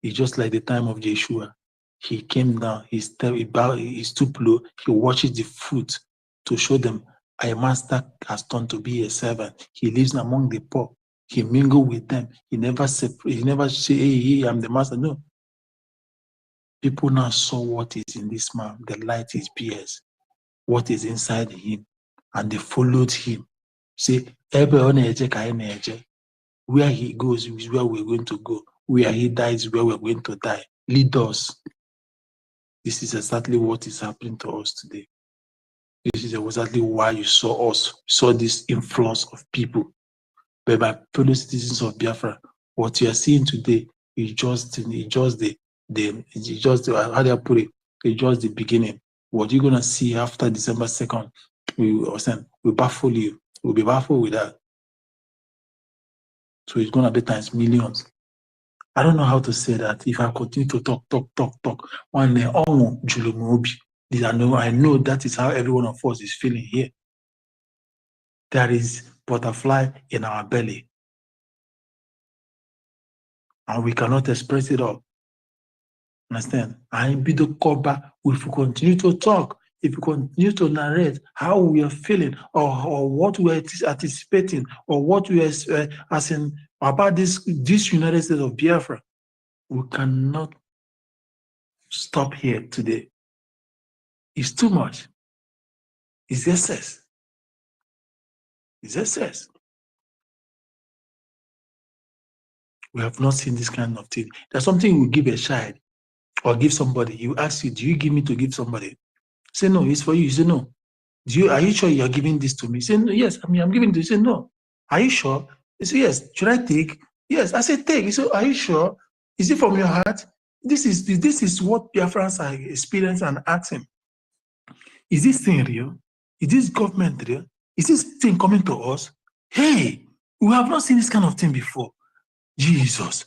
It's just like the time of Yeshua. He came down, he stooped low, he washes the foot to show them a master has turned to be a servant. He lives among the poor. He mingled with them. He never say, hey, I'm the master. No. People now saw what is in this man. The light is pierced. What is inside him. And they followed him. Say, where he goes is where we're going to go. Where he dies is where we're going to die. Lead us. This is exactly what is happening to us today. This is exactly why you saw this influx of people. But my fellow citizens of Biafra, what you are seeing today is just the beginning. What you're gonna see after December 2nd, we baffle you. We'll be baffled with that. So it's going to be times millions. I don't know how to say that. If I continue to talk, one day, I know that is how every one of us is feeling here. There is butterfly in our belly, and we cannot express it all. Understand? And be the cover if we continue to talk, if we continue to narrate how we are feeling or what we are anticipating or what we are as in about this United States of Biafra, we cannot stop here today. It's too much. It's excess. It's excess. We have not seen this kind of thing. There's something we give a child or give somebody. You ask you, do you give me to give somebody? Say no, it's for you. You say no. Are you sure you're giving this to me? Say no, yes, I'm giving it to you. Say no. Are you sure? You say yes. Should I take? Yes. I say take. You say, are you sure? Is it from your heart? This is what Biafrans are experiencing and asking. Is this thing real? Is this government real? Is this thing coming to us? Hey, we have not seen this kind of thing before. Jesus,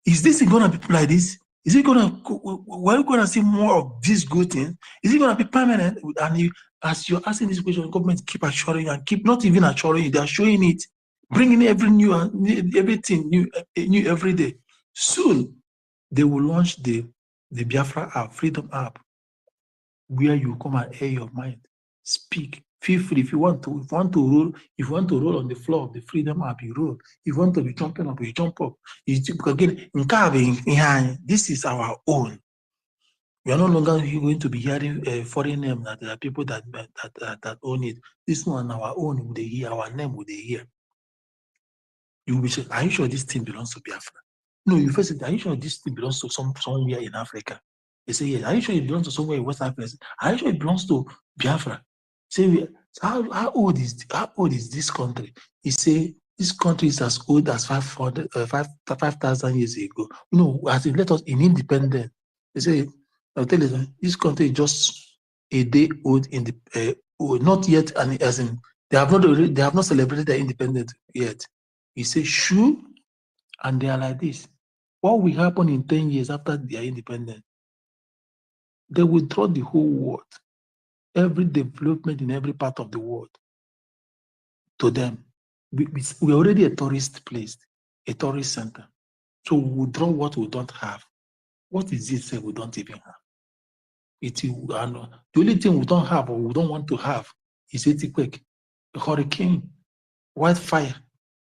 is this going to be like this? Is it going to, we're going to see more of this good thing? Is it going to be permanent? And as you're asking this question, government keep assuring you and keep not even assuring you, they're showing it, bringing everything new every day. Soon, they will launch the Biafra app, Freedom app, where you come and air your mind, speak. Feel free. If you want to roll on the floor of the Freedom app, you roll. If you want to be jumping up, you jump up. Again, this is our own. We are no longer going to be hearing foreign names that there are people that own it. This one, our own, would they hear? Our name would they hear? You will be saying, are you sure this thing belongs to Biafra? No, you first say, are you sure this thing belongs to somewhere in Africa? They say, yes. Are you sure it belongs to somewhere in West Africa? Are you sure it belongs to Biafra? Say, how old is this country? He say, this country is as old as 5,000 years ago. No, as in let us in independent. They say, I'll tell you, this country is just a day old in the not yet, and as in they have not celebrated their independence yet. He say, sure, and they are like this. What will happen in 10 years after they are independent? They will draw the whole world, every development in every part of the world to them. We're already a tourist place, a tourist center. So we draw what we don't have. What is it that we don't even have? The only thing we don't have or we don't want to have is earthquake, a hurricane, wildfire.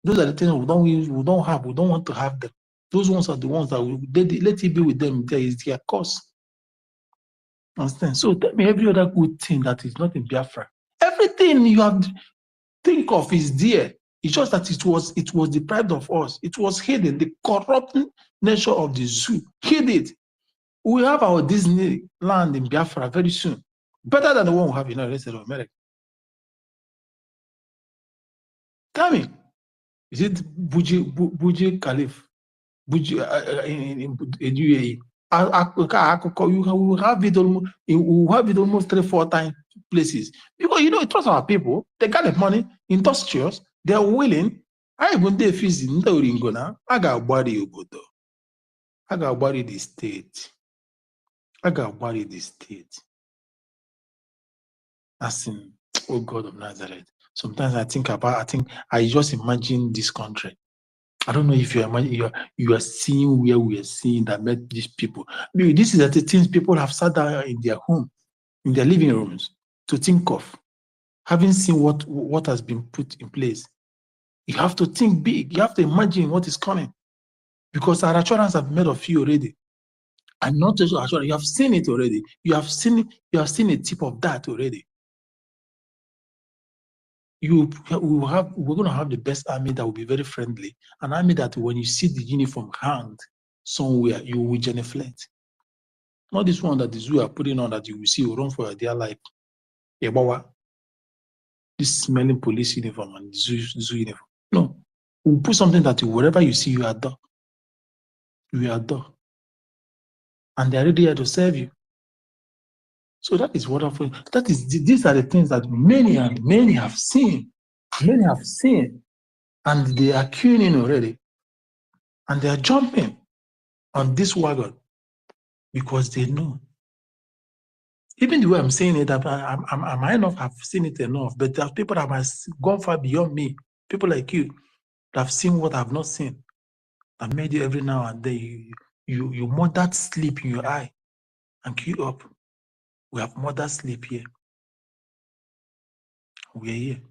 Those are the things we don't have, we don't want to have them. Those ones are the ones that let it be with them. There is their cause. Understand? So tell me every other good thing that is not in Biafra. Everything you have think of is there. It's just that it was deprived of us. It was hidden. The corrupt nature of the zoo hid it. We have our Disneyland in Biafra very soon. Better than the one we have in the rest of America. Tell me, is it Brgie Caliph? In UAE? We have it almost 3-4 times places. Because it was our people. They got the money, industrious, they're willing. I even they fees in the Ringona. I got body Obodo. I got body the state. As in, oh God of Nazareth. Sometimes I just imagine this country. I don't know if you are seeing where we are seeing that met these people. Maybe this is the things people have sat down in their home, in their living rooms, to think of. Having seen what has been put in place, you have to think big. You have to imagine what is coming, because our assurance have made of you already, and not just assurance. You have seen it already. You have seen a tip of that already. We're going to have the best army that will be very friendly, an army that when you see the uniform hanged somewhere, you will genuflect. Not this one that the zoo are putting on that you will see will run for your dear life. This smelling police uniform and zoo uniform. No, we'll put something that wherever you see, you adore. You adore. And they're ready here to serve you. So that is wonderful. These are the things that many have seen. Many have seen. And they are queuing in already. And they are jumping on this wagon because they know. Even the way I'm saying it, I might not have seen it enough, but there are people that have gone far beyond me. People like you that have seen what I've not seen. That made you every now and then you want that sleep in your eye and queue up. We have more that sleep here. We're here.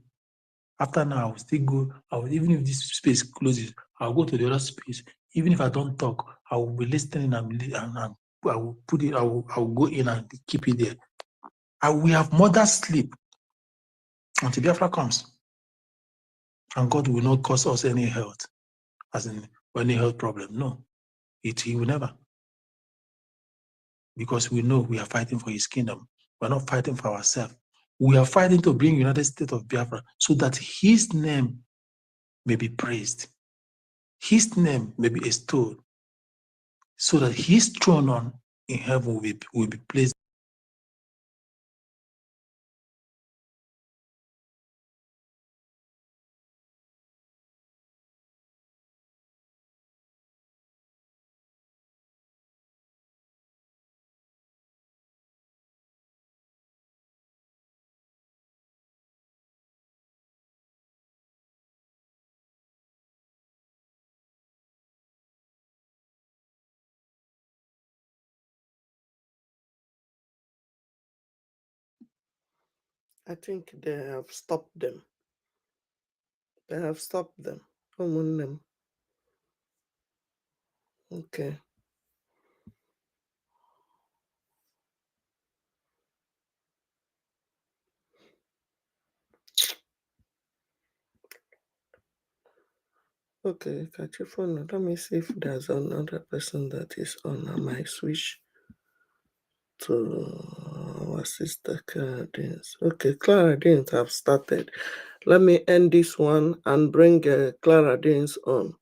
After now, I will still go. Even if this space closes, I'll go to the other space. Even if I don't talk, I will be listening and I will put it. I will go in and keep it there. We have more that sleep until Biafra comes, and God will not cause us any health, as in any health problem. No, He will never, because we know we are fighting for His kingdom. We're not fighting for ourselves. We are fighting to bring United States of Biafra so that His name may be praised, His name may be extolled, so that His throne in heaven will be placed. I think they have stopped them. They have stopped them. Them. Okay. Okay, catch your phone. Let me see if there's another person that is on. I might switch to our sister Clara Deans. Okay, Clara Deans have started. Let me end this one and bring Clara Deans on.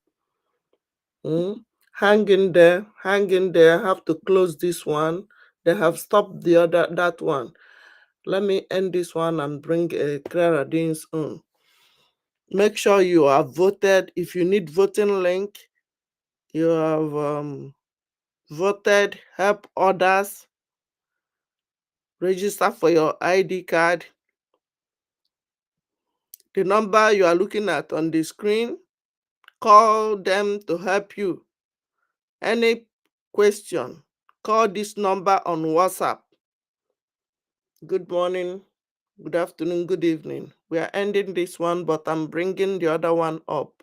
Hang in there, hang in there. I have to close this one. They have stopped that one. Let me end this one and bring Clara Deans on. Make sure you are voted. If you need voting link, you have voted, help others, register for your ID card. The number you are looking at on the screen, call them to help you. Any question, call this number on WhatsApp. Good morning, good afternoon, good evening. We are ending this one, but I'm bringing the other one up.